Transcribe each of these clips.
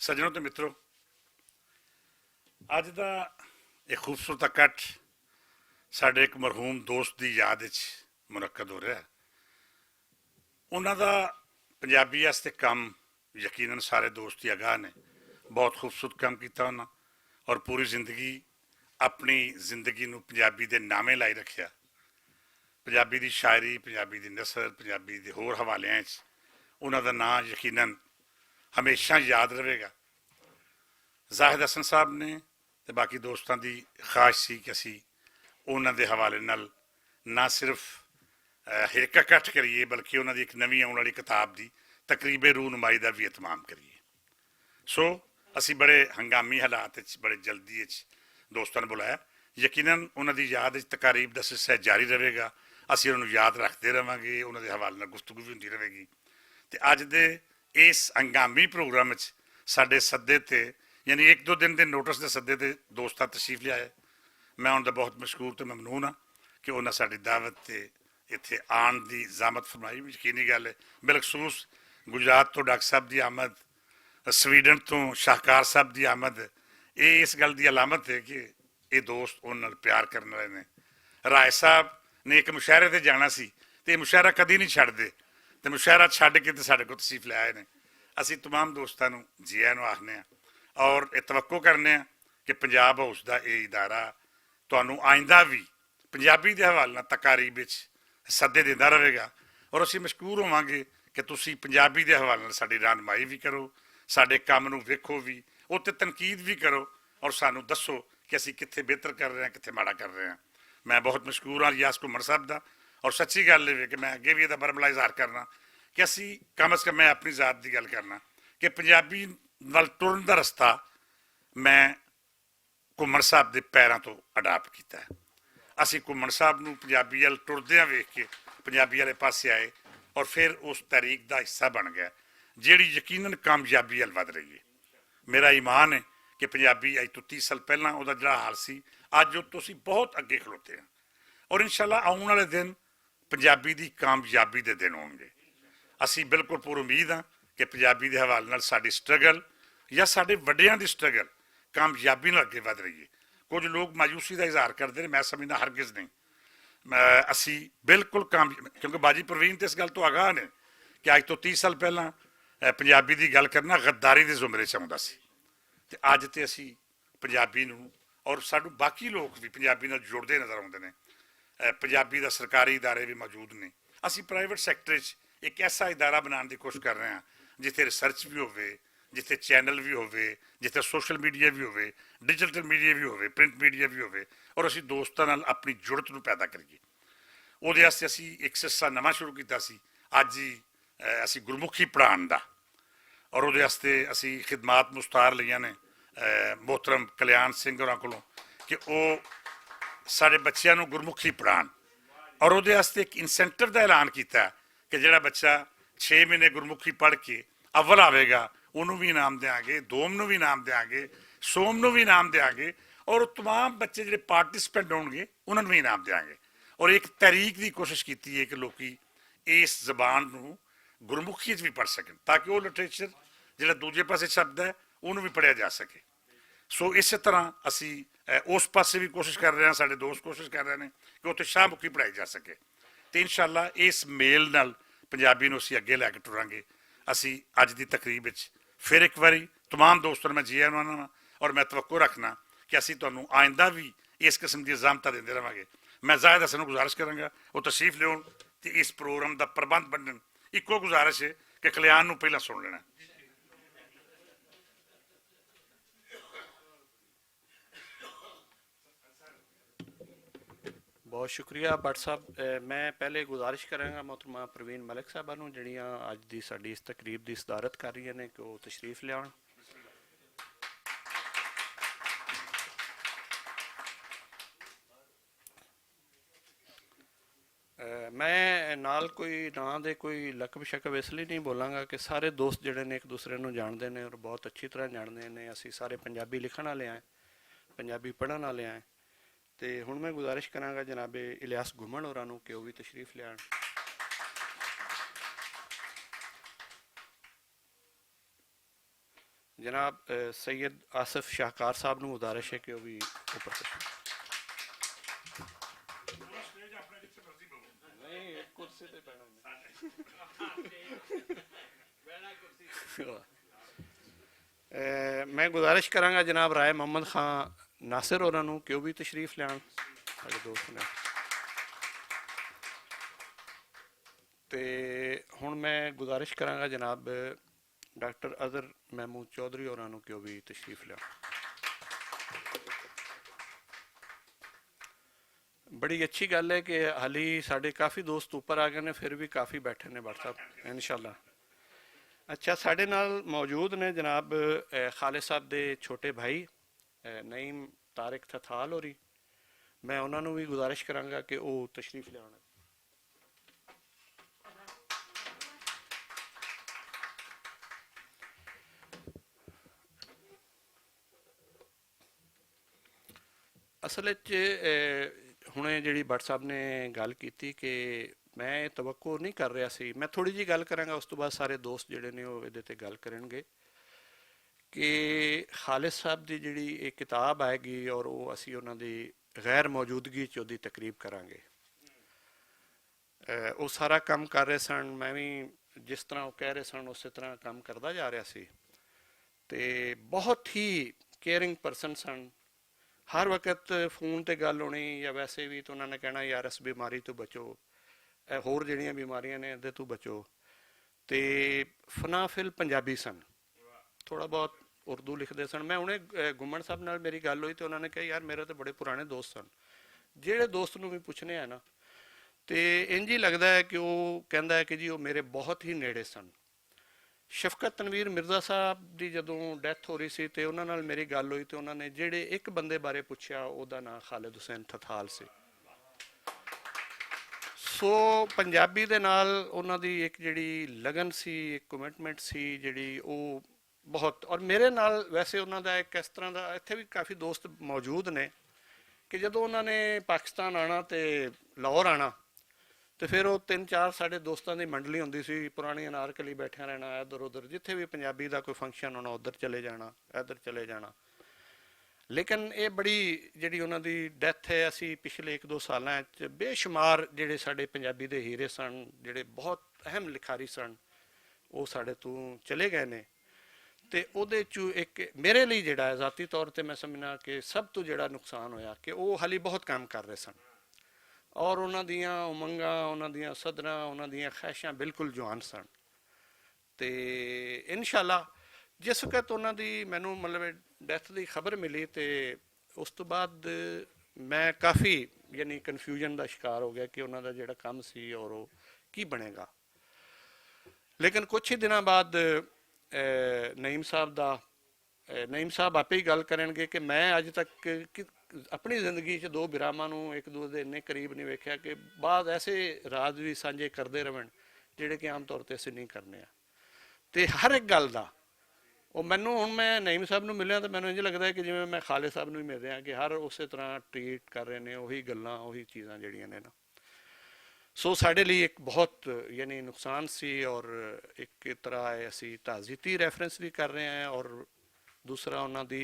सज्जनों तो मित्रों, अज का एक खूबसूरत इकट्ठ साढ़े एक मरहूम दोस्त की याद मुनक्कद हो रहा है। उन्होंने पंजाबी वास्ते काम यकीनन सारे दोस्त ही अगाह ने बहुत खूबसूरत काम किया उन्होंने और पूरी जिंदगी अपनी जिंदगी नूं पंजाबी दे नामे लाई रखिया। पंजाबी दी शायरी, पंजाबी दी नसर, पंजाबी दे होर हवालियां उन्हों का नाम यकीनन हमेशा याद रहेगा। जाहिद हसन साहब ने ते बाकी दोस्तों की ख्वाहिश सी कि असी उन्होंने हवाले नाल ना सिर्फ हिरका इकट्ठ करिए बल्कि उन्होंने एक नवी आने वाली किताब की तकरीबे रूनुमाई का भी एहतमाम करिए। सो असी बड़े हंगामी हालात बड़े जल्दी दोस्तों ने बुलाया। यकीनन उन्होंने याद तकारीब का सिलसिला जारी रहेगा। असी उन्होंने याद रखते रहेंगे, उन्होंने हवाले नाल गुफ्तगू भी होती रहेगी। तो अज के इस हंगामी प्रोग्राम साडे सद्दे ते यानी एक दो दिन के नोटिस के सद्दे ते दोस्तां तशरीफ लियाए। मैं उनका बहुत मशहूर तो ममनून हाँ कि उन्हें साड़ी दावत से इत्थे आन की जामत फरमाई। यकीनी गल है, बिलखसूस गुजरात तो डॉक्टर साहब की आमद, स्वीडन तो शाहकार साहब की आमद, ये इस गल की अलामत है कि ये दोस्त उन्होंने प्यार करने वाले ने। राय साहब ने एक मुशायरे से जाना सी तो ये मुशायरा कभी नहीं छड्डदे, तो मुशायरा छड्ड के साढ़े को तशरीफ ले आए ने। असी तमाम दोस्तों को जी आया नूं आखने और तवक्को करने कि पंजाब हाउस का यह इदारा तुहानूं आइंदा भी पंजाबी के हवाले नाल तकारीब सद्दे दिंदा रहेगा और असी मशकूर होवांगे कि तुसी पंजाबी के हवाले नाल साडी रहनुमाई भी करो, साडे काम नूं वेखो भी, उत्ते तनकीद भी करो और सानू दसो कि असी कित्थे बेहतर कर रहे हैं, कित्थे माड़ा कर रहे हैं। मैं बहुत मशकूर हाँ रियाज घुम्मण साहब का और सच्ची गल है कि मैं अगे भी यदा बरमला इजहार करना कि असी कम अज़ कम मैं अपनी जात की गल करना कि पंजाबी नाल टुरन का रस्ता मैं घुम्मण साहब के पैरों तो अडाप्ट किया है। असी घुम्मण साहब नूं पंजाबी वाल टुरदियां वेख के पंजाबी वाले पासे आए और फिर उस तहरीक का हिस्सा बन गया जिहड़ी यकीनन कामयाबी वाल वध रही है। मेरा ईमान है कि पंजाबी अज तो 30 साल पहला उहदा जिहड़ा हाल सी अज तो असी बहुत अगे खलोते हैं और इंशाअल्लाह आने वाले दिन पंजाबी की कामयाबी के दिन होंगे। असी बिल्कुल पूरी उम्मीद हाँ कि पंजाबी के हवाले नाल साडी स्ट्रगल या साडे वड्डियां दी स्ट्रगल कामयाबी नाल अगे वध रही है। कुछ लोग मायूसी का इजहार करते हैं, मैं समझदा हरगिज़ नहीं। असी बिल्कुल काम क्योंकि बाजी प्रवीण तो इस गल तो आगाह ने कि अज तो 30 साल पहला पंजाबी की गल करना गद्दारी के जुमरे च आउंदा सी ते अज तो असी पंजाबी नूं और साडू बाकी लोग भी पंजाबी नाल जुड़ते नज़र आउंदे ने। पंजाबी का सरकारी इदारे भी मौजूद ने। असी प्राइवेट सैक्टर एक ऐसा इदारा बनाने की कोशिश कर रहे हैं जिथे रिसर्च भी होवे, जिथे चैनल भी होवे, जिथे सोशल मीडिया भी होवे, डिजिटल मीडिया भी होवे, प्रिंट मीडिया भी होवे और असी दोस्तों नाल अपनी जुड़त नूं पैदा करिए। उहदे वास्ते असी एक सिलसिला नवां शुरू किया सी अज ही असी गुरमुखी पढ़ाउण दा और उहदे वास्ते असी खिदमात मुस्तार लईआं ने मोहतरम कल्याण सिंह होरां कोलों कि वह साडे बच्चों नूं गुरमुखी पढ़ाउण और उहदे वास्ते एक इंसेंटिव का ऐलान किया कि जिहड़ा बच्चा 6 महीने गुरमुखी पढ़ के अव्वल आवेगा उन्होंने भी इनाम देंगे, दोम नूं भी इनाम देंगे, सोम नूं भी इनाम देंगे और तमाम बच्चे जो पार्टिसिपेंट होंगे उन्होंने भी इनाम देंगे। और एक तहरीक की कोशिश की है कि लोग इस जबान नूं गुरमुखी भी पढ़ सकें ताकि वह लिटरेचर जो दूजे पासे शब्द है उन्होंने भी पढ़िया जा सके। सो इस तरह असी उस पासे भी कोशिश कर रहे हैं, साढ़े दोस्त कोशिश कर रहे हैं कि उत्थे शाहमुखी पढ़ाई जा सके। तो इंशाअल्लाह इस मेल नाल पंजाबी नूं असीं अगे लैके टुरांगे। असी अज की तकरीब फिर एक बारी तमाम दोस्तों ने मैं जी आना और मैं तवक्को रखना कि असी तुहानूं आइंदा भी इस किस्म की ज़ामतां देंदे रहांगे। मैं जाहिद हसन नूं गुजारिश करांगा वो तशरीफ लियाउण ते इस प्रोग्राम का प्रबंध बनन। इक्को गुजारिश है कि कल्याण नूं पहलां सुन लेना। बहुत शुक्रिया भट्ट साहब। मैं पहले गुजारिश करांगा मोहतरमा प्रवीण मलिक साहबा नूं जिहड़ियां अज दी साडी इस तकरीब की सदारत कर रही ने कि वो तशरीफ लियाउण। मैं नाल कोई नां दे कोई लकब शकब इसलिए नहीं बोलांगा कि सारे दोस्त जिहड़े ने एक दूसरे नूं जानते हैं और बहुत अच्छी तरह जानते हैं। असी सारे पंजाबी लिखण वाले हैं, पंजाबी पढ़न वाले हैं। तो हुण मैं गुजारिश करांगा जनाबे इलियास घुमण होरां नूं कि वो भी तशरीफ लियाण। जनाब सैयद आसिफ शाहकार साहब ਨੂੰ ਗੁਜ਼ਾਰਿਸ਼ ਹੈ ਕਿ ਉਹ ਵੀ ਉੱਪਰ ਤਸ਼ਰੀਫ ਨਹੀਂ ਕੁਰਸੀ ਤੇ ਬੈਠੋ मैं गुजारिश करांगा जनाब राय मोहम्मद खान नासिर होਰਾਂ ਨੂੰ कि ਉਹ ਵੀ तशरीफ ਲਿਆਉਣ ਸਾਡੇ ਦੋਸਤ ਨੇ ਤੇ ਹੁਣ मैं गुजारिश करांगा जनाब डॉक्टर अजहर महमूद चौधरी होਰਾਂ ਨੂੰ कि ਉਹ भी तशरीफ लियाउण बड़ी अच्छी गल है कि हाली साढ़े काफ़ी दोस्त ऊपर आ गए ने फिर भी काफ़ी बैठे ने व्हाट्सएप इंशाल्लाह अच्छा साढ़े नाल मौजूद ने जनाब खालिद साहब दे छोटे भाई नईम तारिक थथाल होरी मैं उन्होंने भी गुजारिश करांगा कि वो तशरीफ लियाउण असल ਹੁਣੇ ਜਿਹੜੀ ਭੱਟ ਸਾਹਿਬ ਨੇ ਗੱਲ ਕੀਤੀ ਕਿ ਮੈਂ ਤਵੱਕੋ ਨਹੀਂ ਕਰ ਰਿਹਾ ਸੀ ਮੈਂ ਥੋੜੀ ਜੀ ਗੱਲ ਕਰਾਂਗਾ ਉਸ ਤੋਂ ਬਾਅਦ ਸਾਰੇ ਦੋਸਤ ਜਿਹੜੇ ਨੇ ਉਹ ਇਹਦੇ ਤੇ ਗੱਲ ਕਰਨਗੇ ਕਿ ਖਾਲਿਦ ਸਾਹਿਬ ਦੀ ਜਿਹੜੀ ਇਹ ਕਿਤਾਬ ਆਏਗੀ ਔਰ ਉਹ ਅਸੀਂ ਉਹਨਾਂ ਦੀ ਗੈਰ ਮੌਜੂਦਗੀ 'ਚ ਉਹਦੀ ਤਕਰੀਬ ਕਰਾਂਗੇ ਉਹ ਸਾਰਾ ਕੰਮ ਕਰ ਰਹੇ ਸਨ ਮੈਂ ਵੀ ਜਿਸ ਤਰ੍ਹਾਂ ਉਹ ਕਹਿ ਰਹੇ ਸਨ ਉਸੇ ਤਰ੍ਹਾਂ ਕੰਮ ਕਰਦਾ ਜਾ ਰਿਹਾ ਸੀ ਤੇ ਬਹੁਤ ਹੀ ਕੇਅਰਿੰਗ ਪਰਸਨ ਸਨ हर वक्त फोन ते गल होनी या वैसे भी तो उन्होंने कहना यार इस बीमारी तो बचो होर जिहड़ियां बीमारियां ने इहदे तो बचो ते फनाफिल पंजाबी सन थोड़ा बहुत उर्दू लिखते सन मैं उन्हें घुमन साहब नाल मेरी गल हुई तो उन्होंने कहा यार मेरे तो बड़े पुराने दोस्त सन जिहड़े दोस्त नूं भी पुछने है ना तो इंज ही लगता है कि वो कहता है कि जी वो मेरे बहुत ही नेड़े सन शफकत तनवीर मिर्जा साहब की जदों डैथ हो रही सी तो उन्होंने नाल मेरी गल हुई तो उन्होंने जिहड़े एक बंदे बारे पुछया उहदा नाम खालिद हुसैन थथाल सी सो पंजाबी दे नाल उन्हां दी एक जिहड़ी लगन सी एक कमिटमेंट सी जिहड़ी वो बहुत और मेरे नाल वैसे उन्हां दा एक इस तरह दा इत्थे भी काफ़ी दोस्त मौजूद ने कि जदों उन्होंने पाकिस्तान आना तो लाहौर आना तो फिर वो 3-4 साढ़े दोस्तों की मंडली होंदी सी पुरानी अनारकली बैठा रहना इधर उधर जिथे भी पंजाबी का कोई फंक्शन होना उधर चले जाना इधर चले जाना लेकिन ये बड़ी जी उन्होंने डैथ है असी पिछले 1-2 सालों बेशुमार जोड़े साढ़े पंजाबी के हीरे सन जोड़े बहुत अहम लिखारी सन वो साढ़े तो चले गए ने तो उहदे चों एक मेरे लिए जोड़ा है ज़ाती तौर पर मैं समझना कि सब तो जोड़ा नुकसान होया कि वो हाली बहुत काम कर रहे सन और उन्हां दियां उमंगां उन्हां दियां सदरां उन्हां दियां ख्वाहिशां बिल्कुल जवान सन ते इंशाअल्लाह जिस वक्त उन्हां दी मैनूं मतलब डैथ की खबर मिली तो उस तो बाद मैं काफ़ी यानी कन्फ्यूजन का शिकार हो गया कि उन्हां दा जिहड़ा काम सी और वो की बनेगा लेकिन कुछ ही दिनों बाद नईम साहब दा नईम साहब आपे ही गल करनगे कि मैं अज तक अपनी जिंदगी च 2 बिरामां नूं एक दूसरे दे इन्ने करीब नहीं वेख्या कि बाद ऐसे राज भी सांझे करते रहन जिहड़े कि आम तौर पर असीं नहीं करने ते हर एक गल दा ਉਹ ਮੈਨੂੰ ਹੁਣ मैं नईम साहब ਨੂੰ ਮਿਲਿਆ ਤਾਂ ਮੈਨੂੰ ਇੰਜ ਲੱਗਦਾ ਕਿ ਜਿਵੇਂ मैं खालिद साहब ਨੂੰ ਹੀ ਮਿਲ ਰਿਹਾ कि हर ਉਸੇ ਤਰ੍ਹਾਂ ट्रीट कर रहे ਨੇ ਉਹੀ ਗੱਲਾਂ ਉਹੀ ਚੀਜ਼ਾਂ ਜਿਹੜੀਆਂ ਨੇ ਨਾ सो साढ़े लिए एक बहुत यानी नुकसान सी और एक तरह असी ताज़ीती रैफरेंस भी कर रहे हैं और दूसरा उन्होंने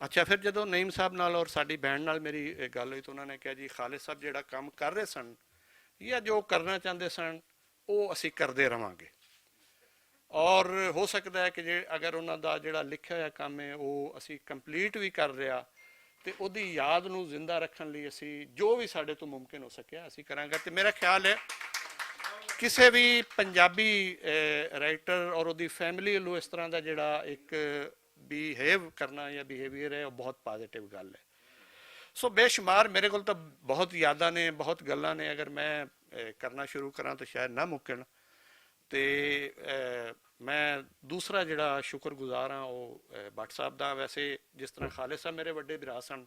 अच्छा फिर जो नईम साहब नाल और साड़ी भैन नाल मेरी गल हुई तो उन्होंने कहा जी खालिद साहब जिहड़ा काम कर रहे सन या जो करना चाहते सन वो असी करते रहांगे और हो सकता है कि जे अगर उन्होंने जिहड़ा लिखा हुआ काम है वो असी कंप्लीट भी कर रहा तो उहदी याद नूं जिंदा रखण लई असी जो भी साडे तो मुमकिन हो सकिया असी करांगे ते मेरा ख्याल है किसी भी पंजाबी राइटर और उहदी फैमिली नूं इस तरह का जिहड़ा एक बिहेव करना या बिहेवियर है वो बहुत पॉजिटिव गल है सो बेशुमार मेरे को तो बहुत यादां ने बहुत गल्लां ने अगर मैं करना शुरू करा तो शायद ना मुकन तो मैं दूसरा जिहड़ा शुक्रगुजार हाँ वो भट्ट साहब का वैसे जिस तरह खालिद साहब मेरे वड्डे भरा सन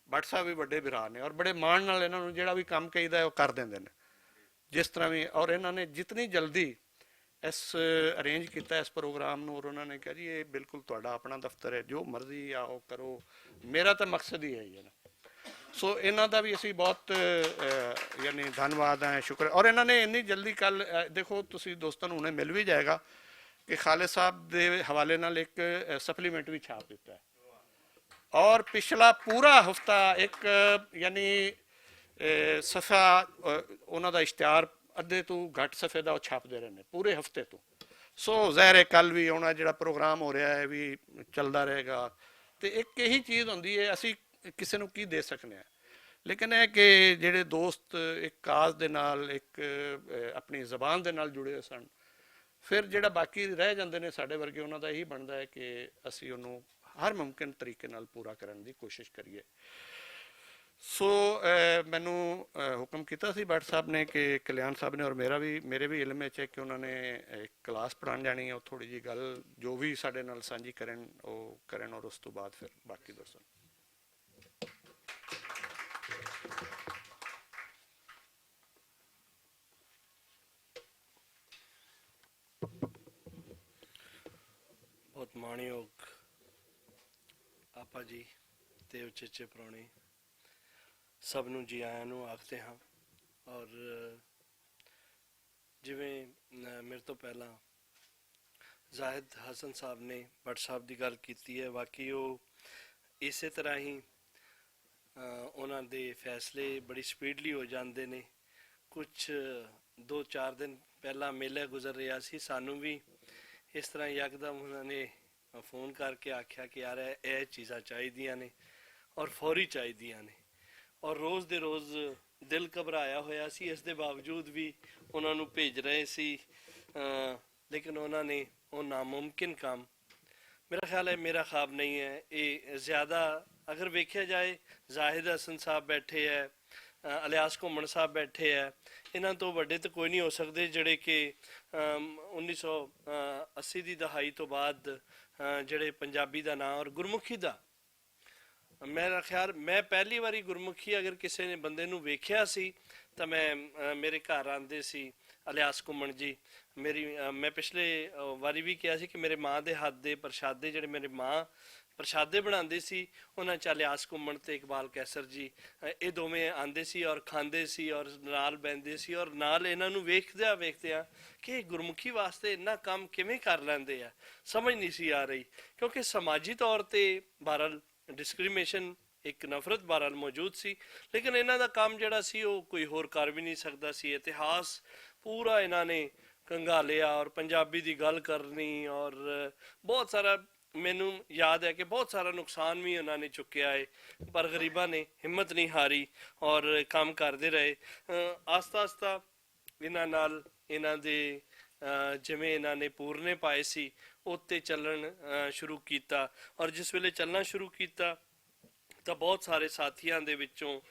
भट्ट साहब भी वड्डे भरा ने और बड़े माण नाल इन्हां नूं जिहड़ा भी काम कहीदा है वो कर देंदे ने जिस तरह भी और इन्हां ने जितनी जल्दी इस अरेंज किया इस प्रोग्राम नूं और उन्होंने कहा जी ये बिल्कुल तुहाडा अपना दफ्तर है जो मर्जी आओ करो मेरा तो मकसद ही है ना सो इन्हां दा भी असी बहुत यानी धन्यवाद है शुक्र और इन्होंने इन्नी जल्दी कल देखो तुसी दोस्तों नूं हुणे मिल भी जाएगा ਕਿ ਖਾਲਿਦ ਸਾਹਿਬ ਦੇ ਹਵਾਲੇ ਨਾਲ ਇੱਕ ਸਪਲੀਮੈਂਟ ਵੀ ਛਾਪ ਦਿੱਤਾ ਹੈ ਔਰ ਪਿਛਲਾ ਪੂਰਾ ਹਫਤਾ ਇੱਕ ਯਾਨੀ ਸਫਾ ਉਹਨਾਂ ਦਾ ਇਸ਼ਤਿਹਾਰ ਅੱਧੇ ਤੋਂ ਘੱਟ ਸਫੇ ਦਾ ਉਹ ਛਾਪਦੇ ਰਹੇ ਨੇ ਪੂਰੇ ਹਫਤੇ ਤੋਂ। ਸੋ ਜ਼ਾਹਿਰ ਹੈ ਕੱਲ ਵੀ ਆਉਣਾ ਜਿਹੜਾ ਪ੍ਰੋਗਰਾਮ ਹੋ ਰਿਹਾ ਹੈ ਵੀ ਚੱਲਦਾ ਰਹੇਗਾ। ਤੇ ਇੱਕ ਇਹੀ ਚੀਜ਼ ਹੁੰਦੀ ਹੈ, ਅਸੀਂ ਕਿਸੇ ਨੂੰ ਕੀ ਦੇ ਸਕਦੇ ਹਾਂ, ਲੇਕਿਨ ਇਹ ਕਿ ਜਿਹੜੇ ਦੋਸਤ ਇੱਕ ਕਾਜ਼ ਦੇ ਨਾਲ ਇੱਕ ਆਪਣੀ ਜ਼ਬਾਨ ਦੇ ਨਾਲ ਜੁੜੇ ਹੋਏ ਸਨ, ਫਿਰ ਜਿਹੜਾ ਬਾਕੀ ਰਹਿ ਜਾਂਦੇ ਨੇ ਸਾਡੇ ਵਰਗੇ, ਉਹਨਾਂ ਦਾ ਇਹੀ ਬਣਦਾ ਹੈ ਕਿ ਅਸੀਂ ਉਹਨੂੰ ਹਰ ਮੁਮਕਿਨ ਤਰੀਕੇ ਨਾਲ ਪੂਰਾ ਕਰਨ ਦੀ ਕੋਸ਼ਿਸ਼ ਕਰੀਏ। ਸੋ ਮੈਨੂੰ ਹੁਕਮ ਕੀਤਾ ਸੀ ਭੱਟ ਸਾਹਿਬ ਨੇ ਕਿ ਕਲਿਆਣ ਸਾਹਿਬ ਨੇ, ਔਰ ਮੇਰੇ ਵੀ ਇਲਮ ਵਿੱਚ ਹੈ ਕਿ ਉਹਨਾਂ ਨੇ ਇੱਕ ਕਲਾਸ ਪੜ੍ਹਾਉਣ ਜਾਣੀ ਹੈ, ਉਹ ਥੋੜ੍ਹੀ ਜਿਹੀ ਗੱਲ ਜੋ ਵੀ ਸਾਡੇ ਨਾਲ ਸਾਂਝੀ ਕਰਨ ਉਹ ਕਰਨ, ਔਰ ਉਸ ਤੋਂ ਬਾਅਦ ਫਿਰ ਬਾਕੀ ਦੱਸਣ। ਬਹੁਤ ਮਾਣਯੋਗ ਆਪਾ ਜੀ ਤੇ ਉਚੇਚੇ ਪ੍ਰਾਹੁਣੇ ਸਭ ਨੂੰ ਜੀ ਆਇਆਂ ਨੂੰ ਆਖਦੇ ਹਾਂ। ਔਰ ਜਿਵੇਂ ਮੇਰੇ ਤੋਂ ਪਹਿਲਾਂ ਜ਼ਾਹਿਦ ਹਸਨ ਸਾਹਿਬ ਨੇ ਭੱਟ ਸਾਹਿਬ ਦੀ ਗੱਲ ਕੀਤੀ ਹੈ, ਵਾਕਈ ਉਹ ਇਸੇ ਤਰ੍ਹਾਂ ਹੀ ਉਹਨਾਂ ਦੇ ਫੈਸਲੇ ਬੜੀ ਸਪੀਡਲੀ ਹੋ ਜਾਂਦੇ ਨੇ। ਕੁਝ 2-4 ਦਿਨ ਪਹਿਲਾਂ ਮੇਲਾ ਗੁਜ਼ਰ ਰਿਹਾ ਸੀ, ਸਾਨੂੰ ਵੀ ਇਸ ਤਰ੍ਹਾਂ ਯਕਦਮ ਉਹਨਾਂ ਨੇ ਫੋਨ ਕਰਕੇ ਆਖਿਆ ਕਿ ਯਾਰ ਇਹ ਚੀਜ਼ਾਂ ਚਾਹੀਦੀਆਂ ਨੇ ਔਰ ਫੌਰੀ ਚਾਹੀਦੀਆਂ ਨੇ, ਔਰ ਰੋਜ਼ ਦੇ ਰੋਜ਼ ਦਿਲ ਘਬਰਾਇਆ ਹੋਇਆ ਸੀ। ਇਸ ਦੇ ਬਾਵਜੂਦ ਵੀ ਉਹਨਾਂ ਨੂੰ ਭੇਜ ਰਹੇ ਸੀ, ਲੇਕਿਨ ਉਹਨਾਂ ਨੇ ਉਹ ਨਾਮੁਮਕਿਨ ਕੰਮ, ਮੇਰਾ ਖਿਆਲ ਹੈ ਮੇਰਾ ख्वाब नहीं है, ਇਹ ਜ਼ਿਆਦਾ ਅਗਰ ਵੇਖਿਆ ਜਾਏ ਜ਼ਾਹਿਦ ਹਸਨ ਸਾਹਿਬ ਬੈਠੇ ਹੈ, ਇਲਿਆਸ ਘੁੰਮਣ ਸਾਹਿਬ ਬੈਠੇ ਹੈ, ਇਹਨਾਂ ਤੋਂ ਵੱਡੇ ਤਾਂ ਕੋਈ ਨਹੀਂ ਹੋ ਸਕਦੇ ਜਿਹੜੇ ਕਿ 1980 ਦੀ ਦਹਾਈ ਤੋਂ ਬਾਅਦ ਜਿਹੜੇ ਪੰਜਾਬੀ ਦਾ ਨਾਂ ਔਰ ਗੁਰਮੁਖੀ ਦਾ, ਮੇਰਾ ਖਿਆਲ ਮੈਂ ਪਹਿਲੀ ਵਾਰੀ ਗੁਰਮੁਖੀ ਅਗਰ ਕਿਸੇ ਨੇ ਬੰਦੇ ਨੂੰ ਵੇਖਿਆ ਸੀ ਤਾਂ ਮੈਂ ਮੇਰੇ ਘਰ ਆਉਂਦੇ ਸੀ ਇਲਿਆਸ ਘੁੰਮਣ ਜੀ। ਮੈਂ ਪਿਛਲੇ ਵਾਰੀ ਵੀ ਕਿਹਾ ਸੀ ਕਿ ਮੇਰੇ ਮਾਂ ਦੇ ਹੱਥ ਦੇ ਪ੍ਰਸ਼ਾਦੇ, ਜਿਹੜੇ ਮੇਰੇ ਮਾਂ ਪ੍ਰਸ਼ਾਦੇ ਬਣਾਉਂਦੇ ਸੀ, ਉਹਨਾਂ 'ਚ ਇਲਿਆਸ ਘੁੰਮਣ ਤੇ ਇਕਬਾਲ ਕੈਸਰ ਜੀ, ਇਹ ਦੋਵੇਂ ਆਉਂਦੇ ਸੀ ਔਰ ਖਾਂਦੇ ਸੀ ਔਰ ਨਾਲ ਬਹਿੰਦੇ ਸੀ, ਔਰ ਨਾਲ ਇਹਨਾਂ ਨੂੰ ਵੇਖਦਿਆਂ ਕਿ ਗੁਰਮੁਖੀ ਵਾਸਤੇ ਇੰਨਾ ਕੰਮ ਕਿਵੇਂ ਕਰ ਲੈਂਦੇ ਆ, ਸਮਝ ਨਹੀਂ ਸੀ ਆ ਰਹੀ। ਕਿਉਂਕਿ ਸਮਾਜੀ ਤੌਰ ਤੇ ਬਹਰਹਾਲ ਡਿਸਕ੍ਰਿਮੀਨੇਸ਼ਨ, ਇੱਕ ਨਫ਼ਰਤ ਬਹਰਹਾਲ ਮੌਜੂਦ ਸੀ, ਲੇਕਿਨ ਇਹਨਾਂ ਦਾ ਕੰਮ ਜਿਹੜਾ ਸੀ ਉਹ ਕੋਈ ਹੋਰ ਕਰ ਵੀ ਨਹੀਂ ਸਕਦਾ ਸੀ। ਇਤਿਹਾਸ ਪੂਰਾ ਇਹਨਾਂ ਨੇ ਕੰਗਾਲਿਆ ਔਰ ਪੰਜਾਬੀ ਦੀ ਗੱਲ ਕਰਨੀ, ਔਰ ਬਹੁਤ ਸਾਰਾ ਮੈਨੂੰ ਯਾਦ ਹੈ ਕਿ ਬਹੁਤ ਸਾਰਾ ਨੁਕਸਾਨ ਵੀ ਉਹਨਾਂ ਨੇ ਚੁੱਕਿਆ ਹੈ, ਪਰ ਗਰੀਬਾਂ ਨੇ ਹਿੰਮਤ ਨਹੀਂ ਹਾਰੀ ਔਰ ਕੰਮ ਕਰਦੇ ਰਹੇ। ਆਸਤਾ ਇਹਨਾਂ ਨਾਲ ਇਹਨਾਂ ਦੇ ਜਿਵੇਂ ਇਹਨਾਂ ਨੇ ਪੂਰਨੇ ਪਾਏ ਸੀ ਉੱਤੇ ਚੱਲਣ ਸ਼ੁਰੂ ਕੀਤਾ, ਔਰ ਜਿਸ ਵੇਲੇ ਚੱਲਣਾ ਸ਼ੁਰੂ ਕੀਤਾ ਤਾਂ ਬਹੁਤ ਸਾਰੇ ਸਾਥੀਆਂ ਦੇ ਵਿੱਚੋਂ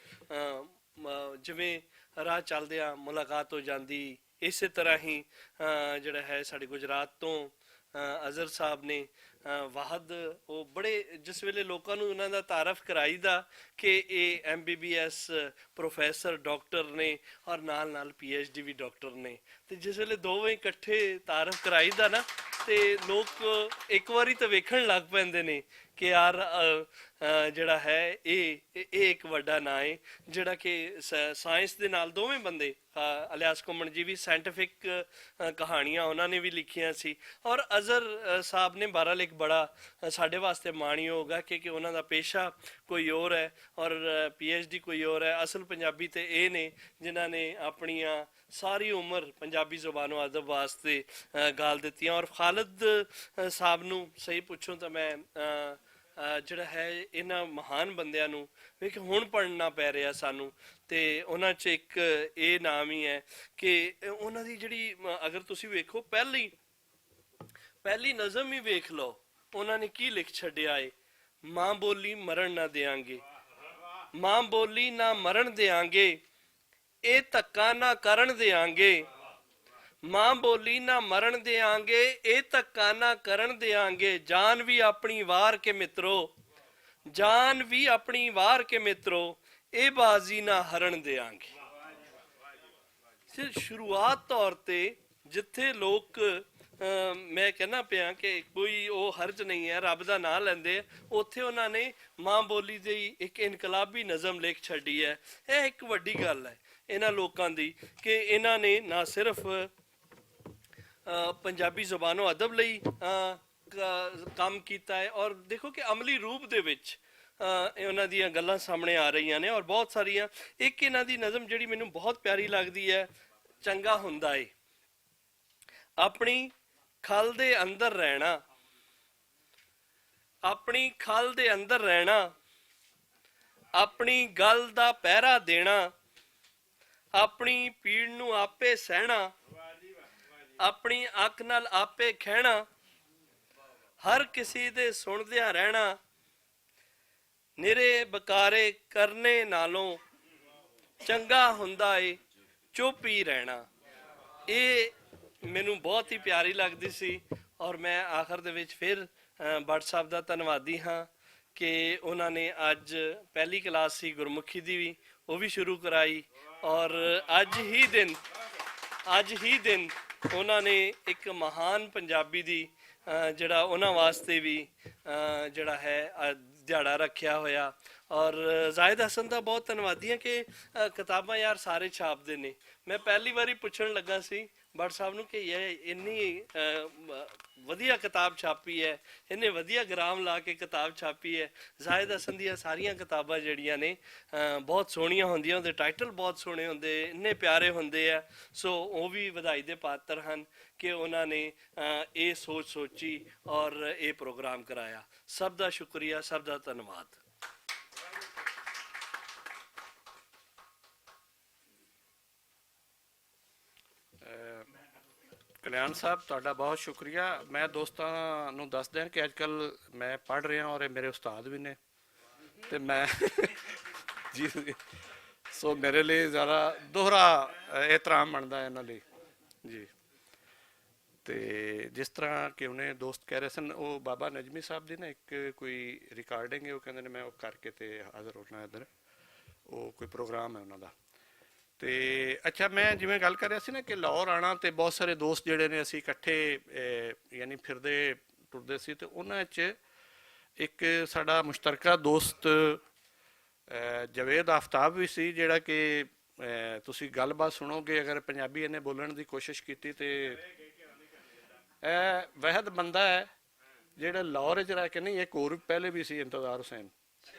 ਜਿਵੇਂ ਰਾਹ ਚੱਲਦਿਆਂ ਮੁਲਾਕਾਤ ਹੋ ਜਾਂਦੀ, ਇਸੇ ਤਰ੍ਹਾਂ ਹੀ ਜਿਹੜਾ ਹੈ ਸਾਡੇ ਗੁਜਰਾਤ ਤੋਂ ਅਜ਼ਹਰ ਸਾਹਿਬ ਨੇ ਵਾਹਦ, ਉਹ ਬੜੇ ਜਿਸ ਵੇਲੇ ਲੋਕਾਂ ਨੂੰ ਉਹਨਾਂ ਦਾ ਤਾਰਫ ਕਰਾਈਦਾ ਕਿ ਇਹ MBBS ਪ੍ਰੋਫੈਸਰ ਡਾਕਟਰ ਨੇ ਔਰ ਨਾਲ PhD ਵੀ ਡਾਕਟਰ ਨੇ, ਤੇ ਜਿਸ ਵੇਲੇ ਦੋਵੇਂ ਇਕੱਠੇ ਤਾਰਫ ਕਰਾਈਦਾ ਨਾ, ਤੇ ਲੋਕ ਇੱਕ ਵਾਰੀ ਤਾਂ ਵੇਖਣ ਲੱਗ ਪੈਂਦੇ ਨੇ ਕਿ ਯਾਰ ਜਿਹੜਾ ਹੈ ਇਹ ਇੱਕ ਵੱਡਾ ਨਾਂ ਹੈ, ਜਿਹੜਾ ਕਿ ਸਾਇੰਸ ਦੇ ਨਾਲ ਦੋਵੇਂ ਬੰਦੇ, ਇਲਿਆਸ ਘੁੰਮਣ ਜੀ ਵੀ ਸਾਇੰਟੀਫਿਕ ਕਹਾਣੀਆਂ ਉਹਨਾਂ ਨੇ ਵੀ ਲਿਖੀਆਂ ਸੀ, ਔਰ ਅਜ਼ਹਰ ਸਾਹਿਬ ਨੇ ਬਹਰਹਾਲ ਇੱਕ ਬੜਾ ਸਾਡੇ ਵਾਸਤੇ ਮਾਣਯੋਗ ਹੈ ਕਿ ਉਹਨਾਂ ਦਾ ਪੇਸ਼ਾ ਕੋਈ ਹੋਰ ਹੈ ਔਰ PhD ਕੋਈ ਹੋਰ ਹੈ। ਅਸਲ ਪੰਜਾਬੀ ਤੇ ਇਹ ਨੇ ਜਿਨ੍ਹਾਂ ਨੇ ਆਪਣੀਆਂ ਸਾਰੀ ਉਮਰ ਪੰਜਾਬੀ ਜ਼ੁਬਾਨੋਂ ਅਦਬ ਵਾਸਤੇ ਗਾਲ ਦਿੱਤੀਆਂ। ਔਰ ਖਾਲਿਦ ਸਾਹਿਬ ਨੂੰ ਸਹੀ ਪੁੱਛੋ ਤਾਂ ਮੈਂ ਜਿਹੜਾ ਹੈ ਇਹਨਾਂ ਮਹਾਨ ਬੰਦਿਆਂ ਨੂੰ ਵੇਖ ਹੁਣ ਪੜ੍ਹਨਾ ਪੈ ਰਿਹਾ ਸਾਨੂੰ, ਤੇ ਉਹਨਾਂ 'ਚ ਇੱਕ ਇਹ ਨਾਮ ਹੀ ਹੈ ਕਿ ਉਹਨਾਂ ਦੀ ਜਿਹੜੀ ਅਗਰ ਤੁਸੀਂ ਵੇਖੋ ਪਹਿਲੀ ਨਜ਼ਮ ਹੀ ਵੇਖ ਲਓ, ਉਹਨਾਂ ਨੇ ਕੀ ਲਿਖ ਛੱਡਿਆ ਏ, ਮਾਂ ਬੋਲੀ ਮਰਨ ਨਾ ਦਿਆਂਗੇ, ਮਾਂ ਬੋਲੀ ਨਾ ਮਰਨ ਦਿਆਂਗੇ, ਇਹ ਧੱਕਾ ਨਾ ਕਰਨ ਦਿਆਂਗੇ, ਮਾਂ ਬੋਲੀ ਨਾ ਮਰਨ ਦਿਆਂਗੇ, ਇਹ ਧੱਕਾ ਨਾ ਕਰਨ ਦਿਆਂਗੇ, ਜਾਨ ਵੀ ਆਪਣੀ ਵਾਰ ਕੇ ਮਿੱਤਰੋ, ਜਾਨ ਵੀ ਆਪਣੀ ਵਾਰ ਕੇ ਮਿੱਤਰੋ, ਇਹ ਬਾਜ਼ੀ ਨਾ ਹਰਨ ਦਿਆਂਗੇ। ਸ਼ੁਰੂਆਤ ਤੌਰ ਤੇ ਜਿੱਥੇ ਲੋਕ ਮੈਂ ਕਹਿਣਾ ਪਿਆ ਕਿ ਕੋਈ ਉਹ ਹਰਜ ਨਹੀਂ ਹੈ, ਰੱਬ ਦਾ ਨਾਂ ਲੈਂਦੇ, ਉੱਥੇ ਉਹਨਾਂ ਨੇ ਮਾਂ ਬੋਲੀ ਦੀ ਇੱਕ ਇਨਕਲਾਬੀ ਨਜ਼ਮ ਲਿਖ ਛੱਡੀ ਹੈ। ਇਹ ਇੱਕ ਵੱਡੀ ਗੱਲ ਹੈ ਇਹਨਾਂ ਲੋਕਾਂ ਦੀ ਕਿ ਇਹਨਾਂ ਨੇ ਨਾ ਸਿਰਫ ਪੰਜਾਬੀ ਜ਼ੁਬਾਨੋ ਅਦਬ ਲਈ ਕੰਮ ਕੀਤਾ ਹੈ ਔਰ ਦੇਖੋ ਕਿ ਅਮਲੀ ਰੂਪ ਦੇ ਵਿੱਚ ਇਹ ਉਹਨਾਂ ਦੀਆਂ ਗੱਲਾਂ ਸਾਹਮਣੇ ਆ ਰਹੀਆਂ ਨੇ ਔਰ ਬਹੁਤ ਸਾਰੀਆਂ। ਇੱਕ ਇਹਨਾਂ ਦੀ ਨਜ਼ਮ ਜਿਹੜੀ ਮੈਨੂੰ ਬਹੁਤ ਪਿਆਰੀ ਲੱਗਦੀ ਹੈ, ਚੰਗਾ ਹੁੰਦਾ ਏ ਆਪਣੀ ਖਲ ਦੇ ਅੰਦਰ ਰਹਿਣਾ, ਆਪਣੀ ਖਲ ਦੇ ਅੰਦਰ ਰਹਿਣਾ, ਆਪਣੀ ਗੱਲ ਦਾ ਪਹਿਰਾ ਦੇਣਾ, ਆਪਣੀ ਪੀੜ ਨੂੰ ਆਪੇ ਸਹਿਣਾ, ਆਪਣੀ ਅੱਖ ਨਾਲ ਆਪੇ ਖਹਿਣਾ, ਹਰ ਕਿਸੇ ਦੇ ਸੁਣਦਿਆਂ ਰਹਿਣਾ, ਨਿਰੇ ਬਕਾਰੇ ਕਰਨੇ ਨਾਲੋਂ ਚੰਗਾ ਹੁੰਦਾ ਏ ਚੁੱਪ ਹੀ ਰਹਿਣਾ। ਇਹ ਮੈਨੂੰ ਬਹੁਤ ਹੀ ਪਿਆਰੀ ਲੱਗਦੀ ਸੀ ਔਰ ਮੈਂ ਆਖਰ ਦੇ ਵਿੱਚ ਫਿਰ ਭੱਟ ਸਾਹਿਬ ਦਾ ਧੰਨਵਾਦੀ ਹਾਂ ਕਿ ਉਹਨਾਂ ਨੇ ਅੱਜ ਪਹਿਲੀ ਕਲਾਸ ਸੀ ਗੁਰਮੁਖੀ ਦੀ ਵੀ, ਉਹ ਵੀ ਸ਼ੁਰੂ ਕਰਾਈ ਔਰ ਅੱਜ ਹੀ ਦਿਨ ਉਹਨਾਂ ਨੇ ਇੱਕ ਮਹਾਨ ਪੰਜਾਬੀ ਦੀ ਜਿਹੜਾ ਉਹਨਾਂ ਵਾਸਤੇ ਵੀ ਜਿਹੜਾ ਹੈ ਦਿਹਾੜਾ ਰੱਖਿਆ ਹੋਇਆ। ਔਰ ਜ਼ਾਹਿਦ ਹਸਨ ਦਾ ਬਹੁਤ ਧੰਨਵਾਦੀ ਹਾਂ ਕਿ ਕਿਤਾਬਾਂ ਯਾਰ ਸਾਰੇ ਛਾਪਦੇ ਨੇ। ਮੈਂ ਪਹਿਲੀ ਵਾਰੀ ਪੁੱਛਣ ਲੱਗਾ ਸੀ ਭੱਟ ਸਾਹਿਬ ਨੂੰ ਕਿ ਇਹ ਇੰਨੀ ਵਧੀਆ ਕਿਤਾਬ ਛਾਪੀ ਹੈ, ਇਹਨੇ ਵਧੀਆ ਗ੍ਰਾਮ ਲਾ ਕੇ ਕਿਤਾਬ ਛਾਪੀ ਹੈ। ਜ਼ਾਹਿਦ ਹਸਨ ਦੀਆਂ ਸਾਰੀਆਂ ਕਿਤਾਬਾਂ ਜਿਹੜੀਆਂ ਨੇ ਬਹੁਤ ਸੋਹਣੀਆਂ ਹੁੰਦੀਆਂ, ਉਹਦੇ ਟਾਈਟਲ ਬਹੁਤ ਸੋਹਣੇ ਹੁੰਦੇ, ਇੰਨੇ ਪਿਆਰੇ ਹੁੰਦੇ ਆ। ਸੋ ਉਹ ਵੀ ਵਧਾਈ ਦੇ ਪਾਤਰ ਹਨ ਕਿ ਉਹਨਾਂ ਨੇ ਇਹ ਸੋਚੀ ਔਰ ਇਹ ਪ੍ਰੋਗਰਾਮ ਕਰਾਇਆ। ਸਭ ਦਾ ਸ਼ੁਕਰੀਆ, ਸਭ ਦਾ ਧੰਨਵਾਦ। ਕਲਿਆਣ ਸਾਹਿਬ ਤੁਹਾਡਾ ਬਹੁਤ ਸ਼ੁਕਰੀਆ। ਮੈਂ ਦੋਸਤਾਂ ਨੂੰ ਦੱਸ ਦਿਆਂ ਕਿ ਅੱਜ ਕੱਲ ਮੈਂ ਪੜ੍ਹ ਰਿਹਾ ਔਰ ਇਹ ਮੇਰੇ ਉਸਤਾਦ ਵੀ ਨੇ ਤੇ ਮੈਂ ਜੀ ਸੋ ਮੇਰੇ ਲਈ ਜ਼ਿਆਦਾ ਦੋਹਰਾ ਇਹਤਰਾਮ ਬਣਦਾ ਇਹਨਾਂ ਲਈ ਜੀ। ਤੇ ਜਿਸ ਤਰ੍ਹਾਂ ਕਿ ਉਹਨੇ ਦੋਸਤ ਕਹਿ ਰਹੇ ਸਨ, ਉਹ ਬਾਬਾ ਨਜਮੀ ਸਾਹਿਬ ਦੀ ਨਾ ਇੱਕ ਕੋਈ ਰਿਕਾਰਡਿੰਗ ਹੈ, ਉਹ ਕਹਿੰਦੇ ਨੇ ਮੈਂ ਉਹ ਕਰਕੇ ਤੇ ਹਾਜ਼ਰ ਹੋਣਾ ਇੱਧਰ, ਉਹ ਕੋਈ ਪ੍ਰੋਗਰਾਮ ਹੈ ਉਹਨਾਂ ਦਾ। ਤੇ ਅੱਛਾ, ਮੈਂ ਜਿਵੇਂ ਗੱਲ ਕਰ ਰਿਹਾ ਸੀ ਨਾ ਕਿ ਲਾਹੌਰ ਆਉਣਾ ਤੇ ਬਹੁਤ ਸਾਰੇ ਦੋਸਤ ਜਿਹੜੇ ਨੇ ਅਸੀਂ ਇਕੱਠੇ ਯਾਨੀ ਫਿਰਦੇ ਟੁਰਦੇ ਸੀ ਤੇ ਉਹਨਾਂ 'ਚ ਇੱਕ ਸਾਡਾ ਮੁਸ਼ਤਰਕਾ ਦੋਸਤ ਜਵੇਦ ਆਫਤਾਬ ਵੀ ਸੀ, ਜਿਹੜਾ ਕਿ ਤੁਸੀਂ ਗੱਲਬਾਤ ਸੁਣੋਗੇ ਅਗਰ ਪੰਜਾਬੀ ਇਹਨੇ ਬੋਲਣ ਦੀ ਕੋਸ਼ਿਸ਼ ਕੀਤੀ ਤੇ ਇਹ ਵਹਿਦ ਬੰਦਾ ਹੈ ਜਿਹੜਾ ਲਾਹੌਰ 'ਚ ਰਹਿ ਕੇ, ਨਹੀਂ ਇੱਕ ਹੋਰ ਪਹਿਲੇ ਵੀ ਸੀ ਇੰਤਜ਼ਾਰ ਹੁਸੈਨ,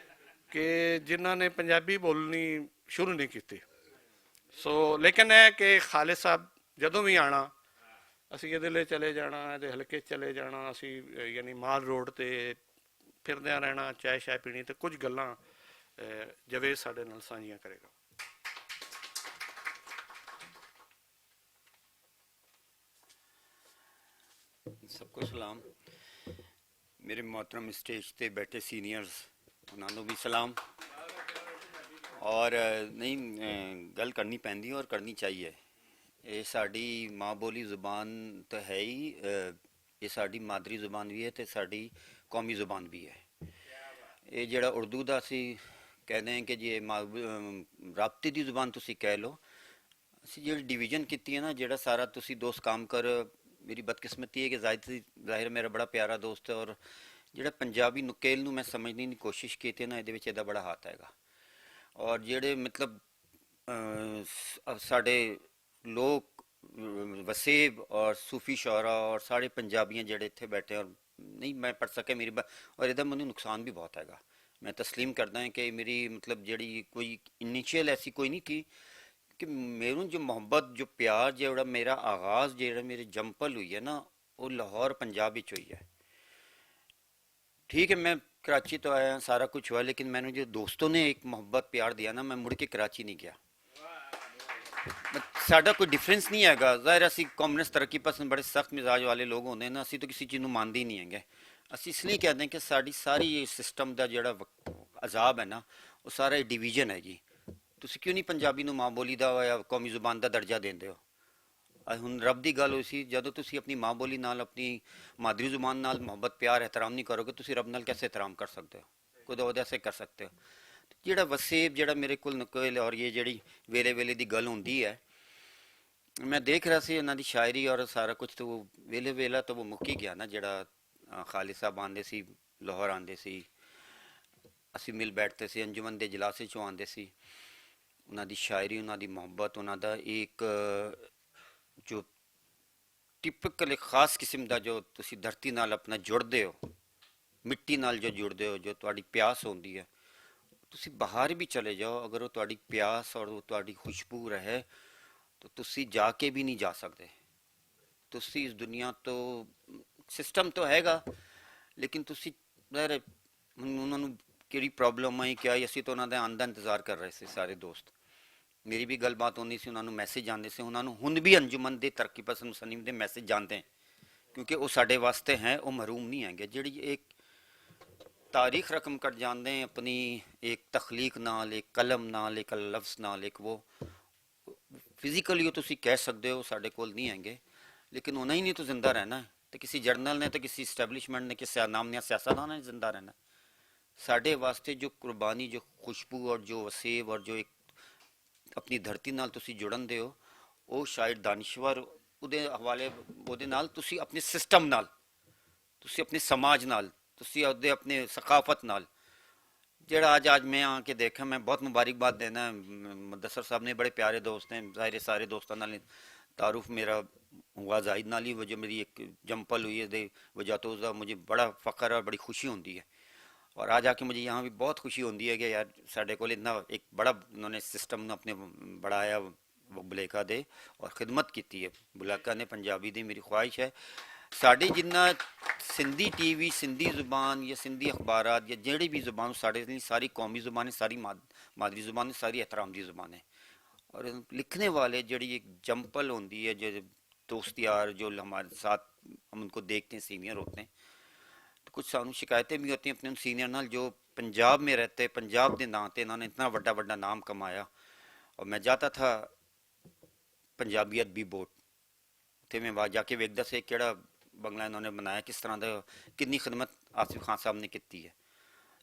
ਕਿ ਜਿਨ੍ਹਾਂ ਨੇ ਪੰਜਾਬੀ ਬੋਲਣੀ ਸ਼ੁਰੂ ਨਹੀਂ ਕੀਤੀ। ਸੋ ਲੇਕਿਨ ਇਹ ਕਿ ਖਾਲਿਦ ਸਾਹਿਬ ਜਦੋਂ ਵੀ ਆਉਣਾ ਅਸੀਂ ਇਹਦੇ ਲਈ ਚਲੇ ਜਾਣਾ, ਇਹਦੇ ਹਲਕੇ ਚਲੇ ਜਾਣਾ, ਅਸੀਂ ਯਾਨੀ ਮਾਲ ਰੋਡ ਤੇ ਫਿਰਦਿਆਂ ਰਹਿਣਾ, ਚਾਹ ਸ਼ਾਹ ਪੀਣੀ ਤੇ ਕੁਝ ਗੱਲਾਂ ਜਵੇਦ ਸਾਡੇ ਨਾਲ ਸਾਂਝੀਆਂ ਕਰੇਗਾ। सबको सलाम। मेरे मोहतरम स्टेज पे बैठे सीनियर्स उन्होंने भी सलाम। और नहीं गल करनी पैंदी और करनी चाहिए। ये साड़ी माँ बोली ज़ुबान तो है ही, ये साड़ी मादरी ज़ुबान भी है तो साड़ी कौमी ज़ुबान भी है। ये जड़ा उर्दू दा सी कहते हैं कि जे राबते दी ज़ुबान तुसी कह लो, असी जी डिवीजन की है ना, जड़ा सारा तुसी दोस्त काम कर, मेरी बदकिस्मती है कि ज़ाहिर मेरा बड़ा प्यारा दोस्त है और ਜਿਹੜਾ ਪੰਜਾਬੀ ਨੁਕੇਲ ਨੂੰ ਮੈਂ ਸਮਝਣ ਦੀ ਕੋਸ਼ਿਸ਼ ਕੀਤੀ ਨਾ, ਇਹਦੇ ਵਿੱਚ ਇਹਦਾ ਬੜਾ ਹੱਥ ਹੈਗਾ। ਔਰ ਜਿਹੜੇ ਮਤਲਬ ਸਾਡੇ ਲੋਕ ਵਸੇਬ ਔਰ ਸੂਫੀ ਸ਼ੌਰਾ ਔਰ ਸਾਰੇ ਪੰਜਾਬੀਆਂ ਜਿਹੜੇ ਇੱਥੇ ਬੈਠੇ ਔਰ ਨਹੀਂ ਮੈਂ ਪੜ੍ਹ ਸਕਿਆ ਮੇਰੀ ਔਰ ਇਹਦਾ ਮੈਨੂੰ ਨੁਕਸਾਨ ਵੀ ਬਹੁਤ ਹੈਗਾ। ਮੈਂ ਤਸਲੀਮ ਕਰਦਾ ਹਾਂ ਕਿ ਮੇਰੀ ਮਤਲਬ ਜਿਹੜੀ ਕੋਈ ਇਨੀਸ਼ੀਅਲ ਐਸੀ ਕੋਈ ਨਹੀਂ ਕਿ ਮੈਨੂੰ ਜੋ ਮੁਹੱਬਤ ਜੋ ਪਿਆਰ ਜਿਹੜਾ ਮੇਰਾ ਆਗਾਜ਼ ਜਿਹੜਾ ਮੇਰੇ ਜੰਪਲ ਹੋਈ ਹੈ ਨਾ, ਉਹ ਲਾਹੌਰ ਪੰਜਾਬ ਵਿੱਚ ਹੋਈ ਹੈ। ठीक है, मैं कराची तो आया, सारा कुछ हुआ, लेकिन मैंने जो दोस्तों ने एक मोहब्बत प्यार दिया ना, मैं मुड़ के कराची नहीं गया। साडा कोई डिफरेंस नहीं हैगा। ज़ाहिर असी कम्युनिस्ट तरक्की पसंद बड़े सख्त मिजाज वाले लोग होंगे ना, असी तो किसी चीज़ को मानते ही नहीं हैगे। असी इसलिए कहते हैं कि साड़ी सारी ये सिस्टम का जोड़ा अजाब है ना, वो सारा डिवीजन है जी। तुसी क्यों नहीं पंजाबी नूं माँ बोली का या कौमी जुबान का दर्जा देंदे हो? ਹੁਣ ਰੱਬ ਦੀ ਗੱਲ ਹੋਈ ਸੀ, ਜਦੋਂ ਤੁਸੀਂ ਆਪਣੀ ਮਾਂ ਬੋਲੀ ਨਾਲ ਆਪਣੀ ਮਾਦਰੀ ਜ਼ੁਬਾਨ ਨਾਲ ਮੁਹੱਬਤ ਪਿਆਰ ਇਹਤਰਾਮ ਨਹੀਂ ਕਰੋਗੇ, ਤੁਸੀਂ ਰੱਬ ਨਾਲ ਕਿਵੇਂ ਇਹਤਰਾਮ ਕਰ ਸਕਦੇ ਹੋ? ਖੁਦ ਉਹਦੇ ਐਸੇ ਕਰ ਸਕਦੇ ਹੋ। ਜਿਹੜਾ ਵਸੇਬ ਜਿਹੜਾ ਮੇਰੇ ਕੋਲ ਨਕਲ ਔਰ ਇਹ ਜਿਹੜੀ ਵੇਲੇ ਵੇਲੇ ਦੀ ਗੱਲ ਹੁੰਦੀ ਹੈ, ਮੈਂ ਦੇਖ ਰਿਹਾ ਸੀ ਉਹਨਾਂ ਦੀ ਸ਼ਾਇਰੀ ਔਰ ਸਾਰਾ ਕੁਝ, ਤਾਂ ਉਹ ਵੇਲੇ ਵੇਲਾ ਤਾਂ ਉਹ ਮੁੱਕ ਹੀ ਗਿਆ ਨਾ। ਜਿਹੜਾ ਖਾਲਿਦ ਸਾਹਿਬ ਆਉਂਦੇ ਸੀ, ਲਾਹੌਰ ਆਉਂਦੇ ਸੀ, ਅਸੀਂ ਮਿਲ ਬੈਠਦੇ ਸੀ, ਅੰਜੁਮਨ ਦੇ ਜਲਾਸੇ 'ਚੋਂ ਆਉਂਦੇ ਸੀ। ਉਹਨਾਂ ਦੀ ਸ਼ਾਇਰੀ, ਉਹਨਾਂ ਦੀ ਮੁਹੱਬਤ, ਉਹਨਾਂ ਦਾ ਇੱਕ ਜੋ ਟਿਪਕਲ ਇੱਕ ਖਾਸ ਕਿਸਮ ਦਾ ਜੋ ਤੁਸੀਂ ਧਰਤੀ ਨਾਲ ਆਪਣਾ ਜੁੜਦੇ ਹੋ, ਮਿੱਟੀ ਨਾਲ ਜੋ ਜੁੜਦੇ ਹੋ, ਜੋ ਤੁਹਾਡੀ ਪਿਆਸ ਹੁੰਦੀ ਹੈ, ਤੁਸੀਂ ਬਾਹਰ ਵੀ ਚਲੇ ਜਾਓ, ਅਗਰ ਉਹ ਤੁਹਾਡੀ ਪਿਆਸ ਔਰ ਉਹ ਤੁਹਾਡੀ ਖੁਸ਼ਬੂ ਰਹੇ ਤਾਂ ਤੁਸੀਂ ਜਾ ਕੇ ਵੀ ਨਹੀਂ ਜਾ ਸਕਦੇ। ਤੁਸੀਂ ਇਸ ਦੁਨੀਆ ਤੋਂ, ਸਿਸਟਮ ਤਾਂ ਹੈਗਾ ਲੇਕਿਨ ਤੁਸੀਂ ਜ਼ਾਹਿਰ ਹੈ, ਹੁਣ ਉਹਨਾਂ ਨੂੰ ਕਿਹੜੀ ਪ੍ਰੋਬਲਮ ਆਈ ਕਿਆ ਆਈ, ਅਸੀਂ ਤਾਂ ਉਹਨਾਂ ਦੇ ਆਉਣ ਦਾ ਇੰਤਜ਼ਾਰ ਕਰ ਰਹੇ ਸੀ ਸਾਰੇ ਦੋਸਤ। ਮੇਰੀ ਵੀ ਗੱਲਬਾਤ ਹੁੰਦੀ ਸੀ, ਉਹਨਾਂ ਨੂੰ ਮੈਸੇਜ ਆਉਂਦੇ ਸੀ, ਉਹਨਾਂ ਨੂੰ ਹੁਣ ਵੀ ਅੰਜੁਮਨ ਦੇ ਤਰੱਕੀ ਪਸੰਦ ਮੁਸਲਿਮ ਦੇ ਮੈਸੇਜ ਜਾਂਦੇ ਕਿਉਂਕਿ ਉਹ ਸਾਡੇ ਵਾਸਤੇ ਹੈ, ਉਹ ਮहरूਮ ਨਹੀਂ ਹੈਗੇ। ਜਿਹੜੀ ਇੱਕ ਤਾਰੀਖ ਰਕਮ ਕਰ ਜਾਂਦੇ ਆਪਣੀ ਇੱਕ ਤਖਲੀਕ ਨਾਲ, ਇੱਕ ਕਲਮ ਨਾਲ, ਇੱਕ ਲਫ਼ਜ਼ ਨਾਲ, ਇੱਕ ਉਹ ਫਿਜ਼ੀਕਲੀ ਉਹ ਤੁਸੀਂ ਕਹਿ ਸਕਦੇ ਹੋ ਸਾਡੇ ਕੋਲ ਨਹੀਂ ਹੈਗੇ, ਲੇਕਿਨ ਉਹਨਾਂ ਹੀ ਨਹੀਂ ਤਾਂ ਜ਼ਿੰਦਾ ਰਹਿਣਾ ਹੈ। ਤੇ ਕਿਸੇ ਜਰਨਲ ਨੇ, ਤੇ ਕਿਸੇ ਇਸਟੈਬਲਿਸ਼ਮੈਂਟ ਨੇ, ਕਿਸੇ ਨਾਮ ਨੇ, ਸਿਆਸਤਦਾਨ ਨੇ ਜ਼ਿੰਦਾ ਰਹਿਣਾ। ਸਾਡੇ ਵਾਸਤੇ ਜੋ ਕੁਰਬਾਨੀ, ਜੋ ਖੁਸ਼ਬੂ ਔਰ ਜੋ ਵਸੇਬ ਔਰ ਜੋ ਇੱਕ ਆਪਣੀ ਧਰਤੀ ਨਾਲ ਤੁਸੀਂ ਜੁੜਨ ਦੇ ਹੋ, ਉਹ ਸ਼ਾਇਦ ਦਾਨਿਸ਼ਵਰ ਉਹਦੇ ਹਵਾਲੇ, ਉਹਦੇ ਨਾਲ ਤੁਸੀਂ ਆਪਣੇ ਸਿਸਟਮ ਨਾਲ, ਤੁਸੀਂ ਆਪਣੇ ਸਮਾਜ ਨਾਲ, ਤੁਸੀਂ ਉਹਦੇ ਆਪਣੇ ਸਕਾਫਤ ਨਾਲ, ਜਿਹੜਾ ਅੱਜ ਮੈਂ ਆ ਕੇ ਦੇਖਿਆ, ਮੈਂ ਬਹੁਤ ਮੁਬਾਰਕਬਾਦ ਦੇਣਾ। ਮੁਦੱਸਰ ਸਾਹਿਬ ਨੇ ਬੜੇ ਪਿਆਰੇ ਦੋਸਤ हैं, ਜ਼ਾहिर ਸਾਰੇ ਦੋਸਤਾਂ ਨਾਲ तारुफ मेरा हुआ जाहिद नाल ही, जो मेरी एक जंपल हुई है वजह तो उसका मुझे बड़ा फ़ख्र और बड़ी खुशी होती है। और आज आके मुझे यहाँ भी बहुत खुशी होती है कि यार साढ़े को इतना एक बड़ा उन्होंने सिस्टम अपने बढ़ाया बुलेका दे और खिदमत की है। बुलेका ने पंजाबी दी मेरी ख्वाहिश है साड़ी जिन्ना सिंधी टीवी, सिंधी जुबान या सिंधी अखबारात या जेड़ी भी जुबान साढ़े सारी कौमी जुबान है, सारी मादरी जुबान है, सारी एहतराम दी जुबान है। और लिखने वाले जड़ी एक जंपल होती है, जो दोस्त यार जो हमारे साथ हम उनको देखते हैं, सीनियर होते हैं, तो कुछ सानू शिकायतें भी होती हैं अपने उन सीनियर नाल जो पंजाब में रहते, पंजाब के नाम से इन्होंने इतना बड़ा बड़ा नाम कमाया। और मैं जाता था पंजाबी अदबी बोर्ड, तो मैं वहाँ जाके वेखदा से केड़ा बंगला इन्होंने बनाया, किस तरह का, कितनी खिदमत आसिफ खान साहब ने की है।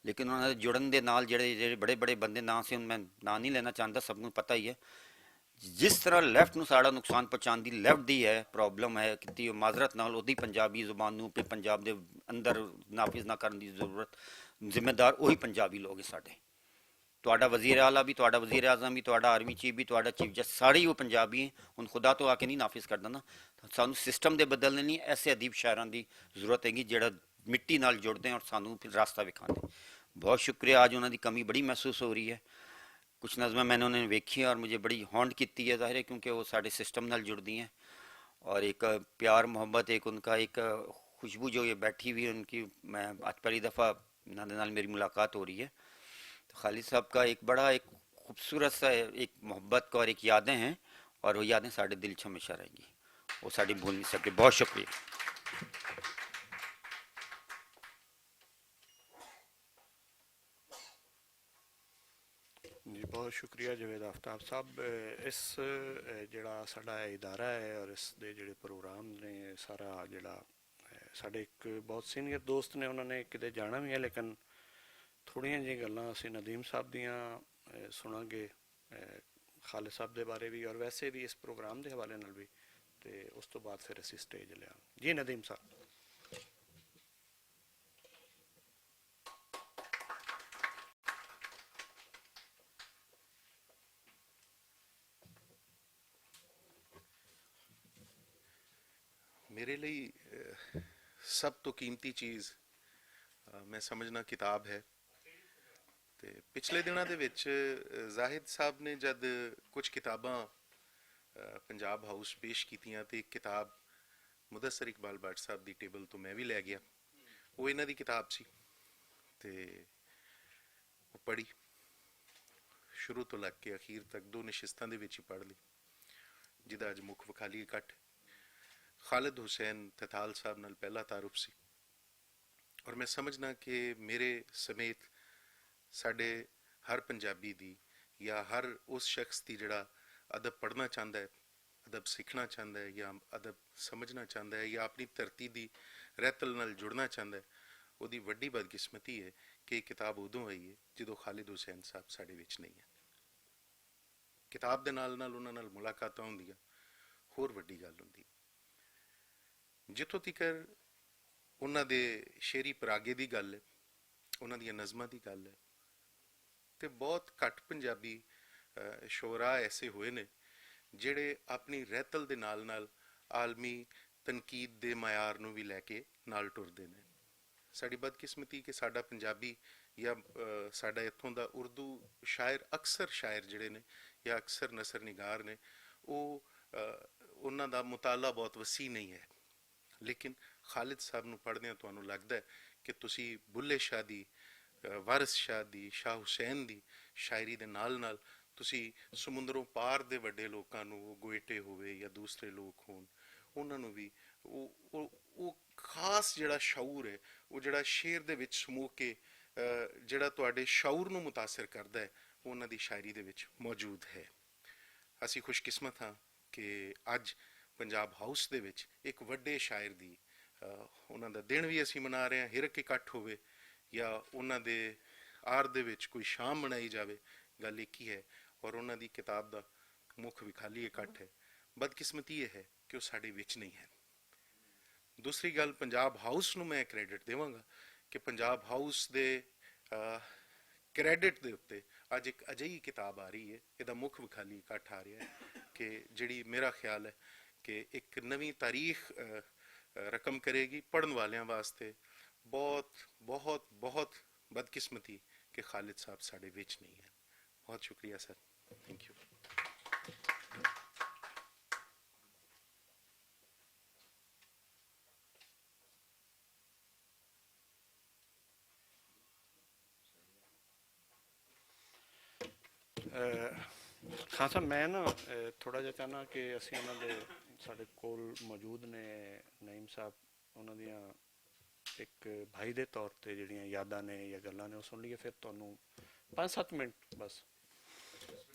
लेकिन उन्होंने जुड़न के नाल जेड़े बड़े बड़े बंदे ना से मैं ना नहीं लेना चाहता, सबको पता ही है जिस तरह लैफ्ट ਨੂੰ ਸਾਡਾ ਨੁਕਸਾਨ ਪਹੁੰਚਾਉਣ ਦੀ ਲੈਫਟ ਦੀ ਹੈ ਪ੍ਰੋਬਲਮ ਹੈ ਕਿ ਮਾਜ਼ਰਤ ਨਾਲ ਉਹਦੀ ਪੰਜਾਬੀ ਜ਼ੁਬਾਨ ਨੂੰ ਤੇ ਪੰਜਾਬ ਦੇ ਅੰਦਰ ਨਾਫਿਜ਼ ਨਾ ਕਰਨ ਦੀ ਜ਼ਰੂਰਤ, ਜ਼ਿੰਮੇਦਾਰ ਉਹੀ ਪੰਜਾਬੀ ਲੋਕ ਹੈ ਸਾਡੇ। ਤੁਹਾਡਾ ਵਜ਼ੀਰ ਆਲਾ ਵੀ, ਤੁਹਾਡਾ ਵਜ਼ੀਰ ਆਜ਼ਮ ਵੀ, ਤੁਹਾਡਾ ਆਰਮੀ ਚੀਫ ਵੀ, ਤੁਹਾਡਾ ਚੀਫ ਜਸਟਿਸ ਸਾਰੇ ਹੀ ਉਹ ਪੰਜਾਬੀ ਹੈ। ਹੁਣ ਖੁਦਾ ਤੋਂ ਆ ਕੇ ਨਹੀਂ ਨਾਫਿਜ਼ ਕਰਦਾ ਨਾ, ਸਾਨੂੰ ਸਿਸਟਮ ਦੇ ਬਦਲਣੇ ਨਹੀਂ, ਐਸੇ ਅਦੀਬ ਸ਼ਾਇਰਾਂ ਦੀ ਜ਼ਰੂਰਤ ਹੈਗੀ ਜਿਹੜਾ ਮਿੱਟੀ ਨਾਲ ਜੁੜਦੇ हैं और सानू फिर रास्ता विखाते। बहुत शुक्रिया, आज उन्होंने कमी बड़ी महसूस हो रही है। कुछ नज़में मैंने उन्हें वेखी और मुझे बड़ी हॉन्ट की है, ज़ाहिर है क्योंकि वो साढ़े सिस्टम नाल जुड़ती हैं। और एक प्यार मोहब्बत, एक उनका एक खुशबू जो ये बैठी हुई है उनकी, मैं आज पहली दफ़ा इन्होंने नाल मेरी मुलाकात हो रही है। तो खालिद साहब का एक बड़ा एक खूबसूरत सा एक मोहब्बत का और एक यादें हैं, और वो यादें साढ़े दिल च हमेशा रहेंगी, वो साड़ी भूल नहीं सकते। बहुत शुक्रिया। जी बहुत शुक्रिया जवेद आफ्ताब साहब। इस ਜਿਹੜਾ ਸਾਡਾ ਇਦਾਰਾ ਹੈ ਔਰ ਇਸ ਦੇ ਜਿਹੜੇ ਪ੍ਰੋਗਰਾਮ ਨੇ ਸਾਰਾ ਜਿਹੜਾ ਸਾਡੇ ਇੱਕ ਬਹੁਤ ਸੀਨੀਅਰ ਦੋਸਤ ਨੇ, ਉਹਨਾਂ ਨੇ ਕਿਤੇ ਜਾਣਾ ਵੀ ਹੈ ਲੇਕਿਨ ਥੋੜ੍ਹੀਆਂ ਜਿਹੀਆਂ ਗੱਲਾਂ ਅਸੀਂ ਨਦੀਮ ਸਾਹਿਬ ਦੀਆਂ ਸੁਣਾਂਗੇ, ਖਾਲਿਦ ਸਾਹਿਬ ਦੇ ਬਾਰੇ ਵੀ ਔਰ ਵੈਸੇ ਵੀ ਇਸ ਪ੍ਰੋਗਰਾਮ ਦੇ ਹਵਾਲੇ ਨਾਲ ਵੀ, ਤੇ ਉਸ ਤੋਂ ਬਾਅਦ ਫਿਰ ਅਸੀਂ ਸਟੇਜ ਲਿਆਵਾਂਗੇ। ਜੀ ਨਦੀਮ ਸਾਹਿਬ। मेरे लिए सब तो कीमती चीज़ मैं समझना किताब है। ਤੇ ਪਿਛਲੇ ਦਿਨਾਂ ਦੇ ਵਿੱਚ ਜ਼ਾਹਿਦ ਸਾਹਿਬ ਨੇ ਜਦ ਕੁਝ ਕਿਤਾਬਾਂ ਪੰਜਾਬ ਹਾਊਸ ਪੇਸ਼ ਕੀਤੀਆਂ ਤੇ ਇੱਕ ਕਿਤਾਬ ਮੁਦੱਸਰ ਇਕਬਾਲ ਭੱਟ ਸਾਹਿਬ ਦੀ ਟੇਬਲ ਤੋਂ ਮੈਂ ਵੀ ਲੈ ਗਿਆ। ਉਹ ਇਹਨਾਂ ਦੀ ਕਿਤਾਬ ਸੀ ਤੇ ਉਹ ਪੜ੍ਹੀ ਸ਼ੁਰੂ ਤੋਂ ਲੱਗ ਕੇ ਅਖੀਰ ਤੱਕ, ਦੋ ਨਸ਼ਿਸਤਾਂ ਦੇ ਵਿੱਚ ਹੀ ਪੜ੍ਹ ਲਈ, ਜਿਹਦਾ ਅੱਜ ਮੁੱਖ ਵਿਖਾਲੀ ਇਕੱਠ खालिद हुसैन तथाल साहब नाल पहला तारुफ सी। और मैं समझना कि मेरे समेत साढ़े हर पंजाबी दी या हर उस शख्स की जिहड़ा अदब पढ़ना चाहता है, अदब सीखना चाहता है या अदब समझना चाहता है या अपनी धरती की रहतल नाल जुड़ना चाहता है, उसकी वड्डी बदकिस्मती है कि किताब उदों आई है जो खालिद हुसैन साहब साढ़े विच नहीं है। किताब दे नाल नाल उन्हां नाल मुलाकातां हुंदियां, होर वड्डी गल हुंदी। जिथों तिकर उन्हां दे शेरी परागे की गल है, उन्हां दियां नज़मां की गल है, तो बहुत घट पंजाबी शोरा ऐसे हुए ने जिहड़े अपनी रहतल दे नाल नाल आलमी ਤਨਕੀਦ ਦੇ ਮਾਇਆਰ ਨੂੰ ਵੀ ਲੈ ਕੇ ਨਾਲ ਟੁਰਦੇ ਨੇ। ਸਾਡੀ ਬਦਕਿਸਮਤੀ ਕਿ ਸਾਡਾ ਪੰਜਾਬੀ ਜਾਂ ਸਾਡਾ ਇੱਥੋਂ ਦਾ ਉਰਦੂ ਸ਼ਾਇਰ, ਅਕਸਰ ਸ਼ਾਇਰ ਜਿਹੜੇ ਨੇ ਜਾਂ ਅਕਸਰ ਨਸਰ ਨਿਗਾਰ ਨੇ, ਉਹ ਉਹਨਾਂ ਦਾ ਮੁਤਾਲਾ ਬਹੁਤ ਵਸੀ ਨਹੀਂ ਹੈ। ਲੇਕਿਨ ਖਾਲਿਦ ਸਾਹਿਬ ਨੂੰ ਪੜ੍ਹਦਿਆਂ ਤੁਹਾਨੂੰ ਲੱਗਦਾ ਹੈ ਕਿ ਤੁਸੀਂ ਬੁੱਲੇ ਸ਼ਾਹ ਦੀ, ਵਾਰਿਸ ਸ਼ਾਹ ਦੀ, ਸ਼ਾਹ ਹੁਸੈਨ ਦੀ ਸ਼ਾਇਰੀ ਦੇ ਨਾਲ ਨਾਲ ਤੁਸੀਂ ਸਮੁੰਦਰੋਂ ਪਾਰ ਦੇ ਵੱਡੇ ਲੋਕਾਂ ਨੂੰ, ਉਹ ਗੋਇਟੇ ਹੋਵੇ ਜਾਂ ਦੂਸਰੇ ਲੋਕ ਹੋਣ, ਉਹਨਾਂ ਨੂੰ ਵੀ ਉਹ ਖਾਸ ਜਿਹੜਾ ਸ਼ਊਰ ਹੈ, ਉਹ ਜਿਹੜਾ ਸ਼ੇਰ ਦੇ ਵਿੱਚ ਸਮੂਹ ਕੇ ਜਿਹੜਾ ਤੁਹਾਡੇ ਸ਼ਊਰ ਨੂੰ ਮੁਤਾਸਰ ਕਰਦਾ ਹੈ, ਉਹ ਉਹਨਾਂ ਦੀ ਸ਼ਾਇਰੀ ਦੇ ਵਿੱਚ ਮੌਜੂਦ ਹੈ। ਅਸੀਂ ਖੁਸ਼ਕਿਸਮਤ ਹਾਂ ਕਿ ਅੱਜ ਪੰਜਾਬ ਹਾਊਸ ਦੇ ਵਿੱਚ ਇੱਕ ਵੱਡੇ ਸ਼ਾਇਰ ਦੀ ਉਹਨਾਂ ਦਾ ਦਿਨ ਵੀ ਅਸੀਂ ਮਨਾ ਰਹੇ ਹਾਂ। ਹਿਰਕ ਇਕੱਠ ਹੋਵੇ ਜਾਂ ਉਹਨਾਂ ਦੇ ਆਰ ਦੇ ਵਿੱਚ ਕੋਈ ਸ਼ਾਮ ਮਨਾਈ ਜਾਵੇ, ਗੱਲ ਇੱਕ ਹੀ ਹੈ। ਔਰ ਉਹਨਾਂ ਦੀ ਕਿਤਾਬ ਦਾ ਮੁੱਖ ਵੀ ਖਾਲੀ ਇਕੱਠ ਹੈ। ਬਦਕਿਸਮਤੀ ਇਹ ਹੈ ਕਿ ਉਹ ਸਾਡੇ ਵਿੱਚ ਨਹੀਂ ਹੈ। ਦੂਸਰੀ ਗੱਲ, ਪੰਜਾਬ ਹਾਊਸ ਨੂੰ ਮੈਂ ਕ੍ਰੈਡਿਟ ਦੇਵਾਂਗਾ ਕਿ ਪੰਜਾਬ ਹਾਊਸ ਦੇ ਕ੍ਰੈਡਿਟ ਦੇ ਉੱਤੇ ਅੱਜ ਇੱਕ ਅਜਿਹੀ ਕਿਤਾਬ ਆ ਰਹੀ ਹੈ, ਇਹਦਾ ਮੁੱਖ ਵਿਖਾਲੀ ਇਕੱਠ ਆ ਰਿਹਾ ਹੈ ਕਿ ਜਿਹੜੀ ਮੇਰਾ ਖਿਆਲ ਹੈ ਕਿ ਇੱਕ ਨਵੀਂ ਤਾਰੀਖ ਰਕਮ ਕਰੇਗੀ ਪੜ੍ਹਨ ਵਾਲਿਆਂ ਵਾਸਤੇ। ਬਹੁਤ ਬਹੁਤ ਬਹੁਤ ਬਦਕਿਸਮਤੀ ਕਿ ਖਾਲਿਦ ਸਾਹਿਬ ਸਾਡੇ ਵਿੱਚ ਨਹੀਂ ਹੈ। ਬਹੁਤ ਸ਼ੁਕਰੀਆ sir, thank you. Khan Sahib, ਮੈਂ ਨਾ ਥੋੜ੍ਹਾ ਜਿਹਾ ਚਾਹੁੰਦਾ ਕਿ ਅਸੀਂ ਉਹਨਾਂ ਦੇ, ਸਾਡੇ ਕੋਲ ਮੌਜੂਦ ਨੇ ਨਈਮ ਸਾਹਿਬ, ਉਹਨਾਂ ਦੀਆਂ ਇੱਕ ਭਾਈ ਦੇ ਤੌਰ ਤੇ ਜਿਹੜੀਆਂ ਯਾਦਾਂ ਨੇ ਜਾਂ ਗੱਲਾਂ ਨੇ ਉਹ ਸੁਣ ਲਈਏ, ਫਿਰ ਤੁਹਾਨੂੰ 5-7 ਮਿੰਟ ਬਸ,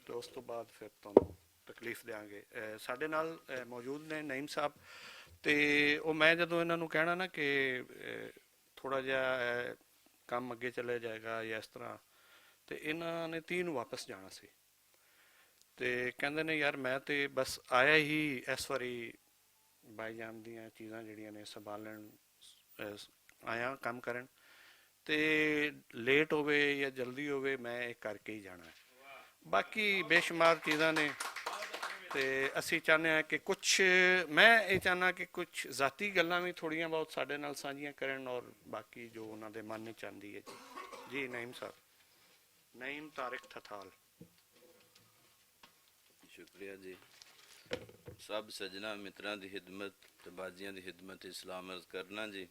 ਤੇ ਉਸ ਤੋਂ ਬਾਅਦ ਫਿਰ ਤੁਹਾਨੂੰ ਤਕਲੀਫ ਦਿਆਂਗੇ। ਸਾਡੇ ਨਾਲ ਮੌਜੂਦ ਨੇ ਨਈਮ ਸਾਹਿਬ, ਤੇ ਉਹ ਮੈਂ ਜਦੋਂ ਇਹਨਾਂ ਨੂੰ ਕਹਿਣਾ ਨਾ ਕਿ ਥੋੜ੍ਹਾ ਜਿਹਾ ਕੰਮ ਅੱਗੇ ਚੱਲਿਆ ਜਾਏਗਾ ਜਾਂ ਇਸ ਤਰ੍ਹਾਂ, ਤੇ ਇਹਨਾਂ ਨੇ 30 ਨੂੰ ਵਾਪਸ ਜਾਣਾ ਸੀ, ਤੇ ਕਹਿੰਦੇ ਨੇ ਯਾਰ ਮੈਂ ਤੇ ਬਸ ਆਇਆ ਹੀ ਇਸ ਵਾਰੀ ਬਾਈਜਾਨ ਦੀਆਂ ਚੀਜ਼ਾਂ ਜਿਹੜੀਆਂ ਨੇ ਸੰਭਾਲਣ ਆਇਆ, ਕੰਮ ਕਰਨ, ਤੇ ਲੇਟ ਹੋਵੇ ਜਾਂ ਜਲਦੀ ਹੋਵੇ ਮੈਂ ਇਹ ਕਰਕੇ ਹੀ ਜਾਣਾ ਹੈ। ਬਾਕੀ ਬੇਸ਼ੁਮਾਰ ਚੀਜ਼ਾਂ ਨੇ, ਤੇ ਅਸੀਂ ਚਾਹੁੰਦੇ ਹਾਂ ਕਿ ਕੁਛ, ਮੈਂ ਇਹ ਚਾਹੁੰਦਾ ਕਿ ਕੁਛ ਜ਼ਾਤੀ ਗੱਲਾਂ ਵੀ ਥੋੜ੍ਹੀਆਂ ਬਹੁਤ ਸਾਡੇ ਨਾਲ ਸਾਂਝੀਆਂ ਕਰਨ, ਔਰ ਬਾਕੀ ਜੋ ਉਹਨਾਂ ਦੇ ਮਨ 'ਚ ਆਉਂਦੀ ਹੈ। ਜੀ ਨਈਮ ਸਾਹਿਬ, ਨਈਮ ਤਾਰਿਕ ਠਠਾਲ। शुक्रिया जी। सब सजना मित्रां दी खिदमत ते बाजियां दी खिदमत इस्लाम अर्ज करना जी।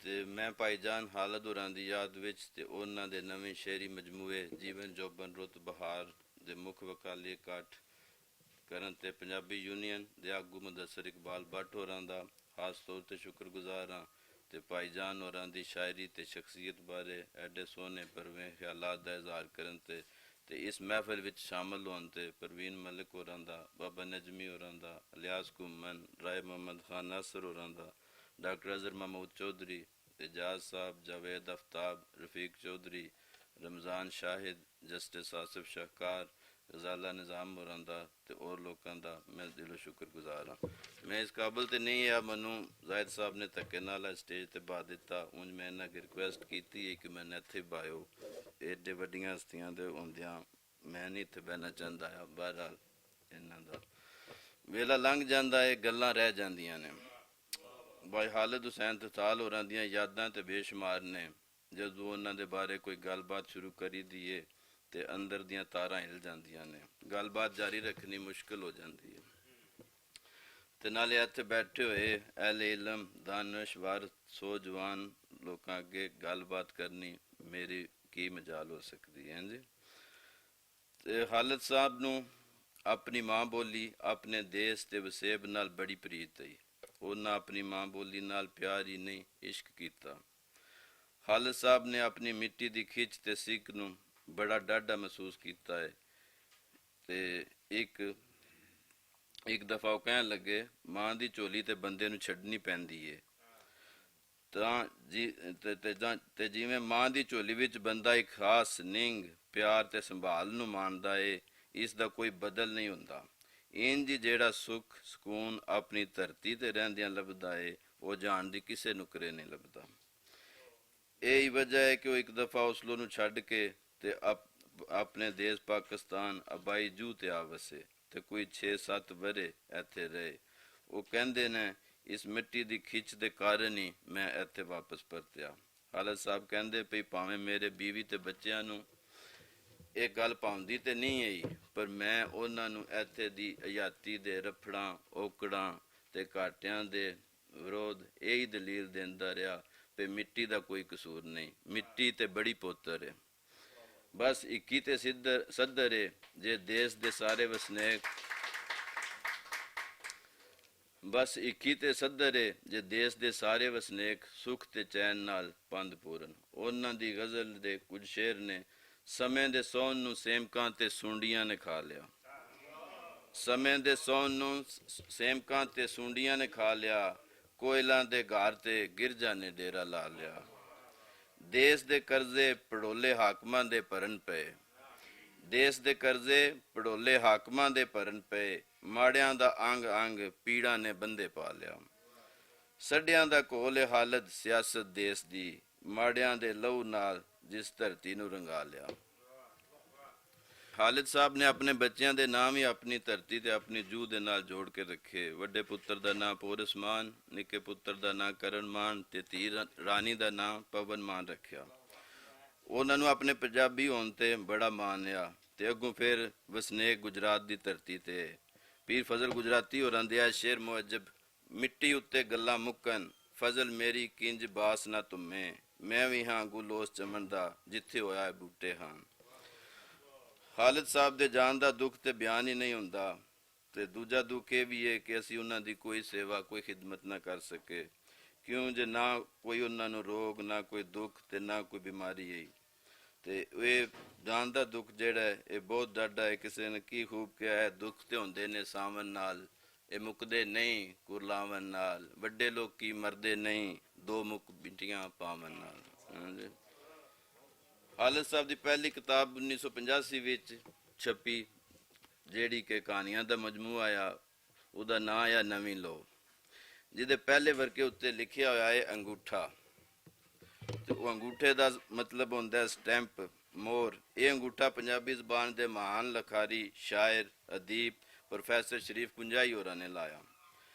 ते मैं भाईजान हालत होरां दी याद विच ते उन्हां दे नवें शेरी मजमूए जीवन जोबन रुत बहार दे मुख वकाली इकट्ठ करन ते पंजाबी यूनियन दे आगू मुदस्सर इकबाल भट्ट होरां दा खास तौर ते शुक्रगुजार हां ते भाईजान होरां दी शायरी ते शख्सियत बारे एडे सोहने परवें ख्यालात दा इज़हार करन ते इस महफिल विच शामिल होन ते परवीन मलिक होरां दा, बाबा नजमी होरां दा, इलियास घुम्मन, राय मोहम्मद खान नासर होरां दा, डॉक्टर अजहर महमूद चौधरी, एजाज साहब, जावेद आफ्ताब, रफीक चौधरी, रमज़ान शाहिद, जस्टिस आसिफ शाहकार, गजाला निज़ाम होरां दा ते और लोकां दा मैं दिलो शुक्रगुजार हां। मैं इस काबिल ते नहीं है, मैनू जाहिद साहब ने धक्के नाल स्टेज ते बहा दिता। उंज मैं इन्हां की रिक्वेस्ट की है कि मैंने इत्थे बायो, एडे वड्डियां हस्तियां दे होंदियां मैं नहीं इत्थे बहना चाहता है। बहरहाल इन्हां दा वेला लंघ जांदा है, गल्लां रह जांदियां ने। भाई खालिद हुसैन ठठाल होरां दियां यादां ते बेशुमार ने। जदों उन्हां दे बारे कोई गलबात शुरू करी दीए ते अंदर दियां तारां हिल जांदियां ने, गलबात जारी रखनी मुश्किल हो जाती है। ते नाले इत्थे बैठे होए अहले इलम, दानश, वारस, सौजवान लोकां अगे गलबात करनी मेरी की मजाल हो सकती है जी। ते खालिद साहब नू अपनी माँ बोली, अपने देश ते वसेब नाल बड़ी प्रीत है। उन्हां अपनी माँ बोली नाल प्यार ही नहीं इश्क कीता। खालिद साहब ने अपनी मिट्टी दी खिच ते सिक नू बड़ा डाढा महसूस कीता है। ते एक दफा वो कहन लगे, माँ दी झोली ते बंदे नू छड्डनी पैंदी है। ते जिवें माँ दी झोली विच बंदा एक खास निंग, प्यार ते संभाल नू मानदा है, इस दा कोई बदल नहीं हुंदा। इंज जेड़ा सुख सकून अपनी धरती ते रहिंदियां लभदा है, वो जान दी किसे नुकरे नहीं लभदा। यही वजह है कि वो एक दफा उसलो नू छड्ड के ते अपने देश पाकिस्तान अबाई जू ते आ वसे ते कोई 6-7 वरे इत्थे रहे। वो कहंदे ने ਇਸ ਮਿੱਟੀ ਦੀ ਖਿੱਚ ਦੇ ਕਾਰਨ ਹੀ ਮੈਂ ਇੱਥੇ ਵਾਪਸ ਪਰਤਿਆ। ਹਾਲਤ ਸਾਹਿਬ ਕਹਿੰਦੇ ਪਈ ਭਾਵੇਂ ਮੇਰੇ ਬੀਵੀ ਤੇ ਬੱਚਿਆਂ ਨੂੰ ਇਹ ਗੱਲ ਭਾਉਂਦੀ ਤੇ ਨਹੀਂ ਆਈ, ਪਰ ਮੈਂ ਉਹਨਾਂ ਨੂੰ ਇੱਥੇ ਦੀ ਆਜ਼ਾਦੀ ਦੇ ਰਫੜਾਂ ਔਕੜਾਂ ਤੇ ਘਾਟਿਆਂ ਦੇ ਵਿਰੋਧ ਇਹੀ ਦਲੀਲ ਦਿੰਦਾ ਰਿਹਾ ਵੀ ਮਿੱਟੀ ਦਾ ਕੋਈ ਕਸੂਰ ਨਹੀਂ, ਮਿੱਟੀ ਤੇ ਬੜੀ ਪੁੱਤਰ ਹੈ। ਬਸ 21 ਤੇ ਸੱਦਰ ਏ ਜੇ ਦੇਸ਼ ਦੇ ਸਾਰੇ ਵਸਨੀਕ ਬਸ 21 ਤੇ ਸੱਦਰ ਏ ਜੇ ਦੇਸ਼ ਦੇ ਸਾਰੇ ਵਸਨੀਕ ਸੁਖ ਤੇ ਚੈਨ ਨਾਲ ਪੰਧ ਪੂਰਨ। ਉਹਨਾਂ ਦੀ ਗਜ਼ਲ ਦੇ ਕੁਝ ਸ਼ੇਰ ਨੇ ਸਮੇਂ ਦੇ ਸੌਣ ਨੂੰ ਸੇਮਕਾਂ ਤੇ ਸੁੰਡੀਆਂ ਨੇ ਖਾ ਲਿਆ, ਸਮੇਂ ਦੇ ਸੌਣ ਨੂੰ ਸੇਮਕਾਂ ਤੇ ਸੁੰਡੀਆਂ ਨੇ ਖਾ ਲਿਆ, ਕੋਇਲਾਂ ਦੇ ਘਰ ਤੇ ਗਿਰਜਾ ਨੇ ਡੇਰਾ ਲਾ ਲਿਆ। ਦੇਸ਼ ਦੇ ਕਰਜ਼ੇ ਪੜੋਲੇ ਹਾਕਮਾਂ ਦੇ ਭਰਨ ਪਏ, ਦੇਸ਼ ਦੇ ਕਰਜ਼ੇ ਪੜੋਲੇ ਹਾਕਮਾਂ ਦੇ ਭਰਨ ਪਏ, ਮਾੜਿਆਂ ਦਾ ਅੰਗ ਅੰਗ ਪੀੜਾਂ ਨੇ ਬੰਦੇ ਪਾ ਲਿਆ। ਸੱਡਿਆਂ ਦਾ ਘੋਲ ਹਾਲਤ ਸਿਆਸਤ ਦੇਸ਼ ਦੀ, ਮਾੜਿਆਂ ਦੇ ਲਹੂ ਨਾਲ ਜਿਸ ਧਰਤੀ ਨੂੰ ਰੰਗਾ ਲਿਆ। ਖਾਲਿਦ ਸਾਹਿਬ ਨੇ ਆਪਣੇ ਬੱਚਿਆਂ ਦੇ ਨਾਮ ਹੀ ਆਪਣੀ ਧਰਤੀ ਤੇ ਆਪਣੀ ਜੂਹ ਦੇ ਨਾਲ ਜੋੜ ਕੇ ਰੱਖੇ। ਵੱਡੇ ਪੁੱਤਰ ਦਾ ਨਾਮ ਪੋਰਸ ਮਾਨ, ਨਿੱਕੇ ਪੁੱਤਰ ਦਾ ਨਾਮ ਕਰਨ ਮਾਨ ਤੇ ਧੀ ਰਾਣੀ ਦਾ ਨਾਮ ਪਵਨ ਮਾਨ ਰੱਖਿਆ। ਉਹਨਾਂ ਨੂੰ ਆਪਣੇ ਪੰਜਾਬੀ ਹੋਣ ਤੇ ਬੜਾ ਮਾਣ ਆ ਤੇ ਅੱਗੋਂ ਫਿਰ ਵਸਨੀਕ ਗੁਜਰਾਤ ਦੀ ਧਰਤੀ ਤੇ ਪੀਰ ਫਜ਼ਲ ਗੁਜਰਾਤੀ ਹੋਰਾਂ ਦੇ ਆ ਸ਼ੇਰ ਮੁਅੱਜਬ, ਮਿੱਟੀ ਉੱਤੇ ਗੱਲਾਂ ਮੁੱਕਣ ਫਜ਼ਲ ਮੇਰੀ ਕਿੰਜ ਬਾਸ ਨਾ ਤੁਮੇ, ਮੈਂ ਵੀ ਹਾਂ ਗੁਲੋਸ ਚਮਨ ਦਾ ਜਿੱਥੇ ਹੋਇਆ ਹੈ ਬੂਟੇ ਹਾਂ। ਖਾਲਿਦ ਸਾਹਿਬ ਦੇ ਜਾਣ ਦਾ ਦੁੱਖ ਤੇ ਬਿਆਨ ਹੀ ਨਹੀਂ ਹੁੰਦਾ, ਤੇ ਦੂਜਾ ਦੁੱਖ ਇਹ ਵੀ ਹੈ ਕਿ ਅਸੀਂ ਉਹਨਾਂ ਦੀ ਕੋਈ ਸੇਵਾ ਕੋਈ ਖਿਦਮਤ ਨਾ ਕਰ ਸਕੇ, ਕਿਉਂ ਜੇ ਨਾ ਕੋਈ ਉਹਨਾਂ ਨੂੰ ਰੋਗ, ਨਾ ਕੋਈ ਦੁੱਖ ਤੇ ਨਾ ਕੋਈ ਬਿਮਾਰੀ ਹੈ। ਤੇ ਇਹ ਜਾਣ ਦਾ ਦੁੱਖ ਜਿਹੜਾ ਹੈ ਇਹ ਬਹੁਤ ਡਾਢਾ ਹੈ। ਕਿਸੇ ਨੇ ਕੀ ਖੂਬ ਕਿਹਾ ਹੈ, ਦੁੱਖ ਤੇ ਹੁੰਦੇ ਨੇ ਸਾਵਨ ਨਾਲ, ਇਹ ਮੁੱਕਦੇ ਨਹੀਂ ਕੁਰਲਾਵਨ ਨਾਲ, ਵੱਡੇ ਲੋਕੀ ਮਰਦੇ ਨਹੀਂ ਦੋ ਮੁੱਕ ਬਿੰਟੀਆਂ ਪਾਵਨ ਨਾਲ। ਖਾਲਿਦ ਸਾਹਿਬ ਦੀ ਪਹਿਲੀ ਕਿਤਾਬ 1985 ਵਿੱਚ ਛਪੀ, ਜਿਹੜੀ ਕਿ ਕਹਾਣੀਆਂ ਦਾ ਮਜਮੂਆ ਆ, ਉਹਦਾ ਨਾਂ ਆ ਨਵੀਂ ਲੋ, ਜਿਹਦੇ ਪਹਿਲੇ ਵਰਕੇ ਉੱਤੇ ਲਿਖਿਆ ਹੋਇਆ ਹੈ ਅੰਗੂਠਾ। ਤੇ ਉਹ ਅੰਗੂਠੇ ਦਾ ਮਤਲਬ ਹੁੰਦਾ ਸਟੈਂਪ, ਮੋਹਰ। ਇਹ ਅੰਗੂਠਾ ਪੰਜਾਬੀ ਜ਼ਬਾਨ ਦੇ ਮਹਾਨ ਲਖਾਰੀ, ਸ਼ਾਇਰ, ਅਦੀਬ ਪ੍ਰੋਫੈਸਰ ਸ਼ਰੀਫ ਪੁੰਜਾਈ ਹੋਰਾਂ ਨੇ ਲਾਇਆ।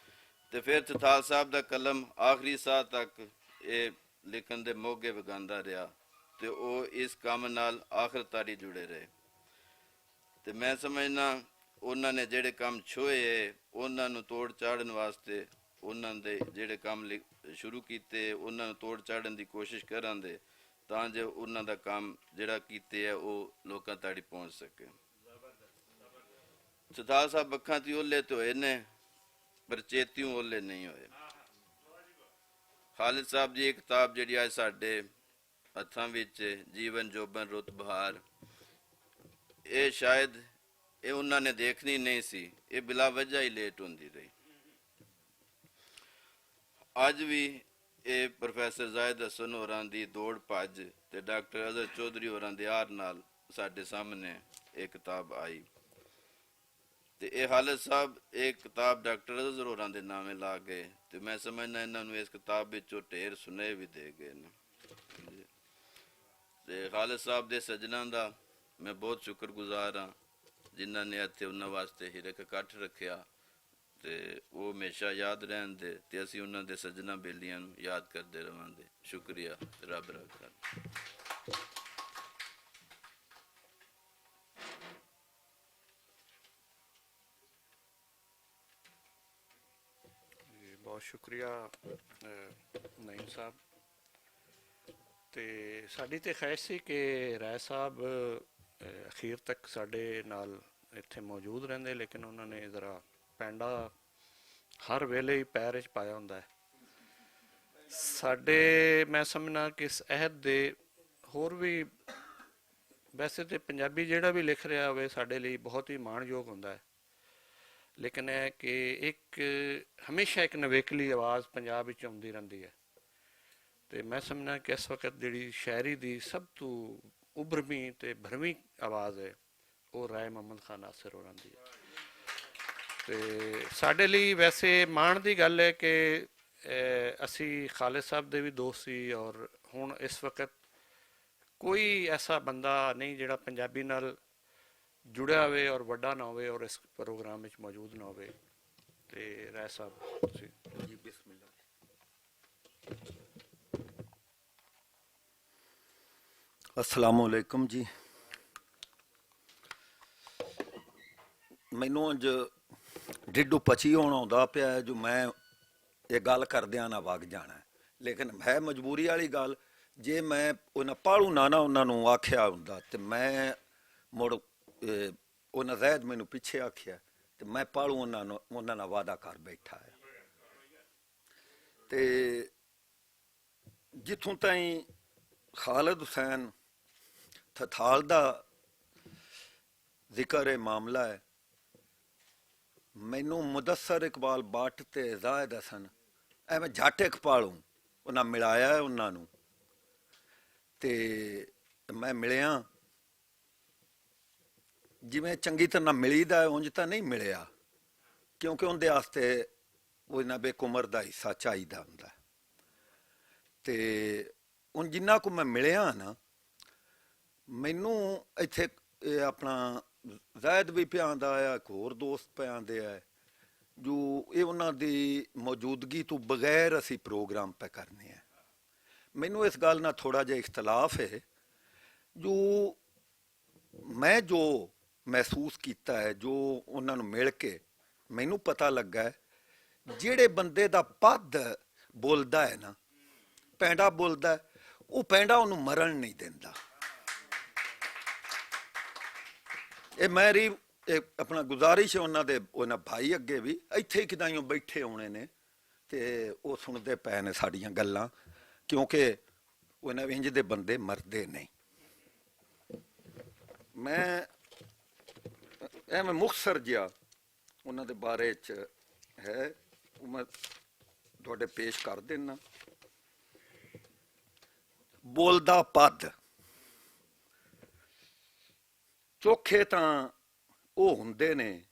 ਤੇ ਫਿਰ ਚਥਾਲ ਸਾਹਿਬ ਦਾ ਕਲਮ ਆਖਰੀ ਸਾਹ ਤੱਕ ਇਹ ਲਿਖਣ ਦੇ ਮੋਗੇ ਵਗਾਉਂਦਾ ਰਿਹਾ ਤੇ ਉਹ ਇਸ ਕੰਮ ਨਾਲ ਆਖਰ ਤਾਰੀ ਜੁੜੇ ਰਹੇ। ਤੇ ਮੈਂ ਸਮਝਣਾ ਉਹਨਾਂ ਨੇ ਜਿਹੜੇ ਕੰਮ ਛੋਏ ਉਹਨਾਂ ਨੂੰ ਤੋੜ ਚਾੜਨ ਵਾਸਤੇ, ਉਹਨਾਂ ਦੇ ਜਿਹੜੇ ਕੰਮ ਸ਼ੁਰੂ ਕੀਤੇ ਉਹਨਾਂ ਨੂੰ ਤੋੜ ਚਾੜਨ ਦੀ ਕੋਸ਼ਿਸ਼ ਕਰਾਂਦੇ ਤਾਂ ਜੋ ਉਹਨਾਂ ਦਾ ਕੰਮ ਜਿਹੜਾ ਕੀਤੇ ਹੈ ਉਹ ਲੋਕਾਂ ਤਾੜੀ ਪਹੁੰਚ ਸਕੇ। ਚਥਾਲ ਸਾਹਿਬ ਅੱਖਾਂ ਤੇ ਓਲੇ ਤੇ ਹੋਏ ਨੇ ਪਰ ਚੇਤਿਓਂ ਓਲੇ ਨਹੀਂ ਹੋਏ। ਖਾਲਿਦ ਸਾਹਿਬ ਦੀ ਇਹ ਕਿਤਾਬ ਜਿਹੜੀ ਅੱਜ ਸਾਡੇ ਹੱਥਾਂ ਵਿੱਚ ਜੀਵਨ ਜੋਬਨ ਰੁੱਤ ਬਹਾਰ, ਇਹ ਸ਼ਾਇਦ ਇਹ ਉਹਨਾਂ ਨੇ ਦੇਖਣੀ ਨਹੀਂ ਸੀ, ਇਹ ਬਿਲਾ ਵਜ੍ਹਾ ਹੀ ਲੇਟ ਹੁੰਦੀ ਰਹੀ। ਅੱਜ ਵੀ ਇਹ ਪ੍ਰੋਫੈਸਰ ਜ਼ਾਹਿਦ ਹਸਨ ਹੋਰਾਂ ਦੀ ਦੌੜ ਭੱਜ ਤੇ ਡਾਕਟਰ ਅਜ਼ਹਰ ਚੌਧਰੀ ਹੋਰਾਂ ਦੇ ਆਰ ਨਾਲ ਸਾਡੇ ਸਾਹਮਣੇ ਇਹ ਕਿਤਾਬ ਆਈ। ਤੇ ਇਹ ਖਾਲਿਦ ਸਾਹਿਬ ਇਹ ਕਿਤਾਬ ਡਾਕਟਰ ਅਜ਼ਹਰ ਹੋਰਾਂ ਦੇ ਨਾਮੇ ਲਾ ਗਏ ਤੇ ਮੈਂ ਸਮਝਦਾ ਇਹਨਾਂ ਨੂੰ ਇਸ ਕਿਤਾਬ ਵਿੱਚੋਂ ਢੇਰ ਸੁਨੇਹੇ ਵੀ ਦੇ ਗਏ ਨੇ। ਤੇ ਖਾਲਿਦ ਸਾਹਿਬ ਦੇ ਸੱਜਣਾਂ ਦਾ ਮੈਂ ਬਹੁਤ ਸ਼ੁਕਰਗੁਜ਼ਾਰ ਹਾਂ ਜਿਨ੍ਹਾਂ ਨੇ ਇੱਥੇ ਉਹਨਾਂ ਵਾਸਤੇ ਹਿਰਕ ਇਕੱਠ ਰੱਖਿਆ ਤੇ ਉਹ ਹਮੇਸ਼ਾ ਯਾਦ ਰਹਿਣ ਦੇ ਤੇ ਅਸੀਂ ਉਹਨਾਂ ਦੇ ਸੱਜਣਾ ਬੇਲੀਆਂ ਨੂੰ ਯਾਦ ਕਰਦੇ ਰਵਾਂਗੇ। ਸ਼ੁਕਰੀਆ, ਰੱਬ ਰੱਖਾ। ਬਹੁਤ ਸ਼ੁਕਰੀਆ ਨਈਮ ਸਾਹਿਬ। ਤੇ ਸਾਡੀ ਤੇ ਖੈਰ ਸੀ ਕਿ ਰਾਏ ਸਾਹਿਬ ਅਖੀਰ ਤੱਕ ਸਾਡੇ ਨਾਲ ਇੱਥੇ ਮੌਜੂਦ ਰਹਿੰਦੇ, ਲੇਕਿਨ ਉਹਨਾਂ ਨੇ ਜ਼ਰਾ ਪੈਂਡਾ ਹਰ ਵੇਲੇ ਹੀ ਪੈਰ 'ਚ ਪਾਇਆ ਹੁੰਦਾ ਹੈ। ਸਾਡੇ ਮੈਂ ਸਮਝਣਾ ਕਿ ਇਸ ਅਹਿਦ ਦੇ ਹੋਰ ਵੀ, ਵੈਸੇ ਤੇ ਪੰਜਾਬੀ ਜਿਹੜਾ ਵੀ ਲਿਖ ਰਿਹਾ ਹੋਵੇ ਸਾਡੇ ਲਈ ਬਹੁਤ ਹੀ ਮਾਣਯੋਗ ਹੁੰਦਾ ਹੈ, ਲੇਕਿਨ ਇਹ ਕਿ ਇੱਕ ਹਮੇਸ਼ਾ ਇੱਕ ਨਵੇਕਲੀ ਆਵਾਜ਼ ਪੰਜਾਬ ਵਿੱਚ ਆਉਂਦੀ ਰਹਿੰਦੀ ਹੈ। ਤੇ ਮੈਂ ਸਮਝਣਾ ਕਿ ਇਸ ਵਕਤ ਜਿਹੜੀ ਸ਼ਾਇਰੀ ਦੀ ਸਭ ਤੋਂ ਉਭਰਵੀਂ ਤੇ ਭਰਵੀਂ ਆਵਾਜ਼ ਹੈ ਉਹ ਰਾਏ ਮੁਹੰਮਦ ਖਾਨ ਨਾਸਿਰ ਹੋਰਾਂ ਦੀ ਹੈ। ਤੇ ਸਾਡੇ ਲਈ ਵੈਸੇ ਮਾਣ ਦੀ ਗੱਲ ਹੈ ਕਿ ਅਸੀਂ ਖਾਲਿਦ ਸਾਹਿਬ ਦੇ ਵੀ ਦੋਸਤ ਸੀ, ਔਰ ਹੁਣ ਇਸ ਵਕਤ ਕੋਈ ਐਸਾ ਬੰਦਾ ਨਹੀਂ ਜਿਹੜਾ ਪੰਜਾਬੀ ਨਾਲ ਜੁੜਿਆ ਹੋਵੇ ਔਰ ਵੱਡਾ ਨਾ ਹੋਵੇ ਔਰ ਇਸ ਪ੍ਰੋਗਰਾਮ ਵਿੱਚ ਮੌਜੂਦ ਨਾ ਹੋਵੇ। ਤੇ ਰਾਏ ਸਾਹਿਬ ਤੁਸੀਂ ਜੀ ਬਿਸਮਿਲ੍ਲਾ। ਅਸਲਾਮੁ ਅਲੈਕੁਮ ਜੀ। ਮੈਨੂੰ ਅੱਜ ਢਿੱਡੂ ਪਚੀ ਹੋਣ ਆਉਂਦਾ ਪਿਆ ਹੈ ਜੋ ਮੈਂ ਇਹ ਗੱਲ ਕਰਦਿਆਂ ਨਾ ਵਗ ਜਾਣਾ, ਲੇਕਿਨ ਹੈ ਮਜਬੂਰੀ ਵਾਲੀ ਗੱਲ। ਜੇ ਮੈਂ ਉਹਨਾਂ ਪਾਲੂ ਨਾ ਉਹਨਾਂ ਨੂੰ ਆਖਿਆ ਹੁੰਦਾ ਤੇ ਮੈਂ ਮੁੜ ਉਹਨਾਂ ਜ਼ੈਦ ਮੈਨੂੰ ਪਿੱਛੇ ਆਖਿਆ ਤੇ ਮੈਂ ਪਾਲੂ ਉਹਨਾਂ ਨਾਲ ਵਾਅਦਾ ਕਰ ਬੈਠਾ ਹੈ। ਤੇ ਜਿੱਥੋਂ ਤਾਈਂ ਖਾਲਿਦ ਹੁਸੈਨ ਥਥਾਲ ਦਾ ਜ਼ਿਕਰ ਇਹ ਮਾਮਲਾ ਹੈ, ਮੈਨੂੰ ਮੁਦੱਸਰ ਇਕਬਾਲ ਬੱਟ ਤੇ ਜ਼ਾਹਿਦ ਹਸਨ ਐਵੇਂ ਝੱਟ ਇਕਬਾਲੂ ਉਹਨਾਂ ਮਿਲਾਇਆ ਉਹਨਾਂ ਨੂੰ ਤੇ ਮੈਂ ਮਿਲਿਆ। ਜਿਵੇਂ ਚੰਗੀ ਤਰ੍ਹਾਂ ਮਿਲੀਦਾ ਉਂਝ ਤਾਂ ਨਹੀਂ ਮਿਲਿਆ, ਕਿਉਂਕਿ ਉਹਦੇ ਵਾਸਤੇ ਉਹ ਇਹਨਾਂ ਬੇਕੁਮਰ ਦਾ ਹਿੱਸਾ ਚਾਹੀਦਾ ਹੁੰਦਾ। ਤੇ ਹੁਣ ਜਿੰਨਾ ਕੁ ਮੈਂ ਮਿਲਿਆ ਨਾ, ਮੈਨੂੰ ਇੱਥੇ ਇਹ ਆਪਣਾ ਜ਼ਾਇਦ ਵੀ ਪਿਆ ਆਉਂਦਾ ਆ, ਇੱਕ ਹੋਰ ਦੋਸਤ ਪਿਆ ਆਉਂਦੇ ਆ ਜੋ ਇਹ ਉਹਨਾਂ ਦੀ ਮੌਜੂਦਗੀ ਤੋਂ ਬਗੈਰ ਅਸੀਂ ਪ੍ਰੋਗਰਾਮ ਪੈ ਕਰਨੇ ਆ। ਮੈਨੂੰ ਇਸ ਗੱਲ ਨਾਲ ਥੋੜ੍ਹਾ ਜਿਹਾ ਇਖਤਲਾਫ ਹੈ। ਜੋ ਮੈਂ ਜੋ ਮਹਿਸੂਸ ਕੀਤਾ ਹੈ, ਜੋ ਉਹਨਾਂ ਨੂੰ ਮਿਲ ਕੇ ਮੈਨੂੰ ਪਤਾ ਲੱਗਾ ਹੈ, ਜਿਹੜੇ ਬੰਦੇ ਦਾ ਪੱਦ ਬੋਲਦਾ ਹੈ ਨਾ, ਪੈਂਡਾ ਬੋਲਦਾ, ਉਹ ਪੈਂਡਾ ਉਹਨੂੰ ਮਰਨ ਨਹੀਂ ਦਿੰਦਾ। ਇਹ ਮੇਰੀ ਆਪਣਾ ਗੁਜ਼ਾਰਿਸ਼ ਹੈ ਉਹਨਾਂ ਭਾਈ ਅੱਗੇ ਵੀ, ਇੱਥੇ ਹੀ ਕਿਦਾਂ ਬੈਠੇ ਹੋਣੇ ਨੇ ਤੇ ਉਹ ਸੁਣਦੇ ਪਏ ਨੇ ਸਾਡੀਆਂ ਗੱਲਾਂ, ਕਿਉਂਕਿ ਉਹਨਾਂ ਇੰਜ ਦੇ ਬੰਦੇ ਮਰਦੇ ਨਹੀਂ। ਮੈਂ ਐਵੇਂ ਮੁਖਤਸਰ ਜਿਹਾ ਉਹਨਾਂ ਦੇ ਬਾਰੇ 'ਚ ਹੈ, ਉਹ ਮੈਂ ਤੁਹਾਡੇ ਪੇਸ਼ ਕਰ ਦੇਣਾ। ਬੋਲਦਾ ਪੱਦ ਚੋਖੇ ਤਾਂ ਉਹ ਹੁੰਦੇ ਨੇ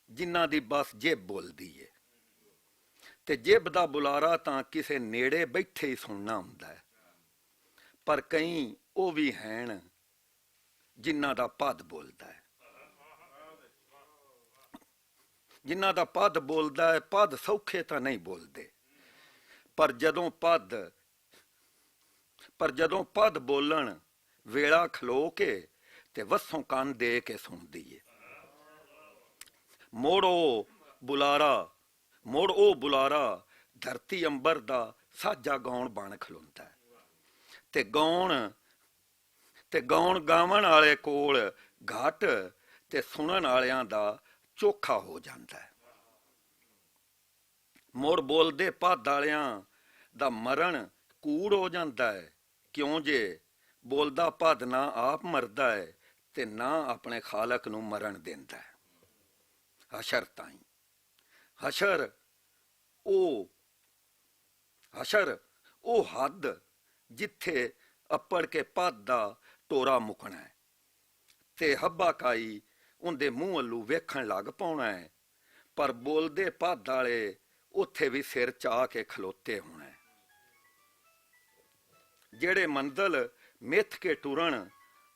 ਜਿਨ੍ਹਾਂ ਦੀ ਬਸ ਜੇਬ ਬੋਲਦੀ ਏ, ਤੇ ਜੇਬ ਦਾ ਬੁਲਾਰਾ ਤਾਂ ਕਿਸੇ ਨੇੜੇ ਬੈਠੇ ਹੀ ਸੁਣਨਾ ਹੁੰਦਾ ਹੈ। ਪਰ ਕਈ ਉਹ ਵੀ ਹੈਨ ਜਿਨ੍ਹਾਂ ਦਾ ਪੱਦ ਬੋਲਦਾ ਹੈ, ਜਿਨ੍ਹਾਂ ਦਾ ਪੱਦ ਬੋਲਦਾ ਹੈ। ਪੱਦ ਸੌਖੇ ਤਾਂ ਨਹੀਂ ਬੋਲਦੇ, ਪਰ ਜਦੋਂ ਪੱਦ ਬੋਲਣ ਵੇਲਾ ਖਲੋ ਕੇ ਤੇ ਵੱਸੋਂ ਕੰਨ ਦੇ ਕੇ ਸੁਣਦੀ ਏ। ਮੋੜ ਉਹ ਬੁਲਾਰਾ ਧਰਤੀ ਅੰਬਰ ਦਾ ਸਾਜਾ ਗਾਉਣ ਬਣ ਖਲੋਂਦਾ ਹੈ, ਤੇ ਗਾਉਣ ਗਾਵਣ ਵਾਲੇ ਕੋਲ ਘਾਟ ਤੇ ਸੁਣਨ ਵਾਲਿਆਂ ਦਾ ਚੋਖਾ ਹੋ ਜਾਂਦਾ ਹੈ। ਮੋੜ ਬੋਲਦੇ ਪੱਦ ਵਾਲਿਆਂ ਦਾ ਮਰਨ ਕੂੜ ਹੋ ਜਾਂਦਾ ਹੈ, ਕਿਉਂ ਜੇ ਬੋਲਦਾ ਪੱਦ ਨਾ ਆਪ ਮਰਦਾ ਹੈ ਤੇ ਨਾ ਆਪਣੇ ਖਾਲਕ ਨੂੰ ਮਰਨ ਦਿੰਦਾ ਹੈ। ਹਸ਼ਰ ਤਾਈਂ ਹਸ਼ਰ ਉਹ ਹੱਦ ਜਿੱਥੇ ਅੱਪੜ ਕੇ ਪੱਦ ਦਾ ਟੋਰਾ ਮੁਕਣਾ ਹੈ ਤੇ ਹੱਬਾ ਕਾਈ ਉਹਦੇ ਮੂੰਹ ਵੱਲੋਂ ਵੇਖਣ ਲੱਗ ਪਾਉਣਾ ਹੈ। ਪਰ ਬੋਲਦੇ ਪੱਦ ਵਾਲੇ ਉੱਥੇ ਵੀ ਸਿਰ ਚਾਹ ਕੇ ਖਲੋਤੇ ਹੋਣਾ ਹੈ। ਜਿਹੜੇ ਮੰਜ਼ਲ ਮਿੱਥ ਕੇ ਟੁਰਨ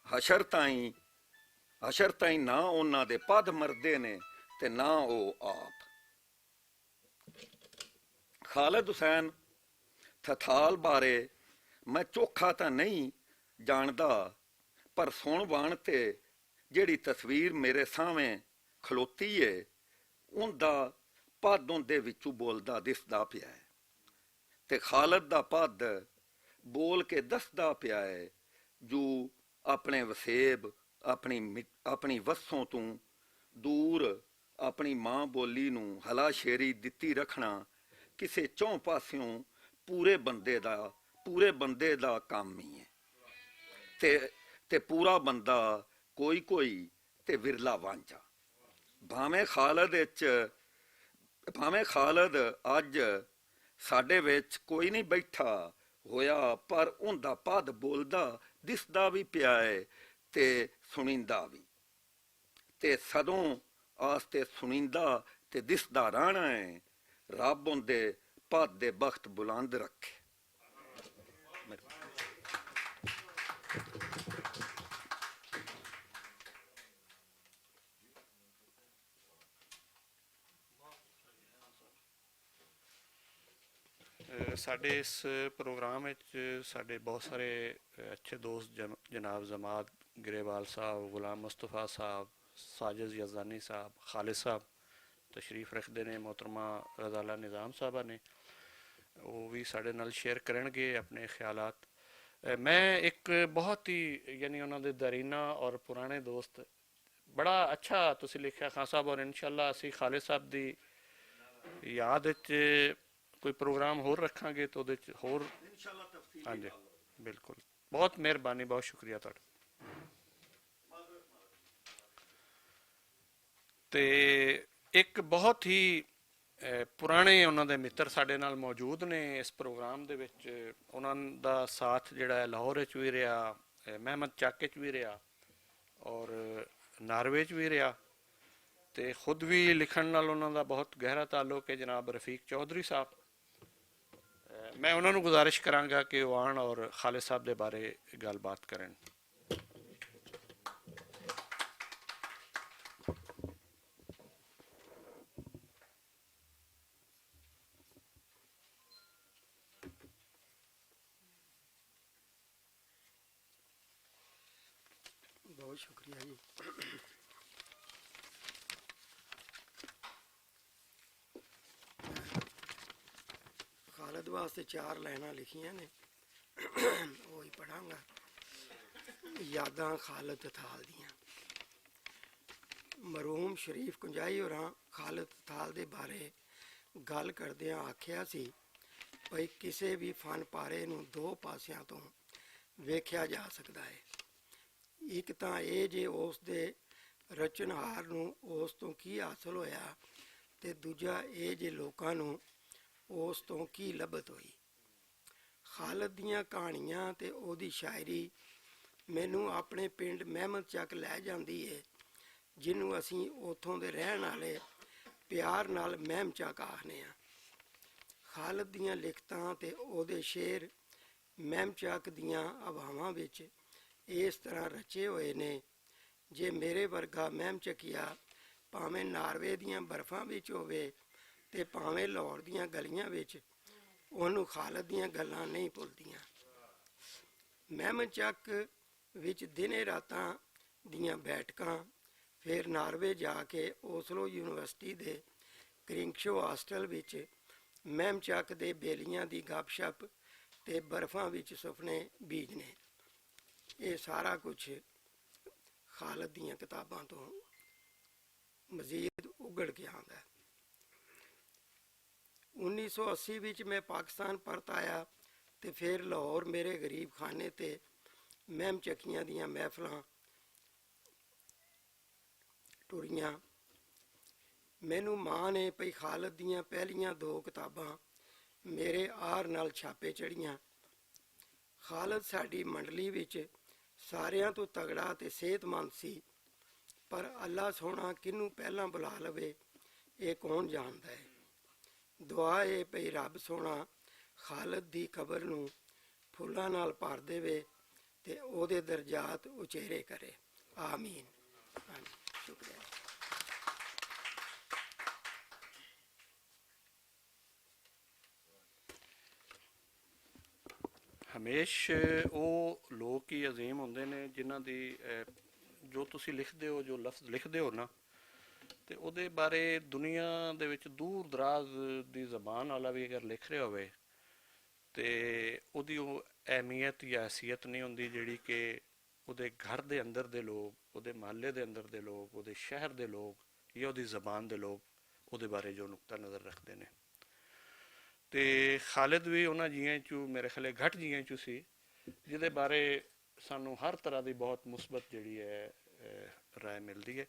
ਹਸ਼ਰ ਤਾਈਂ ਨਾ ਉਹਨਾਂ ਦੇ ਪੱਦ ਮਰਦੇ ਨੇ ਤੇ ਨਾ ਉਹ ਆਪ। ਖਾਲਿਦ ਹੁਸੈਨ ਥਥਾਲ ਬਾਰੇ ਮੈਂ ਚੋਖਾ ਤਾਂ ਨਹੀਂ ਜਾਣਦਾ, ਪਰ ਸੁਣ ਵਾਣ ਤੇ ਜਿਹੜੀ ਤਸਵੀਰ ਮੇਰੇ ਸਾਹਮਣੇ ਖਲੋਤੀ ਏ, ਉਹਦਾ ਪੱਦ ਉਹਦੇ ਵਿੱਚੋਂ ਬੋਲਦਾ ਦਿਸਦਾ ਪਿਆ ਹੈ, ਤੇ ਖਾਲਿਦ ਦਾ ਪੱਦ ਬੋਲ ਕੇ ਦੱਸਦਾ ਪਿਆ ਹੈ ਜੋ ਆਪਣੇ ਵਸੇਬ, ਆਪਣੀ ਵੱਸੋਂ ਤੋਂ ਦੂਰ ਆਪਣੀ ਮਾਂ ਬੋਲੀ ਨੂੰ ਹਲਾ ਸ਼ੇਰੀ ਦਿੱਤੀ ਰੱਖਣਾ ਕਿਸੇ ਚੌਂ ਪਾਸਿਓਂ ਪੂਰੇ ਬੰਦੇ ਦਾ ਕੰਮ ਹੀ ਹੈ। ਤੇ ਪੂਰਾ ਬੰਦਾ ਕੋਈ ਤੇ ਵਿਰਲਾ ਵਾਂਝਾ। ਭਾਵੇਂ ਖਾਲਿਦ ਅੱਜ ਸਾਡੇ ਵਿੱਚ ਕੋਈ ਨਹੀਂ ਬੈਠਾ ਹੋਇਆ, ਪਰ ਉਹਦਾ ਪੱਦ ਬੋਲਦਾ ਦਿਸਦਾ ਵੀ ਪਿਆ ਹੈ ਤੇ ਸੁਣੀਂਦਾ ਵੀ, ਤੇ ਸਦੋਂ ਆਸਤੇ ਸੁਣੀਂਦਾ ਤੇ ਦਿਸਦਾ ਰਹਿਣਾ ਹੈ। ਰੱਬ ਉਹਦੇ ਪੱਦ ਦੇ ਬਖਤ ਬੁਲੰਦ ਰੱਖੇ। ਸਾਡੇ ਇਸ ਪ੍ਰੋਗਰਾਮ ਵਿੱਚ ਸਾਡੇ ਬਹੁਤ ਸਾਰੇ ਅੱਛੇ ਦੋਸਤ ਜਨਾਬ ਜਮਾਤ ਗਰੇਵਾਲ ਸਾਹਿਬ, ਗੁਲਾਮ ਮੁਸਤਫਾ ਸਾਹਿਬ, ਸਾਜਿਦ ਯਜ਼ਦਾਨੀ ਸਾਹਿਬ, ਖਾਲਿਦ ਸਾਹਿਬ ਤਸ਼ਰੀਫ ਰੱਖਦੇ ਨੇ, मोहतरमा रज़ाला निज़ाम ਸਾਹਿਬਾ ਨੇ, ਉਹ ਵੀ ਸਾਡੇ ਨਾਲ ਸ਼ੇਅਰ ਕਰਨਗੇ ਆਪਣੇ ਖਿਆਲਾਤ। ਮੈਂ ਇੱਕ ਬਹੁਤ ਹੀ ਯਾਨੀ ਉਹਨਾਂ ਦੇ ਦਰੀਨਾ ਔਰ ਪੁਰਾਣੇ ਦੋਸਤ, ਬੜਾ ਅੱਛਾ ਤੁਸੀਂ ਲਿਖਿਆ ਖਾਨ ਸਾਹਿਬ, ਔਰ ਇਨਸ਼ਾਅੱਲਾ ਅਸੀਂ ਖਾਲਿਦ ਸਾਹਿਬ ਦੀ ਯਾਦ ਵਿੱਚ ਕੋਈ ਪ੍ਰੋਗਰਾਮ ਹੋਰ ਰੱਖਾਂਗੇ ਤਾਂ ਉਹਦੇ 'ਚ ਹੋਰ ਹਾਂਜੀ ਬਿਲਕੁਲ। ਬਹੁਤ ਮਿਹਰਬਾਨੀ, ਬਹੁਤ ਸ਼ੁਕਰੀਆ ਤੁਹਾਡਾ। ਤੇ ਇੱਕ ਬਹੁਤ ਹੀ ਪੁਰਾਣੇ ਉਹਨਾਂ ਦੇ ਮਿੱਤਰ ਸਾਡੇ ਨਾਲ ਮੌਜੂਦ ਨੇ ਇਸ ਪ੍ਰੋਗਰਾਮ ਦੇ ਵਿੱਚ। ਉਹਨਾਂ ਦਾ ਸਾਥ ਜਿਹੜਾ ਹੈ ਲਾਹੌਰ ਵਿੱਚ ਵੀ ਰਿਹਾ, ਮਹਿਮਦ ਚੱਕ 'ਚ ਵੀ ਰਿਹਾ ਔਰ ਨਾਰਵੇ 'ਚ ਵੀ ਰਿਹਾ, ਤੇ ਖੁਦ ਵੀ ਲਿਖਣ ਨਾਲ ਉਹਨਾਂ ਦਾ ਬਹੁਤ ਗਹਿਰਾ ਤਾਲੁਕ ਹੈ, ਜਨਾਬ ਰਫੀਕ ਚੌਧਰੀ ਸਾਹਿਬ। ਮੈਂ ਉਹਨਾਂ ਨੂੰ ਗੁਜ਼ਾਰਿਸ਼ ਕਰਾਂਗਾ ਕਿ ਉਹ ਆਉਣ ਔਰ ਖਾਲਿਦ ਸਾਹਿਬ ਦੇ ਬਾਰੇ ਗੱਲਬਾਤ ਕਰਨ। बहुत शुक्रिया जी। खालिद वास्ते 4 लाइनां लिखियां ने, वो ही पढ़ांगा। यादां खालिद थाल दियां। मरहूम शरीफ कुंजाई होरां खालिद थाल दे बारे गल करदियां आखिया सी भई किसी भी फन पारे नूं 2 पासियां तो वेख्या जा सकदा है। एक ਤਾਂ ਇਹ ਜੇ ਉਸ ਦੇ ਰਚਨਹਾਰ ਨੂੰ ਉਸ ਤੋਂ ਕੀ ਹਾਸਲ ਹੋਇਆ, ਤੇ ਦੂਜਾ ਇਹ ਜੇ ਲੋਕਾਂ ਨੂੰ ਉਸ ਤੋਂ ਕੀ ਲੱਭਤ ਹੋਈ। ਖਾਲਿਦ ਦੀਆਂ ਕਹਾਣੀਆਂ ਤੇ ਉਹਦੀ ਸ਼ਾਇਰੀ ਮੈਨੂੰ ਆਪਣੇ ਪਿੰਡ ਮਹਿਮਦ ਚੱਕ ਲੈ ਜਾਂਦੀ ਹੈ, ਜਿਹਨੂੰ ਅਸੀਂ ਉੱਥੋਂ ਦੇ ਰਹਿਣ ਵਾਲੇ ਪਿਆਰ ਨਾਲ ਮਹਿਮ ਚੱਕ ਆਖਦੇ ਹਾਂ। ਖਾਲਿਦ ਦੀਆਂ ਲਿਖਤਾਂ ਤੇ ਉਹਦੇ ਸ਼ੇਰ ਮਹਿਮ ਚੱਕ ਦੀਆਂ ਹਵਾਵਾਂ ਵਿੱਚ ਇਸ ਤਰ੍ਹਾਂ ਰਚੇ ਹੋਏ ਨੇ, ਜੇ ਮੇਰੇ ਵਰਗਾ ਮਹਿਮ ਚੱਕੀਆ ਭਾਵੇਂ ਨਾਰਵੇ ਦੀਆਂ ਬਰਫਾਂ ਵਿੱਚ ਹੋਵੇ ਤੇ ਭਾਵੇਂ ਲਾਹੌਰ ਦੀਆਂ ਗਲੀਆਂ ਵਿੱਚ, ਉਹਨੂੰ ਖਾਲਿਦ ਦੀਆਂ ਗੱਲਾਂ ਨਹੀਂ ਭੁੱਲਦੀਆਂ। ਮਹਿਮਦ ਚੱਕ ਵਿੱਚ ਦਿਨੇ ਰਾਤਾਂ ਦੀਆਂ ਬੈਠਕਾਂ, ਫਿਰ ਨਾਰਵੇ ਜਾ ਕੇ ਓਸਲੋ ਯੂਨੀਵਰਸਿਟੀ ਦੇ ਕ੍ਰਿੰਕਸ਼ੋ ਹਾਸਟਲ ਵਿੱਚ ਮਹਿਮ ਚੱਕ ਦੇ ਬੇਲੀਆਂ ਦੀ ਗੱਪਸ਼ਪ ਤੇ ਬਰਫਾਂ ਵਿੱਚ ਸੁਪਨੇ ਬੀਜਣੇ। ਇਹ ਸਾਰਾ ਕੁਛ ਖਾਲਿਦ ਦੀਆਂ ਕਿਤਾਬਾਂ ਤੋਂ ਮਜ਼ੀਦ ਉਗੜ ਕੇ ਆਉਂਦਾ ਹੈ। 1980 ਵਿੱਚ ਮੈਂ ਪਾਕਿਸਤਾਨ ਪਰਤ ਆਇਆ ਤੇ ਫਿਰ ਲਾਹੌਰ ਮੇਰੇ ਗਰੀਬ ਖਾਨੇ ਤੇ ਮਹਿਮ ਚੱਕੀਆਂ ਦੀਆਂ ਮਹਿਫਲਾਂ ਟੁਰੀਆਂ। ਮੈਨੂੰ ਮਾਣ ਹੈ ਭਈ ਖਾਲਿਦ ਦੀਆਂ ਪਹਿਲੀਆਂ 2 ਕਿਤਾਬਾਂ ਮੇਰੇ ਆਰ ਨਾਲ ਛਾਪੇ ਚੜੀਆਂ। ਖਾਲਿਦ ਸਾਡੀ ਮੰਡਲੀ ਵਿੱਚ ਸਾਰਿਆਂ ਤੋਂ ਤਗੜਾ ਤੇ ਸਿਹਤਮੰਦ ਸੀ, ਪਰ ਅੱਲਾ ਸੋਹਣਾ ਕਿਹਨੂੰ ਪਹਿਲਾਂ ਬੁਲਾ ਲਵੇ ਇਹ ਕੌਣ ਜਾਣਦਾ ਹੈ। ਦੁਆ ਹੈ ਭਈ ਰੱਬ ਸੋਹਣਾ ਖਾਲਿਦ ਦੀ ਕਬਰ ਨੂੰ ਫੁੱਲਾਂ ਨਾਲ ਭਰ ਦੇਵੇ ਤੇ ਉਹਦੇ ਦਰਜਾਤ ਉਚੇਰੇ ਕਰੇ। ਆਮੀਨ। ਹਾਂਜੀ, ਸ਼ੁਕਰੀਆ। ਹਮੇਸ਼ ਉਹ ਲੋਕ ਹੀ ਅਜ਼ੀਮ ਹੁੰਦੇ ਨੇ ਜਿਨ੍ਹਾਂ ਦੀ ਜੋ ਤੁਸੀਂ ਲਿਖਦੇ ਹੋ, ਜੋ ਲਫ਼ਜ਼ ਲਿਖਦੇ ਹੋ ਨਾ, ਤੇ ਉਹਦੇ ਬਾਰੇ ਦੁਨੀਆ ਦੇ ਵਿੱਚ ਦੂਰ ਦਰਾਜ਼ ਦੀ ਜ਼ਬਾਨ ਵਾਲਾ ਵੀ ਅਗਰ ਲਿਖ ਰਿਹਾ ਹੋਵੇ ਤੇ ਉਹਦੀ ਉਹ ਅਹਿਮੀਅਤ ਜਾਂ ਹੈਸੀਅਤ ਨਹੀਂ ਹੁੰਦੀ ਜਿਹੜੀ ਕਿ ਉਹਦੇ ਘਰ ਦੇ ਅੰਦਰ ਦੇ ਲੋਕ, ਉਹਦੇ ਮਹੱਲੇ ਦੇ ਅੰਦਰ ਦੇ ਲੋਕ, ਉਹਦੇ ਸ਼ਹਿਰ ਦੇ ਲੋਕ ਜਾਂ ਉਹਦੀ ਜ਼ਬਾਨ ਦੇ ਲੋਕ ਉਹਦੇ ਬਾਰੇ ਜੋ ਨੁਕਤਾ ਨਜ਼ਰ ਰੱਖਦੇ ਨੇ। ਤੇ ਖਾਲਿਦ ਵੀ ਉਹਨਾਂ ਜੀਆਂ 'ਚੋਂ ਮੇਰੇ ਖਿਆਲ ਘੱਟ ਜੀਆਂ 'ਚੋਂ ਸੀ ਜਿਹਦੇ ਬਾਰੇ ਸਾਨੂੰ ਹਰ ਤਰ੍ਹਾਂ ਦੀ ਬਹੁਤ ਮੁਸਬਤ ਜਿਹੜੀ ਹੈ ਰਾਏ ਮਿਲਦੀ ਹੈ।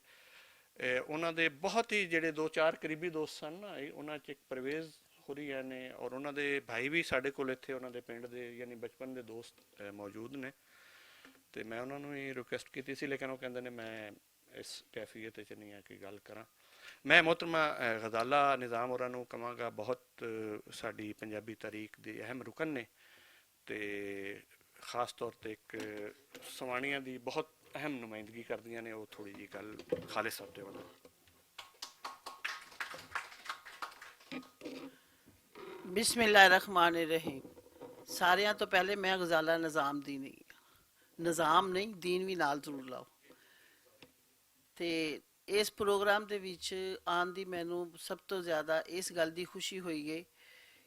ਉਹਨਾਂ ਦੇ ਬਹੁਤ ਹੀ ਜਿਹੜੇ 2-4 ਕਰੀਬੀ ਦੋਸਤ ਸਨ ਨਾ, ਉਹਨਾਂ 'ਚ ਇੱਕ ਪਰਵੇਜ਼ ਹੋਰੀ ਨੇ ਔਰ ਉਹਨਾਂ ਦੇ ਭਾਈ ਵੀ ਸਾਡੇ ਕੋਲ ਇੱਥੇ ਉਹਨਾਂ ਦੇ ਪਿੰਡ ਦੇ ਯਾਨੀ ਬਚਪਨ ਦੇ ਦੋਸਤ ਮੌਜੂਦ ਨੇ। ਤੇ ਮੈਂ ਉਹਨਾਂ ਨੂੰ ਹੀ ਰਿਕੁਐਸਟ ਕੀਤੀ ਸੀ, ਲੇਕਿਨ ਉਹ ਕਹਿੰਦੇ ਨੇ ਮੈਂ ਇਸ ਕੈਫੀਅਤ 'ਚ ਨਹੀਂ ਆ ਕਿ ਗੱਲ ਕਰਾਂ। ਮੈਂ ਮੁਹਤਰਮਾ ਗਜ਼ਾਲਾ ਨਿਜ਼ਾਮ ਹੋਰਾਂ ਨੂੰ ਕਹਾਂਗਾ, ਬਹੁਤ ਸਾਡੀ ਪੰਜਾਬੀ ਤਾਰੀਖ ਦੇ ਅਹਿਮ ਰੁਕਨ ਨੇ ਤੇ ਖਾਸ ਤੌਰ ਤੇ ਇੱਕ ਸਵਾਣੀਆਂ ਦੀ ਬਹੁਤ ਅਹਿਮ ਨੁਮਾਇੰਦਗੀ ਕਰਦੀਆਂ ਨੇ, ਉਹ ਥੋੜੀ ਜਿਹੀ ਗੱਲ ਖਾਲਿਦ ਸਾਹਿਬ ਦੇ ਵੱਲੋਂ। ਬਿਸਮਿਲ੍ਲਾਹਿਰਰਹਿਮਾਨਿਰਰਹੀਮ। ਸਾਰਿਆਂ ਤੋਂ ਪਹਿਲੇ ਮੈਂ ਗਜ਼ਾਲਾ ਨਿਜ਼ਾਮ ਦੀ ਨਹੀਂ ਨਿਜ਼ਾਮ ਨਹੀਂ ਦੀਨ ਵੀ ਨਾਲ ਜ਼ਰੂਰ ਲਾਓ। ਤੇ ਇਸ ਪ੍ਰੋਗਰਾਮ ਦੇ ਵਿੱਚ ਆਉਣ ਦੀ ਮੈਨੂੰ ਸਭ ਤੋਂ ਜ਼ਿਆਦਾ ਇਸ ਗੱਲ ਦੀ ਖੁਸ਼ੀ ਹੋਈ ਹੈ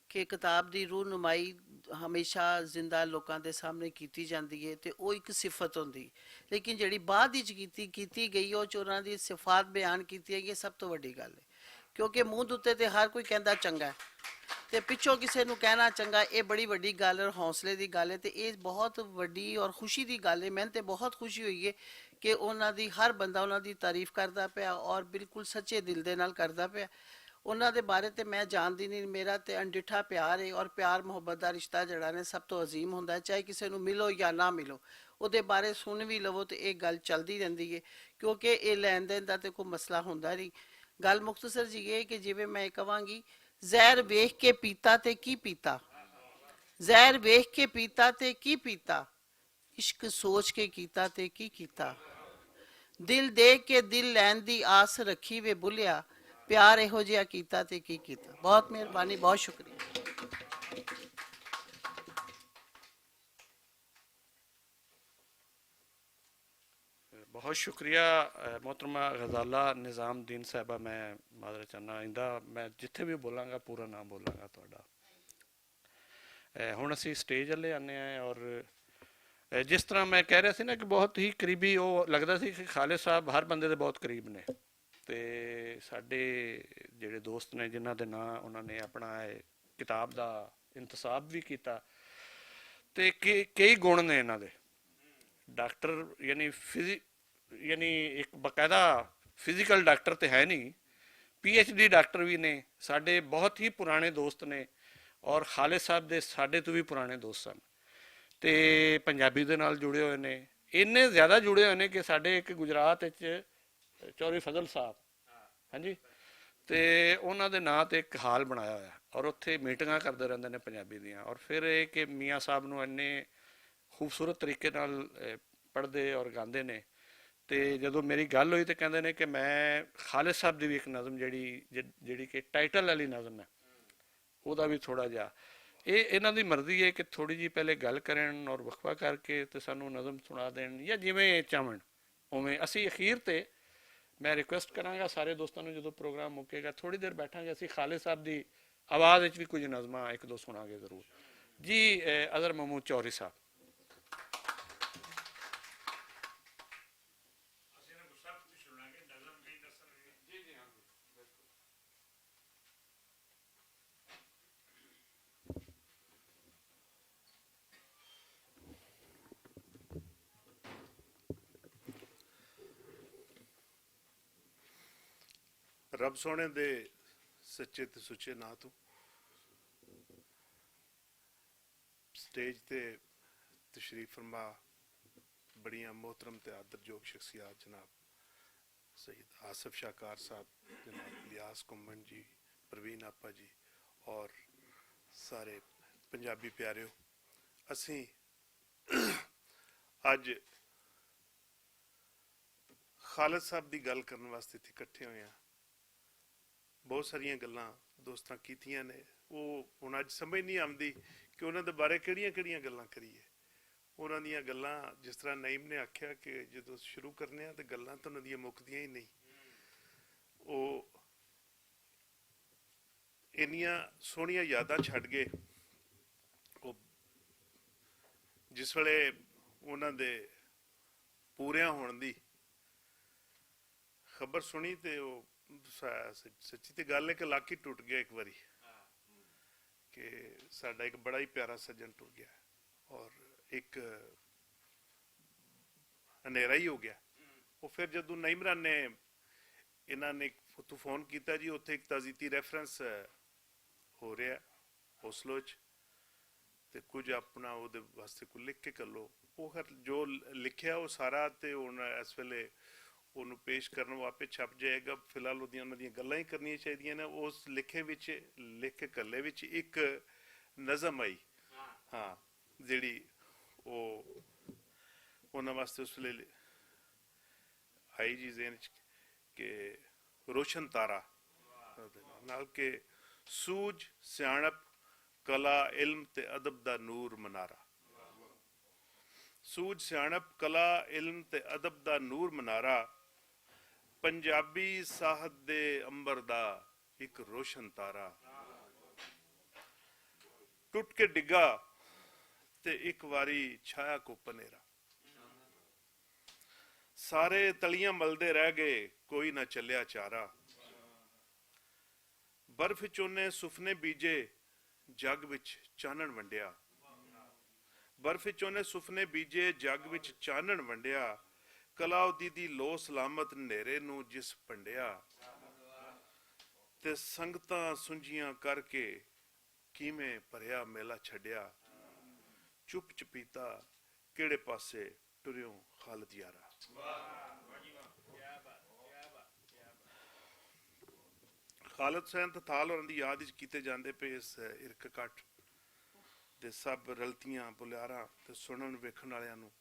ਕਿ ਕਿਤਾਬ ਦੀ ਰੂਹਨੁਮਾਈ ਹਮੇਸ਼ਾ ਜ਼ਿੰਦਾ ਲੋਕਾਂ ਦੇ ਸਾਹਮਣੇ ਕੀਤੀ ਜਾਂਦੀ ਹੈ ਤੇ ਉਹ ਇੱਕ ਸਿਫਤ ਹੁੰਦੀ, ਲੇਕਿਨ ਜਿਹੜੀ ਬਾਅਦ ਵਿੱਚ ਕੀਤੀ ਗਈ ਉਹ 'ਚ ਉਹਨਾਂ ਦੀ ਸਿਫਾਤ ਬਿਆਨ ਕੀਤੀ ਗਈ, ਸਭ ਤੋਂ ਵੱਡੀ ਗੱਲ ਹੈ। ਕਿਉਂਕਿ ਮੂੰਹ ਦੇ ਉੱਤੇ ਤੇ ਹਰ ਕੋਈ ਕਹਿੰਦਾ ਚੰਗਾ ਹੈ ਤੇ ਪਿੱਛੋਂ ਕਿਸੇ ਨੂੰ ਕਹਿਣਾ ਚੰਗਾ, ਇਹ ਬੜੀ ਵੱਡੀ ਗੱਲ ਔਰ ਹੌਸਲੇ ਦੀ ਗੱਲ ਹੈ ਤੇ ਇਹ ਬਹੁਤ ਵੱਡੀ ਔਰ ਖੁਸ਼ੀ ਦੀ ਗੱਲ ਹੈ। ਮੈਨੂੰ ਤੇ ਬਹੁਤ ਖੁਸ਼ੀ ਹੋਈ ਹੈ ਕਿ ਉਹਨਾਂ ਦੀ ਹਰ ਬੰਦਾ ਉਹਨਾਂ ਦੀ ਤਾਰੀਫ ਕਰਦਾ ਪਿਆ ਔਰ ਬਿਲਕੁਲ ਸੱਚੇ ਦਿਲ ਦੇ ਨਾਲ ਕਰਦਾ ਪਿਆ। ਉਹਨਾਂ ਦੇ ਬਾਰੇ ਤੇ ਮੈਂ ਜਾਣਦੀ ਨਹੀਂ, ਮੇਰਾ ਤੇ ਅਣਡਿੱਠਾ ਪਿਆਰ ਹੈ ਔਰ ਪਿਆਰ ਮੁਹੱਬਤ ਦਾ ਰਿਸ਼ਤਾ ਜਿਹੜਾ ਨੇ ਸਭ ਤੋਂ ਅਜ਼ੀਮ ਹੁੰਦਾ ਹੈ। ਚਾਹੇ ਕਿਸੇ ਨੂੰ ਮਿਲੋ ਜਾਂ ਨਾ ਮਿਲੋ, ਉਹਦੇ ਬਾਰੇ ਸੁਣ ਵੀ ਲਵੋ ਤੇ ਇਹ ਗੱਲ ਚੱਲਦੀ ਰਹਿੰਦੀ ਹੈ, ਕਿਉਂਕਿ ਇਹ ਲੈਣ ਦੇਣ ਦਾ ਤੇ ਕੋਈ ਮਸਲਾ ਹੁੰਦਾ ਨਹੀਂ। ਗੱਲ ਮੁਖਤਸਰ ਜੀ ਇਹ ਕਿ ਜਿਵੇਂ ਮੈਂ ਕਹਾਂਗੀ, ਜ਼ਹਿਰ ਵੇਖ ਕੇ ਪੀਤਾ ਤੇ ਕੀ ਪੀਤਾ, ਜ਼ਹਿਰ ਵੇਖ ਕੇ ਪੀਤਾ ਤੇ ਕੀ ਪੀਤਾ, ਇਸ਼ਕ ਸੋਚ ਕੇ ਕੀਤਾ ਤੇ ਕੀ ਕੀਤਾ, ਦਿਲ ਦੇਖ ਕੇ ਦਿਲ ਲੈਣ ਦੀ ਆਸ ਰੱਖੀ ਵੇ ਬੁੱਲਿਆ, ਪਿਆਰ ਇਹੋ ਜਿਹਾ ਕੀਤਾ ਤੇ ਕੀ ਕੀਤਾ। ਬਹੁਤ ਮਿਹਰਬਾਨੀ, ਬਹੁਤ ਸ਼ੁਕਰੀਆ। बहुत शुक्रिया मोहतरमा गजाला निज़ामुद्दीन साहबा। मैं माजरत चाहना आइंदा मैं जिथे भी बोलांगा पूरा नाम बोलांगा तुहाडा। हुण असीं स्टेज वाले आने आए और जिस तरह मैं कह रहा सी ना कि बहुत ही करीबी वो लगता सी कि खालिद साहब हर बंदे दे बहुत करीब ने ते साडे जिहड़े दोस्त ने जिन्हां दे नां उन्होंने अपना किताब दा इंतसाब भी किया ते कई गुण ने इन्हां दे। डॉक्टर यानी एक बकायदा फिजिकल डॉक्टर तो है नहीं, PhD डॉक्टर भी ने, साडे बहुत ही पुराने दोस्त ने और खालिद साहब दे साडे तो भी पुराने दोस्त सन ते पंजाबी दे नाल जुड़े हुए ने, इन्ने ज़्यादा जुड़े हुए ने कि साडे एक गुजरात चौधरी फजल साहब, हाँ जी, तो उन्होंने दे नां ते एक हाल बनाया होया और उत्थे मीटिंगां करते रहंदे ने पंजाबी दियां। और फिर ये कि मियाँ साहब नूं इन्ने खूबसूरत तरीके नाल पढ़ते और गाते ने तो जो मेरी गल हुई तो कहते हैं कि मैं खालिद साहब की भी एक नज़म जी कि टाइटल वाली नज़म है वह भी थोड़ा जहा ये इन्हों की मर्जी है कि थोड़ी जी पहले गल करन और वक्फा करके तो सानू नज़म सुना देन या जिमें चाहन उमें असी अखीर ते मैं रिक्वेस्ट कराँगा सारे दोस्तों को जो प्रोग्राम मुकेगा थोड़ी देर बैठा असी खालिद साहब की आवाज़ भी कुछ नज़म एक दो सुनांगे जरूर जी। अज़हर महमूद चौधरी साहब। रब सोने दे सच्चे ते सुचे ना तू स्टेज ते तशरीफ फरमा बड़ियां मोहतरम ते आदरयोग शख्सियात जनाब सैयद आसिफ शाहकार साहब, जनाब लियास कुम्मन जी, प्रवीण आपा जी और सारे पंजाबी प्यारिओ, असी अज खालिद साहब की गल करने वास्ते इत्थे इकट्ठे होए हैं। बहुत सारिया गल्लां दोस्तां कीतियां ने, वो हुण अज समझ नहीं आती कि उन्हां दे बारे किहड़ियां गल्लां करिए। उन्हां दियां गल्लां जिस तरह नईम ने आख्या कि जदों शुरू करने तो गल्लां तो उन्हां दियां मुकदियां ही नहीं। वो इन्नियां सोहणियां यादां छड्ड गए। वो जिस वेले उन्हां दे पूरियां होण दी खबर सुनी तो सच्ची तो गल है कि लक ही टुट गया एक बारी कि साडा एक बड़ा ही प्यारा सज्जन टुट गया और एक हनेरा ही हो गया। वो फिर जदों नईमरान ने इन्होंने उत्थों फोन किया जी उत्थे एक ताजीती रैफरेंस हो रहा ओस्लो ते कुछ अपना उहदे वास्ते कोई लिख के कर लो। वो खैर जो लिखिया वो सारा तो हुण इस वेले ਉਹਨੂੰ पेश करन वापस छप जाएगा। फिलहाल उन्हां ਦੀਆਂ ਗੱਲਾਂ ਹੀ ਕਰਨੀਆਂ ਚਾਹੀਦੀਆਂ ਨੇ। ਉਸ ਲਿਖੇ ਵਿੱਚ ਲਿਖ ਕੇ ਕੱਲੇ ਵਿੱਚ ਇੱਕ ਨਜ਼ਮ ਆਈ, ਹਾਂ, ਜਿਹੜੀ ਉਹ ਉਹਨਾਂ ਵਾਸਤੇ ਉਸ ਵੇਲੇ ਆਈ ਜੀ ਜ਼ਹਿਨ 'ਚ ਕਿ ਰੋਸ਼ਨ ਤਾਰਾ ਨਾਲ ਕਿ ਸੂਝ ਸਿਆਣਪ ਕਲਾ ਇਲਮ ਤੇ ਅਦਬ ਦਾ ਨੂਰ ਮਨਾਰਾ। ਸੂਝ ਸਿਆਣਪ ਕਲਾ ਇਲਮ ਤੇ ਅਦਬ ਦਾ ਨੂਰ ਮਨਾਰਾ, ਪੰਜਾਬੀ ਸਾਹਿਤ ਦੇ ਅੰਬਰ ਦਾ ਇੱਕ ਰੋਸ਼ਨ ਤਾਰਾ। ਟੁੱਟ ਕੇ ਡਿੱਗਾ ਤੇ ਇੱਕ ਵਾਰੀ ਛਾਇਆ ਕੋ ਪਨੇਰਾ, ਸਾਰੇ ਤਲੀਆਂ ਮਲਦੇ ਰਹਿ ਗਏ ਕੋਈ ਨਾ ਚੱਲਿਆ ਚਾਰਾ। ਬਰਫ਼ ਵਿੱਚ ਉਹਨੇ ਸੁਪਨੇ ਬੀਜੇ ਜੱਗ ਵਿੱਚ ਚਾਨਣ ਵੰਡਿਆ, ਬਰਫ਼ ਵਿੱਚ ਉਹਨੇ ਸੁਪਨੇ ਬੀਜੇ ਜੱਗ ਵਿੱਚ ਚਾਨਣ ਵੰਡਿਆ। ਕਲਾਉਦੀ ਦੀ ਲੋ ਸਲਾਮਤ ਹਨੇਰੇ ਨੂੰ ਜਿਸ ਭੰਡਿਆ, ਤੇ ਸੰਗਤਾਂ ਸੁੰਝੀਆਂ ਕਰਕੇ ਕਿਵੇਂ ਭਰਿਆ ਮੇਲਾ ਛੱਡਿਆ। ਚੁੱਪ ਚਪੀਤਾ ਕਿਹੜੇ ਪਾਸੇ ਟੁਰਿਓ ਖਾਲਦ ਯਾਰਾ। ਖਾਲਦ ਹੁਸੈਨ ਤਥਾਲ ਹੋਰਾਂ ਦੀ ਯਾਦ ਵਿੱਚ ਕੀਤੇ ਜਾਂਦੇ ਪਏ ਇਸ ਇਰਕ ਇਕੱਠ ਦੇ ਸਭ ਰਲਤੀਆਂ ਬੁਲਾਰਾਂ ਤੇ ਸੁਣਨ ਵੇਖਣ ਵਾਲਿਆਂ ਨੂੰ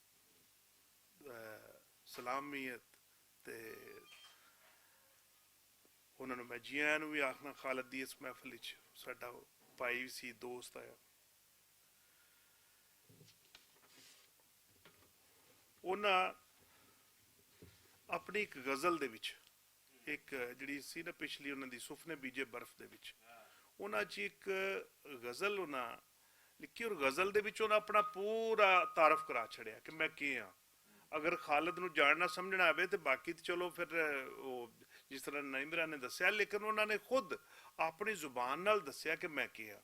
ਸਲਾਮੀਅਤ ਤੇ ਉਹਨਾਂ ਨੂੰ ਮੈਂ ਜੀ ਆਇਆਂ ਨੂੰ ਵੀ ਆਖਣਾ। ਖਾਲਦ ਦੀ ਇਸ ਮਹਿਫਲ ਵਿੱਚ ਸਾਡਾ ਭਾਈ ਸੀ, ਦੋਸਤ ਆਇਆ। ਉਹਨਾਂ ਆਪਣੀ ਇੱਕ ਗਜ਼ਲ ਦੇ ਵਿੱਚ, ਇੱਕ ਜਿਹੜੀ ਸੀ ਨਾ ਪਿਛਲੀ ਉਹਨਾਂ ਦੀ ਸੁਪਨੇ ਬੀਜੇ ਬਰਫ਼ ਦੇ ਵਿੱਚ, ਉਹਨਾਂ 'ਚ ਇੱਕ ਗਜ਼ਲ ਉਹਨਾਂ ਲਿਖੀ, ਔਰ ਗਜ਼ਲ ਦੇ ਵਿੱਚ ਉਹਨਾਂ ਆਪਣਾ ਪੂਰਾ ਤਾਰਫ ਕਰਾ ਛੜਿਆ ਕਿ ਮੈਂ ਕੀ ਹਾਂ। ਅਗਰ ਖਾਲਦ ਨੂੰ ਜਾਣਨਾ ਸਮਝਣਾ ਆਵੇ ਤੇ ਬਾਕੀ ਤੇ ਚਲੋ ਫਿਰ ਉਹ ਜਿਸ ਤਰ੍ਹਾਂ ਨਈਮਰਾ ਨੇ ਦੱਸਿਆ, ਲੇਕਿਨ ਉਹਨਾਂ ਨੇ ਖੁਦ ਆਪਣੀ ਜ਼ੁਬਾਨ ਨਾਲ ਦੱਸਿਆ ਕਿ ਮੈਂ ਕੀ ਹਾਂ।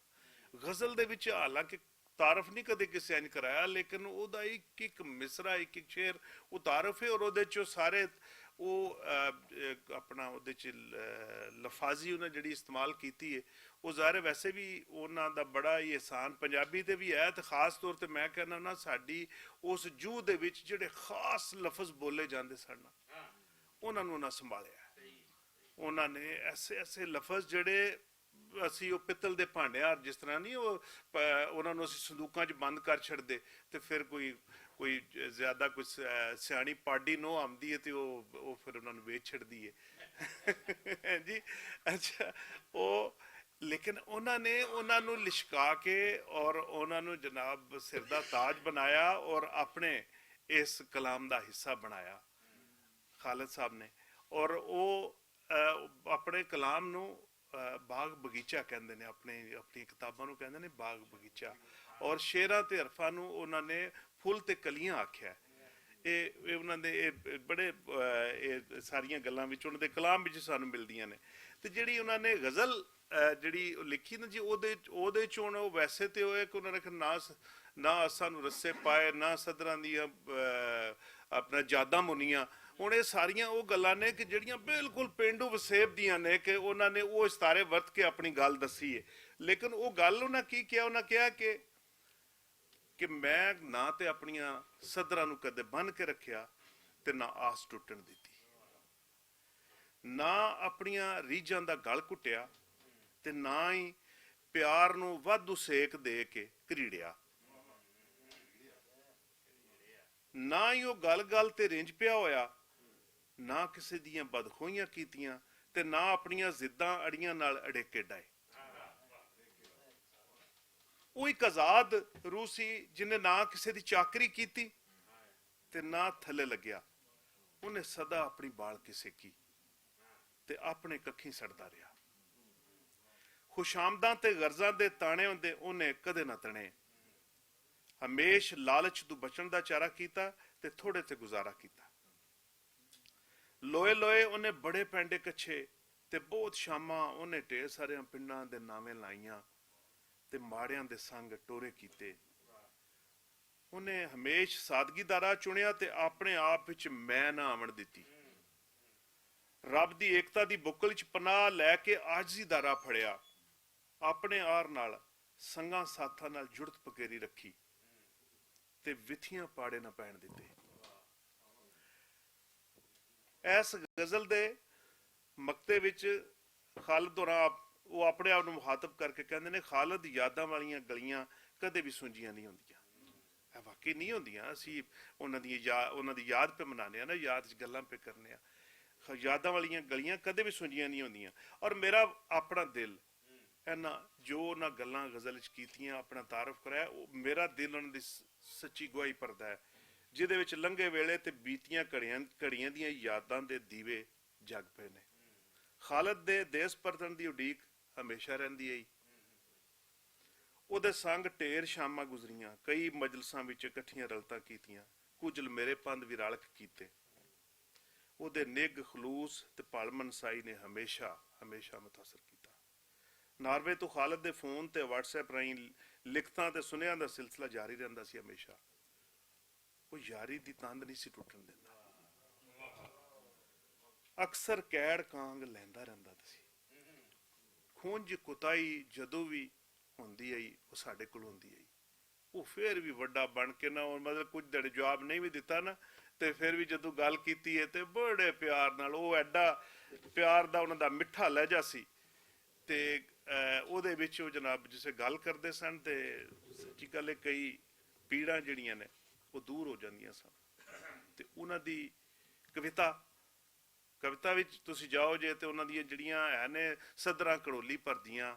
ਗਜ਼ਲ ਦੇ ਵਿੱਚ ਹਾਲਾਂਕਿ ਤਾਰਫ ਨਹੀਂ ਕਦੇ ਕਿਸੇ ਨੇ ਕਰਾਇਆ, ਲੇਕਿਨ ਉਹਦਾ ਇੱਕ ਇੱਕ ਮਿਸਰਾ, ਇੱਕ ਇੱਕ ਸ਼ੇਰ ਉਹ ਤਾਰਫ ਹੈ, ਔਰ ਉਹਦੇ 'ਚ ਸਾਰੇ ਉਹ ਆਪਣਾ ਉਹਦੇ 'ਚ ਲਫਾਜ਼ੀ ਉਹਨਾਂ ਜਿਹੜੀ ਇਸਤੇਮਾਲ ਕੀਤੀ ਹੈ, ਉਹ ਜ਼ਾਹਿਰ ਵੈਸੇ ਵੀ ਉਹਨਾਂ ਦਾ ਬੜਾ ਹੀ ਅਹਿਸਾਨ ਪੰਜਾਬੀ ਤੇ ਵੀ ਹੈ, ਤੇ ਖਾਸ ਤੌਰ ਤੇ ਮੈਂ ਕਹਿੰਦਾ ਨਾ ਸਾਡੀ ਉਸ ਜੂਹ ਦੇ ਵਿੱਚ ਜਿਹੜੇ ਖਾਸ ਲਫ਼ਜ਼ ਬੋਲੇ ਜਾਂਦੇ ਸਨ ਉਹਨਾਂ ਨੂੰ ਉਹਨਾਂ ਸੰਭਾਲਿਆ। ਉਹਨਾਂ ਨੇ ਐਸੇ ਐਸੇ ਲਫ਼ਜ਼ ਜਿਹੜੇ ਅਸੀਂ ਉਹ ਪਿੱਤਲ ਦੇ ਭਾਂਡਿਆਂ ਜਿਸ ਤਰ੍ਹਾਂ ਨਹੀਂ ਉਹ ਉਹਨਾਂ ਨੂੰ ਅਸੀਂ ਸੰਦੂਕਾਂ 'ਚ ਬੰਦ ਕਰ ਛੱਡਦੇ, ਤੇ ਫਿਰ ਕੋਈ ਜ਼ਿਆਦਾ ਕੋਈ ਸਿਆਣੀ ਪਾਡੀ ਨੋ ਆਉਂਦੀ ਹੈ ਤੇ ਉਹ ਫਿਰ ਉਹਨਾਂ ਨੂੰ ਵੇਚ ਛੱਡਦੀ ਹੈ ਜੀ। ਅੱਛਾ, ਉਹ ਲੇਕਿਨ ਉਹਨਾਂ ਨੇ ਉਹਨਾਂ ਨੂੰ ਲਿਸ਼ਕਾ ਕੇ ਔਰ ਉਹਨਾਂ ਨੂੰ ਜਨਾਬ ਸਿਰ ਦਾ ਤਾਜ ਬਣਾਇਆ ਔਰ ਆਪਣੇ ਇਸ ਕਲਾਮ ਦਾ ਹਿੱਸਾ ਬਣਾਇਆ ਖਾਲਦ ਸਾਹਿਬ ਨੇ। ਔਰ ਉਹ ਆਪਣੇ ਕਲਾਮ ਨੂੰ ਬਾਗ ਬਗੀਚਾ ਕਹਿੰਦੇ ਨੇ, ਆਪਣੀ ਕਿਤਾਬਾਂ ਨੂੰ ਕਹਿੰਦੇ ਨੇ ਬਾਗ ਬਗੀਚਾ, ਔਰ ਸ਼ੇਰਾਂ ਤੇ ਹਰਫਾਂ ਨੂੰ ਉਹਨਾਂ ਨੇ ਫੁੱਲ ਤੇ ਕਲੀਆਂ ਆਖਿਆ। ਇਹ ਉਹਨਾਂ ਦੇ ਇਹ ਬੜੇ ਇਹ ਸਾਰੀਆਂ ਗੱਲਾਂ ਵਿੱਚ ਉਹਨਾਂ ਦੇ ਕਲਾਮ ਵਿੱਚ ਸਾਨੂੰ ਮਿਲਦੀਆਂ ਨੇ। ਤੇ ਜਿਹੜੀ ਉਹਨਾਂ ਨੇ ਗਜ਼ਲ ਜਿਹੜੀ ਲਿਖੀ ਨਾ ਜੀ, ਉਹਦੇ 'ਚ ਹੁਣ ਉਹ ਵੈਸੇ ਤੇ ਉਹ ਹੈ ਕਿ ਉਹਨਾਂ ਨੇ ਨਾ ਸਾਨੂੰ ਰੱਸੇ ਪਾਏ, ਨਾ ਸਦਰਾਂ ਦੀਆਂ ਆਪਣਾ ਯਾਦਾਂ ਮੁਨੀਆਂ। ਹੁਣ ਇਹ ਸਾਰੀਆਂ ਉਹ ਗੱਲਾਂ ਨੇ ਕਿ ਜਿਹੜੀਆਂ ਬਿਲਕੁਲ ਪੇਂਡੂ ਵਸੇਬ ਦੀਆਂ ਨੇ, ਕਿ ਉਹਨਾਂ ਨੇ ਉਹ ਇਸਤਾਰੇ ਵਰਤ ਕੇ ਆਪਣੀ ਗੱਲ ਦੱਸੀ ਹੈ। ਲੇਕਿਨ ਉਹ ਗੱਲ ਉਹਨਾਂ ਕੀ ਕਿਹਾ, ਉਹਨਾਂ ਕਿਹਾ ਕਿ ਮੈਂ ਨਾ ਤੇ ਆਪਣੀਆਂ ਸਦਰਾਂ ਨੂੰ ਕਦੇ ਬੰਨ੍ਹ ਕੇ ਰੱਖਿਆ ਤੇ ਨਾ ਆਸ ਟੁੱਟਣ ਦਿੱਤੀ, ਨਾ ਆਪਣੀਆਂ ਰੀਝਾਂ ਦਾ ਗਲ ਘੁੱਟਿਆ ਤੇ ਨਾ ਹੀ ਪਿਆਰ ਨੂੰ ਵਾਧੂ ਸੇਕ ਦੇ ਕੇ ਘਰੀੜਿਆ, ਨਾ ਹੀ ਉਹ ਗੱਲ ਤੇ ਰਿੰਝ ਪਿਆ ਹੋਇਆ, ਨਾ ਕਿਸੇ ਦੀਆਂ ਬਦਖੋਈਆਂ ਕੀਤੀਆਂ ਤੇ ਨਾ ਆਪਣੀਆਂ ਜ਼ਿੱਦਾਂ ਅੜੀਆਂ ਨਾਲ ਅੜੇਕੇ ਡਾਏ। ਉਹ ਇੱਕ ਆਜ਼ਾਦ ਰੂਹ ਸੀ ਜਿਹਨੇ ਨਾ ਕਿਸੇ ਦੀ ਚਾਕਰੀ ਕੀਤੀ ਤੇ ਨਾ ਥੱਲੇ ਲੱਗਿਆ। ਉਹਨੇ ਸਦਾ ਆਪਣੀ ਬਾਲ ਕਿਸੇ ਕੀ ਤੇ ਆਪਣੇ ਕੱਖੀ ਸੜਦਾ ਰਿਹਾ। ਖੁਸ਼ਾਮਦਾਂ ਤੇ ਗਰਜ਼ਾਂ ਦੇ ਤਾਣੇ ਹੁੰਦੇ ਉਹਨੇ ਕਦੇ ਨਾ ਤਣੇ। ਹਮੇਸ਼ ਲਾਲਚ ਤੋਂ ਬਚਣ ਦਾ ਚਾਰਾ ਕੀਤਾ ਤੇ ਥੋੜੇ ਤੇ ਗੁਜ਼ਾਰਾ ਕੀਤਾ। ਲੋਏ ਲੋਏ ਉਹਨੇ ਬੜੇ ਪੈਂਡੇ ਕੱਛੇ ਤੇ ਬਹੁਤ ਸ਼ਾਮਾਂ ਉਹਨੇ ਢੇਰ ਸਾਰਿਆਂ ਪਿੰਡਾਂ ਦੇ ਨਾਵੇਂ ਲਾਈਆਂ ਤੇ ਮਾੜਿਆਂ ਦੇ ਸੰਗ ਟੋਰੇ ਕੀਤੇ। ਉਹਨੇ ਹਮੇਸ਼ ਸਾਦਗੀ ਦਾ ਰਾਹ ਚੁਣਿਆ ਤੇ ਆਪਣੇ ਆਪ ਵਿੱਚ ਮੈਂ ਨਾ ਆਵਣ ਦਿੱਤੀ। ਰੱਬ ਦੀ ਏਕਤਾ ਦੀ ਬੁੱਕਲ 'ਚ ਪਨਾਹ ਲੈ ਕੇ ਆਜਜ਼ੀ ਦਾ ਰਾਹ ਫੜਿਆ। ਆਪਣੇ ਆਰ ਨਾਲ ਸੰਗਾਂ ਸਾਥਾਂ ਨਾਲ ਜੁੜਤ ਪਕੇਰੀ ਰੱਖੀ ਤੇ ਵਿਥੀਆਂ ਪਾੜੇ ਨਾ ਪੈਣ ਦਿੱਤੇ। ਇਸ ਗਜ਼ਲ ਦੇ ਮਕਤੇ ਵਿੱਚ ਖਾਲਦ ਹੋਰਾਂ ਉਹ ਆਪਣੇ ਆਪ ਨੂੰ ਮੁਖਾਤਬ ਕਰਕੇ ਕਹਿੰਦੇ ਨੇ, ਖਾਲਦ ਯਾਦਾਂ ਵਾਲੀਆਂ ਗਲੀਆਂ ਕਦੇ ਵੀ ਸੁੰਝੀਆਂ ਨਹੀਂ ਹੁੰਦੀਆਂ। ਇਹ ਵਾਕਈ ਨਹੀਂ ਹੁੰਦੀਆਂ। ਅਸੀਂ ਉਹਨਾਂ ਦੀ ਯਾਦ ਪੇ ਮਨਾਉਂਦੇ ਆ ਨਾ, ਯਾਦ 'ਚ ਗੱਲਾਂ ਪੇ ਕਰਨੇ ਆ। ਯਾਦਾਂ ਵਾਲੀਆਂ ਗਲੀਆਂ ਕਦੇ ਵੀ ਸੁੰਝੀਆਂ ਨਹੀਂ ਹੁੰਦੀਆਂ। ਔਰ ਮੇਰਾ ਆਪਣਾ ਦਿਲ ਇਹਨਾਂ ਜੋ ਉਹਨਾਂ ਗੱਲਾਂ ਗਜ਼ਲ 'ਚ ਕੀਤੀਆਂ, ਆਪਣਾ ਤਾਰਫ ਕਰਾਇਆ, ਉਹ ਮੇਰਾ ਦਿਲ ਉਹਨਾਂ ਦੀ ਸੱਚੀ ਗਵਾਹੀ ਭਰਦਾ ਹੈ, ਜਿਹਦੇ ਵਿੱਚ ਲੰਘੇ ਵੇਲੇ ਤੇ ਬੀਤੀਆਂ ਘੜੀਆਂ ਦੀਆਂ ਯਾਦਾਂ ਦੇ ਦੀਵੇ ਜਗ ਪਏ ਨੇ। ਖਾਲਦ ਦੇ ਦੇਸ ਪਰਤਣ ਦੀ ਉਡੀਕ ਹਮੇਸ਼ਾ ਰਹਿੰਦੀ ਹੈ। ਉਹਦੇ ਸੰਗ ਢੇਰ ਸ਼ਾਮਾਂ ਗੁਜ਼ਰੀਆਂ, ਕਈ ਮਜਲਸਾਂ ਵਿੱਚ ਇਕੱਠੀਆਂ ਰਲਤਾਂ ਕੀਤੀਆਂ, ਕੁਝ ਮੇਰੇ ਪੰਧ ਵੀ ਰਲਕ ਕੀਤੇ। ਉਹਦੇ ਨਿੱਘ ਖਲੂਸ ਤੇ ਭਲ ਮਨਸਾਈ ਨੇ ਹਮੇਸ਼ਾ ਮੁਤਾਸਰ ਕੀਤਾ। ਨਾਰਵੇ ਤੋਂ ਖਾਲਦ ਦੇ ਫੋਨ ਤੇ WhatsApp ਰਾਹੀਂ ਲਿਖਤਾਂ ਤੇ ਸੁਨੇਹਿਆਂ ਦਾ ਸਿਲਸਿਲਾ ਜਾਰੀ ਰਹਿੰਦਾ ਸੀ ਹਮੇਸ਼ਾ। ਉਹ ਯਾਰੀ ਦੀ ਤੰਦ ਨਹੀਂ ਸੀ ਟੁੱਟਣ ਦਿੰਦਾ। ਅਕਸਰ ਕੈੜ ਕਾਂਗ ਲੈਂਦਾ ਰਹਿੰਦਾ ਸੀ। ਖੁੰਝ ਕੁਤਾਈ ਜਦੋਂ ਵੀ ਹੁੰਦੀ ਆਈ, ਉਹ ਸਾਡੇ ਕੋਲ ਹੁੰਦੀ ਆਈ। ਉਹ ਫਿਰ ਵੀ ਵੱਡਾ ਬਣ ਕੇ ਨਾ, ਮਤਲਬ ਕੁਝ ਦਿਨ ਜਵਾਬ ਨਹੀਂ ਵੀ ਦਿੱਤਾ ਨਾ, ਤੇ ਫਿਰ ਵੀ ਜਦੋਂ ਗੱਲ ਕੀਤੀ ਹੈ ਤੇ ਬੜੇ ਪਿਆਰ ਨਾਲ, ਉਹ ਐਡਾ ਪਿਆਰ ਦਾ ਉਹਨਾਂ ਦਾ ਮਿੱਠਾ ਲਹਿਜਾ ਸੀ। ਤੇ ਉਹਦੇ ਵਿੱਚ ਉਹ ਜਨਾਬ ਜਿਸੇ ਗੱਲ ਕਰਦੇ ਸਨ ਤੇ ਸੱਚੀ ਗੱਲ ਹੈ, ਕਈ ਪੀੜਾਂ ਜਿਹੜੀਆਂ ਨੇ ਉਹ ਦੂਰ ਹੋ ਜਾਂਦੀਆਂ ਸਨ। ਤੇ ਉਹਨਾਂ ਦੀ ਕਵਿਤਾ ਵਿੱਚ ਤੁਸੀਂ ਜਾਓ ਜੇ ਤੇ ਉਹਨਾਂ ਦੀਆਂ ਜਿਹੜੀਆਂ ਹੈ ਨੇ ਸਦਰਾਂ ਘੜੋਲੀ ਭਰਦੀਆਂ,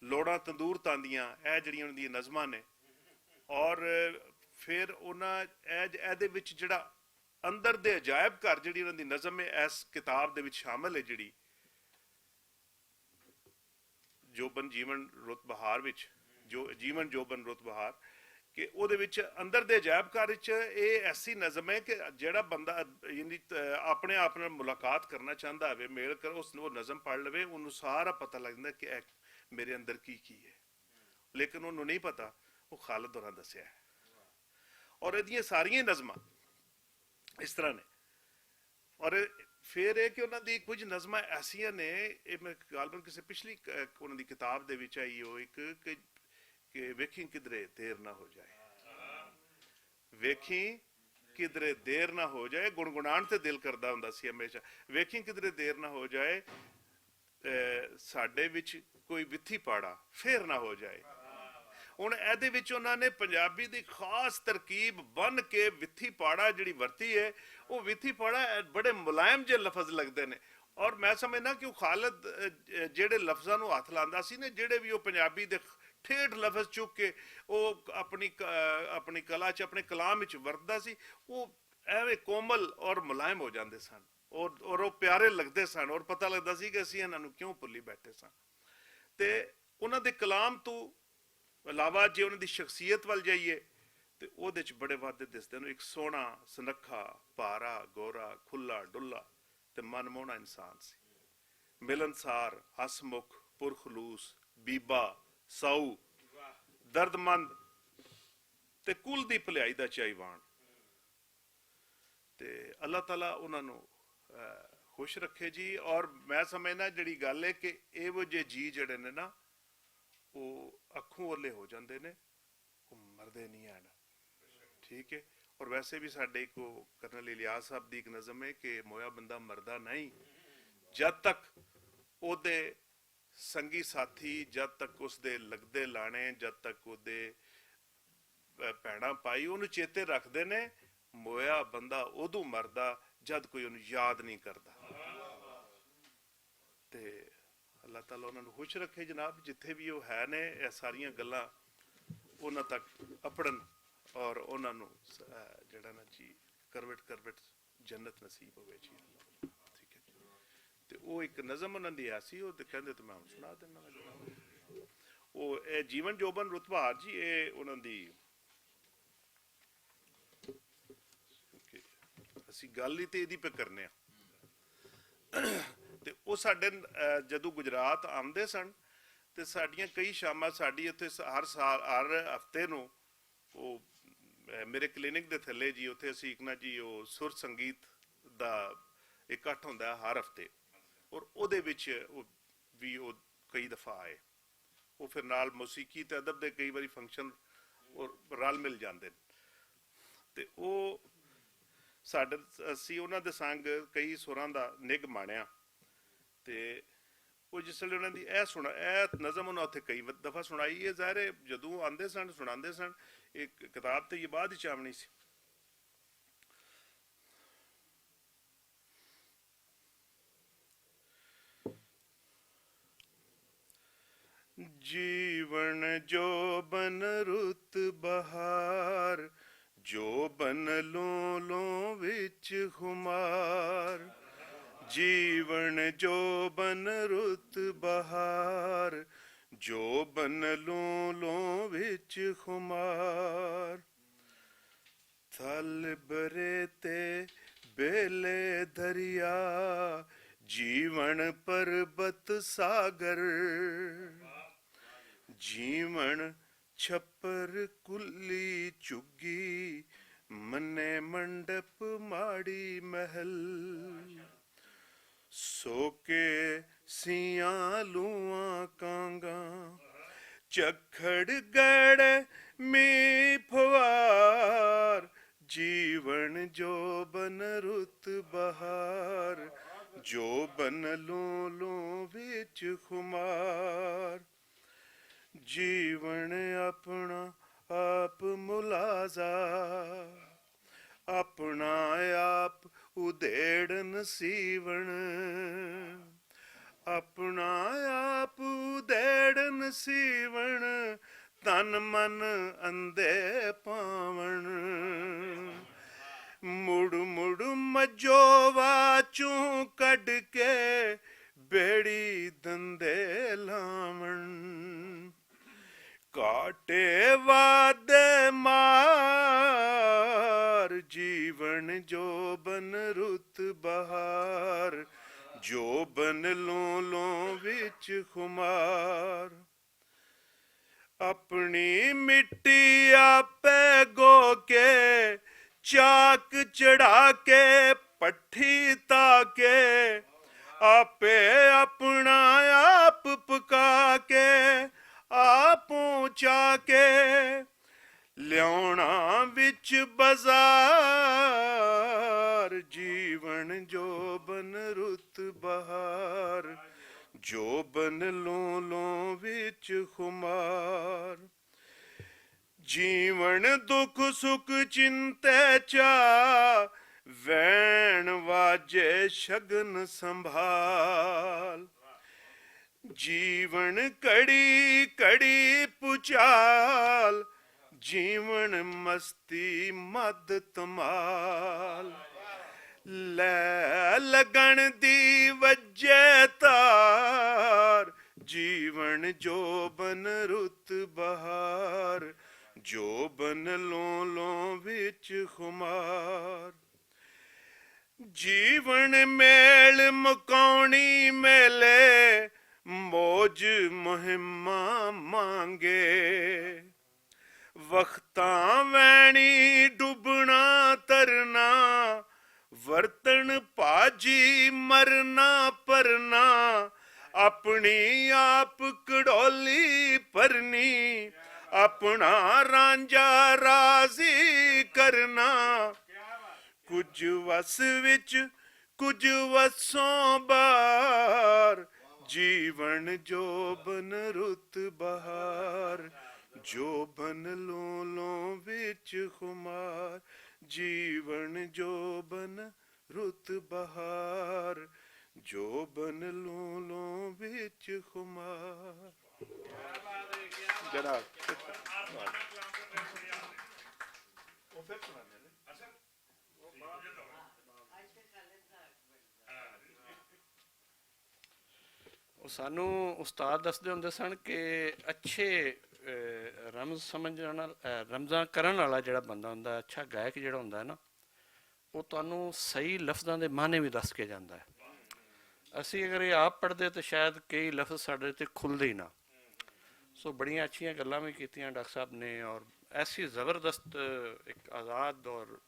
ਲੋੜਾਂ ਤੰਦੂਰ ਤਾਂਦੀਆਂ, ਇਹ ਜਿਹੜੀਆਂ ਉਹਨਾਂ ਦੀਆਂ ਨਜ਼ਮਾਂ ਨੇ। ਔਰ ਫਿਰ ਉਹਨਾਂ ਇਹਦੇ ਵਿੱਚ ਜਿਹੜਾ ਅੰਦਰ ਦੇ ਅਜਾਇਬ ਘਰ ਜਿਹੜੀ ਉਹਨਾਂ ਦੀ ਨਜ਼ਮ ਹੈ ਇਸ ਕਿਤਾਬ ਦੇ ਵਿੱਚ ਸ਼ਾਮਲ ਹੈ, ਜਿਹੜੀ ਜੋਬਨ ਜੀਵਨ ਰੁੱਤ ਬਹਾਰ ਵਿੱਚ, ਜੋ ਜੀਵਨ ਜੋਬਨ ਰੁੱਤ ਬਹਾਰ, ਕਿ ਉਹਦੇ ਵਿੱਚ ਅੰਦਰ ਦੇ ਅਜਾਇਬ ਘਰ ਵਿੱਚ ਇਹ ਐਸੀ ਨਜ਼ਮ ਹੈ ਕਿ ਜਿਹੜਾ ਬੰਦਾ ਆਪਣੇ ਆਪ ਨਾਲ ਮੁਲਾਕਾਤ ਕਰਨਾ ਚਾਹੁੰਦਾ ਹੋਵੇ, ਮੇਲ ਕਰ, ਉਸ ਨੂੰ ਉਹ ਨਜ਼ਮ ਪੜ੍ਹ ਲਵੇ, ਉਹਨੂੰ ਸਾਰਾ ਪਤਾ ਲੱਗ ਜਾਂਦਾ ਕਿ ਇਹ ਮੇਰੇ ਅੰਦਰ ਕੀ ਹੈ। ਲੇਕਿਨ ਉਹਨੂੰ ਨਹੀਂ ਪਤਾ, ਉਹ ਖਾਲਦ ਹੋਰਾਂ ਦੱਸਿਆ ਹੈ। ਔਰ ਇਹਦੀਆਂ ਸਾਰੀਆਂ ਨਜ਼ਮਾਂ ਇਸ ਤਰ੍ਹਾਂ ਨੇ। ਔਰ ਫਿਰ ਇਹ ਕਿ ਉਹਨਾਂ ਦੀ ਕੁਝ ਨਜ਼ਮਾਂ ਐਸੀਆਂ ਨੇ, ਇਹ ਮੈਂ ਗਾਲਬਨ ਕਿਸੇ ਪਿਛਲੀ ਉਹਨਾਂ ਦੀ ਕਿਤਾਬ ਦੇ ਵਿੱਚ ਆਈ ਉਹ ਇੱਕ, ਕਿ ਵੇਖੀ ਕਿਧਰੇ ਦੇਰ ਨਾ ਹੋ ਜਾਏ, ਵੇਖੀ ਕਿਧਰੇ ਦੇਰ ਨਾ ਹੋ ਜਾਏ। ਗੁਣਗੁਣਾਉਣ ਤੇ ਦਿਲ ਕਰਦਾ ਹੁੰਦਾ ਸੀ ਹਮੇਸ਼ਾ, ਵੇਖੀ ਕਿਧਰੇ ਦੇਰ ਨਾ ਹੋ ਜਾਏ, ਸਾਡੇ ਵਿੱਚ ਕੋਈ ਵਿੱਥੀ ਪਾੜਾ ਫੇਰ ਨਾ ਹੋ ਜਾਏ। ਹੁਣ ਇਹਦੇ ਵਿੱਚ ਉਹਨਾਂ ਨੇ ਪੰਜਾਬੀ ਦੀ ਖਾਸ ਤਰਕੀਬ ਬਣ ਕੇ ਵਿੱਥੀ ਪਾੜਾ ਜਿਹੜੀ ਵਰਤੀ ਹੈ, ਉਹ ਵਿੱਥੀ ਪਾੜਾ ਬੜੇ ਮੁਲਾਇਮ ਜਿਹੇ ਲਫ਼ਜ਼ ਲੱਗਦੇ ਨੇ। ਔਰ ਮੈਂ ਸਮਝਦਾ ਕਿ ਉਹ ਖਾਲਦ ਜਿਹੜੇ ਲਫ਼ਜ਼ਾਂ ਨੂੰ ਹੱਥ ਲਾਉਂਦਾ ਸੀ ਨੇ, ਜਿਹੜੇ ਵੀ ਉਹ ਪੰਜਾਬੀ ਦੇ ਠੇਠ ਲਫ਼ਜ਼ ਚੁੱਕ ਕੇ ਉਹ ਆਪਣੀ ਕਲਾ 'ਚ, ਆਪਣੇ ਕਲਾਮ ਵਿੱਚ ਵਰਤਦਾ ਸੀ, ਉਹ ਐਵੇਂ ਕੋਮਲ ਔਰ ਮੁਲਾਇਮ ਹੋ ਜਾਂਦੇ ਸਨ, ਔਰ ਉਹ ਪਿਆਰੇ ਲੱਗਦੇ ਸਨ, ਔਰ ਪਤਾ ਲੱਗਦਾ ਸੀ ਕਿ ਅਸੀਂ ਇਹਨਾਂ ਨੂੰ ਕਿਉਂ ਭੁੱਲੀ ਬੈਠੇ ਸਾਂ। ਤੇ ਉਹਨਾਂ ਦੇ ਕਲਾਮ ਤੋਂ ਇਲਾਵਾ ਜੇ ਉਹਨਾਂ ਦੀ ਸ਼ਖਸੀਅਤ ਵੱਲ ਜਾਈਏ ਤੇ ਉਹਦੇ 'ਚ ਬੜੇ ਵਾਧੇ ਦਿਸਦੇ ਨੇ। ਇੱਕ ਸੋਹਣਾ, ਸੁਨੱਖਾ, ਭਾਰਾ, ਗੋਰਾ, ਖੁੱਲਾ ਡੁੱਲਾ ਤੇ ਮਨਮੋਹਣਾ ਇਨਸਾਨ ਸੀ। ਮਿਲਨਸਾਰ, ਹਸਮੁਖ, ਪੁਰਖਲੂਸ, ਬੀਬਾ, ਸਾਊ, ਦਰਦਮੰਦ ਤੇ ਕੁਲ ਦੀ ਭਲਾਈ ਦਾ ਚਾਹੀਵਾਨ। ਤੇ ਅੱਲਾਹ ਤਾਲਾ ਉਹਨਾਂ ਨੂੰ ਖੁਸ਼ ਰੱਖੇ ਜੀ। ਔਰ ਮੈਂ ਸਮਝਦਾ ਜਿਹੜੀ ਗੱਲ ਹੈ ਕਿ ਇਹੋ ਜਿਹੇ ਜੀ ਜਿਹੜੇ ਨੇ ਨਾ, ਉਹ ਅੱਖੋਂ ਓਲੇ ਹੋ ਜਾਂਦੇ ਨੇ, ਉਹ ਮਰਦੇ ਨਹੀਂ ਹਨ। ਠੀਕ ਹੈ। ਔਰ ਵੈਸੇ ਵੀ ਸਾਡੇ ਕੋ ਕਰਨਲ ਇਲਿਆਸ ਸਾਹਿਬ ਦੀ ਇੱਕ ਨਜ਼ਮ ਹੈ ਕਿ ਮੋਇਆ ਬੰਦਾ ਮਰਦਾ ਨਹੀਂ, ਜਦ ਤੱਕ ਉਹਦੇ ਸੰਗੀ ਸਾਥੀ, ਜਦ ਤੱਕ ਉਸਦੇ ਲੱਗਦੇ ਲਾਣੇ, ਜਦ ਤੱਕ ਉਹਦੇ ਭੈਣਾਂ ਪਾਈ ਉਹਨੂੰ ਚੇਤੇ ਰੱਖਦੇ ਨੇ। ਮੋਇਆ ਬੰਦਾ ਉਦੋਂ ਮਰਦਾ ਜਦ ਕੋਈ ਉਹਨੂੰ ਯਾਦ ਨਹੀਂ ਕਰਦਾ। ਤੇ ਅੱਲਾਹ ਤਾਲਾ ਉਹਨਾਂ ਨੂੰ ਖੁਸ਼ ਰੱਖੇ ਜਨਾਬ, ਜਿੱਥੇ ਵੀ ਉਹ ਹੈ ਨੇ। ਇਹ ਸਾਰੀਆਂ ਗੱਲਾਂ ਉਹਨਾਂ ਤੱਕ ਅਪੜਨ ਔਰ ਉਹਨਾਂ ਨੂੰ ਜਿਹੜਾ ਨਾ ਜੀ ਕਰਵਟ ਜੰਨਤ ਨਸੀਬ ਹੋਵੇ ਜੀ। ਠੀਕ ਹੈ। ਤੇ ਉਹ ਇੱਕ ਨਜ਼ਮ ਉਹਨਾਂ ਦੀ ਐਸੀ, ਉਹ ਕਹਿੰਦੇ ਤੇ ਮੈਂ ਹੁਣ ਸੁਣਾ ਦਿੰਦਾ ਜਨਾਬ। ਉਹ ਇਹ ਜੀਵਨ ਜੋਬਨ ਰੁੱਤ ਬਹਾਰ ਜੀ, ਇਹ ਉਹਨਾਂ ਦੀ ਅਸੀਂ ਗੱਲ ਹੀ ਤੇ ਇਹਦੀ ਪੇ ਕਰਨੇ ਆ। ਤੇ ਉਹ ਸਾਡੇ ਜਦੋਂ ਗੁਜਰਾਤ ਆਉਂਦੇ ਸਨ ਤੇ ਸਾਡੀਆਂ ਕਈ ਸ਼ਾਮਾਂ, ਸਾਡੀ ਉੱਥੇ ਹਰ ਹਫ਼ਤੇ ਨੂੰ ਉਹ ਮੇਰੇ ਕਲੀਨਿਕ ਦੇ ਥੱਲੇ ਜੀ, ਉੱਥੇ ਅਸੀਂ ਇੱਕ ਨਾ ਜੀ ਉਹ ਸੁਰ ਸੰਗੀਤ ਦਾ ਇਕੱਠ ਹੁੰਦਾ ਹਰ ਹਫ਼ਤੇ। ਔਰ ਉਹਦੇ ਵਿੱਚ ਉਹ ਵੀ ਉਹ ਕਈ ਦਫਾ ਆਏ। ਉਹ ਫਿਰ ਨਾਲ ਮੌਸੀਕੀ ਤੇ ਅਦਬ ਦੇ ਕਈ ਵਾਰੀ ਫੰਕਸ਼ਨ ਔਰ ਰਲ ਮਿਲ ਜਾਂਦੇ ਨੇ। ਤੇ ਉਹ ਅਸੀਂ ਉਹਨਾਂ ਦੇ ਸੰਗ ਕਈ ਸੁਰਾਂ ਦਾ ਨਿੱਘ ਮਾਣਿਆ। ਤੇ ਉਹ ਜਿਸ ਵੇਲੇ ਉਹਨਾਂ ਦੀ ਇਹ ਨਜ਼ਮ ਉਹਨਾਂ ਉੱਥੇ ਕਈ ਦਫਾ ਸੁਣਾਈ ਹੈ। ਜ਼ਾਹਿਰ ਹੈ ਜਦੋਂ ਆਉਂਦੇ ਸਨ ਸੁਣਾਉਂਦੇ ਸਨ, ਇੱਕ ਕਿਤਾਬ ਤੇ ਇਹ ਬਾਅਦ ਵਿੱਚ ਆਉਣੀ ਸੀ। ਜੀਵਨ ਜੋਬਨ ਰੁੱਤ ਬਹਾਰ, ਜੋਬਨ ਲੋ ਵਿੱਚ ਖੁਮਾਰ। ਜੀਵਨ ਜੋਬਨ ਰੁੱਤ ਬਹਾਰ, ਜੋਬਨ ਲੋ ਵਿੱਚ ਖੁਮਾਰ। ਥਲ ਬਰੇ ਤੇ ਬੇਲੇ ਦਰਿਆ, ਜੀਵਨ ਪਰਬਤ ਸਾਗਰ। ਜੀਵਨ ਛੱਪਰ ਕੁੱਲੀ ਝੁੱਗੀ, ਮੰਨੇ ਮੰਡਪ ਮਾੜੀ ਮਹਿਲ। ਸੋਕੇ ਸੀਆਂ ਲੂਆਂ ਕਾਂਗਾ, ਝੱਖੜ ਗੜ ਮੀ ਫਵਾਰ। ਜੀਵਨ ਜੋਬਨ ਰੁੱਤ ਬਹਾਰ, ਜੋਬਨ ਲੋ ਵਿੱਚ ਖੁਮਾਰ। ਜੀਵਨ ਆਪਣਾ ਆਪ ਮੁਲਾਜ਼ਾ, ਆਪਣਾ ਆਪ ਉਧੇੜਨ ਸੀਵਣ। ਆਪਣਾ ਆਪ ਉਧੇੜਨ ਸੀਵਣ, ਤਨ ਮਨ ਅੰਧੇ ਪਾਵਣ। ਮੁੜ ਮੁੜ ਮਜੋਵਾ ਚੋਂ ਕੱਢ ਕੇ, ਬੇੜੀ ਦੰਦੇ ਲਾਵਣ। ਕਾਟੇ ਵਾਦੇ ਮਾਰ, ਜੀਵਨ ਜੋਬਨ ਰੁੱਤ ਬਹਾਰ। ਜੋਬਨ ਲੋ ਵਿੱਚ ਖੁਮਾਰ। ਆਪਣੀ ਮਿੱਟੀ ਆਪੇ ਗੋ ਕੇ, ਚਾਕ ਚੜਾ ਕੇ ਪੱਠੀ ਤਾਕੇ। ਆਪੇ ਆਪਣਾ ਆਪ ਪਕਾ ਕੇ, ਆਪੋਂ ਚਾ ਕੇ ਲਿਆਉਣਾ ਵਿੱਚ ਬਾਜ਼ਾਰ। ਜੀਵਨ ਜੋਬਨ ਰੁੱਤ ਬਹਾਰ, ਜੋਬਨ ਲੋ ਵਿੱਚ ਖੁਮਾਰ। ਜੀਵਨ ਦੁੱਖ ਸੁਖ ਚਿੰਤੇ ਚਾ, ਵੈਣ ਵਾਜੇ ਸ਼ਗਨ ਸੰਭਾਲ। ਜੀਵਨ ਕੜੀ ਕੜੀ ਪੁਚਾਲ, ਜੀਵਨ ਮਸਤੀ ਮਦ ਤਮਾਲ। ਲੈ ਲਗਣ ਦੀ ਵੱਜੇ ਤਾਰ, ਜੀਵਨ ਜੋਬਨ ਰੁੱਤ ਬਹਾਰ। ਜੋਬਨ ਲੋ ਵਿੱਚ ਖੁਮਾਰ। ਜੀਵਨ ਮੇਲ ਮੁਕਾਉਣੀ ਮੇਲੇ, ਮੋਜ ਮੁਹਿੰਮਾਂ ਮੰਗੇ। ਵਖਤਾਂ ਵੈਣੀ ਡੁੱਬਣਾ ਤਰਨਾ, ਵਰਤਣ ਭਾਜੀ ਮਰਨਾ ਪਰਨਾ। ਆਪਣੀ ਆਪ ਕੜੋਲੀ ਭਰਨੀ, ਆਪਣਾ ਰਾਂਝਾ ਰਾਜ਼ੀ ਕਰਨਾ। ਕੁਝ ਵਸ ਵਿੱਚ ਕੁਝ ਵਸੋਂ ਬਾਰ, ਜੀਵਨ ਜੋਬਨ ਰੁੱਤ ਬਹਾਰ। ਜੋਬਨ ਲੋ ਵਿੱਚ ਖੁਮਾਰ। ਜੀਵਨ ਜੋਬਨ ਰੁੱਤ ਬਹਾਰ, ਜੋਬਨ ਲੋ ਵਿੱਚ ਖੁਮਾਰ। ਜਨਾਬ ਉਹ ਫਿਰ ਸੁਣਾਉਂਦੇ ਨੇ। ਉਹ ਸਾਨੂੰ ਉਸਤਾਦ ਦੱਸਦੇ ਹੁੰਦੇ ਸਨ ਕਿ ਅੱਛੇ ਰਮਜ਼ ਸਮਝਣ ਨਾਲ ਰਮਜ਼ਾਂ ਕਰਨ ਵਾਲਾ ਜਿਹੜਾ ਬੰਦਾ ਹੁੰਦਾ, ਅੱਛਾ ਗਾਇਕ ਜਿਹੜਾ ਹੁੰਦਾ ਨਾ, ਉਹ ਤੁਹਾਨੂੰ ਸਹੀ ਲਫ਼ਜ਼ਾਂ ਦੇ ਮਾਅਨੇ ਵੀ ਦੱਸ ਕੇ ਜਾਂਦਾ ਹੈ। ਅਸੀਂ ਅਗਰ ਇਹ ਆਪ ਪੜ੍ਹਦੇ ਤਾਂ ਸ਼ਾਇਦ ਕਈ ਲਫ਼ਜ਼ ਸਾਡੇ ਤੇ ਖੁੱਲ੍ਹਦੇ ਹੀ ਨਾ। ਸੋ ਬੜੀਆਂ ਅੱਛੀਆਂ ਗੱਲਾਂ ਵੀ ਕੀਤੀਆਂ ਡਾਕਟਰ ਸਾਹਿਬ ਨੇ, ਔਰ ਐਸੀ ਜ਼ਬਰਦਸਤ ਇੱਕ ਆਜ਼ਾਦ ਔਰ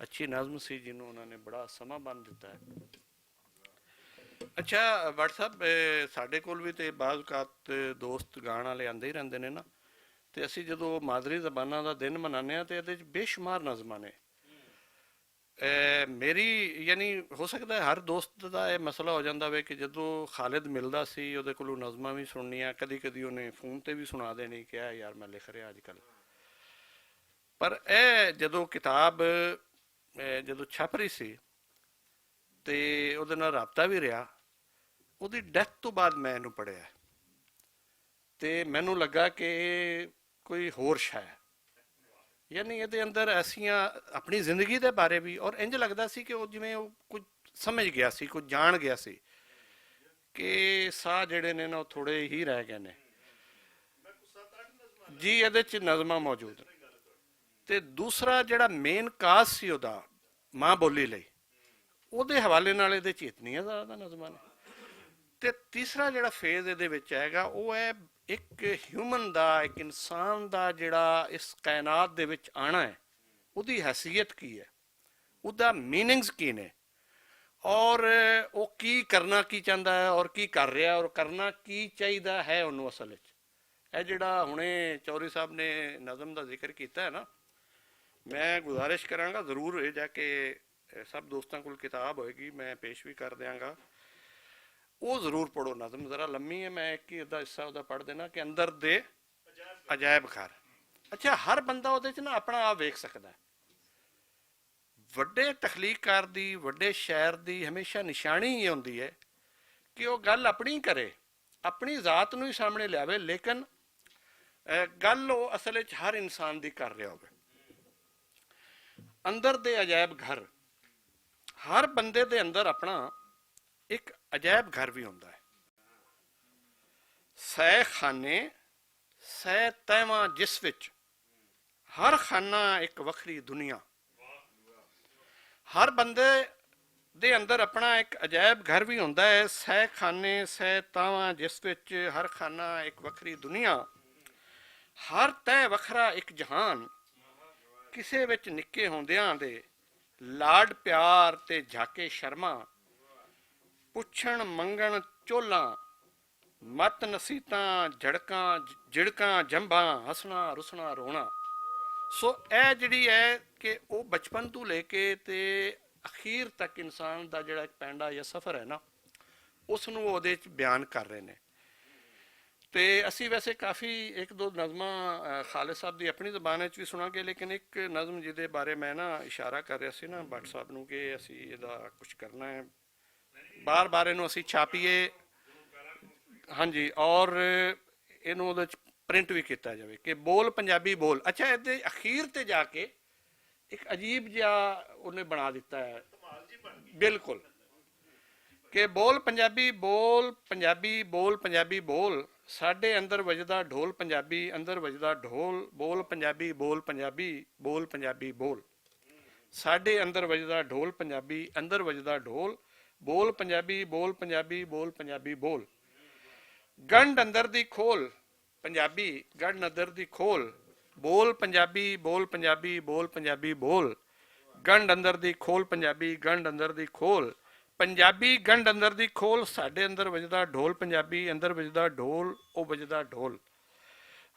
ਅੱਛੀ ਨਜ਼ਮ ਸੀ ਜਿਹਨੂੰ ਉਹਨਾਂ ਨੇ ਬੜਾ ਸਮਾਂ ਬੰਨ੍ਹ ਦਿੱਤਾ ਹੈ। ਅੱਛਾ ਭੱਟ ਸਾਹਿਬ, ਸਾਡੇ ਕੋਲ ਵੀ ਤੇ ਬਾਜ਼ ਔਕਾਤ ਦੋਸਤ ਗਾਣ ਵਾਲੇ ਆਉਂਦੇ ਹੀ ਰਹਿੰਦੇ ਨੇ ਨਾ, ਤੇ ਅਸੀਂ ਜਦੋਂ ਮਾਦਰੀ ਜ਼ਬਾਨਾਂ ਦਾ ਦਿਨ ਮਨਾਉਂਦੇ ਹਾਂ ਤੇ ਇਹਦੇ 'ਚ ਬੇਸ਼ੁਮਾਰ ਨਜ਼ਮਾਂ ਨੇ। ਮੇਰੀ ਯਾਨੀ ਹੋ ਸਕਦਾ ਹੈ ਹਰ ਦੋਸਤ ਦਾ ਇਹ ਮਸਲਾ ਹੋ ਜਾਂਦਾ ਵੇ ਕਿ ਜਦੋਂ ਖਾਲਿਦ ਮਿਲਦਾ ਸੀ ਉਹਦੇ ਕੋਲੋਂ ਨਜ਼ਮਾਂ ਵੀ ਸੁਣਨੀਆਂ, ਕਦੀ ਕਦੀ ਉਹਨੇ ਫੋਨ ਤੇ ਵੀ ਸੁਣਾ ਦੇਣੀ ਕਿ ਇਹ ਯਾਰ ਮੈਂ ਲਿਖ ਰਿਹਾ ਅੱਜ ਕੱਲ੍ਹ। ਪਰ ਇਹ ਜਦੋਂ ਕਿਤਾਬ ਜਦੋਂ ਛਪ ਰਹੀ ਸੀ ਤੇ ਉਹਦੇ ਨਾਲ ਰਾਬਤਾ ਵੀ ਰਿਹਾ, ਉਹਦੀ ਡੈਥ ਤੋਂ ਬਾਅਦ ਮੈਂ ਇਹਨੂੰ ਪੜ੍ਹਿਆ। ਤੇ ਮੈਨੂੰ ਲੱਗਾ ਕਿ ਇਹ ਕੋਈ ਹੋਰ ਸ਼ੈ ਹੈ। ਯਾਨੀ ਇਹਦੇ ਅੰਦਰ ਐਸੀਆਂ ਆਪਣੀ ਜ਼ਿੰਦਗੀ ਦੇ ਬਾਰੇ ਵੀ, ਔਰ ਇੰਜ ਲੱਗਦਾ ਸੀ ਕਿ ਉਹ ਜਿਵੇਂ ਉਹ ਕੁਝ ਸਮਝ ਗਿਆ ਸੀ, ਕੁਝ ਜਾਣ ਗਿਆ ਸੀ ਕਿ ਸਾਹ ਜਿਹੜੇ ਨੇ ਨਾ ਉਹ ਥੋੜੇ ਹੀ ਰਹਿ ਗਏ ਨੇ ਜੀ। ਇਹਦੇ 'ਚ ਨਜ਼ਮਾਂ ਮੌਜੂਦ ਨੇ। ਤੇ ਦੂਸਰਾ ਜਿਹੜਾ ਮੇਨ ਕਾਜ਼ ਸੀ ਉਹਦਾ ਮਾਂ ਬੋਲੀ ਲਈ, ਉਹਦੇ ਹਵਾਲੇ ਨਾਲ ਇਹਦੇ 'ਚ ਇਤਨੀਆਂ ਜ਼ਿਆਦਾ ਨਜ਼ਮਾਂ ਨੇ। ਤੇ ਤੀਸਰਾ ਜਿਹੜਾ ਫੇਜ਼ ਇਹਦੇ ਵਿੱਚ ਆਏਗਾ ਉਹ ਹੈ ਇੱਕ ਹਿਊਮਨ ਦਾ, ਇੱਕ ਇਨਸਾਨ ਦਾ ਜਿਹੜਾ ਇਸ ਕਾਇਨਾਤ ਦੇ ਵਿੱਚ ਆਣਾ ਹੈ, ਉਹਦੀ ਹੈਸੀਅਤ ਕੀ ਹੈ, ਉਹਦਾ ਮੀਨਿੰਗਸ ਕੀ ਨੇ, ਔਰ ਉਹ ਕੀ ਕਰਨਾ ਕੀ ਚਾਹੁੰਦਾ ਹੈ, ਔਰ ਕੀ ਕਰ ਰਿਹਾ, ਔਰ ਕਰਨਾ ਕੀ ਚਾਹੀਦਾ ਹੈ ਉਹਨੂੰ ਅਸਲ ਵਿੱਚ। ਇਹ ਜਿਹੜਾ ਹੁਣੇ ਚੌਧਰੀ ਸਾਹਿਬ ਨੇ ਨਜ਼ਮ ਦਾ ਜ਼ਿਕਰ ਕੀਤਾ ਹੈ ਨਾ, ਮੈਂ ਗੁਜ਼ਾਰਿਸ਼ ਕਰਾਂਗਾ ਜ਼ਰੂਰ ਇਹ ਜਾ ਕੇ ਸਭ ਦੋਸਤਾਂ ਕੋਲ ਕਿਤਾਬ ਹੋਏਗੀ, ਮੈਂ ਪੇਸ਼ ਵੀ ਕਰ ਦਿਆਂਗਾ, ਉਹ ਜ਼ਰੂਰ ਪੜੋ। ਨਜ਼ਮ ਜ਼ਰਾ ਲੰਮੀ ਹੈ, ਮੈਂ ਇੱਕ ਹੀ ਅੱਧਾ ਹਿੱਸਾ ਉਹਦਾ ਪੜ੍ਹ ਦੇਣਾ ਕਿ ਅੰਦਰ ਦੇ ਅਜਾਇਬ ਘਰ। ਅੱਛਾ, ਹਰ ਬੰਦਾ ਉਹਦੇ 'ਚ ਨਾ ਆਪਣਾ ਆਪ ਵੇਖ ਸਕਦਾ ਹੈ। ਵੱਡੇ ਤਖਲੀਕਕਾਰ ਦੀ, ਵੱਡੇ ਸ਼ਾਇਰ ਦੀ ਹਮੇਸ਼ਾ ਨਿਸ਼ਾਨੀ ਇਹ ਹੁੰਦੀ ਹੈ ਕਿ ਉਹ ਗੱਲ ਆਪਣੀ ਕਰੇ, ਆਪਣੀ ਜ਼ਾਤ ਨੂੰ ਹੀ ਸਾਹਮਣੇ ਲਿਆਵੇ, ਲੇਕਿਨ ਗੱਲ ਉਹ ਅਸਲ ਵਿੱਚ ਹਰ ਇਨਸਾਨ ਦੀ ਕਰ ਰਿਹਾ ਹੋਵੇ। ਅੰਦਰ ਦੇ ਅਜਾਇਬ ਘਰ, ਹਰ ਬੰਦੇ ਦੇ ਅੰਦਰ ਆਪਣਾ ਇੱਕ ਅਜਾਇਬ ਘਰ ਵੀ ਹੁੰਦਾ ਹੈ। ਸੈ ਖਾਨੇ ਸੈ ਤਹਿਵਾਂ, ਜਿਸ ਵਿੱਚ ਹਰ ਖਾਨਾ ਇੱਕ ਵੱਖਰੀ ਦੁਨੀਆ। ਹਰ ਬੰਦੇ ਦੇ ਅੰਦਰ ਆਪਣਾ ਇੱਕ ਅਜਾਇਬ ਘਰ ਵੀ ਹੁੰਦਾ ਹੈ। ਸੈ ਖਾਨੇ ਸੈ ਤਾਵਾਂ, ਜਿਸ ਵਿੱਚ ਹਰ ਖਾਨਾ ਇੱਕ ਵੱਖਰੀ ਦੁਨੀਆ। ਹਰ ਤਹਿ ਵੱਖਰਾ ਇੱਕ ਜਹਾਨ, ਕਿਸੇ ਵਿੱਚ ਨਿੱਕੇ ਹੁੰਦਿਆਂ ਦੇ ਲਾਡ ਪਿਆਰ ਤੇ ਝਾਕੇ ਸ਼ਰਮਾ। ਪੁੱਛਣ ਮੰਗਣ ਚੋਲਾਂ, ਮਤ ਨਸੀਤਾਂ ਝੜਕਾਂ ਝਿੜਕਾਂ ਜੰਭਾਂ, ਹੱਸਣਾ ਰੁਸਣਾ ਰੋਣਾ। ਸੋ ਇਹ ਜਿਹੜੀ ਹੈ ਕਿ ਉਹ ਬਚਪਨ ਤੋਂ ਲੈ ਕੇ ਤੇ ਅਖੀਰ ਤੱਕ ਇਨਸਾਨ ਦਾ ਜਿਹੜਾ ਇੱਕ ਪੈਂਡਾ ਜਾਂ ਸਫ਼ਰ ਹੈ ਨਾ, ਉਸ ਨੂੰ ਉਹਦੇ 'ਚ ਬਿਆਨ ਕਰ ਰਹੇ ਨੇ। ਤੇ ਅਸੀਂ ਵੈਸੇ ਕਾਫੀ ਇੱਕ ਦੋ ਨਜ਼ਮਾਂ ਖਾਲਿਦ ਸਾਹਿਬ ਦੀ ਆਪਣੀ ਜ਼ਬਾਨ ਵਿੱਚ ਵੀ ਸੁਣਾਂਗੇ, ਲੇਕਿਨ ਇੱਕ ਨਜ਼ਮ ਜਿਹਦੇ ਬਾਰੇ ਮੈਂ ਨਾ ਇਸ਼ਾਰਾ ਕਰ ਰਿਹਾ ਸੀ ਨਾ ਭੱਟ ਸਾਹਿਬ ਨੂੰ ਕਿ ਅਸੀਂ ਇਹਦਾ ਕੁਝ ਕਰਨਾ ਹੈ, ਬਾਰ-ਬਾਰ ਇਹਨੂੰ ਅਸੀਂ ਛਾਪੀਏ, ਹਾਂਜੀ, ਔਰ ਇਹਨੂੰ ਉਹਦੇ 'ਚ ਪ੍ਰਿੰਟ ਵੀ ਕੀਤਾ ਜਾਵੇ ਕਿ ਬੋਲ ਪੰਜਾਬੀ ਬੋਲ। ਅੱਛਾ, ਇਹਦੇ ਅਖੀਰ ਤੇ ਜਾ ਕੇ ਇੱਕ ਅਜੀਬ ਜਿਹਾ ਉਹਨੇ ਬਣਾ ਦਿੱਤਾ ਹੈ, ਬਿਲਕੁਲ, ਕਿ ਬੋਲ ਪੰਜਾਬੀ ਬੋਲ ਪੰਜਾਬੀ ਬੋਲ ਪੰਜਾਬੀ ਬੋਲ। ਸਾਡੇ ਅੰਦਰ ਵੱਜਦਾ ਢੋਲ ਪੰਜਾਬੀ, ਅੰਦਰ ਵੱਜਦਾ ਢੋਲ। ਬੋਲ ਪੰਜਾਬੀ ਬੋਲ ਪੰਜਾਬੀ ਬੋਲ ਪੰਜਾਬੀ ਬੋਲ। ਸਾਡੇ ਅੰਦਰ ਵੱਜਦਾ ਢੋਲ ਪੰਜਾਬੀ, ਅੰਦਰ ਵੱਜਦਾ ਢੋਲ। ਬੋਲ ਪੰਜਾਬੀ ਬੋਲ ਪੰਜਾਬੀ ਬੋਲ ਪੰਜਾਬੀ ਬੋਲ। ਗੰਢ ਅੰਦਰ ਦੀ ਖੋਲ ਪੰਜਾਬੀ, ਗੰਢ ਅੰਦਰ ਦੀ ਖੋਲ। ਬੋਲ ਪੰਜਾਬੀ ਬੋਲ ਪੰਜਾਬੀ ਬੋਲ ਪੰਜਾਬੀ ਬੋਲ। ਗੰਢ ਅੰਦਰ ਦੀ ਖੋਲ ਪੰਜਾਬੀ, ਗੰਢ ਅੰਦਰ ਦੀ ਖੋਲ। ਪੰਜਾਬੀ ਗੰਢ ਅੰਦਰ ਦੀ ਖੋਲ। ਸਾਡੇ ਅੰਦਰ ਵੱਜਦਾ ਢੋਲ ਪੰਜਾਬੀ, ਅੰਦਰ ਵੱਜਦਾ ਢੋਲ, ਉਹ ਵੱਜਦਾ ਢੋਲ।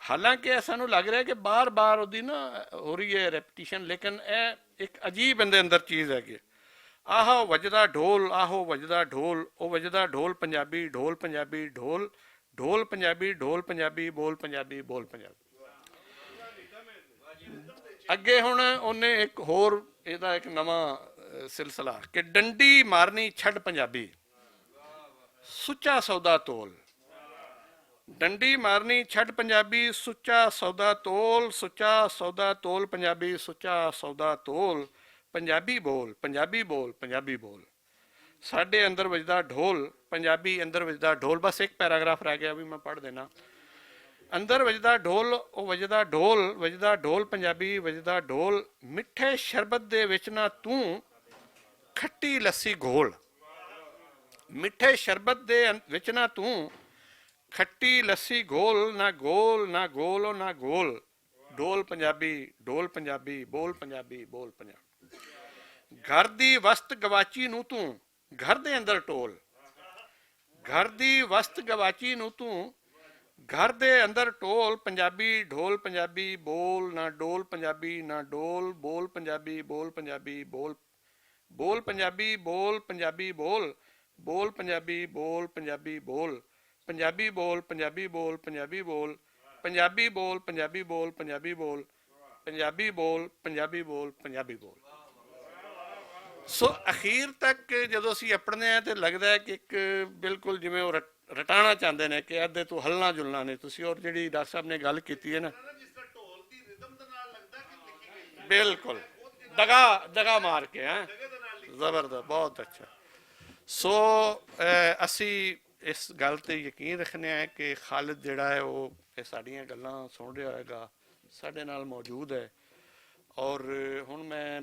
ਹਾਲਾਂਕਿ ਸਾਨੂੰ ਲੱਗ ਰਿਹਾ ਕਿ ਬਾਰ-ਬਾਰ ਉਹਦੀ ਨਾ ਹੋ ਰਹੀ ਹੈ ਰੈਪੀਟੀਸ਼ਨ, ਲੇਕਿਨ ਇਹ ਇੱਕ ਅਜੀਬ ਇਹਦੇ ਅੰਦਰ ਚੀਜ਼ ਹੈਗੀ। ਆਹੋ ਵੱਜਦਾ ਢੋਲ, ਆਹੋ ਵੱਜਦਾ ਢੋਲ, ਉਹ ਵੱਜਦਾ ਢੋਲ ਪੰਜਾਬੀ, ਢੋਲ ਪੰਜਾਬੀ ਢੋਲ, ਢੋਲ ਪੰਜਾਬੀ ਢੋਲ ਪੰਜਾਬੀ ਬੋਲ ਪੰਜਾਬੀ ਬੋਲ ਪੰਜਾਬੀ। ਅੱਗੇ ਹੁਣ ਉਹਨੇ ਇੱਕ ਹੋਰ ਇਹਦਾ ਇੱਕ ਨਵਾਂ ਸਿਲਸਿਲਾ ਕਿ ਡੰਡੀ ਮਾਰਨੀ ਛੱਡ ਪੰਜਾਬੀ, ਸੁੱਚਾ ਸੌਦਾ ਤੋਲ। ਡੰਡੀ ਮਾਰਨੀ ਛੱਡ ਪੰਜਾਬੀ, ਸੁੱਚਾ ਸੌਦਾ ਤੋਲ। ਸੁੱਚਾ ਸੌਦਾ ਤੋਲ ਪੰਜਾਬੀ, ਸੁੱਚਾ ਸੌਦਾ ਤੋਲ। ਪੰਜਾਬੀ ਬੋਲ ਪੰਜਾਬੀ ਬੋਲ ਪੰਜਾਬੀ ਬੋਲ। ਸਾਡੇ ਅੰਦਰ ਵੱਜਦਾ ਢੋਲ ਪੰਜਾਬੀ, ਅੰਦਰ ਵੱਜਦਾ ਢੋਲ। ਬਸ ਇੱਕ ਪੈਰਾਗ੍ਰਾਫ ਰਹਿ ਗਿਆ, ਵੀ ਮੈਂ ਪੜ੍ਹ ਦੇਣਾ। ਅੰਦਰ ਵੱਜਦਾ ਢੋਲ, ਉਹ ਵੱਜਦਾ ਢੋਲ, ਵੱਜਦਾ ਢੋਲ ਪੰਜਾਬੀ, ਵੱਜਦਾ ਢੋਲ। ਮਿੱਠੇ ਸ਼ਰਬਤ ਦੇ ਵਿੱਚ ਨਾ ਤੂੰ ਖੱਟੀ ਲੱਸੀ ਘੋਲ। ਮਿੱਠੇ ਸ਼ਰਬਤ ਦੇ ਵਿੱਚ ਨਾ ਤੂੰ ਖੱਟੀ ਲੱਸੀ ਘੋਲ। ਨਾ ਗੋਲ ਨਾ ਗੋਲ ਨਾ ਗੋਲ। ਢੋਲ ਪੰਜਾਬੀ ਢੋਲ ਪੰਜਾਬੀ ਬੋਲ ਪੰਜਾਬੀ ਬੋਲ ਪੰਜਾਬੀ। ਘਰ ਦੀ ਵਸਤ ਗਵਾਚੀ ਨੂੰ ਤੂੰ ਘਰ ਦੇ ਅੰਦਰ ਟੋਲ। ਘਰ ਦੀ ਵਸਤ ਗਵਾਚੀ ਨੂੰ ਤੂੰ ਘਰ ਦੇ ਅੰਦਰ ਟੋਲ। ਪੰਜਾਬੀ ਢੋਲ ਪੰਜਾਬੀ ਬੋਲ। ਨਾ ਡੋਲ ਪੰਜਾਬੀ ਨਾ ਡੋਲ। ਬੋਲ ਪੰਜਾਬੀ ਬੋਲ ਪੰਜਾਬੀ ਬੋਲ। ਬੋਲ ਪੰਜਾਬੀ ਬੋਲ ਪੰਜਾਬੀ ਬੋਲ। ਬੋਲ ਪੰਜਾਬੀ ਬੋਲ ਪੰਜਾਬੀ ਬੋਲ। ਪੰਜਾਬੀ ਬੋਲ ਪੰਜਾਬੀ ਬੋਲ ਪੰਜਾਬੀ ਬੋਲ। ਪੰਜਾਬੀ ਬੋਲ ਪੰਜਾਬੀ ਬੋਲ ਪੰਜਾਬੀ ਬੋਲ। ਪੰਜਾਬੀ ਬੋਲ ਪੰਜਾਬੀ ਬੋਲ ਪੰਜਾਬੀ ਬੋਲ। ਸੋ ਅਖੀਰ ਤੱਕ ਜਦੋਂ ਅਸੀਂ ਪੜ੍ਹਦੇ ਹਾਂ ਤੇ ਲੱਗਦਾ ਹੈ ਕਿ ਇੱਕ ਬਿਲਕੁਲ ਜਿਵੇਂ ਉਹ ਰਟਾਉਣਾ ਚਾਹੁੰਦੇ ਨੇ ਕਿ ਇਹਦੇ ਤੋਂ ਹੱਲਣਾ ਜੁਲਣਾ ਨਹੀਂ ਤੁਸੀਂ। ਔਰ ਜਿਹੜੀ ਡਾਕਟਰ ਸਾਹਿਬ ਨੇ ਗੱਲ ਕੀਤੀ ਹੈ ਨਾ, ਬਿਲਕੁਲ ਦਗਾ ਮਾਰ ਕੇ ਹੈ, ਜ਼ਬਰਦਸਤ, ਬਹੁਤ ਅੱਛਾ। ਸੋ ਅਸੀਂ ਇਸ ਗੱਲ ਤੇ ਯਕੀਨ ਰੱਖਦੇ ਹਾਂ ਕਿ ਖਾਲਿਦ ਜਿਹੜਾ ਹੈ ਉਹ ਇਹ ਸਾਡੀਆਂ ਗੱਲਾਂ ਸੁਣ ਰਿਹਾ ਹੋਏਗਾ, ਸਾਡੇ ਨਾਲ ਮੌਜੂਦ ਹੈ। ਔਰ ਹੁਣ ਮੈਂ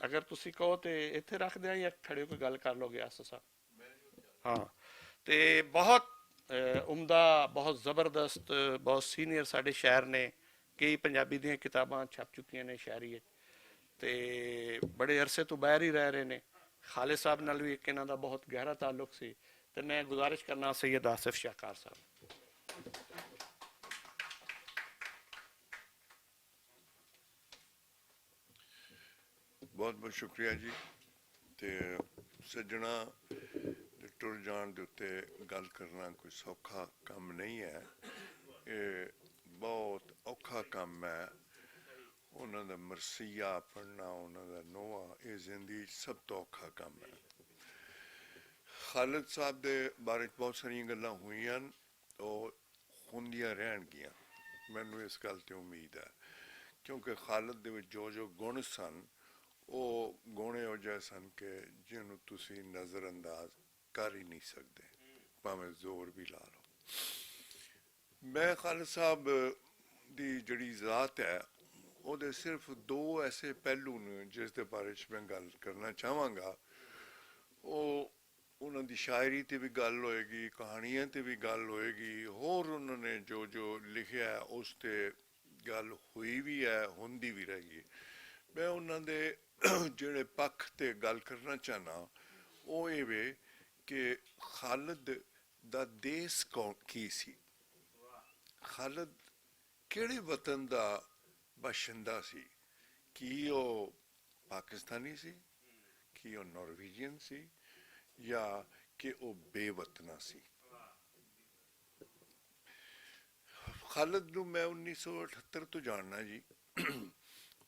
ਅਗਰ ਤੁਸੀਂ ਕਹੋ ਤੇ ਇੱਥੇ ਰੱਖ ਦਿਆਂ ਜਾਂ ਖੜੇ ਹੋ ਕੇ ਗੱਲ ਕਰ ਲੋਗੇ ਆਸਾ ਸਾਹਿਬ? ਹਾਂ, ਤੇ ਬਹੁਤ ਉਮਦਾ, ਬਹੁਤ ਜ਼ਬਰਦਸਤ, ਬਹੁਤ ਸੀਨੀਅਰ ਸਾਡੇ ਸ਼ਾਇਰ ਨੇ, ਕਈ ਪੰਜਾਬੀ ਦੀਆਂ ਕਿਤਾਬਾਂ ਛਪ ਚੁੱਕੀਆਂ ਨੇ ਸ਼ਾਇਰੀ ਵਿੱਚ, ਤੇ ਬੜੇ ਅਰਸੇ ਤੋਂ ਬਾਹਰ ਹੀ ਰਹਿ ਰਹੇ ਨੇ। ਖਾਲਿਦ ਸਾਹਿਬ ਨਾਲ ਵੀ ਇੱਕ ਇਹਨਾਂ ਦਾ ਬਹੁਤ ਗਹਿਰਾ ਤਾਲੁਕ ਸੀ। ਤੇ ਮੈਂ ਗੁਜ਼ਾਰਿਸ਼ ਕਰਨਾ ਸੈਯਦ ਆਸਿਫ ਸ਼ਾਹਕਾਰ ਸਾਹਿਬ। ਬਹੁਤ ਬਹੁਤ ਸ਼ੁਕਰੀਆ ਜੀ। ਤੇ ਸੱਜਣਾ ਦੇ ਟੁਰ ਜਾਣ ਦੇ ਉੱਤੇ ਗੱਲ ਕਰਨਾ ਕੋਈ ਸੌਖਾ ਕੰਮ ਨਹੀਂ ਹੈ, ਇਹ ਬਹੁਤ ਔਖਾ ਕੰਮ ਹੈ। ਉਹਨਾਂ ਦਾ ਮਰਸੀਆ ਪੜ੍ਹਨਾ, ਉਹਨਾਂ ਦਾ ਨੋਹਾ, ਇਹ ਜ਼ਿੰਦਗੀ 'ਚ ਸਭ ਤੋਂ ਔਖਾ ਕੰਮ ਹੈ। ਖਾਲਿਦ ਸਾਹਿਬ ਦੇ ਬਾਰੇ 'ਚ ਬਹੁਤ ਸਾਰੀਆਂ ਗੱਲਾਂ ਹੋਈਆਂ, ਉਹ ਹੁੰਦੀਆਂ ਰਹਿਣਗੀਆਂ, ਮੈਨੂੰ ਇਸ ਗੱਲ 'ਤੇ ਉਮੀਦ ਹੈ, ਕਿਉਂਕਿ ਖਾਲਿਦ ਦੇ ਵਿੱਚ ਜੋ ਜੋ ਗੁਣ ਸਨ ਉਹ ਗੁਣ ਇਹੋ ਜਿਹੇ ਸਨ ਕਿ ਜਿਹਨੂੰ ਤੁਸੀਂ ਨਜ਼ਰ ਅੰਦਾਜ਼ ਕਰ ਹੀ ਨਹੀਂ ਸਕਦੇ, ਭਾਵੇਂ ਜ਼ੋਰ ਵੀ ਲਾ ਲਓ। ਮੈਂ ਖਾਲਿਦ ਸਾਹਿਬ ਦੀ ਜਿਹੜੀ ਜ਼ਾਤ ਹੈ ਉਹਦੇ ਸਿਰਫ ਦੋ ਐਸੇ ਪਹਿਲੂ ਨੇ ਜਿਸ ਦੇ ਬਾਰੇ 'ਚ ਮੈਂ ਗੱਲ ਕਰਨਾ ਚਾਹਾਂਗਾ। ਉਹ ਉਹਨਾਂ ਦੀ ਸ਼ਾਇਰੀ 'ਤੇ ਵੀ ਗੱਲ ਹੋਏਗੀ, ਕਹਾਣੀਆਂ 'ਤੇ ਵੀ ਗੱਲ ਹੋਏਗੀ, ਹੋਰ ਉਹਨਾਂ ਨੇ ਜੋ ਜੋ ਲਿਖਿਆ ਉਸ 'ਤੇ ਗੱਲ ਹੋਈ ਵੀ ਹੈ, ਹੁੰਦੀ ਵੀ ਰਹੇਗੀ। ਮੈਂ ਉਹਨਾਂ ਦੇ ਜਿਹੜੇ ਪੱਖ 'ਤੇ ਗੱਲ ਕਰਨਾ ਚਾਹੁੰਦਾ ਉਹ ਇਹ ਵੇ ਕਿ ਖਾਲਿਦ ਦਾ ਦੇਸ਼ ਕੀ ਸੀ, ਖਾਲਿਦ ਕਿਹੜੇ ਵਤਨ ਦਾ ਬਾਸ਼ਿੰਦਾ ਸੀ। ਕੀ ਉਹ ਪਾਕਿਸਤਾਨੀ ਸੀ, ਕੀ ਉਹ ਨਾਰਵੇਜੀਅਨ ਸੀ, ਜਾਂ ਕਿ ਉਹ ਬੇਵਤਨਾ ਸੀ। ਖਾਲਿਦ ਨੂੰ ਮੈਂ 1978 ਤੋਂ ਜਾਣਨਾ ਜੀ।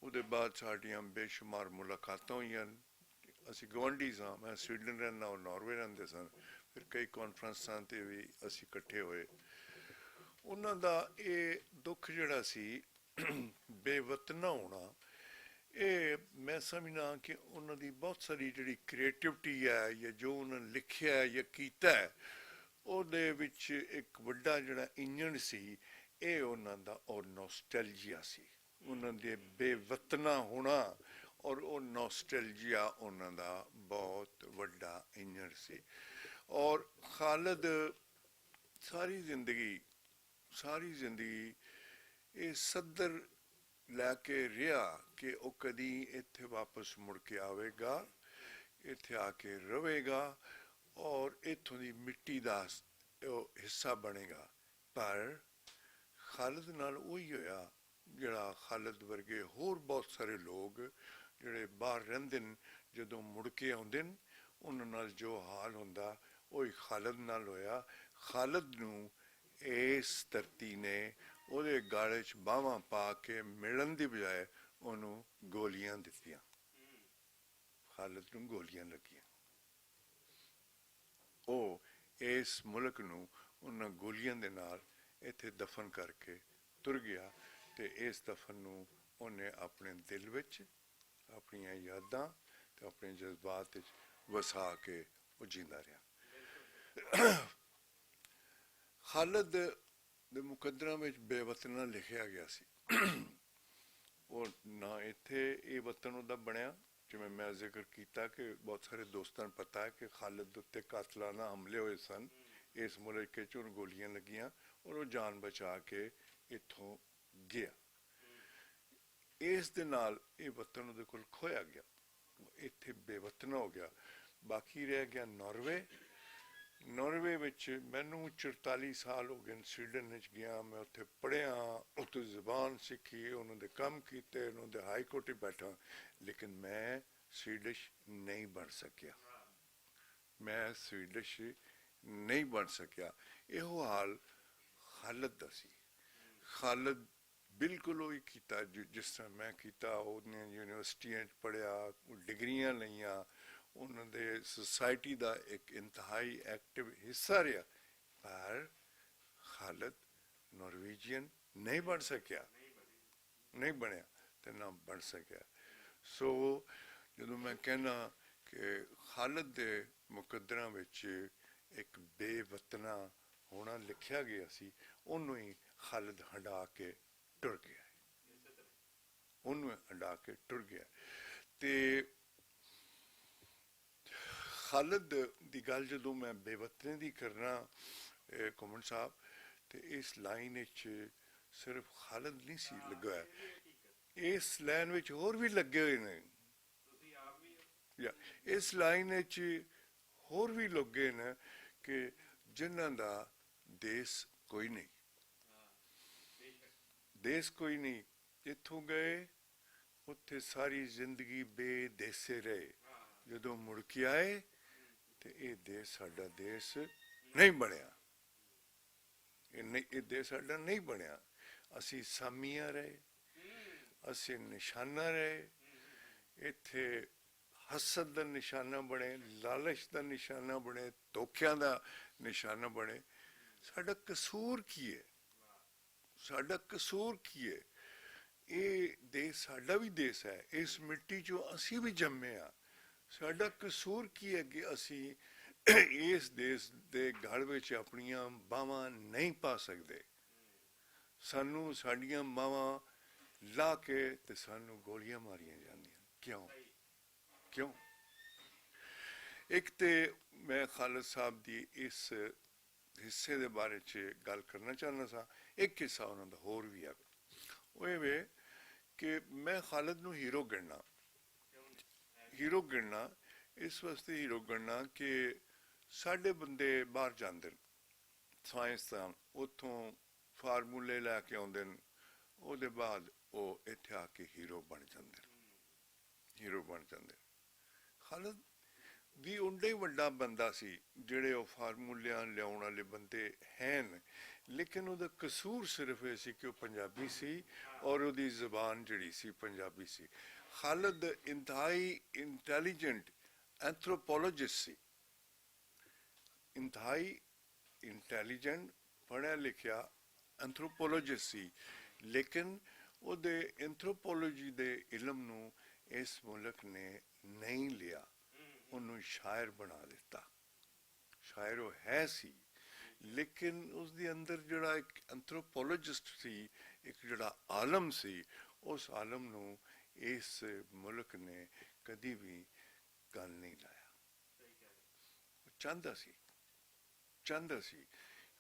ਉਹਦੇ ਬਾਅਦ ਸਾਡੀਆਂ ਬੇਸ਼ੁਮਾਰ ਮੁਲਾਕਾਤਾਂ ਹੋਈਆਂ। ਅਸੀਂ ਗਵਾਂਢੀ ਸਾਂ, ਮੈਂ ਸਵੀਡਨ ਰਹਿੰਦਾ, ਉਹ ਨਾਰਵੇ ਰਹਿੰਦੇ ਸਨ। ਫਿਰ ਕਈ ਕਾਨਫਰੰਸਾਂ 'ਤੇ ਵੀ ਅਸੀਂ ਇਕੱਠੇ ਹੋਏ। ਉਹਨਾਂ ਦਾ ਇਹ ਦੁੱਖ ਜਿਹੜਾ ਸੀ ਬੇਵਤਨਾ ਹੋਣਾ, ਇਹ ਮੈਂ ਸਮਝਣਾ ਕਿ ਉਹਨਾਂ ਦੀ ਬਹੁਤ ਸਾਰੀ ਜਿਹੜੀ ਕ੍ਰੀਏਟਿਵਿਟੀ ਹੈ ਜਾਂ ਜੋ ਉਹਨਾਂ ਨੇ ਲਿਖਿਆ ਜਾਂ ਕੀਤਾ ਹੈ ਉਹਦੇ ਵਿੱਚ ਇੱਕ ਵੱਡਾ ਜਿਹੜਾ ਇੰਜਣ ਸੀ, ਇਹ ਉਹਨਾਂ ਦਾ ਉਹ ਨੋਸਟੈਲਜੀਆ ਸੀ। ਉਹਨਾਂ ਦੇ ਬੇਵਤਨਾ ਹੋਣਾ ਔਰ ਉਹ ਨੋਸਟੈਲਜੀਆ ਉਹਨਾਂ ਦਾ ਬਹੁਤ ਵੱਡਾ ਇੰਜਣ ਸੀ। ਔਰ ਖਾਲਿਦ ਸਾਰੀ ਜ਼ਿੰਦਗੀ ਇਹ ਸੱਦਰ ਲੈ ਕੇ ਰਿਹਾ ਕਿ ਉਹ ਕਦੀ ਇੱਥੇ ਵਾਪਸ ਮੁੜ ਕੇ ਆਵੇਗਾ, ਇੱਥੇ ਆ ਕੇ ਰਵੇਗਾ ਔਰ ਇੱਥੋਂ ਦੀ ਮਿੱਟੀ ਦਾ ਉਹ ਹਿੱਸਾ ਬਣੇਗਾ। ਪਰ ਖਾਲਿਦ ਨਾਲ ਉਹੀ ਹੋਇਆ ਜਿਹੜਾ ਖਾਲਿਦ ਵਰਗੇ ਹੋਰ ਬਹੁਤ ਸਾਰੇ ਲੋਕ ਜਿਹੜੇ ਬਾਹਰ ਰਹਿੰਦੇ ਨੇ, ਜਦੋਂ ਮੁੜ ਕੇ ਆਉਂਦੇ ਨੇ ਉਹਨਾਂ ਨਾਲ ਜੋ ਹਾਲ ਹੁੰਦਾ ਉਹੀ ਖਾਲਿਦ ਨਾਲ ਹੋਇਆ। ਖਾਲਿਦ ਨੂੰ ਇਸ ਧਰਤੀ ਨੇ ਉਹਦੇ ਗਾਲੇ 'ਚ ਬਾਹਾਂ ਪਾ ਕੇ ਮਿਲਣ ਦੀ ਬਜਾਏ ਉਹਨੂੰ ਗੋਲੀਆਂ ਦਿੱਤੀਆਂ। ਖਾਲਿਦ ਨੂੰ ਗੋਲੀਆਂ ਲੱਗੀਆਂ। ਉਹ ਇਸ ਮੁਲਕ ਨੂੰ ਉਹਨਾਂ ਗੋਲੀਆਂ ਦੇ ਨਾਲ ਇੱਥੇ ਦਫਨ ਕਰਕੇ ਤੁਰ ਗਿਆ, ਤੇ ਇਸ ਦਫਨ ਨੂੰ ਉਹਨੇ ਆਪਣੇ ਦਿਲ ਵਿੱਚ, ਆਪਣੀਆਂ ਯਾਦਾਂ ਤੇ ਆਪਣੇ ਜਜ਼ਬਾਤ ਵਿੱਚ ਵਸਾ ਕੇ ਉਹ ਜਿੰਦਾ ਰਿਹਾ। ਖਾਲਿਦ ਦੇ ਮੁਕੱਦਰਾਂ ਵਿੱਚ ਬੇਵਤਨਾ ਲਿਖਿਆ ਗਿਆ ਸੀ। ਉਹ ਨਾ ਇੱਥੇ ਇਹ ਵਤਨ ਉਹਦਾ ਬਣਿਆ, ਜਿਵੇਂ ਮੈਂ ਜ਼ਿਕਰ ਕੀਤਾ ਕਿ ਬਹੁਤ ਸਾਰੇ ਦੋਸਤਾਂ ਨੂੰ ਪਤਾ ਹੈ ਕਿ ਖਾਲਿਦ ਉੱਤੇ ਕਾਤਲਾਨਾ ਹਮਲੇ ਹੋਏ ਸਨ, ਇਸ ਮੁਲਕ 'ਚ ਉਹਨੂੰ ਗੋਲੀਆਂ ਲੱਗੀਆਂ ਔਰ ਉਹ ਜਾਨ ਬਚਾ ਕੇ ਇੱਥੋਂ ਗਿਆ। ਇਸ ਦੇ ਨਾਲ ਇਹ ਵਤਨ ਉਹਦੇ ਕੋਲ ਖੋਇਆ ਗਿਆ, ਇੱਥੇ ਬੇਵਤਨਾ ਹੋ ਗਿਆ। ਬਾਕੀ ਰਹਿ ਗਿਆ ਨਾਰਵੇ। ਨਾਰਵੇ ਵਿੱਚ ਮੈਨੂੰ 44 ਸਾਲ ਹੋ ਗਏ, ਸਵੀਡਨ ਵਿੱਚ ਗਿਆ, ਮੈਂ ਉੱਥੇ ਪੜ੍ਹਿਆ, ਉੱਥੇ ਜ਼ਬਾਨ ਸਿੱਖੀ, ਉਹਨਾਂ ਦੇ ਕੰਮ ਕੀਤੇ, ਉਹਨਾਂ ਦੇ ਹਾਈ ਕੋਰਟ 'ਚ ਬੈਠਾ, ਲੇਕਿਨ ਮੈਂ ਸਵੀਡਿਸ਼ ਨਹੀਂ ਬਣ ਸਕਿਆ। ਮੈਂ ਸਵੀਡਿਸ਼ ਨਹੀਂ ਬਣ ਸਕਿਆ। ਇਹੋ ਹਾਲ ਖਾਲਿਦ ਦਾ ਸੀ। ਖਾਲਿਦ ਬਿਲਕੁਲ ਉਹੀ ਕੀਤਾ ਜਿਸ ਤਰ੍ਹਾਂ ਮੈਂ ਕੀਤਾ। ਉਹਨੇ ਯੂਨੀਵਰਸਿਟੀਆਂ 'ਚ ਪੜ੍ਹਿਆ, ਡਿਗਰੀਆਂ ਲਈਆਂ, ਉਹਨਾਂ ਦੇ ਸੁਸਾਇਟੀ ਦਾ ਇੱਕ ਇੰਤਹਾਈ ਐਕਟਿਵ ਹਿੱਸਾ ਰਿਹਾ। ਪਰ ਖਾਲਦ ਨਾਰਵੇਜੀਅਨ ਨਹੀਂ ਬਣ ਸਕਿਆ, ਨਹੀਂ ਬਣਿਆ ਤੇ ਨਾ ਬਣ ਸਕਿਆ। ਸੋ ਜਦੋਂ ਮੈਂ ਕਹਿਣਾ ਕਿ ਖਾਲਦ ਦੇ ਮੁਕੱਦਰਾਂ ਵਿੱਚ ਇੱਕ ਬੇਵਤਨਾ ਹੋਣਾ ਲਿਖਿਆ ਗਿਆ ਸੀ, ਉਹਨੂੰ ਹੀ ਖਾਲਦ ਹੰਡਾ ਕੇ ਟੁਰ ਗਿਆ, ਉਹਨੂੰ ਹੰਡਾ ਕੇ ਟੁਰ ਗਿਆ। ਤੇ ਖਾਲਦ ਦੀ ਗੱਲ ਜਦੋਂ ਮੈਂ ਬੇਵਤਨੇ ਦੀ ਕਰਨਾ ਘੁੰਮਣ ਸਾਹਿਬ, ਤੇ ਇਸ ਲਾਈਨ ਵਿੱਚ ਸਿਰਫ ਖਾਲਦ ਨਹੀਂ ਸੀ ਲੱਗਾ ਹੋਇਆ, ਇਸ ਲਾਈਨ ਵਿੱਚ ਹੋਰ ਵੀ ਲੱਗੇ ਹੋਏ ਨੇ, ਇਸ ਲਾਈਨ ਵਿੱਚ ਹੋਰ ਵੀ ਲੱਗੇ ਨੇ ਕਿ ਜਿਨ੍ਹਾਂ ਦਾ ਦੇਸ਼ ਕੋਈ ਨਹੀਂ, ਦੇਸ਼ ਕੋਈ ਨਹੀਂ, ਇੱਥੋਂ ਗਏ ਉੱਥੇ ਸਾਰੀ ਜ਼ਿੰਦਗੀ ਬੇਦੇਸੇ ਰਹੇ, ਜਦੋਂ ਮੁੜ ਕੇ ਆਏ ਤੇ ਇਹ ਦੇਸ਼ ਸਾਡਾ ਦੇਸ਼ ਨਹੀਂ ਬਣਿਆ, ਇਹ ਦੇਸ਼ ਸਾਡਾ ਨਹੀਂ ਬਣਿਆ। ਅਸੀਂ ਸਾਮੀਆਂ ਰਹੇ, ਅਸੀਂ ਨਿਸ਼ਾਨਾ ਰਹੇ, ਇੱਥੇ ਹਸਦ ਦਾ ਨਿਸ਼ਾਨਾ ਬਣੇ, ਲਾਲਚ ਦਾ ਨਿਸ਼ਾਨਾ ਬਣੇ, ਧੋਖਿਆਂ ਦਾ ਨਿਸ਼ਾਨਾ ਬਣੇ। ਸਾਡਾ ਕਸੂਰ ਕੀ ਹੈ? ਸਾਡਾ ਕਸੂਰ ਕੀ ਹੈ? ਇਹ ਦੇਸ਼ ਸਾਡਾ ਵੀ ਦੇਸ਼ ਹੈ, ਇਸ ਮਿੱਟੀ 'ਚੋਂ ਅਸੀਂ ਵੀ ਜੰਮੇ ਆ। ਸਾਡਾ ਕਸੂਰ ਕੀ ਹੈ ਕਿ ਅਸੀਂ ਇਸ ਦੇਸ਼ ਦੇ ਗਲ ਵਿੱਚ ਆਪਣੀਆਂ ਬਾਹਾਂ ਨਹੀਂ ਪਾ ਸਕਦੇ? ਸਾਨੂੰ ਸਾਡੀਆਂ ਬਾਹਾਂ ਲਾ ਕੇ ਤੇ ਸਾਨੂੰ ਗੋਲੀਆਂ ਮਾਰੀਆਂ ਜਾਂਦੀਆਂ, ਕਿਉਂ? ਕਿਉਂ? ਇੱਕ ਤੇ ਮੈਂ ਖਾਲਦ ਸਾਹਿਬ ਦੀ ਇਸ ਹਿੱਸੇ ਦੇ ਬਾਰੇ 'ਚ ਗੱਲ ਕਰਨਾ ਚਾਹੁੰਦਾ ਸਾਂ। ਇੱਕ ਹਿੱਸਾ ਉਹਨਾਂ ਦਾ ਹੋਰ ਵੀ ਹੈ, ਉਹ ਇਹ ਵੇ ਕਿ ਮੈਂ ਖਾਲਦ ਨੂੰ ਹੀਰੋ ਗਿਣਨਾ, ਹੀਰੋ ਗਿਣਨਾ ਇਸ ਵਾਸਤੇ ਹੀਰੋ ਗਿਣਨਾ ਕਿ ਸਾਡੇ ਬੰਦੇ ਬਾਹਰ ਜਾਂਦੇ ਨੇ ਸਾਇੰਸਦਾਨ, ਉੱਥੋਂ ਫਾਰਮੂਲੇ ਲੈ ਕੇ ਆਉਂਦੇ ਨੇ, ਉਹਦੇ ਬਾਅਦ ਉਹ ਇੱਥੇ ਆ ਕੇ ਹੀਰੋ ਬਣ ਜਾਂਦੇ ਨੇ, ਹੀਰੋ ਬਣ ਜਾਂਦੇ। ਖਾਲਦ ਵੀ ਉਂਡੇ ਵੱਡਾ ਬੰਦਾ ਸੀ ਜਿਹੜੇ ਉਹ ਫਾਰਮੂਲਿਆਂ ਲਿਆਉਣ ਵਾਲੇ ਬੰਦੇ ਹਨ, ਲੇਕਿਨ ਉਹਦਾ ਕਸੂਰ ਸਿਰਫ ਇਹ ਸੀ ਕਿ ਉਹ ਪੰਜਾਬੀ ਸੀ ਔਰ ਉਹਦੀ ਜ਼ਬਾਨ ਜਿਹੜੀ ਸੀ ਪੰਜਾਬੀ ਸੀ। ਖਾਲਦ ਇੰਤਹਾਈ ਇੰਟੈਲੀਜੈਂਟ ਐਂਥਰੋਪੋਲੋਜਿਸਟ ਸੀ, ਇੰਤਹਾਈ ਇੰਟੈਲੀਜੈਂਟ ਪੜ੍ਹਿਆ ਲਿਖਿਆ ਐਂਥਰੋਪੋਲੋਜਿਸਟ ਸੀ, ਲੇਕਿਨ ਉਹਦੇ ਐਂਥਰੋਪੋਲੋਜੀ ਦੇ ਇਲਮ ਨੂੰ ਇਸ ਮੁਲਕ ਨੇ ਨਹੀਂ ਲਿਆ, ਉਹਨੂੰ ਸ਼ਾਇਰ ਬਣਾ ਦਿੱਤਾ। ਸ਼ਾਇਰ ਉਹ ਹੈ ਸੀ, ਲੇਕਿਨ ਉਸ ਦੇ ਅੰਦਰ ਜਿਹੜਾ ਇੱਕ ਐਂਥਰੋਪੋਲੋਜਿਸਟ ਸੀ, ਇੱਕ ਜਿਹੜਾ ਆਲਮ ਸੀ, ਉਸ ਆਲਮ ਨੂੰ ਇਸ ਮੁਲਕ ਨੇ ਕਦੀ ਵੀ ਗੱਲ ਨਹੀਂ ਲਾਇਆ। ਉਹ ਚਾਹੁੰਦਾ ਸੀ, ਚਾਹੁੰਦਾ ਸੀ,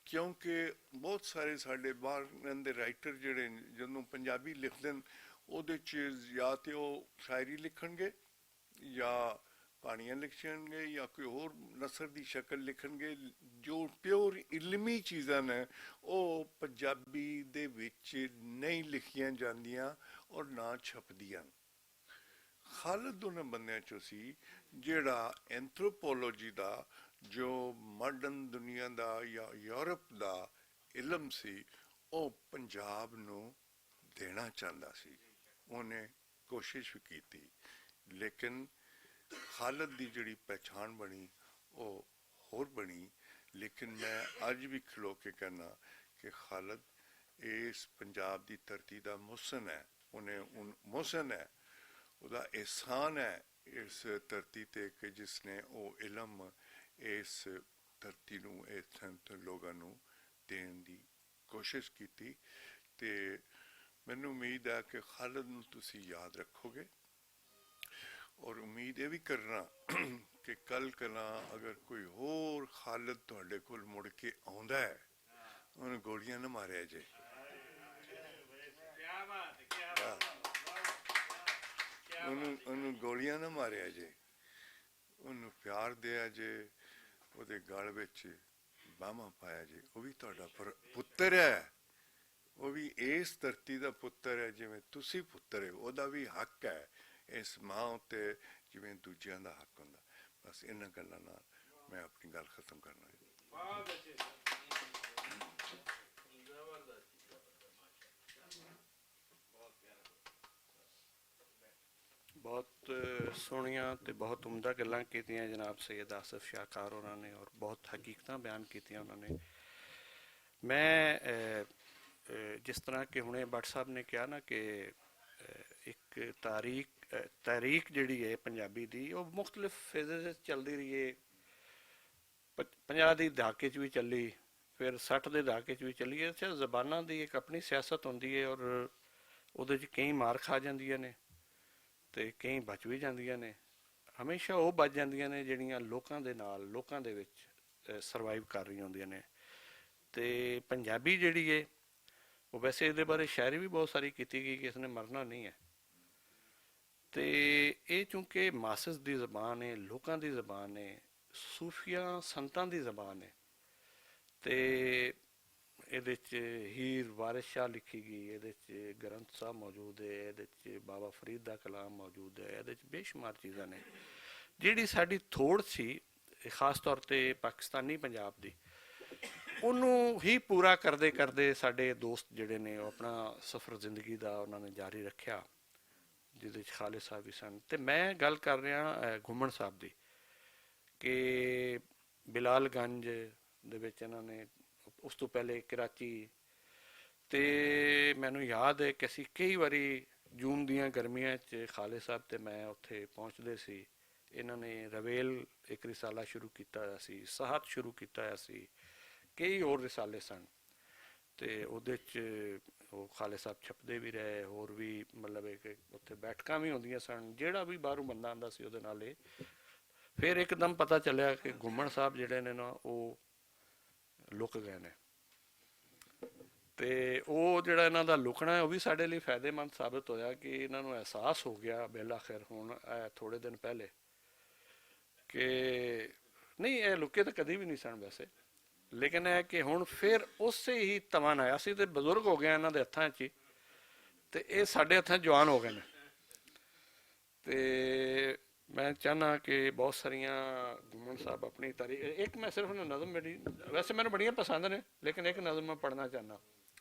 ਕਿਉਂਕਿ ਬਹੁਤ ਸਾਰੇ ਸਾਡੇ ਬਾਹਰ ਦੇ ਰਾਈਟਰ ਜਿਹੜੇ ਜਦੋਂ ਪੰਜਾਬੀ ਲਿਖਦੇ ਨੇ ਉਹਦੇ 'ਚ ਜਾਂ ਤੇ ਉਹ ਸ਼ਾਇਰੀ ਲਿਖਣਗੇ ਜਾਂ ਕਹਾਣੀਆਂ ਲਿਖਣਗੇ ਜਾਂ ਕੋਈ ਹੋਰ ਨਸਰ ਦੀ ਸ਼ਕਲ ਲਿਖਣਗੇ, ਜੋ ਪਿਓਰ ਇਲਮੀ ਚੀਜ਼ਾਂ ਨੇ ਉਹ ਪੰਜਾਬੀ ਦੇ ਵਿੱਚ ਨਹੀਂ ਲਿਖੀਆਂ ਜਾਂਦੀਆਂ ਔਰ ਨਾ ਛਪਦੀਆਂ। ਖਾਲਦ ਉਹਨਾਂ ਬੰਦਿਆਂ 'ਚੋਂ ਸੀ ਜਿਹੜਾ ਐਂਥਰੋਪੋਲੋਜੀ ਦਾ ਜੋ ਮਾਡਰਨ ਦੁਨੀਆ ਦਾ ਜਾਂ ਯੂਰਪ ਦਾ ਇਲਮ ਸੀ ਉਹ ਪੰਜਾਬ ਨੂੰ ਦੇਣਾ ਚਾਹੁੰਦਾ ਸੀ। ਉਹਨੇ ਕੋਸ਼ਿਸ਼ ਵੀ ਕੀਤੀ, ਲੇਕਿਨ ਖਾਲਦ ਦੀ ਜਿਹੜੀ ਪਹਿਚਾਣ ਬਣੀ ਉਹ ਹੋਰ ਬਣੀ। ਲੇਕਿਨ ਮੈਂ ਅੱਜ ਵੀ ਖਲੋ ਕੇ ਕਹਿਣਾ ਕਿ ਖਾਲਦ ਇਸ ਪੰਜਾਬ ਦੀ ਧਰਤੀ ਦਾ ਮੁਹਸਨ ਹੈ, ਉਹਨੇ ਮੁਹਸਨ ਹੈ, ਉਹਦਾ ਅਹਿਸਾਨ ਹੈ ਇਸ ਧਰਤੀ ਤੇ ਕਿ ਜਿਸਨੇ ਉਹ ਇਲਮ ਇਸ ਧਰਤੀ ਨੂੰ, ਇਸ ਲੋਕਾਂ ਨੂੰ ਦੇਣ ਦੀ ਕੋਸ਼ਿਸ਼ ਕੀਤੀ। ਤੇ ਮੈਨੂੰ ਉਮੀਦ ਹੈ ਕਿ ਖਾਲਦ ਨੂੰ ਤੁਸੀਂ ਯਾਦ ਰੱਖੋਗੇ ਔਰ ਉਮੀਦ ਇਹ ਵੀ ਕਰਨਾ ਕਿ ਕੱਲ ਕਲਾ ਅਗਰ ਕੋਈ ਹੋਰ ਖਾਲਦ ਤੁਹਾਡੇ ਕੋਲ ਮੁੜ ਕੇ ਆਉਂਦਾ ਹੈ, ਉਹਨੂੰ ਗੋਲੀਆਂ ਨਾ ਮਾਰਿਆ ਜੇ, ਉਹਨੂੰ ਗੋਲੀਆਂ ਨਾ ਮਾਰਿਆ ਜੇ, ਉਹਨੂੰ ਪਿਆਰ ਦਿਆ ਜੇ, ਉਹਦੇ ਗਲ ਵਿੱਚ ਬਾਹਾਂ ਪਾਇਆ ਜੇ। ਉਹ ਵੀ ਤੁਹਾਡਾ ਪੁੱਤਰ ਹੈ, ਉਹ ਵੀ ਇਸ ਧਰਤੀ ਦਾ ਪੁੱਤਰ ਹੈ ਜਿਵੇਂ ਤੁਸੀਂ ਪੁੱਤਰ ਹੋ। ਉਹਦਾ ਵੀ ਹੱਕ ਹੈ ਇਸ ਮਾਂ ਉੱਤੇ ਜਿਵੇਂ ਦੂਜਿਆਂ ਦਾ ਹੱਕ ਹੁੰਦਾ। ਬਸ ਇਹਨਾਂ ਗੱਲਾਂ ਨਾਲ ਮੈਂ ਆਪਣੀ ਗੱਲ ਖਤਮ ਕਰਨਾ। ਬਹੁਤ ਸੋਹਣੀਆਂ ਤੇ ਬਹੁਤ ਉਮਦਾ ਗੱਲਾਂ ਕੀਤੀਆਂ ਜਨਾਬ ਸੈਯਦ ਆਸਿਫ ਸ਼ਾਹਕਾਰ ਹੋਰਾਂ ਨੇ, ਔਰ ਬਹੁਤ ਹਕੀਕਤਾਂ ਬਿਆਨ ਕੀਤੀਆਂ ਉਹਨਾਂ ਨੇ। ਮੈਂ ਜਿਸ ਤਰ੍ਹਾਂ ਕਿ ਹੁਣੇ ਭੱਟ ਸਾਹਿਬ ਨੇ ਕਿਹਾ ਨਾ ਕਿ ਇੱਕ ਤਾਰੀਖ ਜਿਹੜੀ ਹੈ ਪੰਜਾਬੀ ਦੀ ਉਹ ਮੁxtਲਿਫ ਫੇਜ਼ਸ ਵਿੱਚ ਚੱਲਦੀ ਰਹੀ ਹੈ। 50 ਦੀ ਦਹਾਕੇ 'ਚ ਵੀ ਚੱਲੀ, ਫਿਰ 60 ਦੇ ਦਹਾਕੇ 'ਚ ਵੀ ਚੱਲੀ ਹੈ। ਅੱਛਾ, ਜ਼ਬਾਨਾਂ ਦੀ ਇੱਕ ਆਪਣੀ ਸਿਆਸਤ ਹੁੰਦੀ ਹੈ ਔਰ ਉਹਦੇ 'ਚ ਕਈ ਮਾਰ ਖਾ ਜਾਂਦੀਆਂ ਨੇ ਤੇ ਕਈ ਬਚ ਵੀ ਜਾਂਦੀਆਂ ਨੇ। ਹਮੇਸ਼ਾ ਉਹ ਬਚ ਜਾਂਦੀਆਂ ਨੇ ਜਿਹੜੀਆਂ ਲੋਕਾਂ ਦੇ ਨਾਲ, ਲੋਕਾਂ ਦੇ ਵਿੱਚ ਸਰਵਾਈਵ ਕਰ ਰਹੀਆਂ ਹੁੰਦੀਆਂ ਨੇ। ਤੇ ਪੰਜਾਬੀ ਜਿਹੜੀ ਹੈ ਉਹ ਵੈਸੇ ਇਹਦੇ ਬਾਰੇ ਸ਼ਾਇਰੀ ਵੀ ਬਹੁਤ ਸਾਰੀ ਕੀਤੀ ਗਈ ਕਿ ਇਸਨੇ ਮਰਨਾ ਨਹੀਂ ਹੈ। ਤੇ ਇਹ ਚੂੰਕਿ ਮਾਸਸ ਦੀ ਜ਼ਬਾਨ ਹੈ, ਲੋਕਾਂ ਦੀ ਜ਼ਬਾਨ ਹੈ, ਸੂਫੀਆਂ ਸੰਤਾਂ ਦੀ ਜ਼ਬਾਨ ਹੈ, ਤੇ ਇਹਦੇ 'ਚ ਹੀਰ ਵਾਰਿਸ ਸ਼ਾਹ ਲਿਖੀ ਗਈ, ਇਹਦੇ 'ਚ ਗ੍ਰੰਥ ਸਾਹਿਬ ਮੌਜੂਦ ਹੈ, ਇਹਦੇ 'ਚ ਬਾਬਾ ਫਰੀਦ ਦਾ ਕਲਾਮ ਮੌਜੂਦ ਹੈ, ਇਹਦੇ 'ਚ ਬੇਸ਼ੁਮਾਰ ਚੀਜ਼ਾਂ ਨੇ। ਜਿਹੜੀ ਸਾਡੀ ਥੋੜ ਸੀ ਖਾਸ ਤੌਰ 'ਤੇ ਪਾਕਿਸਤਾਨੀ ਪੰਜਾਬ ਦੀ, ਉਹਨੂੰ ਹੀ ਪੂਰਾ ਕਰਦੇ ਕਰਦੇ ਸਾਡੇ ਦੋਸਤ ਜਿਹੜੇ ਨੇ ਉਹ ਆਪਣਾ ਸਫ਼ਰ ਜ਼ਿੰਦਗੀ ਦਾ ਉਹਨਾਂ ਨੇ ਜਾਰੀ ਰੱਖਿਆ, ਜਿਹਦੇ 'ਚ ਖਾਲਿਦ ਸਾਹਿਬ ਵੀ ਸਨ। ਤੇ ਮੈਂ ਗੱਲ ਕਰ ਰਿਹਾ ਘੁੰਮਣ ਸਾਹਿਬ ਦੀ ਕਿ ਬਿਲਾਲਗੰਜ ਦੇ ਵਿੱਚ ਇਹਨਾਂ ਨੇ, ਉਸ ਤੋਂ ਪਹਿਲੇ ਕਰਾਚੀ, ਤੇ ਮੈਨੂੰ ਯਾਦ ਹੈ ਕਿ ਅਸੀਂ ਕਈ ਵਾਰੀ ਜੂਨ ਦੀਆਂ ਗਰਮੀਆਂ 'ਚ ਖਾਲਿਦ ਸਾਹਿਬ ਤੇ ਮੈਂ ਉੱਥੇ ਪਹੁੰਚਦੇ ਸੀ। ਇਹਨਾਂ ਨੇ ਰਵੇਲ ਇੱਕ ਰਿਸਾਲਾ ਸ਼ੁਰੂ ਕੀਤਾ ਹੋਇਆ ਸੀ, ਸਾਹਤ ਸ਼ੁਰੂ ਕੀਤਾ ਹੋਇਆ ਸੀ, ਕਈ ਹੋਰ ਰਿਸਾਲੇ ਸਨ, ਤੇ ਉਹਦੇ 'ਚ ਉਹ ਖਾਲਿਦ ਸਾਹਿਬ ਛਪਦੇ ਵੀ ਰਹੇ। ਹੋਰ ਵੀ ਮਤਲਬ ਕਿ ਉੱਥੇ ਬੈਠਕਾਂ ਵੀ ਹੁੰਦੀਆਂ ਸਨ, ਜਿਹੜਾ ਵੀ ਬਾਹਰੋਂ ਬੰਦਾ ਆਉਂਦਾ ਸੀ ਉਹਦੇ ਨਾਲ। ਫਿਰ ਇੱਕਦਮ ਪਤਾ ਚੱਲਿਆ ਕਿ ਘੁੰਮਣ ਸਾਹਿਬ ਜਿਹੜੇ ਨੇ ਨਾ ਉਹ ਲੁਕ ਗਏ ਨੇ, ਤੇ ਉਹ ਜਿਹੜਾ ਇਹਨਾਂ ਦਾ ਲੁਕਣਾ ਹੈ ਉਹ ਵੀ ਸਾਡੇ ਲਈ ਫਾਇਦੇਮੰਦ ਸਾਬਿਤ ਹੋਇਆ ਕਿ ਇਹਨਾਂ ਨੂੰ ਅਹਿਸਾਸ ਹੋ ਗਿਆ ਬਿਲ ਆਖਿਰ ਹੁਣ ਥੋੜੇ ਦਿਨ ਪਹਿਲੇ ਕਿ ਨਹੀਂ, ਇਹ ਲੁਕੇ ਤਾਂ ਕਦੀ ਵੀ ਨਹੀਂ ਸਨ ਵੈਸੇ, ਲੇਕਿਨ ਇਹ ਕਿ ਹੁਣ ਫਿਰ ਉਸੇ ਹੀ ਤਮਨ ਆਇਆ ਸੀ ਤੇ ਬਜ਼ੁਰਗ ਹੋ ਗਏ ਇਹਨਾਂ ਦੇ ਹੱਥਾਂ 'ਚ ਹੀ, ਤੇ ਇਹ ਸਾਡੇ ਹੱਥਾਂ 'ਚ ਜਵਾਨ ਹੋ ਗਏ ਨੇ। ਤੇ ਮੈਂ ਚਾਹੁੰਦਾ ਕਿ ਬਹੁਤ ਸਾਰੀਆਂ ਘੁੰਮਣ ਸਾਹਿਬ ਆਪਣੀ ਤਾਰੀਖ, ਇੱਕ ਮੈਂ ਸਿਰਫ ਨਜ਼ਮ ਮੇਰੀ ਵੈਸੇ ਮੈਨੂੰ ਬੜੀਆਂ ਪਸੰਦ ਨੇ, ਲੇਕਿਨ ਇੱਕ ਨਜ਼ਮ ਮੈਂ ਪੜ੍ਹਨਾ ਚਾਹੁੰਦਾ,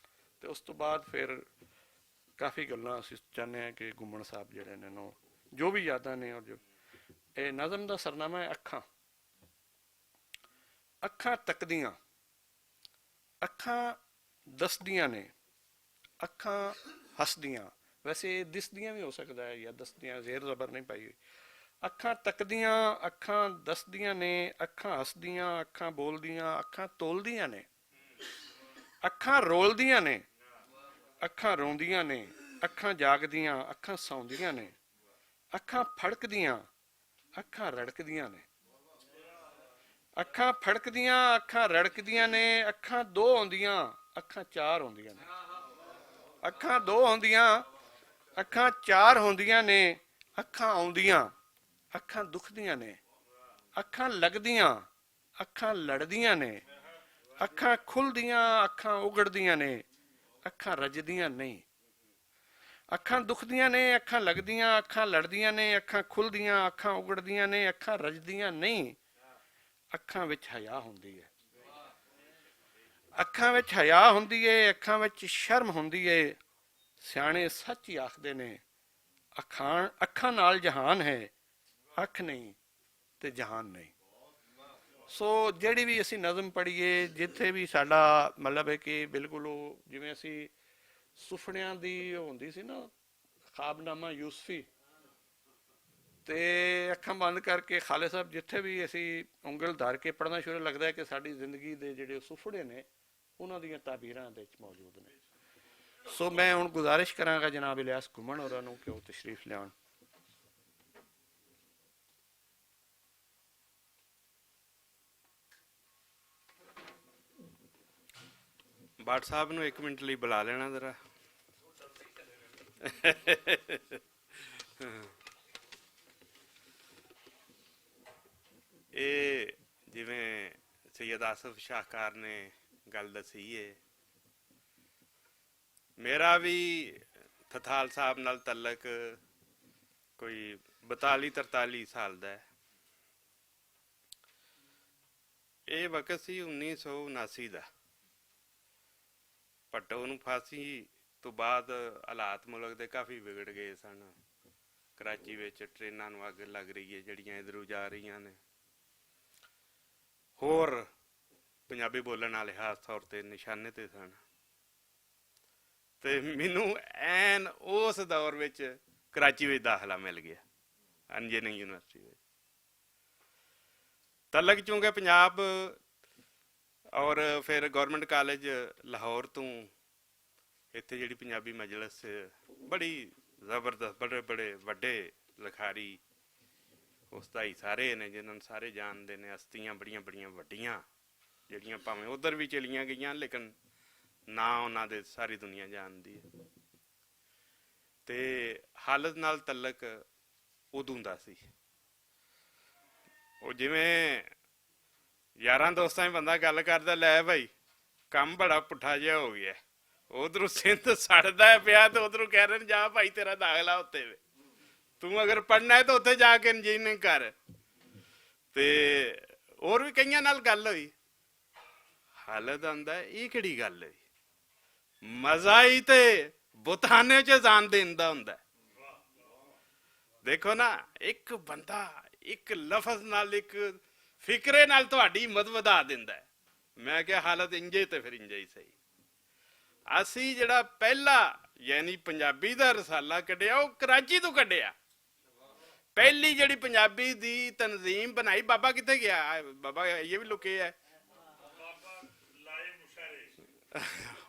ਤੇ ਉਸ ਤੋਂ ਬਾਅਦ ਫਿਰ ਕਾਫੀ ਗੱਲਾਂ ਅਸੀਂ ਚਾਹੁੰਦੇ ਹਾਂ ਕਿ ਘੁੰਮਣ ਸਾਹਿਬ ਜਿਹੜੇ ਨੇ ਨੂੰ ਜੋ ਵੀ ਯਾਦਾਂ ਨੇ। ਔਰ ਜੋ ਇਹ ਨਜ਼ਮ ਦਾ ਸਰਨਾਮਾ ਹੈ ਅੱਖਾਂ। ਅੱਖਾਂ ਤੱਕਦੀਆਂ, ਅੱਖਾਂ ਦੱਸਦੀਆਂ ਨੇ, ਅੱਖਾਂ ਹੱਸਦੀਆਂ, ਵੈਸੇ ਦਿਸਦੀਆਂ ਵੀ ਹੋ ਸਕਦਾ ਹੈ ਜਾਂ ਦੱਸਦੀਆਂ, ਜ਼ੇਰ ਜ਼ਬਰ ਨਹੀਂ ਪਾਈ ਹੋਈ। ਅੱਖਾਂ ਤੱਕਦੀਆਂ, ਅੱਖਾਂ ਦੱਸਦੀਆਂ ਨੇ, ਅੱਖਾਂ ਹੱਸਦੀਆਂ, ਅੱਖਾਂ ਬੋਲਦੀਆਂ, ਅੱਖਾਂ ਤੋਲਦੀਆਂ ਨੇ, ਅੱਖਾਂ ਰੋਲਦੀਆਂ ਨੇ, ਅੱਖਾਂ ਰੋਂਦੀਆਂ ਨੇ, ਅੱਖਾਂ ਜਾਗਦੀਆਂ, ਅੱਖਾਂ ਸੌਂਦੀਆਂ ਨੇ, ਅੱਖਾਂ ਫੜਕਦੀਆਂ, ਅੱਖਾਂ ਰੜਕਦੀਆਂ ਨੇ, ਅੱਖਾਂ ਫੜਕਦੀਆਂ, ਅੱਖਾਂ ਰੜਕਦੀਆਂ ਨੇ, ਅੱਖਾਂ ਦੋ ਹੁੰਦੀਆਂ, ਅੱਖਾਂ ਚਾਰ ਹੁੰਦੀਆਂ ਨੇ, ਅੱਖਾਂ ਦੋ ਹੁੰਦੀਆਂ, ਅੱਖਾਂ ਚਾਰ ਹੁੰਦੀਆਂ ਨੇ, ਅੱਖਾਂ ਆਉਂਦੀਆਂ, ਅੱਖਾਂ ਦੁਖਦੀਆਂ ਨੇ, ਅੱਖਾਂ ਲੱਗਦੀਆਂ, ਅੱਖਾਂ ਲੜਦੀਆਂ ਨੇ, ਅੱਖਾਂ ਖੁੱਲਦੀਆਂ, ਅੱਖਾਂ ਉਗੜਦੀਆਂ ਨੇ, ਅੱਖਾਂ ਰੱਜਦੀਆਂ ਨਹੀਂ। ਅੱਖਾਂ ਦੁਖਦੀਆਂ ਨੇ, ਅੱਖਾਂ ਲੱਗਦੀਆਂ, ਅੱਖਾਂ ਲੜਦੀਆਂ ਨੇ, ਅੱਖਾਂ ਖੁੱਲਦੀਆਂ, ਅੱਖਾਂ ਉਗੜਦੀਆਂ ਨੇ, ਅੱਖਾਂ ਰੱਜਦੀਆਂ ਨਹੀਂ। ਅੱਖਾਂ ਵਿੱਚ ਹਯਾ ਹੁੰਦੀ ਹੈ, ਅੱਖਾਂ ਵਿੱਚ ਹਯਾ ਹੁੰਦੀ ਹੈ, ਅੱਖਾਂ ਵਿੱਚ ਸ਼ਰਮ ਹੁੰਦੀ ਹੈ। ਸਿਆਣੇ ਸੱਚ ਹੀ ਆਖਦੇ ਨੇ, ਅੱਖਾਂ ਨਾਲ ਜਹਾਨ ਹੈ, ਅੱਖ ਨਹੀਂ ਤੇ ਜਹਾਨ ਨਹੀਂ। ਸੋ ਜਿਹੜੀ ਵੀ ਅਸੀਂ ਨਜ਼ਮ ਪੜ੍ਹੀਏ, ਜਿੱਥੇ ਵੀ ਸਾਡਾ ਮਤਲਬ ਹੈ ਕਿ ਬਿਲਕੁਲ ਉਹ ਜਿਵੇਂ ਅਸੀਂ ਸੁਪਨਿਆਂ ਦੀ ਹੁੰਦੀ ਸੀ ਨਾ ਖਾਬਨਾਮਾ ਯੂਸਫੀ, ਤੇ ਅੱਖਾਂ ਬੰਦ ਕਰਕੇ ਖਾਲਿਦ ਸਾਹਿਬ ਜਿੱਥੇ ਵੀ ਅਸੀਂ ਉਂਗਲ ਧਰ ਕੇ ਪੜ੍ਹਨਾ ਸ਼ੁਰੂ, ਲੱਗਦਾ ਕਿ ਸਾਡੀ ਜ਼ਿੰਦਗੀ ਦੇ ਜਿਹੜੇ ਸੁਪਨੇ ਨੇ ਉਹਨਾਂ ਦੀਆਂ ਤਾਬੀਰਾਂ ਦੇ ਵਿੱਚ ਮੌਜੂਦ ਨੇ। ਸੋ ਮੈਂ ਹੁਣ ਗੁਜ਼ਾਰਿਸ਼ ਕਰਾਂਗਾ ਜਨਾਬ ਇਲਿਆਸ ਘੁੰਮਣ ਹੋਰਾਂ ਨੂੰ ਕਿ ਉਹ ਤਸ਼ਰੀਫ ਲਿਆਉਣ। ਭੱਟ ਸਾਹਿਬ ਨੂੰ 1 ਮਿੰਟ ਲਈ ਬੁਲਾ ਲੈਣਾ ਜ਼ਰਾ। ਇਹ ਜਿਵੇਂ ਸੈਯਦ ਆਸਫ ਸ਼ਾਹਕਾਰ ਨੇ ਗੱਲ ਦੱਸੀ ਏ, ਮੇਰਾ ਵੀ ਥਥਾਲ ਸਾਹਿਬ ਨਾਲ ਤਲਕ ਕੋਈ 42-43 ਸਾਲ ਦਾ ਹੈ। ਇਹ ਵਕਤ ਸੀ 1979 ਦਾ। ਭੱਟੋ ਨੂੰ ਫਾਂਸੀ ਤੋਂ ਬਾਅਦ ਹਾਲਾਤ ਮੁਲਕ ਦੇ ਕਾਫੀ ਵਿਗੜ ਗਏ ਸਨ। ਕਰਾਚੀ ਵਿੱਚ ਟ੍ਰੇਨਾਂ ਨੂੰ ਅੱਗ ਲੱਗ ਰਹੀ ਹੈ ਜਿਹੜੀਆਂ ਇੱਧਰੋਂ ਜਾ ਰਹੀਆਂ ਨੇ। ਹੋਰ ਪੰਜਾਬੀ ਬੋਲਣ ਵਾਲੇ ਖਾਸ ਤੌਰ ਤੇ ਨਿਸ਼ਾਨੇ ਤੇ ਸਨ। ਤੇ ਮੈਨੂੰ ਐਨ ਉਸ ਦੌਰ ਵਿੱਚ ਕਰਾਚੀ ਵਿੱਚ ਦਾਖਲਾ ਮਿਲ ਗਿਆ ਇੰਜੀਨੀਅਰਿੰਗ ਯੂਨੀਵਰਸਿਟੀ ਵਿੱਚ। ਤਲਕ ਚੁੰਗੇ ਪੰਜਾਬ ਔਰ ਫਿਰ ਗੌਰਮੈਂਟ ਕਾਲਜ ਲਾਹੌਰ ਤੋਂ ਇੱਥੇ ਜਿਹੜੀ ਪੰਜਾਬੀ ਮਜਲਿਸ ਬੜੀ ਜ਼ਬਰਦਸਤ, ਬੜੇ ਬੜੇ ਵੱਡੇ ਲਿਖਾਰੀ ਉਸਤਾਈ ਸਾਰੇ ਨੇ ਜਿਨ੍ਹਾਂ ਨੂੰ ਸਾਰੇ ਜਾਣਦੇ ਨੇ, ਹਸਤੀਆਂ ਬੜੀਆਂ ਬੜੀਆਂ ਵੱਡੀਆਂ ਜਿਹੜੀਆਂ ਭਾਵੇਂ ਉਧਰ ਵੀ ਚਲੀਆਂ ਗਈਆਂ ਲੇਕਿਨ ਨਾਂ ਉਹਨਾਂ ਦੇ ਸਾਰੀ ਦੁਨੀਆ ਜਾਣਦੀ ਹੈ। ਤੇ ਹਾਲਤ ਨਾਲ ਤਲਕ ਉਦੋਂ ਦਾ ਸੀ। ਉਹ ਜਿਵੇਂ ਯਾਰਾਂ ਦੋਸਤਾਂ 'ਚ ਬੰਦਾ ਗੱਲ ਕਰਦਾ, ਲੈ ਭਾਈ ਕੰਮ ਬੜਾ ਪੁੱਠਾ ਜਿਹਾ ਹੋ ਗਿਆ, ਉਧਰੋਂ ਸਿੰਧ ਸੜਦਾ ਪਿਆ ਤੇ ਉਧਰੋਂ ਕਹਿ ਰਹੇ ਨੇ ਜਾ ਭਾਈ ਤੇਰਾ ਦਾਖਲਾ ਉੱਤੇ ਵੇ, ਤੂੰ ਅਗਰ ਪੜ੍ਹਨਾ ਹੈ ਤਾਂ ਉੱਥੇ ਜਾ ਕੇ ਇੰਜੀਨੀਅਰਿੰਗ ਕਰ। ਤੇ ਹੋਰ ਵੀ ਕਈਆਂ ਨਾਲ ਗੱਲ ਹੋਈ। ਹਾਲਤ ਆਂਦਾ ਇਹ ਕਿਹੜੀ ਗੱਲ ਹੈ, ਮਜ਼ਾ ਹੀ ਤੇ ਬੁਤਾਨੇ 'ਚ ਜਾਣ ਦੇਣ ਦਾ ਹੁੰਦਾ। ਦੇਖੋ ਨਾ, ਇੱਕ ਬੰਦਾ ਇੱਕ ਲਫ਼ਜ਼ ਨਾਲ, ਇੱਕ ਫਿਕਰੇ ਨਾਲ ਤੁਹਾਡੀ ਹਿੰਮਤ ਵਧਾ ਦਿੰਦਾ। ਮੈਂ ਕਿਹਾ ਹਾਲਤ ਇੰਜੇ ਤੇ ਫਿਰ ਇੰਜੇ ਹੀ ਸਹੀ। ਅਸੀਂ ਜਿਹੜਾ ਪਹਿਲਾ ਯਾਨੀ ਪੰਜਾਬੀ ਦਾ ਰਸਾਲਾ ਕੱਢਿਆ ਉਹ ਕਰਾਚੀ ਤੋਂ ਕੱਢਿਆ। ਪਹਿਲੀ ਜਿਹੜੀ ਪੰਜਾਬੀ ਦੀ ਤਨਜ਼ੀਮ ਬਣਾਈ, ਬਾਬਾ ਕਿੱਥੇ ਗਿਆ? ਬਾਬਾ ਇਹ ਵੀ ਲੁਕੇ ਹੈ।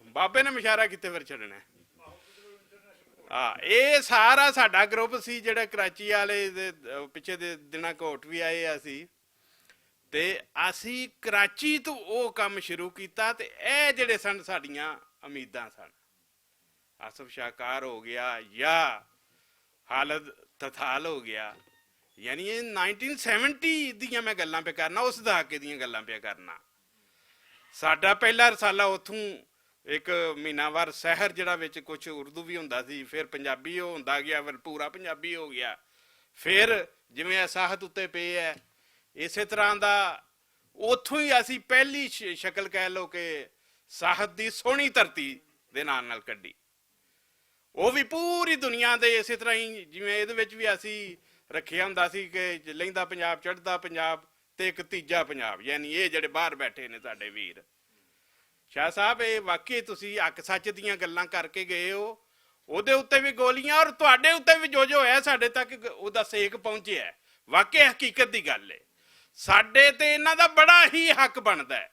ਬਾਬੇ ਨੇ ਮੁਸ਼ਾਰਾ ਕਿੱਥੇ ਫਿਰ ਛੱਡਣਾ? ਇਹ ਸਾਰਾ ਸਾਡਾ ਗਰੁੱਪ ਸੀ ਜਿਹੜਾ ਕਰਾਚੀ ਵਾਲੇ ਦੇ ਪਿੱਛੇ ਦੇ ਦਿਨਾਂ ਕੋਟ ਵੀ ਆਏ ਅਸੀਂ, ਤੇ ਅਸੀਂ ਕਰਾਚੀ ਤੋਂ ਉਹ ਕੰਮ ਸ਼ੁਰੂ ਕੀਤਾ। ਤੇ ਇਹ ਜਿਹੜੇ ਸਨ ਸਾਡੀਆਂ ਉਮੀਦਾਂ ਸਨ। ਆਸਫ ਸ਼ਾਹਕਾਰ ਹੋ ਗਿਆ ਜਾਂ ਹਾਲਤ ਤਥਾਲ ਹੋ ਗਿਆ, ਯਾਨੀ ਇਹ 1970 ਦੀਆਂ ਮੈਂ ਗੱਲਾਂ ਪਿਆ ਕਰਨਾ, ਉਸ ਦਹਾਕੇ ਦੀਆਂ ਗੱਲਾਂ ਪਿਆ ਕਰਨਾ। ਸਾਡਾ ਪਹਿਲਾ ਰਸਾਲਾ ਉੱਥੋਂ ਇੱਕ ਮਹੀਨਾਵਾਰ ਸਹਿਰ ਜਿਹੜਾ ਵਿੱਚ ਕੁਝ ਉਰਦੂ ਵੀ ਹੁੰਦਾ ਸੀ, ਫਿਰ ਪੰਜਾਬੀ ਉਹ ਹੁੰਦਾ ਗਿਆ, ਫਿਰ ਪੂਰਾ ਪੰਜਾਬੀ ਹੋ ਗਿਆ। ਫਿਰ ਜਿਵੇਂ ਸਾਹਤ ਉੱਤੇ ਪਏ ਹੈ ਇਸੇ ਤਰ੍ਹਾਂ ਦਾ ਉੱਥੋਂ ਹੀ ਅਸੀਂ ਪਹਿਲੀ ਸ਼ਕਲ ਕਹਿ ਲਓ ਕਿ ਸਾਹਤ ਦੀ ਸੋਹਣੀ ਧਰਤੀ ਦੇ ਨਾਲ ਕੱਢੀ। ਉਹ ਵੀ ਪੂਰੀ ਦੁਨੀਆ ਦੇ ਇਸੇ ਤਰ੍ਹਾਂ ਹੀ, ਜਿਵੇਂ ਇਹਦੇ ਵਿੱਚ ਵੀ ਅਸੀਂ ਰੱਖਿਆ ਹੁੰਦਾ ਸੀ ਕਿ ਲਹਿੰਦਾ ਪੰਜਾਬ, ਚੜ੍ਹਦਾ ਪੰਜਾਬ ਤੇ ਇੱਕ ਤੀਜਾ ਪੰਜਾਬ, ਯਾਨੀ ਇਹ ਜਿਹੜੇ ਬਾਹਰ ਬੈਠੇ ਨੇ ਸਾਡੇ ਵੀਰ। ਸ਼ਾਹ ਸਾਹਿਬ, ਇਹ ਵਾਕਈ ਤੁਸੀਂ ਹੱਕ ਸੱਚ ਦੀਆਂ ਗੱਲਾਂ ਕਰਕੇ ਗਏ ਹੋ। ਉਹਦੇ ਉੱਤੇ ਵੀ ਗੋਲੀਆਂ ਔਰ ਤੁਹਾਡੇ ਉੱਤੇ ਵੀ ਜੋ ਹੋਇਆ ਸਾਡੇ ਤੱਕ ਉਹਦਾ ਸੇਕ ਪਹੁੰਚਿਆ, ਵਾਕਈ ਹਕੀਕਤ ਦੀ ਗੱਲ ਹੈ। ਸਾਡੇ ਤੇ ਇਹਨਾਂ ਦਾ ਬੜਾ ਹੀ ਹੱਕ ਬਣਦਾ ਹੈ।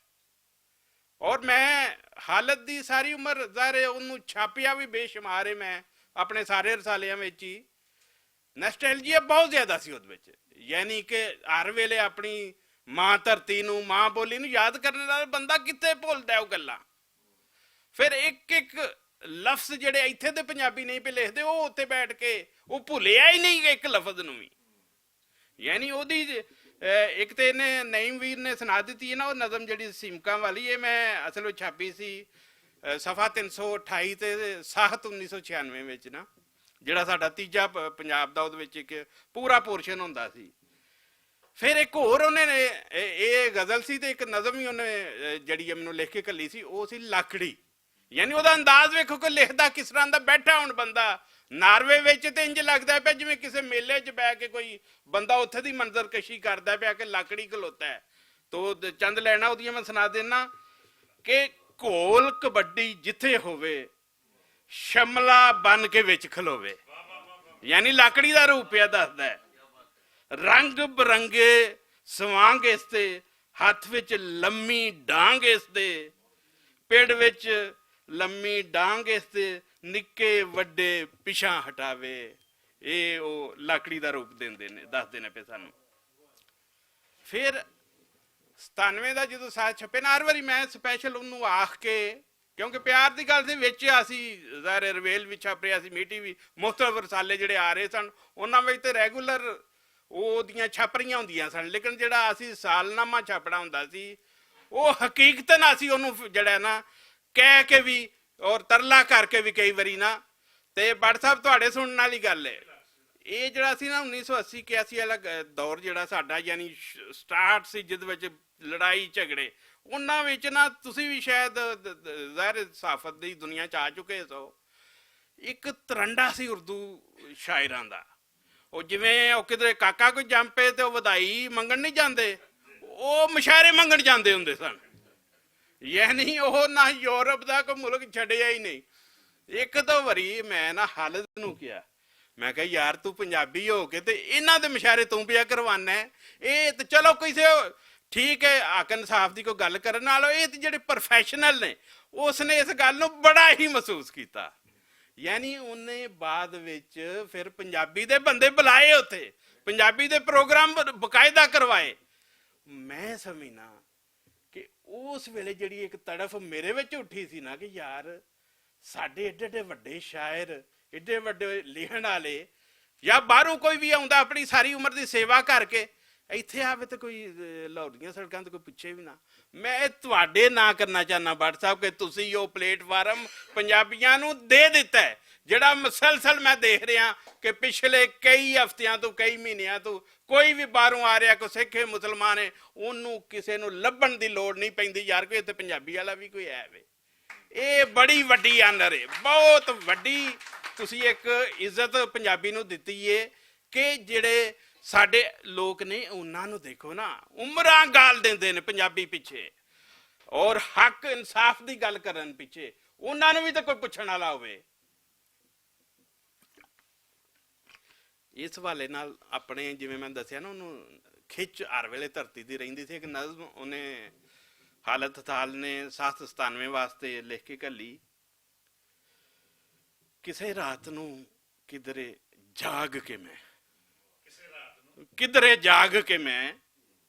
ਔਰ ਮੈਂ ਹਾਲਤ ਦੀ ਸਾਰੀ ਉਮਰ ਜ਼ਾਹਿਰ ਉਹਨੂੰ ਛਾਪਿਆ ਵੀ ਬੇਸ਼ੁਮਾਰ ਹੈ, ਮੈਂ ਆਪਣੇ ਸਾਰੇ ਰਸਾਲਿਆਂ ਵਿੱਚ ਹੀ। ਨਸਟੈਲਜੀਆ ਬਹੁਤ ਜ਼ਿਆਦਾ ਸੀ ਉਹਦੇ ਵਿੱਚ, ਯਾਨੀ ਕਿ ਹਰ ਵੇਲੇ ਆਪਣੀ ਮਾਂ ਧਰਤੀ ਨੂੰ, ਮਾਂ ਬੋਲੀ ਨੂੰ ਯਾਦ ਕਰਨ ਨਾਲ ਬੰਦਾ ਕਿੱਥੇ ਭੁੱਲਦਾ ਉਹ ਗੱਲਾਂ। ਫਿਰ ਇੱਕ ਇੱਕ ਲਫ਼ਜ਼ ਜਿਹੜੇ ਇੱਥੇ ਦੇ ਪੰਜਾਬੀ ਨਹੀਂ ਪੇ ਲਿਖਦੇ, ਉਹ ਉੱਥੇ ਬੈਠ ਕੇ ਉਹ ਭੁੱਲਿਆ ਹੀ ਨਹੀਂ ਇੱਕ ਲਫ਼ਜ਼ ਨੂੰ ਵੀ। ਯਾਨੀ ਉਹਦੀ ਇੱਕ ਤੇ ਇਹਨੇ ਨਈਮ ਵੀਰ ਨੇ ਸੁਣਾ ਦਿੱਤੀ ਹੈ ਨਾ ਉਹ ਨਜ਼ਮ ਜਿਹੜੀ ਸੀਮਕਾਂ ਵਾਲੀ, ਇਹ ਮੈਂ ਅਸਲ ਵਿੱਚ ਛਾਪੀ ਸੀ ਸਫਾ 328 ਤੇ ਸਾਹਤ 1996 ਵਿੱਚ ਨਾ, ਜਿਹੜਾ ਸਾਡਾ ਤੀਜਾ ਪੰਜਾਬ ਦਾ, ਉਹਦੇ ਵਿੱਚ ਇੱਕ ਪੂਰਾ ਪੋਰਸ਼ਨ ਹੁੰਦਾ ਸੀ। ਫਿਰ ਇੱਕ ਹੋਰ ਉਹਨੇ ਇਹ ਗਜ਼ਲ ਸੀ ਤੇ ਇੱਕ ਨਜ਼ਮ ਹੀ ਉਹਨੇ ਜਿਹੜੀ ਮੈਨੂੰ ਲਿਖ ਕੇ ਘੱਲੀ ਸੀ, ਉਹ ਸੀ ਲੱਕੜੀ। ਯਾਨੀ ਉਹਦਾ ਅੰਦਾਜ਼ ਵੇਖੋ ਕਿ ਲਿਖਦਾ ਕਿਸ ਤਰ੍ਹਾਂ ਦਾ। ਬੈਠਾ ਹੁਣ ਬੰਦਾ ਨਾਰਵੇ ਵਿੱਚ ਤੇ ਇੰਜ ਲੱਗਦਾ ਪਿਆ ਜਿਵੇਂ ਕਿਸੇ ਮੇਲੇ 'ਚ ਬਹਿ ਕੇ ਕੋਈ ਬੰਦਾ ਉੱਥੇ ਦੀ ਮੰਜ਼ਰਕਸ਼ੀ ਕਰਦਾ ਪਿਆ ਕਿ ਲੱਕੜੀ ਖਲੋਤਾ ਹੈ। ਤੋ ਚੰਦ ਲੈਣਾ ਉਹਦੀਆਂ ਮੈਂ ਸੁਣਾ ਦੇਣਾ ਕਿ ਘੋਲ ਕਬੱਡੀ ਜਿੱਥੇ ਹੋਵੇ, ਸ਼ਮਲਾ ਬਨ ਕੇ ਵਿੱਚ ਖਲੋਵੇ। ਯਾਨੀ ਲੱਕੜੀ ਦਾ ਰੂਪ ਪਿਆ ਦੱਸਦਾ ਹੈ। ਰੰਗ ਬਰੰਗੇ ਸਵਾਂਗ ਇਸ ਤੇ, ਹੱਥ ਵਿੱਚ ਲੰਮੀ ਡਾਂਗ ਇਸ ਦੇ, ਪਿੰਡ ਵਿੱਚ ਲੰਮੀ ਡਾਂਗ ਇਸ ਤੇ, ਨਿੱਕੇ ਵੱਡੇ ਪਿਛਾਂ ਹਟਾਵੇ। ਇਹ ਉਹ ਲੱਕੜੀ ਦਾ ਰੂਪ ਦਿੰਦੇ ਨੇ, ਦੱਸਦੇ ਨੇ ਪਏ ਸਾਨੂੰ। ਫਿਰ 97 ਦਾ ਜਦੋਂ ਸਾਥ ਛਪੇ ਨਾ, ਹਰ ਵਾਰੀ ਮੈਂ ਸਪੈਸ਼ਲ ਉਹਨੂੰ ਆਖ ਕੇ, ਕਿਉਂਕਿ ਪਿਆਰ ਦੀ ਗੱਲ ਦੇ ਵਿੱਚ ਅਸੀਂ ਜ਼ਾਹਿਰ ਰਵੇਲ ਵੀ ਛਪ ਰਿਹਾ ਸੀ, ਮੀਟੀ ਵੀ, ਮੁਖਤਲਿਫ ਰਸਾਲੇ ਜਿਹੜੇ ਆ ਰਹੇ ਸਨ ਉਹਨਾਂ ਵਿੱਚ ਤੇ ਰੈਗੂਲਰ ਉਹਦੀਆਂ ਛਪ ਰਹੀਆਂ ਹੁੰਦੀਆਂ ਸਨ। ਲੇਕਿਨ ਜਿਹੜਾ ਅਸੀਂ ਸਾਲਨਾਮਾ ਛਾਪਣਾ ਹੁੰਦਾ ਸੀ, ਉਹ ਹਕੀਕਤਨ ਅਸੀਂ ਉਹਨੂੰ ਜਿਹੜਾ ਨਾ ਕਹਿ ਕੇ ਵੀ ਔਰ ਤਰਲਾ ਕਰਕੇ ਵੀ ਕਈ ਵਾਰੀ ਨਾ। ਤੇ ਭੱਟ ਸਾਹਿਬ ਤੁਹਾਡੇ ਸੁਣਨ ਵਾਲੀ ਗੱਲ ਹੈ, ਇਹ ਜਿਹੜਾ ਸੀ ਨਾ 1980 81 ਵਾਲਾ ਦੌਰ ਜਿਹੜਾ ਸਾਡਾ, ਯਾਨੀ ਸਟਾਰਟ ਸੀ ਜਿਹਦੇ ਵਿੱਚ ਲੜਾਈ ਝਗੜੇ, ਉਹਨਾਂ ਵਿੱਚ ਨਾ ਤੁਸੀਂ ਵੀ ਸ਼ਾਇਦ ਜ਼ਾਹਿਰ ਸਾਫਤ ਦੀ ਦੁਨੀਆ 'ਚ ਆ ਚੁੱਕੇ ਸੋ। ਇੱਕ ਤਰੰਡਾ ਸੀ ਉਰਦੂ ਸ਼ਾਇਰਾਂ ਦਾ, ਉਹ ਜਿਵੇਂ ਉਹ ਕਿਧਰੇ ਕਾਕਾ ਕੋਈ ਜੰਮ ਪਏ ਤੇ ਉਹ ਵਧਾਈ ਮੰਗਣ ਨਹੀਂ ਜਾਂਦੇ, ਉਹ ਮੁਸ਼ਾਇਰੇ ਮੰਗਣ ਜਾਂਦੇ ਹੁੰਦੇ ਸਨ। ਯਾਨੀ ਉਹ ਨਾ ਯੂਰਪ ਦਾ ਕੋਈ ਮੁਲਕ ਛੱਡਿਆ ਹੀ ਨਹੀਂ। ਇੱਕ ਦੋ ਵਾਰੀ ਮੈਂ ਨਾ ਹਾਲਤ ਨੂੰ ਕਿਹਾ, ਮੈਂ ਕਿਹਾ ਯਾਰ ਤੂੰ ਪੰਜਾਬੀ ਹੋ ਕੇ ਤੇ ਇਹਨਾਂ ਦੇ ਮਸ਼ਾਰੇ ਤੂੰ ਪਿਆ ਕਰਵਾਨਾ ਹੈ। ਇਹ ਤੇ ਚਲੋ ਕਿਸੇ ਠੀਕ ਹੈ ਹੱਕ ਇਨਸਾਫ ਦੀ ਕੋਈ ਗੱਲ ਕਰਨ ਨਾਲੋਂ ਇਹ ਤੇ ਜਿਹੜੇ ਪ੍ਰੋਫੈਸ਼ਨਲ ਨੇ ਉਸਨੇ ਇਸ ਗੱਲ ਨੂੰ ਬੜਾ ਹੀ ਮਹਿਸੂਸ ਕੀਤਾ। ਯਾਨੀ ਉਹਨੇ ਬਾਅਦ ਵਿੱਚ ਫਿਰ ਪੰਜਾਬੀ ਦੇ ਬੰਦੇ ਬੁਲਾਏ, ਉੱਥੇ ਪੰਜਾਬੀ ਦੇ ਪ੍ਰੋਗਰਾਮ ਬਕਾਇਦਾ ਕਰਵਾਏ। ਮੈਂ ਸਮਝਣਾ ਕਿ ਉਸ ਵੇਲੇ ਜਿਹੜੀ ਇੱਕ ਤੜਫ ਮੇਰੇ ਵਿੱਚ ਉੱਠੀ ਸੀ ਨਾ ਕਿ ਯਾਰ ਸਾਡੇ ਏਡੇ ਏਡੇ ਵੱਡੇ ਸ਼ਾਇਰ, ਏਡੇ ਵੱਡੇ ਲਿਖਣ ਵਾਲੇ, ਜਾਂ ਬਾਹਰੋਂ ਕੋਈ ਵੀ ਆਉਂਦਾ ਆਪਣੀ ਸਾਰੀ ਉਮਰ ਦੀ ਸੇਵਾ ਕਰਕੇ ਇੱਥੇ ਆਵੇ ਤੇ ਕੋਈ ਲਾਹੌਰ ਦੀਆਂ ਸੜਕਾਂ ਤੇ ਕੋਈ ਪੁੱਛੇ ਵੀ ਨਾ। ਮੈਂ ਤੁਹਾਡੇ ਨਾਂ ਕਰਨਾ ਚਾਹੁੰਦਾ ਭੱਟ ਸਾਹਿਬ ਕਿ ਤੁਸੀਂ ਉਹ ਪਲੇਟਫਾਰਮ ਪੰਜਾਬੀਆਂ ਨੂੰ ਦੇ ਦਿੱਤਾ ਹੈ, ਜਿਹੜਾ ਮੁਸਲਸਲ ਮੈਂ ਦੇਖ ਰਿਹਾ ਕਿ ਪਿਛਲੇ ਕਈ ਹਫ਼ਤਿਆਂ ਤੋਂ ਕਈ ਮਹੀਨਿਆਂ ਤੋਂ ਕੋਈ ਵੀ ਬਾਹਰੋਂ ਆ ਰਿਹਾ, ਕੋਈ ਸਿੱਖ ਹੈ ਮੁਸਲਮਾਨ ਹੈ, ਉਹਨੂੰ ਕਿਸੇ ਨੂੰ ਲੱਭਣ ਦੀ ਲੋੜ ਨਹੀਂ ਪੈਂਦੀ ਯਾਰ ਕੋਈ ਇੱਥੇ ਪੰਜਾਬੀ ਵਾਲਾ ਵੀ ਕੋਈ ਹੈ ਵੇ। ਇਹ ਬੜੀ ਵੱਡੀ ਆਨਰ ਹੈ, ਬਹੁਤ ਵੱਡੀ ਤੁਸੀਂ ਇੱਕ ਇੱਜ਼ਤ ਪੰਜਾਬੀ ਨੂੰ ਦਿੱਤੀ ਹੈ ਕਿ ਜਿਹੜੇ ਸਾਡੇ ਲੋਕ ਨੇ ਉਹਨਾਂ ਨੂੰ ਦੇਖੋ ਨਾ ਉਮਰਾਂ ਗਾਲ ਦਿੰਦੇ ਨੇ ਪੰਜਾਬੀ ਪਿੱਛੇ, ਔਰ ਹੱਕ ਇਨਸਾਫ ਦੀ ਗੱਲ ਕਰਨ ਪਿੱਛੇ ਉਹਨਾਂ ਨੂੰ ਵੀ ਤਾਂ ਕੋਈ ਪੁੱਛਣ ਵਾਲਾ ਹੋਵੇ। ਇਸ ਹਵਾਲੇ ਨਾਲ ਆਪਣੇ ਜਿਵੇਂ ਮੈਂ ਦੱਸਿਆ ਨਾ ਉਹਨੂੰ ਖਿੱਚ ਹਰ ਵੇਲੇ ਧਰਤੀ ਦੀ ਰਹਿੰਦੀ ਸੀ। ਇੱਕ ਨਜ਼ਮ ਉਹਨੇ ਹਾਲਤ ਥਾਲ ਨੇ 797 ਵਾਸਤੇ ਲਿਖ ਕੇ ਘੱਲੀ, ਕਿਸੇ ਰਾਤ ਨੂੰ ਕਿਧਰੇ ਜਾਗ ਕੇ ਮੈਂ, ਕਿਧਰੇ ਜਾਗ ਕੇ ਮੈਂ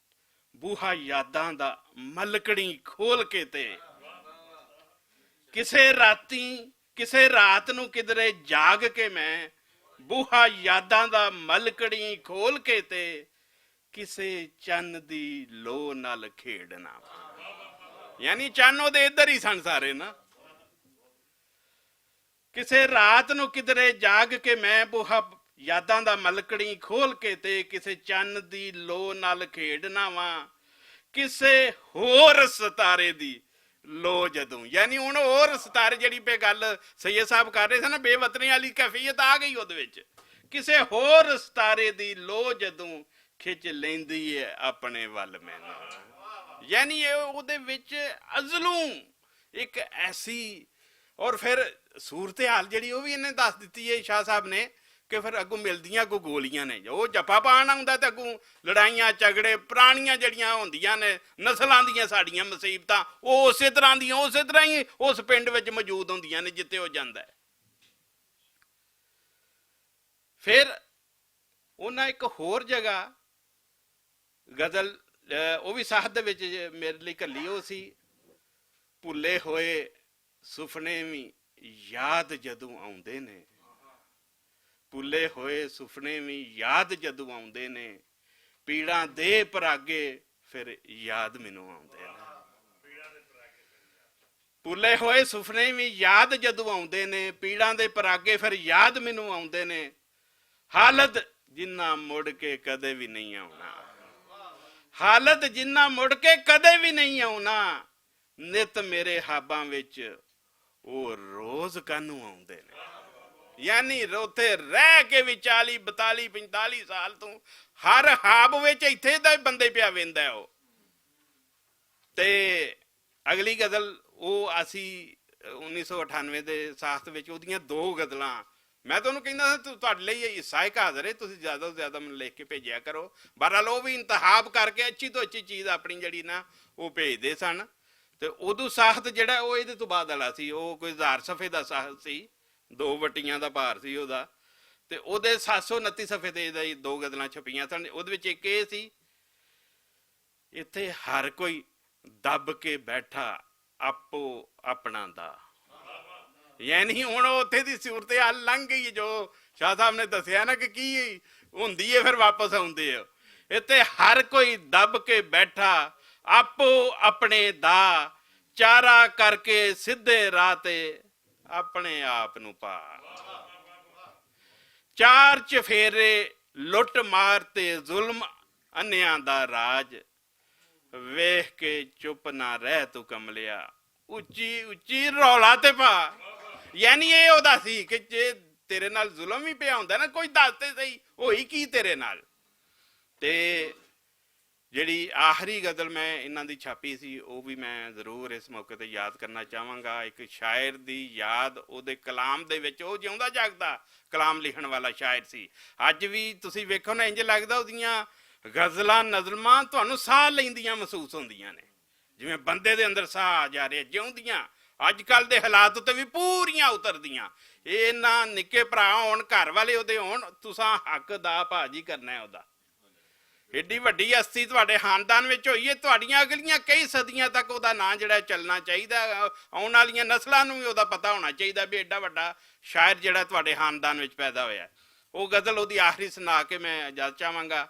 ਬੂਹਾ ਯਾਦਾਂ ਦਾ ਮਲਕੜੀ ਖੋਲ ਕੇ ਤੇ, ਕਿਸੇ ਰਾਤ ਨੂੰ ਕਿਧਰੇ ਜਾਗ ਕੇ ਮੈਂ ਬੂਹਾ ਯਾਦਾਂ ਦਾ ਮਲਕੜੀ ਖੋਲ ਕੇ ਤੇ, ਕਿਸੇ ਚੰਨ ਦੀ ਲੋ ਨਾਲ ਖੇਡਣਾ। ਯਾਨੀ ਚੰਨ ਉਹਦੇ ਇੱਧਰ ਹੀ ਸਨ ਸਾਰੇ ਨਾ। ਕਿਸੇ ਰਾਤ ਨੂੰ ਕਿਧਰੇ ਜਾਗ ਕੇ ਮੈਂ ਬੂਹਾ ਯਾਦਾਂ ਦਾ ਮਲਕੜੀ ਖੋਲ ਕੇ ਤੇ, ਕਿਸੇ ਚੰਨ ਦੀ ਲੋ ਨਾਲ ਖੇਡਣਾ ਵਾਂ, ਕਿਸੇ ਹੋਰ ਸਿਤਾਰੇ ਦੀ ਲੋ ਜਦੋਂ। ਯਾਨੀ ਹੁਣ ਹੋਰ ਸਿਤਾਰੇ ਜਿਹੜੀ ਪੇ ਗੱਲ ਸੈਯਦ ਸਾਹਿਬ ਕਰ ਰਹੇ ਸਨ ਨਾ, ਬੇਵਤਨੀ ਵਾਲੀ ਕੈਫੀਅਤ ਆ ਗਈ ਉਹਦੇ ਵਿੱਚ। ਕਿਸੇ ਹੋਰ ਸਿਤਾਰੇ ਦੀ ਲੋ ਜਦੋਂ ਖਿੱਚ ਲੈਂਦੀ ਹੈ ਆਪਣੇ ਵੱਲ ਮੈਨੂੰ। ਯਾਨੀ ਇਹ ਉਹਦੇ ਵਿੱਚ ਅਜ਼ਲੂ ਇੱਕ ਐਸੀ, ਔਰ ਫਿਰ ਸੂਰਤ ਹਾਲ ਜਿਹੜੀ ਉਹ ਵੀ ਇਹਨੇ ਦੱਸ ਦਿੱਤੀ ਹੈ ਸ਼ਾਹ ਸਾਹਿਬ ਨੇ ਕਿ ਫਿਰ ਅੱਗੋਂ ਮਿਲਦੀਆਂ ਕੋ ਗੋਲੀਆਂ ਨੇ। ਉਹ ਜੱਫਾ ਪਾਣ ਆਉਂਦਾ ਤੇ ਅੱਗੋਂ ਲੜਾਈਆਂ ਝਗੜੇ ਪੁਰਾਣੀਆਂ ਜਿਹੜੀਆਂ ਹੁੰਦੀਆਂ ਨੇ ਨਸਲਾਂ ਦੀਆਂ ਸਾਡੀਆਂ ਮੁਸੀਬਤਾਂ, ਉਹ ਉਸੇ ਤਰ੍ਹਾਂ ਦੀਆਂ ਉਸੇ ਤਰ੍ਹਾਂ ਹੀ ਉਸ ਪਿੰਡ ਵਿੱਚ ਮੌਜੂਦ ਹੁੰਦੀਆਂ ਨੇ ਜਿੱਥੇ ਉਹ ਜਾਂਦਾ ਹੈ। ਫਿਰ ਉਹਨਾਂ ਇੱਕ ਹੋਰ ਜਗ੍ਹਾ ਗਜ਼ਲ ਉਹ ਵੀ ਸਾਹਤ ਦੇ ਵਿੱਚ ਮੇਰੇ ਲਈ ਘੱਲੀ, ਉਹ ਸੀ ਭੁੱਲੇ ਹੋਏ ਸੁਪਨੇ ਵੀ ਯਾਦ ਜਦੋਂ ਆਉਂਦੇ ਨੇ, ਭੁੱਲੇ ਹੋਏ ਸੁਪਨੇ ਵੀ ਯਾਦ ਜਦੋਂ ਆਉਂਦੇ ਨੇ, ਪੀੜਾਂ ਦੇ ਪਰਾਗੇ ਫਿਰ ਯਾਦ ਮੈਨੂੰ ਆਉਂਦੇ ਨੇ। ਭੁੱਲੇ ਹੋਏ ਸੁਪਨੇ ਵੀ ਯਾਦ ਜਦੋਂ ਆਉਂਦੇ ਨੇ, ਪੀੜਾਂ ਦੇ ਪਰਾਗੇ ਫਿਰ ਯਾਦ ਮੈਨੂੰ ਆਉਂਦੇ ਨੇ, ਹਾਲਤ ਜਿੰਨਾ ਮੁੜ ਕੇ ਕਦੇ ਵੀ ਨਹੀਂ ਆਉਣਾ, ਹਾਲਤ ਜਿੰਨਾ ਮੁੜ ਕੇ ਕਦੇ ਵੀ ਨਹੀਂ ਆਉਣਾ, ਨਿਤ ਮੇਰੇ ਹਾਬਾਂ ਵਿੱਚ ਉਹ ਰੋਜ਼ ਕਾਹਨੂੰ ਆਉਂਦੇ ਨੇ। ਯਾਨੀ ਉੱਥੇ ਰਹਿ ਕੇ ਵੀ 40 42 45 ਸਾਲ ਤੋਂ ਹਰ ਹਾਬ ਵਿੱਚ ਇੱਥੇ ਦਾ ਬੰਦੇ ਪਿਆ ਵੇਂਦਾ ਉਹ। ਤੇ ਅਗਲੀ ਗਜ਼ਲ ਉਹ ਅਸੀਂ 1998 ਦੇ ਸਾਖਤ ਵਿੱਚ ਉਹਦੀਆਂ 2 ਗਜ਼ਲਾਂ ਮੈਂ ਤੁਹਾਨੂੰ ਕਹਿੰਦਾ ਤੁਹਾਡੇ ਲਈ ਹਿੱਸਾ ਇੱਕ ਹਾਜ਼ਰ ਹੈ, ਤੁਸੀਂ ਜ਼ਿਆਦਾ ਤੋਂ ਜ਼ਿਆਦਾ ਮੈਨੂੰ ਲਿਖ ਕੇ ਭੇਜਿਆ ਕਰੋ। ਬਹਰਹਾਲ ਉਹ ਵੀ ਇੰਤਖਾਬ ਕਰਕੇ ਅੱਛੀ ਤੋਂ ਅੱਛੀ ਚੀਜ਼ ਆਪਣੀ ਜਿਹੜੀ ਨਾ ਉਹ ਭੇਜਦੇ ਸਨ। ਤੇ ਉਦੋਂ ਸਾਖਤ ਜਿਹੜਾ ਉਹ ਇਹਦੇ ਤੋਂ ਬਾਅਦ ਵਾਲਾ ਸੀ, ਉਹ ਕੋਈ 1000 ਸਫ਼ੇ ਦਾ ਸਾਖਤ ਸੀ, 2 ਵਟੀਆਂ ਦਾ ਭਾਰ ਸੀ ਉਹਦਾ, ਤੇ ਉਹਦੇ 729 ਸਫ਼ੇ ਤੇ ਇਹਦਾ 2 ਗਜ਼ਲਾਂ ਛਪੀਆਂ ਸਨ। ਉਹਦੇ ਵਿੱਚ ਇੱਕ ਇਹ ਸੀ, ਇੱਥੇ ਹਰ ਕੋਈ ਦੱਬ ਕੇ ਬੈਠਾ ਆਪੋ ਆਪਣਾ ਦਾ। ਯਾਨੀ ਹੁਣ ਉੱਥੇ ਦੀ ਸੂਰਤ ਹਾਲ ਲੰਘ ਗਈ ਜੋ ਸ਼ਾਹ ਸਾਹਿਬ ਨੇ ਦੱਸਿਆ ਨਾ ਕਿ ਕੀ ਹੁੰਦੀ ਹੈ, ਫਿਰ ਵਾਪਸ ਆਉਂਦੇ ਆ। ਇੱਥੇ ਹਰ ਕੋਈ ਦੱਬ ਕੇ ਬੈਠਾ ਆਪੋ ਆਪਣੇ ਦਾ, ਚਾਰਾ ਕਰਕੇ ਸਿੱਧੇ ਰਾਹ ਤੇ ਆਪਣੇ ਆਪ ਨੂੰ ਪਾ। 4 ਚਫੇਰੇ ਲੁੱਟ ਮਾਰ ਤੇ ਜ਼ੁਲਮ ਅੰਨਿਆਂ ਦਾ ਰਾਜ, ਵੇਖ ਕੇ ਚੁੱਪ ਨਾ ਰਹਿ ਤੂੰ ਕਮਲਿਆ, ਉੱਚੀ ਉੱਚੀ ਰੌਲਾ ਤੇ ਪਾ। ਯਾਨੀ ਇਹ ਉਹਦਾ ਸੀ ਕਿ ਜੇ ਤੇਰੇ ਨਾਲ ਜ਼ੁਲਮ ਵੀ ਪਿਆ ਹੁੰਦਾ ਨਾ, ਕੋਈ ਦੱਸ ਤੇ ਸਹੀ ਹੋਈ ਕੀ ਤੇਰੇ ਨਾਲ। ਤੇ ਜਿਹੜੀ ਆਖਰੀ ਗਜ਼ਲ ਮੈਂ ਇਹਨਾਂ ਦੀ ਛਾਪੀ ਸੀ ਉਹ ਵੀ ਮੈਂ ਜ਼ਰੂਰ ਇਸ ਮੌਕੇ ਤੇ ਯਾਦ ਕਰਨਾ ਚਾਹਾਂਗਾ। ਇੱਕ ਸ਼ਾਇਰ ਦੀ ਯਾਦ ਉਹਦੇ ਕਲਾਮ ਦੇ ਵਿੱਚ, ਉਹ ਜਿਉਂਦਾ ਜਾਗਦਾ ਕਲਾਮ ਲਿਖਣ ਵਾਲਾ ਸ਼ਾਇਰ ਸੀ। ਅੱਜ ਵੀ ਤੁਸੀਂ ਵੇਖੋ ਨਾ, ਇੰਜ ਲੱਗਦਾ ਉਹਦੀਆਂ ਗਜ਼ਲਾਂ ਨਜ਼ਮਾਂ ਤੁਹਾਨੂੰ ਸਾਹ ਲੈਂਦੀਆਂ ਮਹਿਸੂਸ ਹੁੰਦੀਆਂ ਨੇ, ਜਿਵੇਂ ਬੰਦੇ ਦੇ ਅੰਦਰ ਸਾਹ ਆ ਜਾ ਰਿਹਾ, ਜਿਉਂਦੀਆਂ। ਅੱਜ ਕੱਲ ਦੇ ਹਾਲਾਤ ਉੱਤੇ ਵੀ ਪੂਰੀਆਂ ਉਤਰਦੀਆਂ। ਇਹ ਨਾ ਨਿੱਕੇ ਭਰਾ ਹੋਣ, ਘਰ ਵਾਲੇ ਉਹਦੇ ਹੋਣ, ਤੁਸੀਂ ਹੱਕ ਦਾ ਭਾਜੀ ਕਰਨਾ ਹੈ ਉਹਦਾ। ਏਡੀ ਵੱਡੀ ਹਸਤੀ ਤੁਹਾਡੇ ਖਾਨਦਾਨ ਵਿੱਚ ਹੋਈ ਹੈ, ਤੁਹਾਡੀਆਂ ਅਗਲੀਆਂ ਕਈ ਸਦੀਆਂ ਤੱਕ ਉਹਦਾ ਨਾਂ ਜਿਹੜਾ ਚੱਲਣਾ ਚਾਹੀਦਾ। ਆਉਣ ਵਾਲੀਆਂ ਨਸਲਾਂ ਨੂੰ ਵੀ ਉਹਦਾ ਪਤਾ ਹੋਣਾ ਚਾਹੀਦਾ ਵੀ ਏਡਾ ਵੱਡਾ ਸ਼ਾਇਰ ਜਿਹੜਾ ਤੁਹਾਡੇ ਖਾਨਦਾਨ ਵਿੱਚ ਪੈਦਾ ਹੋਇਆ। ਉਹ ਗਜ਼ਲ ਉਹਦੀ ਆਖਰੀ ਸੁਣਾ ਕੇ ਮੈਂ ਇਜਾਜ਼ਤ ਚਾਹਾਂਗਾ।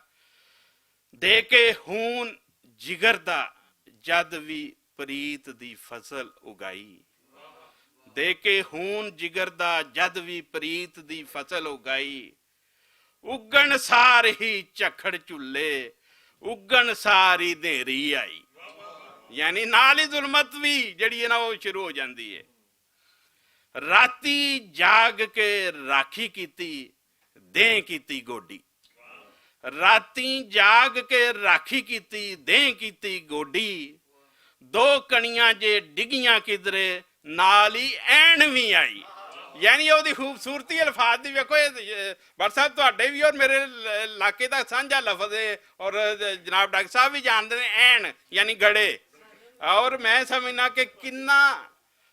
ਦੇ ਕੇ ਖੂਨ ਜਿਗਰ ਦਾ ਜਦ ਵੀ ਪ੍ਰੀਤ ਦੀ ਫਸਲ ਉਗਾਈ, ਦੇ ਕੇ ਖੂਨ ਜਿਗਰ ਦਾ ਜਦ ਵੀ ਪ੍ਰੀਤ ਦੀ ਫਸਲ ਉਗਾਈ, ਉਗਣ ਸਾਰ ਹੀ ਝਖੜ ਝੁੱਲੇ, ਉਗਣ ਸਾਰ ਹੀ ਹਨੇਰੀ ਆਈ। ਯਾਨੀ ਨਾਲ ਹੀ ਜ਼ੁਲਮਤ ਵੀ ਜਿਹੜੀ ਹੈ ਨਾ ਉਹ ਸ਼ੁਰੂ ਹੋ ਜਾਂਦੀ ਹੈ। ਰਾਤੀ ਜਾਗ ਕੇ ਰਾਖੀ ਕੀਤੀ, ਦੇਹ ਕੀਤੀ ਗੋਡੀ, ਰਾਤੀ ਜਾਗ ਕੇ ਰਾਖੀ ਕੀਤੀ, ਦੇਹ ਕੀਤੀ ਗੋਡੀ, ਦੋ ਕਣੀਆਂ ਜੇ ਡਿੱਗੀਆਂ ਕਿਧਰੇ, ਨਾਲ ਹੀ ਐਣ ਵੀ ਆਈ। ਯਾਨੀ ਉਹਦੀ ਖੂਬਸੂਰਤੀ ਅਲਫਾਜ਼ ਦੀ ਵੇਖੋ। ਇਹ ਭੱਟ ਸਾਹਿਬ ਤੁਹਾਡੇ ਵੀ ਔਰ ਮੇਰੇ ਇਲਾਕੇ ਦਾ ਸਾਂਝਾ ਲਫ਼ਜ਼ ਹੈ, ਔਰ ਜਨਾਬ ਡਾਕਟਰ ਸਾਹਿਬ ਵੀ ਜਾਣਦੇ ਨੇ, ਐਣ ਯਾਨੀ ਗੜੇ। ਔਰ ਮੈਂ ਸਮਝਣਾ ਕਿ ਕਿੰਨਾ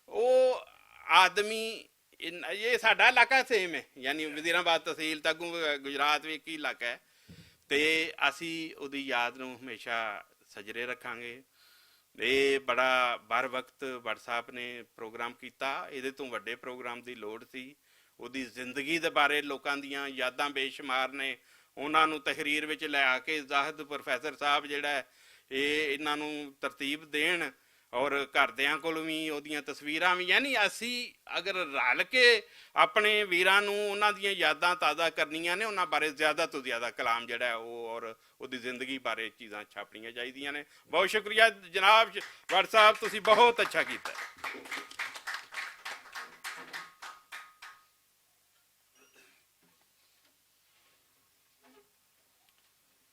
ਉਹ ਆਦਮੀ, ਇਹ ਸਾਡਾ ਇਲਾਕਾ ਸੇਮ ਹੈ, ਯਾਨੀ ਵਜ਼ੀਰਾਬਾਦ ਤਹਿਸੀਲ ਤੱਕ ਗੁਜਰਾਤ ਵੀ ਇੱਕ ਹੀ ਇਲਾਕਾ ਹੈ, ਤੇ ਅਸੀਂ ਉਹਦੀ ਯਾਦ ਨੂੰ ਹਮੇਸ਼ਾ ਸਜਰੇ ਰੱਖਾਂਗੇ। ਇਹ ਬੜਾ ਬਰ ਵਕਤ ਭੱਟ ਸਾਹਿਬ ਨੇ ਪ੍ਰੋਗਰਾਮ ਕੀਤਾ, ਇਹਦੇ ਤੋਂ ਵੱਡੇ ਪ੍ਰੋਗਰਾਮ ਦੀ ਲੋੜ ਸੀ। ਉਹਦੀ ਜ਼ਿੰਦਗੀ ਦੇ ਬਾਰੇ ਲੋਕਾਂ ਦੀਆਂ ਯਾਦਾਂ ਬੇਸ਼ੁਮਾਰ ਨੇ, ਉਹਨਾਂ ਨੂੰ ਤਹਿਰੀਰ ਵਿੱਚ ਲੈ ਆ ਕੇ ਜ਼ਾਹਿਦ ਪ੍ਰੋਫੈਸਰ ਸਾਹਿਬ ਜਿਹੜਾ ਇਹ ਇਹਨਾਂ ਨੂੰ ਤਰਤੀਬ ਦੇਣ, ਔਰ ਘਰਦਿਆਂ ਕੋਲ ਵੀ ਉਹਦੀਆਂ ਤਸਵੀਰਾਂ ਵੀ। ਯਾਨੀ ਅਸੀਂ ਅਗਰ ਰਲ ਕੇ ਆਪਣੇ ਵੀਰਾਂ ਨੂੰ ਉਹਨਾਂ ਦੀਆਂ ਯਾਦਾਂ ਤਾਜ਼ਾ ਕਰਨੀਆਂ ਨੇ, ਉਹਨਾਂ ਬਾਰੇ ਜ਼ਿਆਦਾ ਤੋਂ ਜ਼ਿਆਦਾ ਕਲਾਮ ਜਿਹੜਾ ਹੈ ਉਹ ਔਰ ਉਹਦੀ ਜ਼ਿੰਦਗੀ ਬਾਰੇ ਚੀਜ਼ਾਂ ਛਾਪਣੀਆਂ ਚਾਹੀਦੀਆਂ ਨੇ। ਬਹੁਤ ਸ਼ੁਕਰੀਆ ਜਨਾਬ ਭੱਟ ਸਾਹਿਬ, ਤੁਸੀਂ ਬਹੁਤ ਅੱਛਾ ਕੀਤਾ।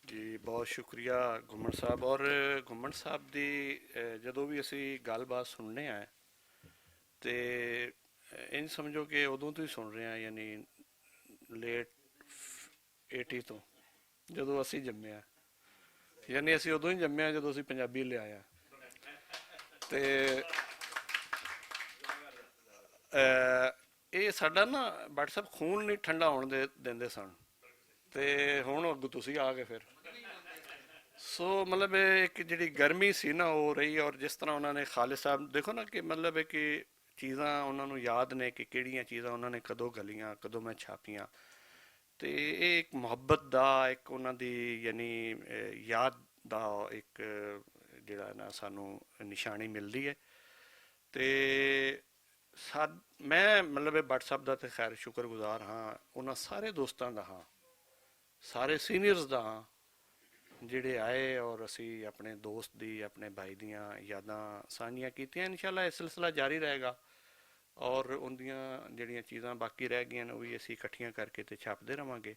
ਜੀ ਬਹੁਤ ਸ਼ੁਕਰੀਆ ਘੁੰਮਣ ਸਾਹਿਬ। ਔਰ ਘੁੰਮਣ ਸਾਹਿਬ ਦੀ ਜਦੋਂ ਵੀ ਅਸੀਂ ਗੱਲਬਾਤ ਸੁਣਨੇ ਆ ਤੇ ਇੰਝ ਸਮਝੋ ਕਿ ਉਦੋਂ ਤੋਂ ਹੀ ਸੁਣ ਰਹੇ ਆ, ਯਾਨੀ ਲੇਟ 80 ਤੋਂ, ਜਦੋਂ ਅਸੀਂ ਜੰਮਿਆ। ਯਾਨੀ ਅਸੀਂ ਉਦੋਂ ਹੀ ਜੰਮਿਆ ਜਦੋਂ ਅਸੀਂ ਪੰਜਾਬੀ ਲਿਆਇਆ। ਤੇ ਇਹ ਸਾਡਾ ਨਾ ਭੱਟ ਸਾਹਿਬ ਖੂਨ ਨਹੀਂ ਠੰਡਾ ਹੋਣ ਦਿੰਦੇ ਸਨ, ਤੇ ਹੁਣ ਅੱਗੋਂ ਤੁਸੀਂ ਆ ਗਏ ਫਿਰ। ਸੋ ਮਤਲਬ ਇੱਕ ਜਿਹੜੀ ਗਰਮੀ ਸੀ ਨਾ ਉਹ ਰਹੀ। ਔਰ ਜਿਸ ਤਰ੍ਹਾਂ ਉਹਨਾਂ ਨੇ ਖਾਲਿਦ ਸਾਹਿਬ ਦੇਖੋ ਨਾ ਕਿ ਮਤਲਬ ਹੈ ਕਿ ਚੀਜ਼ਾਂ ਉਹਨਾਂ ਨੂੰ ਯਾਦ ਨੇ ਕਿ ਕਿਹੜੀਆਂ ਚੀਜ਼ਾਂ ਉਹਨਾਂ ਨੇ ਕਦੋਂ ਗਲੀਆਂ, ਕਦੋਂ ਮੈਂ ਛਾਪੀਆਂ। ਤੇ ਇਹ ਇੱਕ ਮੁਹੱਬਤ ਦਾ, ਇੱਕ ਉਹਨਾਂ ਦੀ ਯਾਨੀ ਯਾਦ ਦਾ ਇੱਕ ਜਿਹੜਾ ਨਾ ਸਾਨੂੰ ਨਿਸ਼ਾਨੀ ਮਿਲਦੀ ਹੈ। ਤੇ ਮੈਂ ਮਤਲਬ ਭੱਟ ਸਾਹਿਬ ਦਾ ਤੇ ਖੈਰ ਸ਼ੁਕਰਗੁਜ਼ਾਰ ਹਾਂ, ਉਹਨਾਂ ਸਾਰੇ ਦੋਸਤਾਂ ਦਾ ਹਾਂ, ਸਾਰੇ ਸੀਨੀਅਰਸ ਦਾ ਹਾਂ ਜਿਹੜੇ ਆਏ ਔਰ ਅਸੀਂ ਆਪਣੇ ਦੋਸਤ ਦੀ, ਆਪਣੇ ਭਾਈ ਦੀਆਂ ਯਾਦਾਂ ਸਾਂਝੀਆਂ ਕੀਤੀਆਂ। ਇਨਸ਼ਾਅੱਲਾ ਇਹ ਸਿਲਸਿਲਾ ਜਾਰੀ ਰਹੇਗਾ ਔਰ ਉਹਦੀਆਂ ਜਿਹੜੀਆਂ ਚੀਜ਼ਾਂ ਬਾਕੀ ਰਹਿ ਗਈਆਂ ਨੇ ਉਹ ਵੀ ਅਸੀਂ ਇਕੱਠੀਆਂ ਕਰਕੇ ਤੇ ਛਾਪਦੇ ਰਹਾਂਗੇ।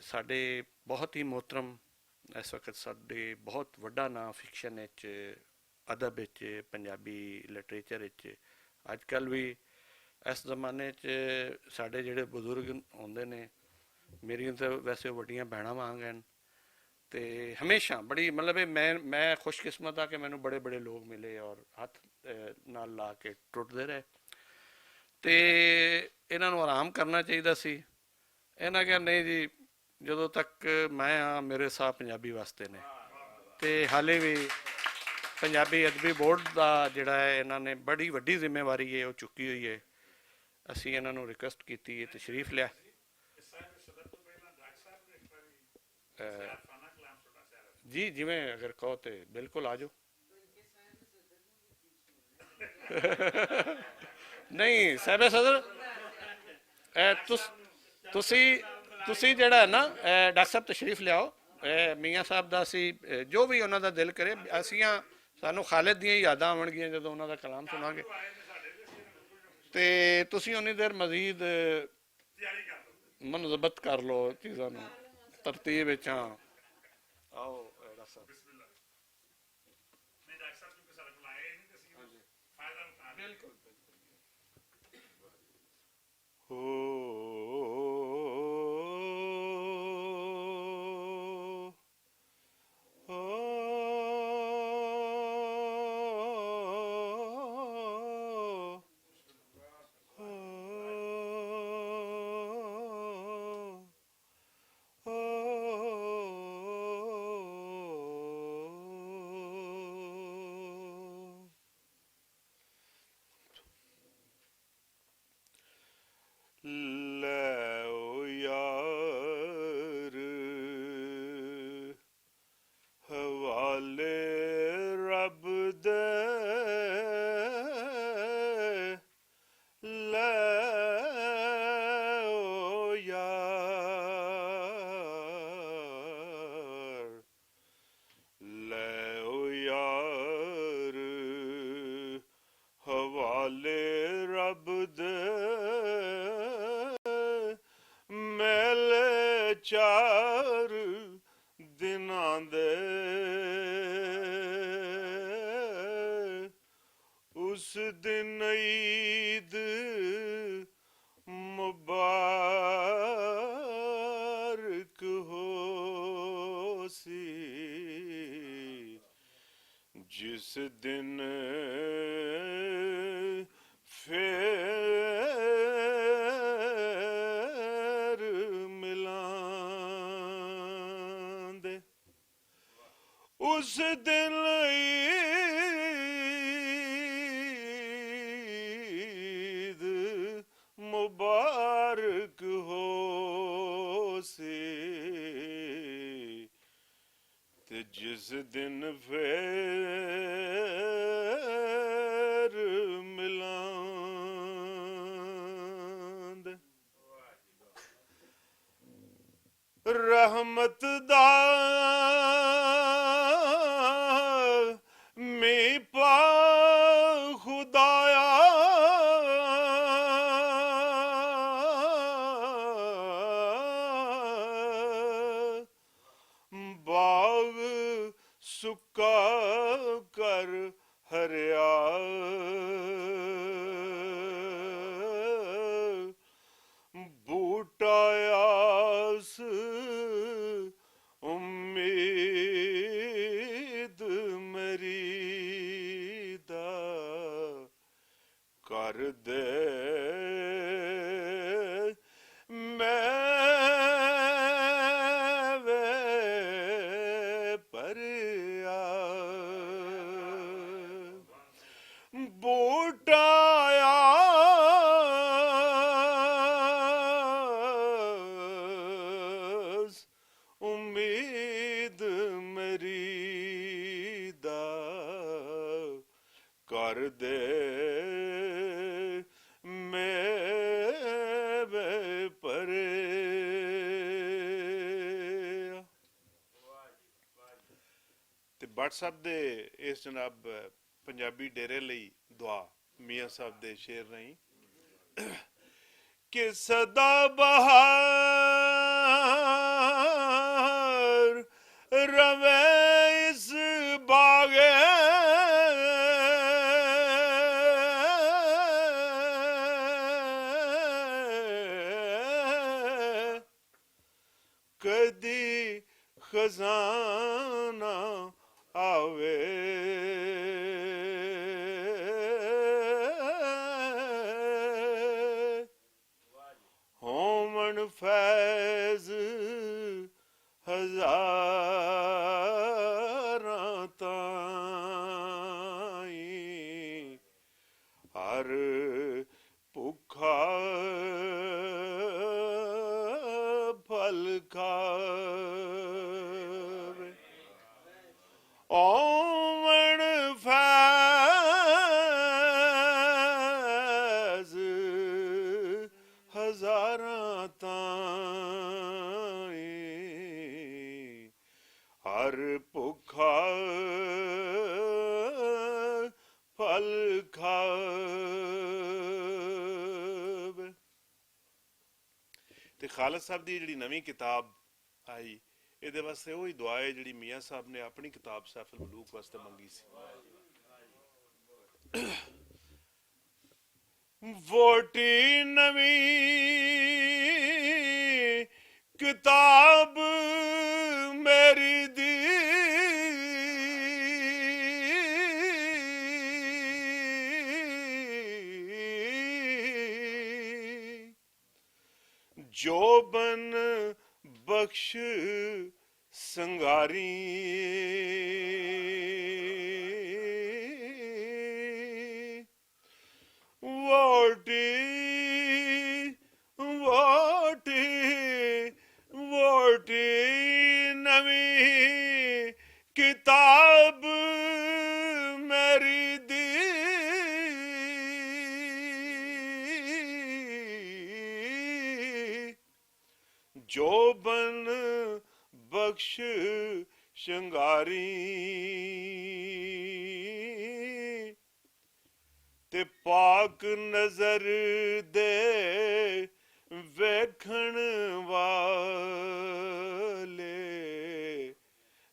ਸਾਡੇ ਬਹੁਤ ਹੀ ਮੁਹਤਰਮ ਇਸ ਵਕਤ ਸਾਡੇ ਬਹੁਤ ਵੱਡਾ ਨਾਂ ਫਿਕਸ਼ਨ ਵਿੱਚ, ਅਦਬ ਵਿੱਚ, ਪੰਜਾਬੀ ਲਿਟਰੇਚਰ ਵਿੱਚ ਅੱਜ ਕੱਲ੍ਹ ਵੀ ਇਸ ਜ਼ਮਾਨੇ 'ਚ ਸਾਡੇ ਜਿਹੜੇ ਬਜ਼ੁਰਗ ਹੁੰਦੇ ਨੇ, ਮੇਰੀਆਂ ਤਾਂ ਵੈਸੇ ਵੱਡੀਆਂ ਭੈਣਾਂ ਵਾਂਗ ਹਨ। ਤੇ ਹਮੇਸ਼ਾ ਬੜੀ ਮਤਲਬ ਮੈਂ ਖੁਸ਼ਕਿਸਮਤ ਆ ਕਿ ਮੈਨੂੰ ਬੜੇ ਬੜੇ ਲੋਕ ਮਿਲੇ ਔਰ ਹੱਥ ਨਾਲ ਲਾ ਕੇ ਟੁੱਟਦੇ ਰਹੇ। ਤੇ ਇਹਨਾਂ ਨੂੰ ਆਰਾਮ ਕਰਨਾ ਚਾਹੀਦਾ ਸੀ। ਇਹਨਾਂ ਕਿਹਾ ਨਹੀਂ ਜੀ, ਜਦੋਂ ਤੱਕ ਮੈਂ ਹਾਂ ਮੇਰੇ ਸਾਹ ਪੰਜਾਬੀ ਵਾਸਤੇ ਨੇ। ਤੇ ਹਾਲੇ ਵੀ ਪੰਜਾਬੀ ਅਦਬੀ ਬੋਰਡ ਦਾ ਜਿਹੜਾ ਹੈ ਇਹਨਾਂ ਨੇ ਬੜੀ ਵੱਡੀ ਜ਼ਿੰਮੇਵਾਰੀ ਹੈ ਉਹ ਚੁੱਕੀ ਹੋਈ ਹੈ। ਅਸੀਂ ਇਹਨਾਂ ਨੂੰ ਰਿਕੁਐਸਟ ਕੀਤੀ ਹੈ, ਤਸ਼ਰੀਫ ਲਿਆ। ਜੀ ਜਿਵੇਂ ਅਗਰ ਕਹੋ ਤੇ ਬਿਲਕੁਲ ਆ ਜਾਓ। ਨਹੀਂ ਸਾਹਿਬ ਸਦਰ, ਤੁਸੀਂ ਜਿਹੜਾ ਨਾ ਡਾਕਟਰ ਸਾਹਿਬ ਤਸ਼ਰੀਫ ਲਿਆਓ। ਮੀਆਂ ਸਾਹਿਬ ਦਾ ਅਸੀਂ ਜੋ ਵੀ ਉਹਨਾਂ ਦਾ ਦਿਲ ਕਰੇ, ਅਸੀਂ ਸਾਨੂੰ ਖਾਲਿਦ ਦੀਆਂ ਯਾਦਾਂ ਆਉਣਗੀਆਂ ਜਦੋਂ ਉਹਨਾਂ ਦਾ ਕਲਾਮ ਸੁਣਾਂਗੇ। ਤੇ ਤੁਸੀਂ ਉਨੀ ਦੇਰ ਮਜ਼ੀਦ ਮਨਜ਼ਬਤ ਕਰ ਲਓ ਚੀਜ਼ਾਂ ਨੂੰ ਤਰਤੀਬ ਵਿੱਚ। ਹਾਂ ਆਓ ਐੜਾ ਸਾਹਿਬ ਨਹੀਂ ਡਾਕਟਰ ਸਾਹਿਬ ਕਿਉਂਕਿ ਸਾਡੇ ਕੋਲ ਆਏ ਨਹੀਂ ਤੇ ਅਸੀਂ ਫਾਇਦਾ ਉਠਾ ਲਿਆ। ਬਿਲਕੁਲ ਲੈ ਓ ਯਾਰ ਹਵਾਲੇ ਰੱਬ ਦੇ ਲੈ ਓ ਯਾਰ ਲੈ ਓ ਯਾਰ ਹਵਾਲੇ ਰੱਬ ਦੇ ਮੇਲੇ ਚਾਰ ਦਿਨਾਂ ਦੇ ਉਸ ਦਿਨ ਈਦ ਮੁਬਾਰਕ ਹੋ ਸੀ ਜਿਸ ਦਿਨ ਫੇਰ ਮਿਲਾਂਦੇ ਉਸ ਦਿਨ ਈਦ ਮੁਬਾਰਕ ਹੋ ਸੀ ਤੇ ਜਿਸ ਦਿਨ ਫੇਰ ਮਿਲਾਂਦੇ ਰਹਿਮਤ ਦਾ ਮੀਂਹ ਪਾ ਖੁਦਾਇਆ ਬਾਗ ਸੁੱਕਾ ਕਰ ਹਰਿਆ ਬੂਟਾ ਆਸ ਉਮੀਦ ਮੇਰੀ ਦਾ ਕਰ ਦੇ ਮੈਂ ਵੇ ਪਰਿਆ ਬੂਟਾ ਆਸ ਉਮੀਦ ਮੇਰੀ ਦਾ ਕਰ ਦੇ ਮੈਂ ਵੇ ਪਰਿਆ। ਤੇ ਭੱਟ ਸਾਹਿਬ ਦੇ ਇਸ ਜਨਾਬ ਪੰਜਾਬੀ ਡੇਰੇ ਲਈ ਦੁਆ ਮੀਆਂ ਸਾਹਿਬ ਦੇ ਸ਼ੇਰ ਨਹੀਂ ਕਿ ਸਦਾ ਬਹਾਰ ਰਵੇ ਇਸ ਬਾਗੇ ਕਦੀ ਖਜ਼ਾਨਾ ਆਵੇ ਹੋਮਣ ਫੈਜ਼ ਹਜ਼ਾਰਾਂ ਤਾਈਂ ਹਰ ਭੁੱਖਾ ਫਲ ਖਾਵੇ ਓਮਣ ਫੈਜ਼ ਹਜ਼ਾਰਾਂ ਤਾਈਂ ਹਰ ਭੁੱਖਾ ਫਲ ਖਾਵੇ। ਤੇ ਖਾਲਦ ਸਾਹਿਬ ਦੀ ਜਿਹੜੀ ਨਵੀਂ ਕਿਤਾਬ ਆਈ ਇਹਦੇ ਵਾਸਤੇ ਉਹੀ ਦੁਆ ਹੈ ਜਿਹੜੀ ਮੀਆਂ ਸਾਹਿਬ ਨੇ ਆਪਣੀ ਕਿਤਾਬ ਸੈਫੁਲ ਮਲੂਕ ਵਾਸਤੇ ਮੰਗੀ ਸੀ। ਵੋਟੀ ਨਵੀਂ ਕਿਤਾਬ ਮੇਰੀ ਦੀ ਜੋਬਨ ਬਖਸ਼ ਸੰਗਾਰੀ ਵੋਟੀ ਵੋਟੀ ਵੋਟੀ ਨਵੀਂ ਕਿਤਾਬ ਮੇਰੀ ਦੀ ਜੋਬਨ ਬਖਸ਼ ਸ਼ਿੰਗਾਰੀ ਤੇ ਪਾਕ ਨਜ਼ਰ ਦੇ ਵੇਖਣ ਵਾਲੇ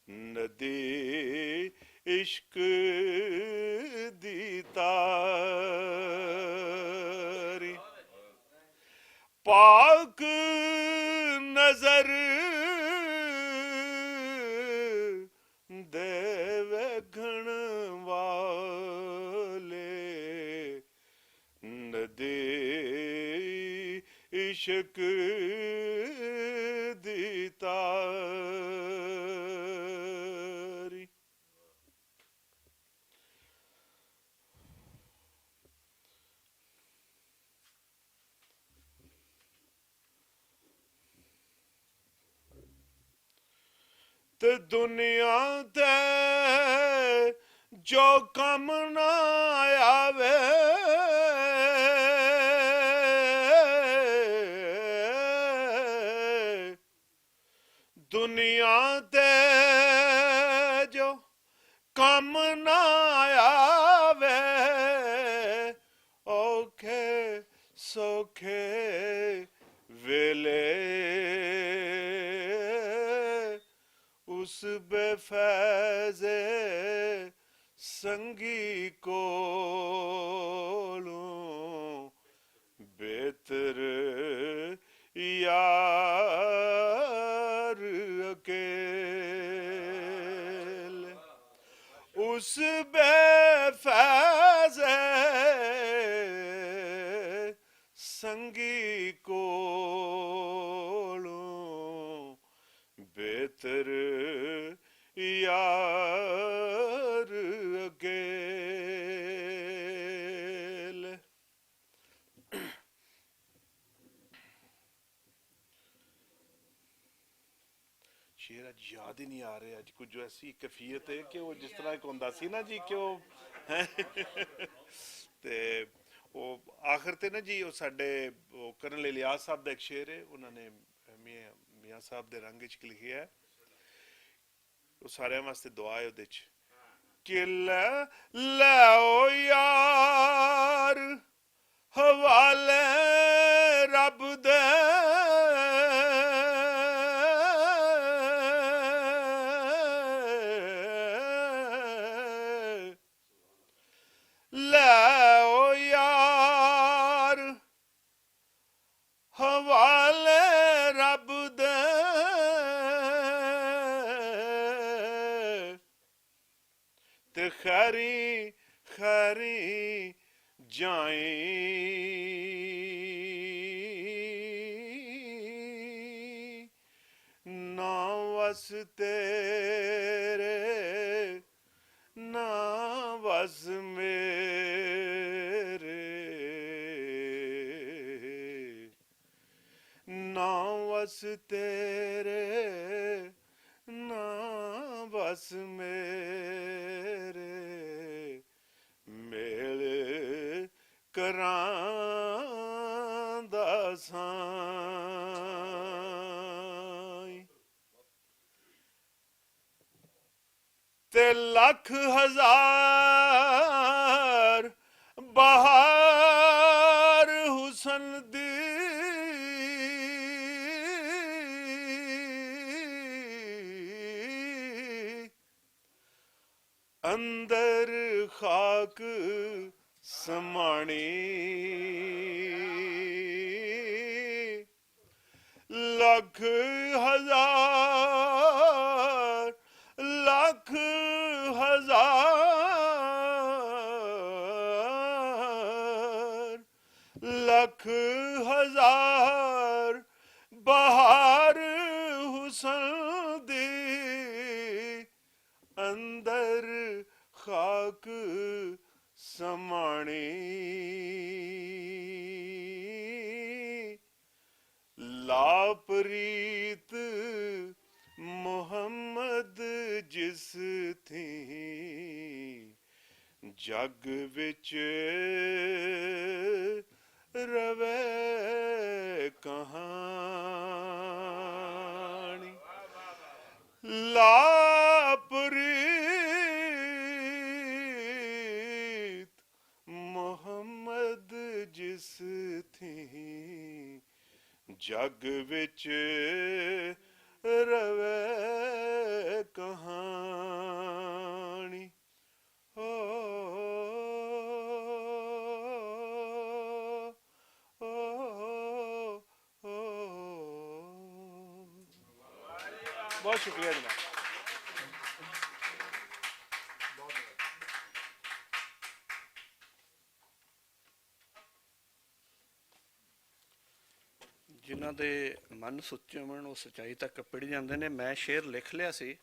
ਨਦੀ ਇਸ਼ਕ ਦੀ ਤਾਰੀ ਪਾਕ ਨਜ਼ਰ ਦੇ ਵੇਖਣ ਵਾਲੇ ਨਦੀ ਇਸ਼ਕ ਦੀ ਤਾਰੀ ਤੇ ਦੁਨੀਆ ਤੇ ਜੋ ਕੰਮ ਨਾ ਆਵੇ ਦੁਨੀਆ ਤੇ ਜੋ ਕੰਮ ਨਾ ਆਵੇ ਔਖੇ ਸੌਖੇ ਵੇਲੇ ਉਸ ਬੇਫੈਜ਼ੇ ਸੰਗੀ ਕੋਲੋਂ ਬਿਹਤਰ ਯਾਰ ਅਕੇਲੇ ਉਸ ਬੇਫੈਜ਼ੇ ਸੰਗੀ ਕੋਲੋਂ ਬਿਹਤਰ ਯਾਰ ਅਕੇਲੇ ਸ਼ੇਰ ਅੱਜ ਯਾਦ ਹੀ ਨਹੀਂ ਆ ਰਿਹਾ ਅੱਜ ਕੁਝ ਐਸੀ ਕੈਫੀਅਤ ਹੈ ਕਿ ਉਹ ਜਿਸ ਤਰ੍ਹਾਂ ਇੱਕ ਹੁੰਦਾ ਸੀ ਨਾ ਜੀ ਕਿ ਉਹ ਤੇ ਉਹ ਆਖਰ ਤੇ ਨਾ ਜੀ ਉਹ ਸਾਡੇ ਉਹ ਕਰਨਲ ਇਲਿਆਸ ਸਾਹਿਬ ਦਾ ਇੱਕ ਸ਼ੇਰ ਹੈ ਉਹਨਾਂ ਨੇ ਮੀਆਂ ਸਾਹਿਬ ਦੇ ਰੰਗ ਵਿੱਚ ਲਿਖਿਆ ਹੈ ਉਹ ਸਾਰਿਆਂ ਵਾਸਤੇ ਦੁਆ ਹੈ ਉਹਦੇ ਚ ਕਿ ਲੈ ਯਾਰ ਹਵਾਲੇ ਰੱਬ ਦੇ ਹਵਾਲੇ ਰੱਬ ਦੇ ਤੇ ਖਰੀ ਖਰੀ ਜਾਈ ਨਾ ਵਸ ਤੇਰੇ ਨਾ ਵਸ ਮੇਰੇ ਨਾ ਵਸ ਤੇਰੇ ਨਾ ਵਸ ਮੇਰੇ ਮੇਲ ਕਰਾਂ ਦਾ ਸਾਈਂ ਤੇ ਲੱਖ ਹਜ਼ਾਰ ਬਹਾਰ ਹੁਸਨ ਦੀ ਅੰਦਰ ਖਾਕ ਸਮਾਣੀ ਲੱਖ ਹਜ਼ਾਰ ਲੱਖ ਹਜ਼ਾਰ ਲੱਖ ਹਜ਼ਾਰ ਬਹਾਰ ਹੁਸਨ ਦੇ ਅੰਦਰ ਖਾਕ ਸਮਾਣੀ ਲਾਪਰੀਤ ਮੁਹੰਮਦ ਜਿਸ ਥੀ ਜਗ ਵਿੱਚ ਰਵੇ ਕਹਾਣੀ ਲਾਪਰੀਤ ਮੁਹੰਮਦ ਜਿਸ ਥੀ ਜਗ ਵਿੱਚ ਰਵੇ ਕਹਾਣੀ ਹੋ ਬਹੁਤ ਸ਼ੁਕਰੀਆ ਜਨਾਬ। ਜਿਨ੍ਹਾਂ ਦੇ ਮਨ ਸੁੱਚੇ ਹੋਣ ਉਹ ਸੱਚਾਈ ਤੱਕ ਪੜ ਜਾਂਦੇ ਨੇ। ਮੈਂ ਸ਼ੇਰ ਲਿਖ ਲਿਆ ਸੀ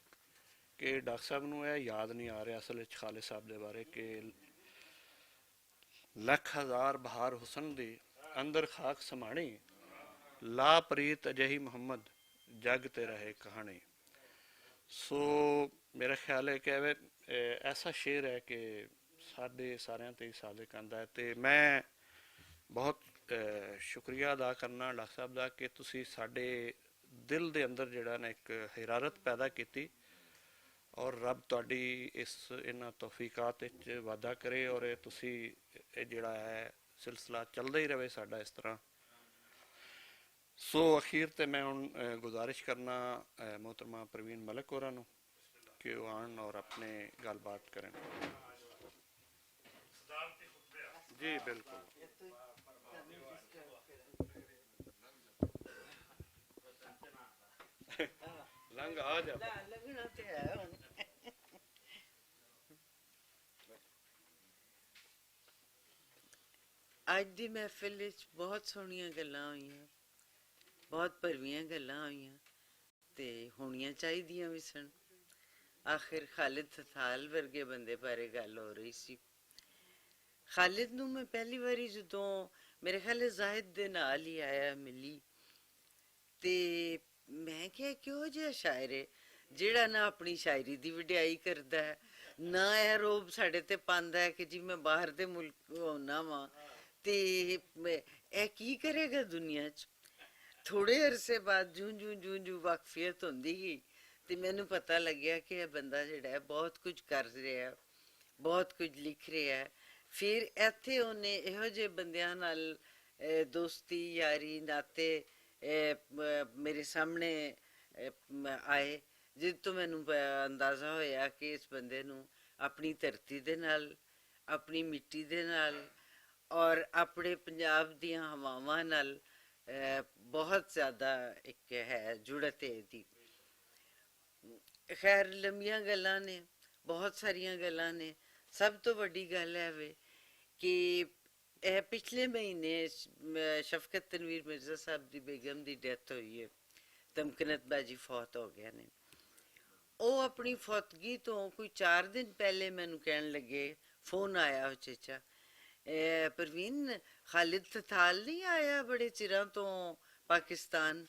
ਕਿ ਡਾਕਟਰ ਸਾਹਿਬ ਨੂੰ ਇਹ ਯਾਦ ਨਹੀਂ ਆ ਰਿਹਾ ਅਸਲ ਵਿੱਚ ਖਾਲਿਦ ਸਾਹਿਬ ਦੇ ਬਾਰੇ ਕਿ ਲੱਖ ਹਜ਼ਾਰ ਬਹਾਰ ਹੁਸਨ ਦੀ ਅੰਦਰ ਖਾਕ ਸਮਾਣੀ ਲਾ ਪ੍ਰੀਤ ਅਜਹੀ ਮੁਹੰਮਦ ਜਗ ਤੇ ਰਹੇ ਕਹਾਣੀ। ਸੋ ਮੇਰਾ ਖਿਆਲ ਹੈ ਕਿ ਐਸਾ ਸ਼ੇਰ ਹੈ ਕਿ ਸਾਡੇ ਸਾਰਿਆਂ ਤੇ ਸਾਦਿਕ ਆਂਦਾ ਹੈ। ਤੇ ਮੈਂ ਬਹੁਤ ਸ਼ੁਕਰੀਆ ਅਦਾ ਕਰਨਾ ਡਾਕਟਰ ਸਾਹਿਬ ਦਾ ਕਿ ਤੁਸੀਂ ਸਾਡੇ ਦਿਲ ਦੇ ਅੰਦਰ ਜਿਹੜਾ ਨਾ ਇੱਕ ਹਰਾਰਤ ਪੈਦਾ ਕੀਤੀ ਔਰ ਰੱਬ ਤੁਹਾਡੀ ਇਹਨਾਂ ਤੌਫੀਕਾਤ ਵਿੱਚ ਵਾਧਾ ਕਰੇ ਔਰ ਇਹ ਤੁਸੀਂ ਇਹ ਜਿਹੜਾ ਹੈ ਸਿਲਸਿਲਾ ਚੱਲਦਾ ਹੀ ਰਹੇ ਸਾਡਾ ਇਸ ਤਰ੍ਹਾਂ। ਸੋ ਅਖੀਰ ਤੇ ਮੈਂ ਹੁਣ ਗੁਜ਼ਾਰਿਸ਼ ਕਰਨਾ मोहतरमा प्रवीण मलिक होਰਾਂ ਨੂੰ ਕਿ ਉਹ ਆਉਣ ਔਰ ਆਪਣੇ ਗੱਲਬਾਤ ਕਰਨ। ਜੀ ਬਿਲਕੁਲ। ਲੰਘ ਆ ਜਾ ਲੱਗਣਾ ਤੇ ਹੈ ਹੁਣ। ਅੱਜ ਦੀ ਮਹਿਫਿਲ ਵਿੱਚ ਬਹੁਤ ਸੋਹਣੀਆਂ ਗੱਲਾਂ ਹੋਈਆਂ, ਬਹੁਤ ਭਰਵੀਆਂ ਗੱਲਾਂ ਹੋਈਆਂ ਤੇ ਹੋਣੀਆਂ ਚਾਹੀਦੀਆਂ ਵੀ ਸਨ। ਆਖਿਰ ਖਾਲਿਦ ਥਥਾਲ ਵਰਗੇ ਬੰਦੇ ਬਾਰੇ ਗੱਲ ਹੋ ਰਹੀ ਸੀ। ਖਾਲਿਦ ਨੂੰ ਮੈਂ ਪਹਿਲੀ ਵਾਰੀ ਜਦੋਂ ਮੇਰੇ ਖਿਆਲ ਜ਼ਾਹਿਦ ਦੇ ਨਾਲ ਹੀ ਆਇਆ ਮਿਲੀ ਤੇ ਮੈਂ ਕਿਹਾ ਕਿਹੋ ਜਿਹਾ ਸ਼ਾਇਰ ਹੈ ਜਿਹੜਾ ਨਾ ਆਪਣੀ ਸ਼ਾਇਰੀ ਦੀ ਵਡਿਆਈ ਕਰਦਾ ਹੈ ਨਾ ਇਹ ਰੋਬ ਸਾਡੇ ਤੇ ਪਾਉਂਦਾ ਹੈ ਕਿ ਜੀ ਮੈਂ ਬਾਹਰ ਦੇ ਮੁਲਕ ਹੋਣਾ ਵਾਂ ਤੇ ਇਹ ਕੀ ਕਰੇਗਾ ਦੁਨੀਆ 'ਚ। ਥੋੜੇ ਅਰਸੇ ਬਾਅਦ ਜੂੰ ਵਾਕਫੀਅਤ ਹੁੰਦੀ ਗਈ ਤੇ ਮੈਨੂੰ ਪਤਾ ਲੱਗਿਆ ਕਿ ਇਹ ਬੰਦਾ ਜਿਹੜਾ ਹੈ ਬਹੁਤ ਕੁਝ ਕਰ ਰਿਹਾ, ਬਹੁਤ ਕੁਝ ਲਿਖ ਰਿਹਾ। ਫਿਰ ਇੱਥੇ ਉਹਨੇ ਇਹੋ ਜਿਹੇ ਬੰਦਿਆਂ ਨਾਲ ਦੋਸਤੀ ਯਾਰੀ ਨਾਤੇ ਮੇਰੇ ਸਾਹਮਣੇ ਆਏ ਜਿਸ ਤੋਂ ਮੈਨੂੰ ਅੰਦਾਜ਼ਾ ਹੋਇਆ ਕਿ ਇਸ ਬੰਦੇ ਨੂੰ ਆਪਣੀ ਧਰਤੀ ਦੇ ਨਾਲ, ਆਪਣੀ ਮਿੱਟੀ ਦੇ ਨਾਲ ਔਰ ਆਪਣੇ ਪੰਜਾਬ ਦੀਆਂ ਹਵਾਵਾਂ ਨਾਲ ਬਹੁਤ ਜ਼ਿਆਦਾ ਇੱਕ ਹੈ ਜੁੜਤ ਹੈ ਇਹਦੀ। ਖੈਰ ਲੰਮੀਆਂ ਗੱਲਾਂ ਨੇ, ਬਹੁਤ ਸਾਰੀਆਂ ਗੱਲਾਂ ਨੇ। ਸਭ ਤੋਂ ਵੱਡੀ ਗੱਲ ਹੈ ਵੇ ਕਿ ਇਹ ਪਿਛਲੇ ਮਹੀਨੇ ਸ਼ਫਕਤ ਤਨਵੀਰ ਮਿਰਜ਼ਾ ਸਾਹਿਬ ਦੀ ਬੇਗਮ ਦੀ ਡੈਥ ਹੋਈ ਹੈ। ਤਮਕਨਤ ਬਾਜੀ ਫੌਤ ਹੋ ਗਿਆ ਨੇ। ਉਹ ਆਪਣੀ ਫੌਤਗੀ ਤੋਂ ਕੋਈ 4 ਦਿਨ ਪਹਿਲੇ ਮੈਨੂੰ ਕਹਿਣ ਲੱਗੇ, ਫੋਨ ਆਇਆ ਉਹ ਚੇਚਾ ਪ੍ਰਵੀਨ ਖਾਲਿਦ ਥਥਾਲ ਨਹੀਂ ਆਇਆ ਬੜੇ ਚਿਰਾਂ ਤੋਂ ਪਾਕਿਸਤਾਨ।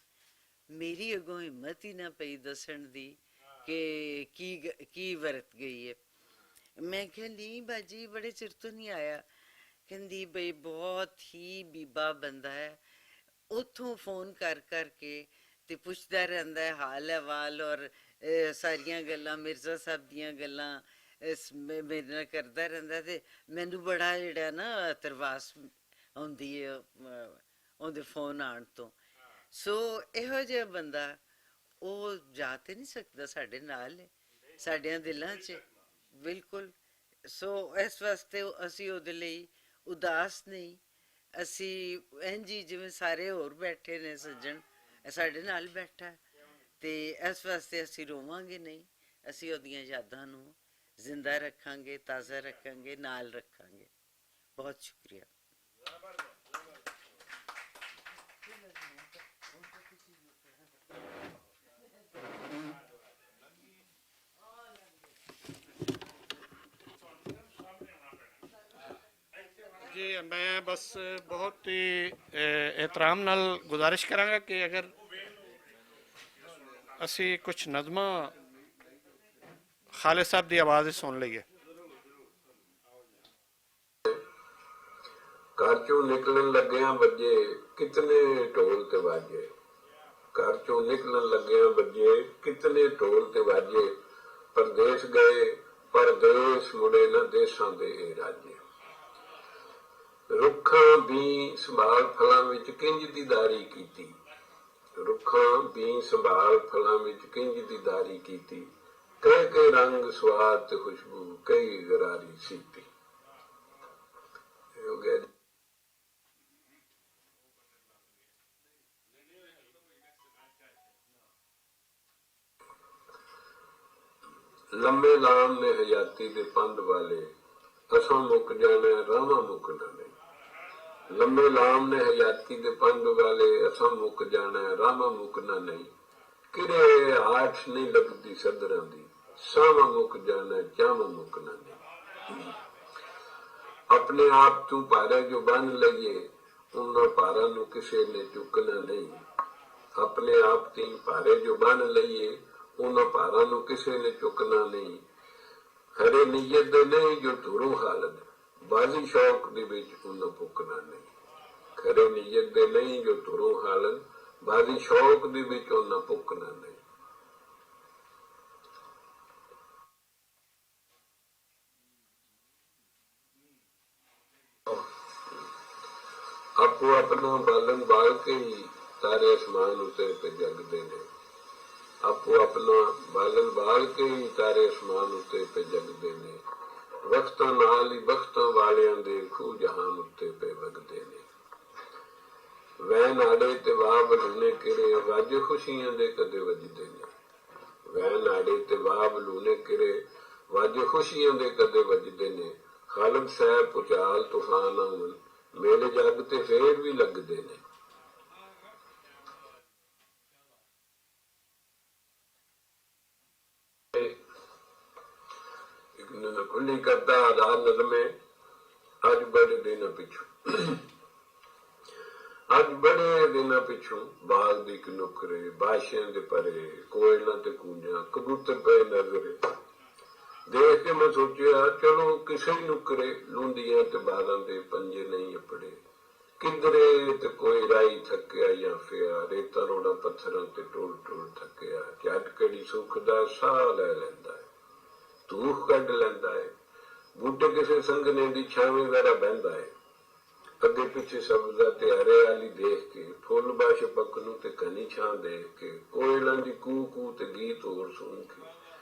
ਮੇਰੀ ਅੱਗੋਂ ਹਿੰਮਤ ਹੀ ਨਾ ਪਈ ਦੱਸਣ ਦੀ ਕਿ ਕੀ ਵਰਤ ਗਈ ਹੈ। ਮੈਂ ਕਿਹਾ ਨਹੀਂ ਬਾਜੀ ਬੜੇ ਚਿਰ ਤੋਂ ਨਹੀਂ ਆਇਆ। ਕਹਿੰਦੀ ਬਈ ਬਹੁਤ ਹੀ ਬੀਬਾ ਬੰਦਾ ਹੈ, ਉੱਥੋਂ ਫੋਨ ਕਰ ਕਰਕੇ ਤੇ ਪੁੱਛਦਾ ਰਹਿੰਦਾ ਹੈ ਹਾਲ ਅਹਿਵਾਲ ਔਰ ਸਾਰੀਆਂ ਗੱਲਾਂ ਮਿਰਜ਼ਾ ਸਾਹਿਬ ਦੀਆਂ ਗੱਲਾਂ ਮੇਰੇ ਨਾਲ ਕਰਦਾ ਰਹਿੰਦਾ ਤੇ ਮੈਨੂੰ ਬੜਾ ਜਿਹੜਾ ਨਾ ਤਰਵਾਸ ਆਉਂਦੀ ਹੈ ਉਹਦੇ ਫੋਨ ਆਉਣ ਤੋਂ। ਸੋ ਇਹੋ ਜਿਹਾ ਬੰਦਾ ਉਹ ਜਾ ਤੇ ਨਹੀਂ ਸਕਦਾ, ਸਾਡੇ ਨਾਲ ਹੈ, ਸਾਡਿਆਂ ਦਿਲਾਂ 'ਚ। ਬਿਲਕੁਲ। ਸੋ ਇਸ ਵਾਸਤੇ ਅਸੀਂ ਉਹਦੇ ਲਈ ਉਦਾਸ ਨਹੀਂ, ਅਸੀਂ ਇੰਝ ਹੀ ਜਿਵੇਂ ਸਾਰੇ ਹੋਰ ਬੈਠੇ ਨੇ ਸੱਜਣ, ਇਹ ਸਾਡੇ ਨਾਲ ਬੈਠਾ ਹੈ, ਤੇ ਇਸ ਵਾਸਤੇ ਅਸੀਂ ਰੋਵਾਂਗੇ ਨਹੀਂ, ਅਸੀਂ ਉਹਦੀਆਂ ਯਾਦਾਂ ਨੂੰ ਜ਼ਿੰਦਾ ਰੱਖਾਂਗੇ, ਤਾਜ਼ਾ ਰੱਖਾਂਗੇ, ਨਾਲ ਰੱਖਾਂਗੇ। ਬਹੁਤ ਸ਼ੁਕਰੀਆ। ਜੀ ਮੈਂ ਬਸ ਬਹੁਤ ਹੀ ਇਹਤਰਾਮ ਨਾਲ ਗੁਜ਼ਾਰਿਸ਼ ਕਰਾਂਗਾ ਕਿ ਅਗਰ ਅਸੀਂ ਕੁਝ ਨਜ਼ਮਾਂ ਖਾਲਿਦ ਸਾਹਿਬ ਦੀ ਆਵਾਜ਼ ਵਿੱਚ ਸੁਣ ਲਈਏ। ਘਰ ਚੋਂ ਨਿਕਲਣ ਲੱਗਿਆਂ ਵੱਜੇ ਕਿਤਨੇ ਢੋਲ ਤੇ ਵਾਜੇ, ਘਰ ਚੋਂ ਨਿਕਲਣ ਲੱਗਿਆਂ ਵੱਜੇ ਕਿਤਨੇ ਢੋਲ ਤੇ ਵਾਜੇ, ਪਰਦੇਸ ਗਏ ਪਰਦੇਸ ਮੁੜੇ ਨਾ ਦੇਸਾਂ ਦੇ ਇਹ ਰਾਜੇ। ਰੁੱਖਾਂ ਵੀ ਸੰਭਾਲ ਫਲਾਂ ਵਿੱਚ ਕਿੰਜ ਦੀ ਦਾਰੀ ਕੀਤੀ, ਰੁੱਖਾਂ ਵੀ ਸੰਭਾਲ ਫਲਾਂ ਵਿੱਚ ਕਿੰਜ ਦੀ ਦਾਰੀ ਕੀਤੀ, ਕਈ ਕਈ ਰੰਗ ਸਵਾਦ ਤੇ ਖੁਸ਼ਬੂ ਕਈ ਗਰਾਰੀ ਸੀਤੀ। ਹੋ ਗਿਆ ਜੀ। ਲੰਮੇ ਲਾਮ ਨੇ ਹਯਾਤੀ ਦੇ ਪੰਧ ਵਾਲੇ, ਅਸਾਂ ਮੁੱਕ ਜਾਣਾ ਰਾਵਾਂ ਮੁੱਕਣਾ ਨਹੀਂ। ਲੰਮੇ ਲਾਮ ਨੇ ਹਯਾਤੀ ਦੇ ਪੰਧ ਵਾਲੇ, ਅਸਾਂ ਮੁੱਕ ਜਾਣਾ ਰਾਵਾਂ ਮੁੱਕਣਾ ਨਹੀਂ। ਕਿਰੇ ਆਠ ਨਹੀਂ ਲੱਗਦੀ ਸਦਰਾਂ ਦੀ, ਸਾਵਾਂ ਮੁੱਕ ਜਾਣਾ ਚਾਵਾਂ ਮੁੱਕਣਾ ਨਹੀਂ। ਆਪਣੇ ਆਪ ਤੂੰ ਭਾਰਾ ਜੋ ਬੰਨ ਲਈਏ, ਉਹਨਾਂ ਭਾਰਾਂ ਨੂੰ ਕਿਸੇ ਨੇ ਚੁੱਕਣਾ ਨਹੀਂ। ਆਪਣੇ ਆਪ ਤੇ ਭਾਰੇ ਜੋ ਬੰਨ ਲਈਏ, ਉਹਨਾਂ ਭਾਰਾਂ ਨੂੰ ਕਿਸੇ ਨੇ ਚੁੱਕਣਾ ਨਹੀਂ। ਖਰੇ ਨੀਅਤ ਦੇ ਨਹੀਂ ਜੋ ਧੁਰੂ ਹਾਲਤ, ਬਾਜ਼ੀ ਸ਼ੌਕ ਦੇ ਵਿੱਚ ਉਹਨਾਂ ਪੁੱਕਣਾ ਨਹੀਂ। ਖਰੇ ਨੀਅਤ ਦੇ ਨਹੀਂ ਜੋ ਧੁਰੂ ਹਾਲਤ, ਬਾਜ਼ੀ ਸ਼ੌਕ ਦੇ ਵਿੱਚ ਉਹਨਾਂ ਪੁੱਕਣਾ ਨਹੀਂ। ਆਪੋ ਆਪਣਾ ਬਾਲਣ ਬਾਲ ਕੇ ਹੀ ਤਾਰੇ ਅਸਮਾਨ ਉੱਤੇ ਤੇ ਜਗਦੇ ਨੇ। ਆਪੋ ਆਪਣਾ ਬਾਲਣ ਬਾਲ ਕੇ ਹੀ ਤਾਰੇ ਅਸਮਾਨ ਉੱਤੇ ਤੇ ਜਗਦੇ ਨੇ। ਵਕਤਾਂ ਨਾਲ ਹੀ ਬਖਤਾਂ ਵਾਲਿਆਂ ਦੇ ਖੂਹ ਜਹਾਨ ਉੱਤੇ ਪੇ ਵਗਦੇ ਨੇ। ਵੈਨ ਆੜੇ ਤੇ ਵਾਹ ਬਲੂਨੇ ਕਿਰੇ, ਵਾਜੇ ਖੁਸ਼ੀਆਂ ਦੇ ਕਦੇ ਵੱਜਦੇ ਨੇ। ਵੈਨ ਆੜੇ ਤੇ ਵਾਹ ਬਲੂਨੇ ਕਿਰੇ, ਵਾਜੇ ਖੁਸ਼ੀਆਂ ਦੇ ਕਦੇ ਵੱਜਦੇ ਨੇ। ਖਾਲਦ ਸਾਹਿਬ ਪੁਚਾਲ ਤੂਫਾਨ ਆਉਣ, ਮੇਲੇ ਜੱਗ ਤੇ ਫੇਰ ਵੀ ਲੱਗਦੇ ਨੇ। ਖੁੱਲੀ ਕਰਦਾ ਆਧਾਰ ਨਜ਼ਮੇ ਅੱਜ ਬੜੇ ਦਿਨਾਂ ਪਿੱਛੋਂ, ਅੱਜ ਬੜੇ ਦਿਨਾਂ ਪਿੱਛੋਂ ਬਾਗ ਦੀ ਇੱਕ ਨੁਕਰੇ, ਬਾਸ਼ਿਆਂ ਦੇ ਪਰੇ, ਕੋਇਲਾਂ ਤੇ ਕੂੰਜਾਂ, ਕਬੂਤਰ ਪਏ ਨਜ਼ਰੇ। ਦੇਖ ਕੇ ਮੈਂ ਸੋਚਿਆ ਚਲੋ ਕਿਸੇ ਨੁਕਰੇ, ਲੂੰਦੀਆਂ ਤੇ ਬਾਲਾਂ ਦੇ ਪੰਜੇ ਨਹੀਂ ਅਪੜੇ। ਕਿਧਰੇ ਤੇ ਕੋਈ ਰਾਈ ਥੱਕਿਆ ਜਾਂ ਫਿਆ, ਰੇਤਾ ਰੋੜਾ ਪੱਥਰਾਂ ਤੇ ਟੋਲ ਟੋਲ ਥੱਕਿਆ। ਝਟ ਕੜੀ ਸੁੱਖ ਦਾ ਸਾਹ ਲੈ ਲੈਂਦਾ ਹੈ, ਧੂਖ ਕੱਢ ਲੈਂਦਾ ਹੈ। ਬੂਟੇ ਕਿਸੇ ਸੰਘਣੇ ਦੀ ਛਾਵੇਂ ਵੇਰਾ ਬਹਿੰਦਾ ਹੈ। ਅੱਗੇ ਪਿੱਛੇ ਸਬਜ਼ਾ ਤੇ ਹਰਿਆਲੀ ਦੇਖ ਕੇ, ਫੁੱਲ ਬਾਸ਼ ਪੱਕ ਨੂੰ ਤੇ ਘਣੀ ਛਾਂ ਦੇਖ ਕੇ, ਕੋਇਲਾਂ ਦੀ ਕੂ ਕੂ ਤੇ ਗੀਤ ਹੋਰ ਸੁਣ ਕੇ,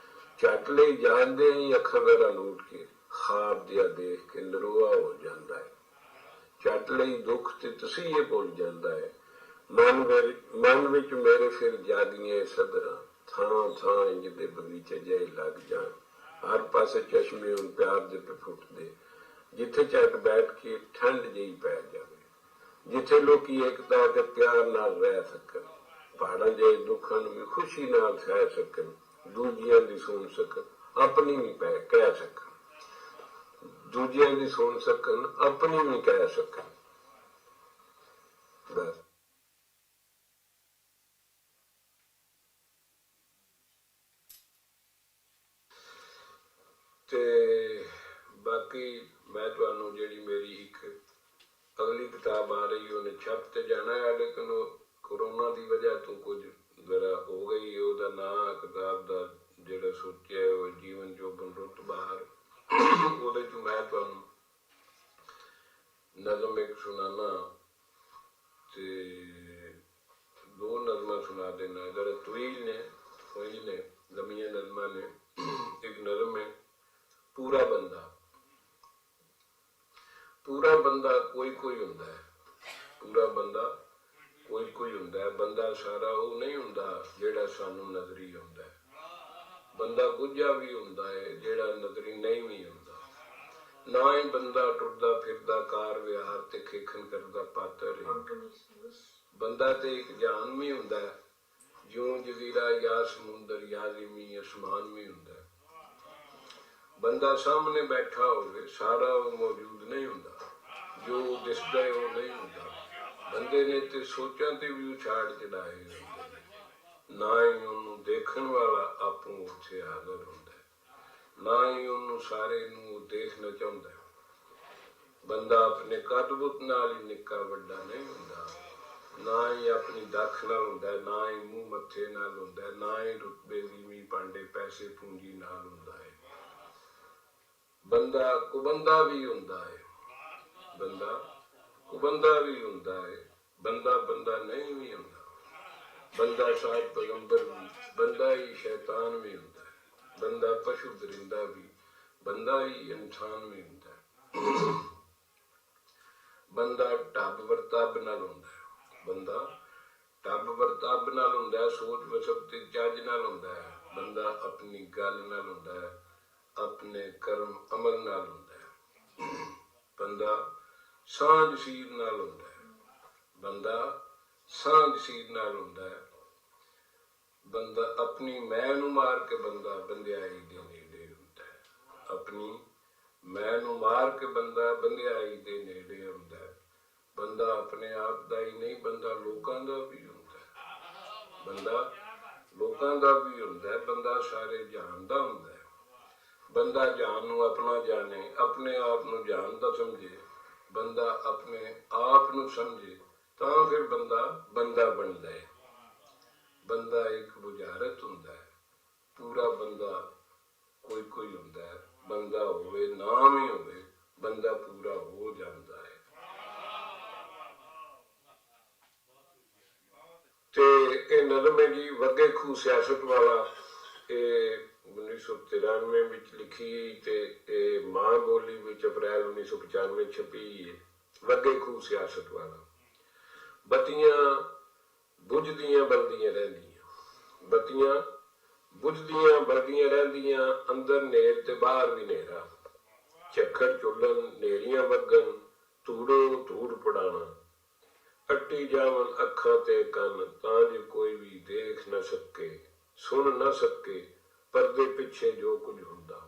ਝਟ ਲਈ ਜਾਣਦੇ ਹੀ ਅੱਖਾਂ ਵੇਰਾ ਲੂਟ ਕੇ, ਖਾਬ ਦਿਆ ਦੇਖ ਕੇ ਨਰੋਆ ਹੋ ਜਾਂਦਾ ਹੈ। ਝਟ ਲਈ ਦੁੱਖ ਤੇ ਤਸੀਹੇ ਭੁੱਲ ਜਾਂਦਾ ਹੈ। ਮਨ ਵਿੱਚ ਮੇਰੇ ਫਿਰ ਜਾਗੀਆਂ ਸਦਰਾਂ, ਥਾਂ ਥਾਂ ਇੰਜ ਦੇ ਬਗੀਚੇ ਜਿਹੇ ਲੱਗ ਜਾਣ। ਹਰ ਪਾਸੇ ਚਸ਼ਮੇ ਹੁਣ ਪਿਆਰ ਦੇ ਫੁੱਟਦੇ, ਜਿੱਥੇ ਝਟ ਬੈਠ ਕੇ ਠੰਡ ਜਿਹੀ ਪੈ ਜਾਵੇ, ਜਿੱਥੇ ਲੋਕੀ ਏਕਤਾ ਤੇ ਪਿਆਰ ਨਾਲ ਰਹਿ ਸਕਣ, ਪਹਾੜਾਂ ਜਿਹੇ ਦੁੱਖਾਂ ਨੂੰ ਵੀ ਖੁਸ਼ੀ ਨਾਲ ਸਹਿ ਸਕਣ, ਦੂਜਿਆਂ ਦੀ ਸੁਣ ਸਕਣ, ਆਪਣੀ ਵੀ ਕਹਿ ਸਕਣ, ਦੂਜਿਆਂ ਦੀ ਸੁਣ ਸਕਣ, ਆਪਣੀ ਵੀ ਕਹਿ ਸਕਣ। ਬਸ ਤੇ ਬਾਕੀ ਮੈਂ ਤੁਹਾਨੂੰ ਜਿਹੜੀ ਮੇਰੀ ਇੱਕ ਅਗਲੀ ਕਿਤਾਬ ਆ ਰਹੀ ਉਹਨੇ ਛਪ ਤੇ ਜਾਣਾ ਹੈ, ਲੇਕਿਨ ਉਹ ਕੋਰੋਨਾ ਦੀ ਵਜ੍ਹਾ ਤੋਂ ਕੁਝ ਜ਼ਰਾ ਹੋ ਗਈ। ਉਹਦਾ ਨਾਂ ਕਿਤਾਬ ਦਾ ਜਿਹੜਾ ਸੋਚਿਆ ਉਹ ਜੀਵਨ ਜੋਬਨ ਰੁੱਤ ਬਾਹਰ, ਉਹਦੇ ਚ ਮੈਂ ਤੁਹਾਨੂੰ ਨਜ਼ਮ ਇੱਕ ਸੁਣਾਨਾ ਤੇ ਦੋ ਨਜ਼ਮਾਂ ਸੁਣਾ ਦੇਣਾ। ਜਿਹੜਾ ਤਵੀਲ ਨੇ ਲੰਮੀਆਂ ਨਜ਼ਮਾਂ ਨੇ। ਇੱਕ ਨਜ਼ਮ ਹੈ ਪੂਰਾ ਬੰਦਾ ਕੋਈ ਹੁੰਦਾ ਹੈ। ਪੂਰਾ ਬੰਦਾ ਕੋਈ ਹੁੰਦਾ ਹੈ। ਬੰਦਾ ਸਾਰਾ ਉਹ ਨਹੀਂ ਹੁੰਦਾ ਜਿਹੜਾ ਸਾਨੂੰ ਨਜ਼ਰੀ ਆਉਂਦਾ ਹੈ। ਬੰਦਾ ਗੁੱਝਾ ਵੀ ਹੁੰਦਾ ਹੈ ਜਿਹੜਾ ਨਜ਼ਰੀ ਨਹੀਂ ਵੀ ਹੁੰਦਾ। ਨਾ ਹੀ ਬੰਦਾ ਟੁੱਟਦਾ ਫਿਰਦਾ ਕਾਰ ਵਿਹਾਰ ਤੇ ਖੇਖਣ ਕਰਦਾ ਪਾਤਰ ਹੈ। ਬੰਦਾ ਤੇ ਇੱਕ ਜਾਨ ਵੀ ਹੁੰਦਾ ਹੈ, ਜਿਉਂ ਜਜ਼ੀਰਾ ਜਾਂ ਸਮੁੰਦਰ ਜਾਂ ਜ਼ਮੀਨ ਅਸਮਾਨ ਵੀ ਹੁੰਦਾ ਹੈ। ਬੰਦਾ ਸਾਹਮਣੇ ਬੈਠਾ ਹੋਵੇ ਸਾਰਾ ਉਹ ਮੌਜੂਦ ਨਹੀਂ ਹੁੰਦਾ, ਜੋ ਦਿਸਦਾ ਹੈ ਉਹ ਨਹੀਂ ਹੁੰਦਾ। ਬੰਦੇ ਨੇ ਤੇ ਸੋਚਾਂ ਤੇ ਵੀ ਉਛਾੜ ਚੜਾਏ ਹੁੰਦੇ ਨੇ। ਨਾ ਹੀ ਉਹਨੂੰ ਦੇਖਣ ਵਾਲਾ ਆਪੋਂ ਉੱਥੇ ਹਾਜ਼ਰ ਹੁੰਦਾ, ਨਾ ਹੀ ਉਹਨੂੰ ਸਾਰੇ ਨੂੰ ਦੇਖਣਾ ਚਾਹੁੰਦਾ। ਬੰਦਾ ਆਪਣੇ ਕੱਦ-ਬੁੱਤ ਨਾਲ ਹੀ ਨਿੱਕਾ ਵੱਡਾ ਨਹੀਂ ਹੁੰਦਾ, ਨਾ ਹੀ ਆਪਣੀ ਦੱਖ ਨਾਲ ਹੁੰਦਾ, ਨਾ ਹੀ ਮੂੰਹ ਮੱਥੇ ਨਾਲ ਹੁੰਦਾ, ਨਾ ਹੀ ਰੁਤਬੇ ਜ਼ਮੀਨ ਭਾਂਡੇ ਪੈਸੇ ਪੂੰਜੀ ਨਾਲ ਹੁੰਦਾ ਹੈ। ਬੰਦਾ ਕੁਬੰਦਾ ਵੀ ਹੁੰਦਾ ਹੈ, ਬੰਦਾ ਕੁਬੰਦਾ ਵੀ ਹੁੰਦਾ ਹੈ। ਬੰਦਾ ਨਹੀਂ ਵੀ ਹੁੰਦਾ। ਬੰਦਾ ਸ਼ਾਇਦ ਪੈਗੰਬਰ ਵੀ, ਬੰਦਾ ਹੀ ਸ਼ੈਤਾਨ ਵੀ ਹੁੰਦਾ ਹੈ। ਬੰਦਾ ਪਸ਼ੂ ਦਰਿੰਦਾ ਵੀ, ਬੰਦਾ ਹੀ ਇਨਸਾਨ ਵੀ ਹੁੰਦਾ ਹੈ। ਬੰਦਾ ਢੱਬ ਵਰਤਾਬ ਨਾਲ ਹੁੰਦਾ ਹੈ। ਬੰਦਾ ਢੱਬ ਵਰਤਾਬ ਨਾਲ ਹੁੰਦਾ ਹੈ, ਸੋਚ ਵਸਬ ਤੇ ਚੱਜ ਨਾਲ ਹੁੰਦਾ ਹੈ। ਬੰਦਾ ਆਪਣੀ ਗੱਲ ਨਾਲ ਹੁੰਦਾ ਹੈ, ਆਪਣੇ ਕਰਮ ਅਮਲ ਨਾਲ ਹੁੰਦਾ ਹੈ। ਬੰਦਾ ਸਾਂਝਸ਼ੀਲ ਨਾਲ ਹੁੰਦਾ ਹੈ। ਬੰਦਾ ਸਾਂਝਸ਼ੀਲ ਨਾਲ ਹੁੰਦਾ ਹੈ। ਬੰਦਾ ਆਪਣੀ ਮੈਂ ਨੂੰ ਮਾਰ ਕੇ ਬੰਦਾ ਬੰਦਿਆਈ ਦੇ ਨੇੜੇ ਹੁੰਦਾ ਹੈ। ਆਪਣੀ ਮੈਂ ਨੂੰ ਮਾਰ ਕੇ ਬੰਦਾ ਬੰਦਿਆਈ ਦੇ ਨੇੜੇ ਹੁੰਦਾ ਹੈ। ਬੰਦਾ ਆਪਣੇ ਆਪ ਦਾ ਹੀ ਨਹੀਂ, ਬੰਦਾ ਲੋਕਾਂ ਦਾ ਵੀ ਹੁੰਦਾ ਹੈ। ਬੰਦਾ ਲੋਕਾਂ ਦਾ ਵੀ ਹੁੰਦਾ ਹੈ। ਬੰਦਾ ਸਾਰੇ ਜਹਾਨ ਦਾ ਹੁੰਦਾ ਹੈ। ਬੰਦਾ ਜਹਾਨ ਨੂੰ ਆਪਣਾ ਜਾਣੇ, ਆਪਣੇ ਆਪ ਨੂੰ ਜਹਾਨ ਦਾ ਸਮਝੇ। ਬੰਦਾ ਆਪਣੇ ਆਪ ਨੂੰ ਸਮਝੇ ਤਾਂ ਫਿਰ ਬੰਦਾ ਬਣਦਾ ਹੈ। ਬੰਦਾ ਇੱਕ ਬੁਝਾਰਤ ਹੁੰਦਾ ਹੈ। ਪੂਰਾ ਬੰਦਾ ਕੋਈ ਹੁੰਦਾ ਹੈ। ਬੰਦਾ ਹੋਵੇ ਨਾ ਵੀ ਹੋਵੇ, ਬੰਦਾ ਪੂਰਾ ਹੋ ਜਾਂਦਾ ਹੈ। ਤੇ ਇਹ ਨਜ਼ਮ ਹੈ ਜੀ ਵੱਗੇ ਖੂਹ ਸਿਆਸਤ ਵਾਲਾ। ਇਹ 1993 ਵਿੱਚ ਲਿਖੀ ਤੇ ਇਹ ਮਾਂ ਬੋਲੀ ਵਿੱਚ ਅਪ੍ਰੈਲ 1995 ਛਪੀ ਹੈ। ਵੱਗੇ ਖੂਹ ਸਿਆਸਤ ਵਾਲਾ। ਬੱਤੀਆਂ ਬੁਝਦੀਆਂ ਬਲਦੀਆਂ ਰਹਿੰਦੀਆਂ, ਬੱਤੀਆਂ ਬੁਝਦੀਆਂ ਬਲਦੀਆਂ ਰਹਿੰਦੀਆਂ, ਅੰਦਰ ਨੇਰ ਤੇ ਬਾਹਰ ਵੀ ਨੇਰਾ। ਝੱਖੜ ਚੁੱਲਣ ਨੇਰੀਆਂ ਵਗਣ, ਧੂੜੋ ਧੂੜ ਪੜਾਣਾ। ਅੱਟੀ ਜਾਵਨ ਅੱਖਾਂ ਤੇ ਕੰਨ, ਤਾਂ ਜੋ ਕੋਈ ਵੀ ਦੇਖ ਨਾ ਸਕੇ ਸੁਣ ਨਾ ਸਕੇ ਪਰਦੇ ਪਿੱਛੇ ਜੋ ਕੁਝ ਹੁੰਦਾ।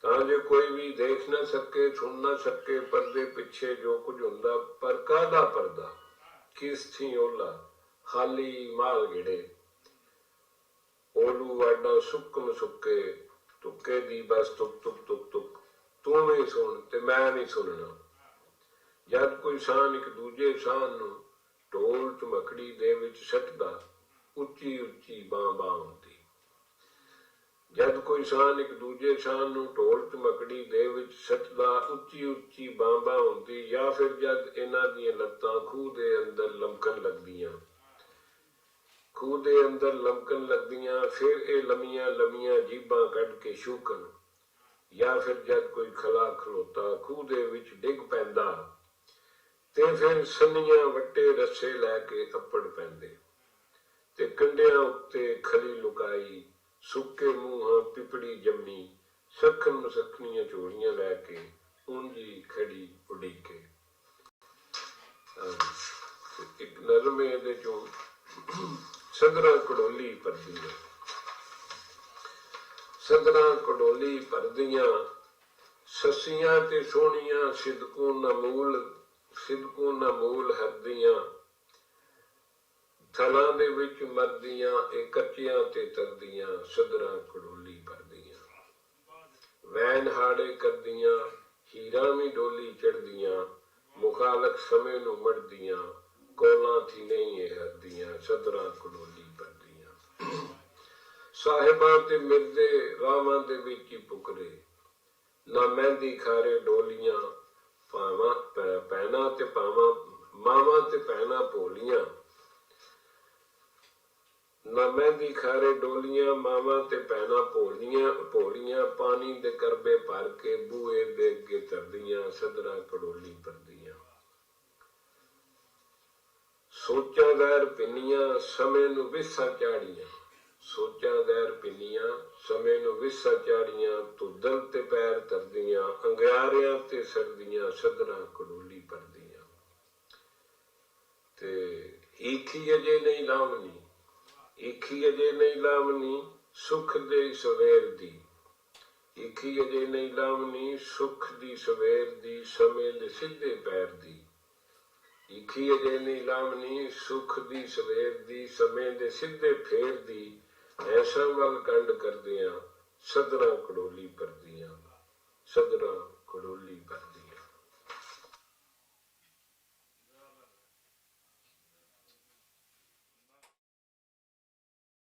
ਤਾਂ ਜੋ ਕੋਈ ਵੀ ਦੇਖ ਨਾ ਸਕੇ ਸੁਣ ਨਾ ਸਕੇ ਪਰਦੇ ਪਿੱਛੇ ਜੋ ਕੁਝ ਹੁੰਦਾ। ਪਰ ਕਾਹਦਾ ਪਰਦਾ, ਕਿਸ ਥੀ ਓਲਾ, ਖਾਲੀ ਮਾਲ ਗਿੜੇ। ਓਲੂ ਵਾਡਾ ਸੁੱਕਮ ਸੁੱਕੇ, ਤੁੱਕੇ ਦੀ ਬਸ ਤੁਕ ਤੁਕ ਤੁਕ ਤੁਕ। ਤੂੰ ਵੀ ਸੁਣ ਤੇ ਮੈਂ ਨਹੀਂ ਸੁਣਨਾ। ਜਦ ਕੋਈ ਸ਼ਾਨ ਇੱਕ ਦੂਜੇ ਸ਼ਾਨ ਨੂੰ ਢੋਲ ਝਮਕੜੀ ਦੇ ਵਿੱਚ ਸੱਟਦਾ, ਉੱਚੀ ਉੱਚੀ ਬਾਂ ਬਾਂ ਹੁੰਦੀ। ਜਦ ਕੋਈ ਸ਼ਾਨ ਇੱਕ ਦੂਜੇ ਸ਼ਾਨ ਨੂੰ ਢੋਲ ਝਮਕੜੀ ਦੇ ਵਿੱਚ ਸੱਟਦਾ, ਉੱਚੀ ਉੱਚੀ ਬਾਂ ਬਾਂ ਹੁੰਦੀ। ਜਾਂ ਫਿਰ ਜਦ ਇਹਨਾਂ ਦੀਆਂ ਲੱਤਾਂ ਖੂਹ ਦੇ ਅੰਦਰ ਲਮਕਣ ਲੱਗਦੀਆਂ, ਖੂਹ ਦੇ ਅੰਦਰ ਲਮਕਣ ਲੱਗਦੀਆਂ, ਫਿਰ ਇਹ ਲੰਮੀਆਂ ਲੰਮੀਆਂ ਜੀਭਾਂ ਕੱਢ ਕੇ ਸ਼ੂਕਣ। ਜਾਂ ਫਿਰ ਜਦ ਕੋਈ ਖਲਾ ਖਲੋਤਾ ਖੂਹ ਦੇ ਵਿੱਚ ਡਿੱਗ ਪੈਂਦਾ, ਤੇ ਫਿਰ ਸੰਨੀਆਂ ਵੱਟੇ ਰੱਸੇ ਲੈ ਕੇ ਅੱਪੜ ਪੈਂਦੇ। ਤੇ ਕੰਢਿਆਂ ਉੱਤੇ ਖਲੀ ਲੁਕਾਈ, ਸੁੱਕੇ ਮੂੰਹਾਂ ਪਿਪੜੀ ਜੰਮੀ, ਸਖਣ ਮਸਖਣੀਆਂ ਝੋਲੀਆਂ ਲੈ ਕੇ ਉਂਝੀ ਖੜੀ ਉਡੀਕੇ। ਇੱਕ ਨਜ਼ਮ ਇਹਦੇ ਚੋਂ ਸਦਰਾਂ ਕੜੋਲੀ ਭਰਦੀਆਂ, ਸਦਰਾਂ ਕੜੋਲੀ ਭਰਦੀਆਂ, ਸੱਸੀਆਂ ਤੇ ਸੋਹਣੀਆਂ ਸਿਦਕੋਂ ਨਾ ਮੂਲ ਹਰਦੀਆਂ। ਥਲਾਂ ਦੇ ਵਿੱਚ ਮਰਦੀਆਂ ਇਹ ਕੱਚੀਆਂ ਤੇ ਤਰਦੀਆਂ, ਸਦਰਾਂ ਕੜੋਲੀ ਭਰਦੀਆਂ। ਵੈਨ ਹਾੜੇ ਕਰਦੀਆਂ, ਹੀਰਾਂ ਵੀ ਡੋਲੀ ਚੜਦੀਆਂ, ਮੁਖਾਲਕ ਸਮੇਂ ਨੂੰ ਮੜਦੀਆਂ, ਕੋਲਾਂ ਥੀ ਨਹੀਂ ਇਹ ਹਰਦੀਆਂ, ਸਦਰਾਂ ਕੜੋਲੀ ਭਰਦੀਆਂ। ਸਾਹਿਬਾਂ ਤੇ ਮਿਰਦੇ ਰਾਵਾਂ ਦੇ ਵਿੱਚ ਹੀ ਪੁਕਰੇ, ਨਾ ਮਹਿੰਦੀ ਖਾਰੇ ਡੋਲੀਆਂ, ਭਾਵਾਂ ਭੈਣਾਂ ਤੇ ਭਾਵਾਂ ਮਾਵਾਂ ਤੇ ਭੈਣਾਂ ਭੋਲੀਆਂ। ਨਾ ਮਹਿੰਦੀ ਖਾਰੇ ਡੋਲੀਆਂ ਮਾਵਾਂ ਤੇ ਭੈਣਾਂ ਭੋਲੀਆਂ ਪਾਣੀ ਦੇ ਕਰਬੇ ਭਰ ਕੇ ਬੂਹੇ ਦੇ ਅੱਗੇ ਧਰਦੀਆਂ ਸਦਰਾਂ ਕੜੋਲੀ ਭਰਦੀਆਂ। ਸੋਚਾਂ ਗੈਰ ਪਿੰਨੀਆਂ ਸਮੇਂ ਨੂੰ ਵਿਸਾ ਚਾੜੀਆਂ, ਸੋਚਾਂ ਗੈਰ ਪਿੰਨੀਆਂ ਸਮੇਂ ਨੂੰ ਵਿਸਾ ਚਾੜੀਆਂ, ਧੁੱਦਲ ਤੇ ਪੈਰ ਧਰਦੀਆਂ ਅੰਗਿਆਰਿਆਂ ਤੇ ਸਰਦੀਆਂ ਸਦਰਾਂ ਕੜੋਲੀ ਭਰਦੀਆਂ। ਤੇ ਈਖੀ ਅਜੇ ਨਹੀਂ ਲਾਵਣੀ, ਈਖੀ ਅਜੇ ਨਹੀਂ ਲਾਵਣੀ ਸੁਖ ਦੇ ਸਵੇਰ ਦੀ, ਈਖੀ ਅਜੇ ਨਹੀਂ ਲਾਵਣੀ ਸੁਖ ਦੀ ਸਵੇਰ ਦੀ ਸਮੇਂ ਦੇ ਸਿੱਧੇ ਪੈਰ ਦੀ, ਈਖੀ ਅਜੇ ਨਹੀਂ ਲਾਵਣੀ ਸੁਖ ਦੀ ਸਵੇਰ ਦੀ ਸਮੇਂ ਦੇ ਸਿੱਧੇ ਫੇਰ ਦੀ। ਐਸਾ ਵੱਲ ਕੰਡ ਕਰਦਿਆਂ ਸਦਰਾਂ ਕੜੋਲੀ ਭਰਦੀਆਂ, ਸਦਰਾਂ ਕੜੋਲੀ ਭਰਦੀਆਂ।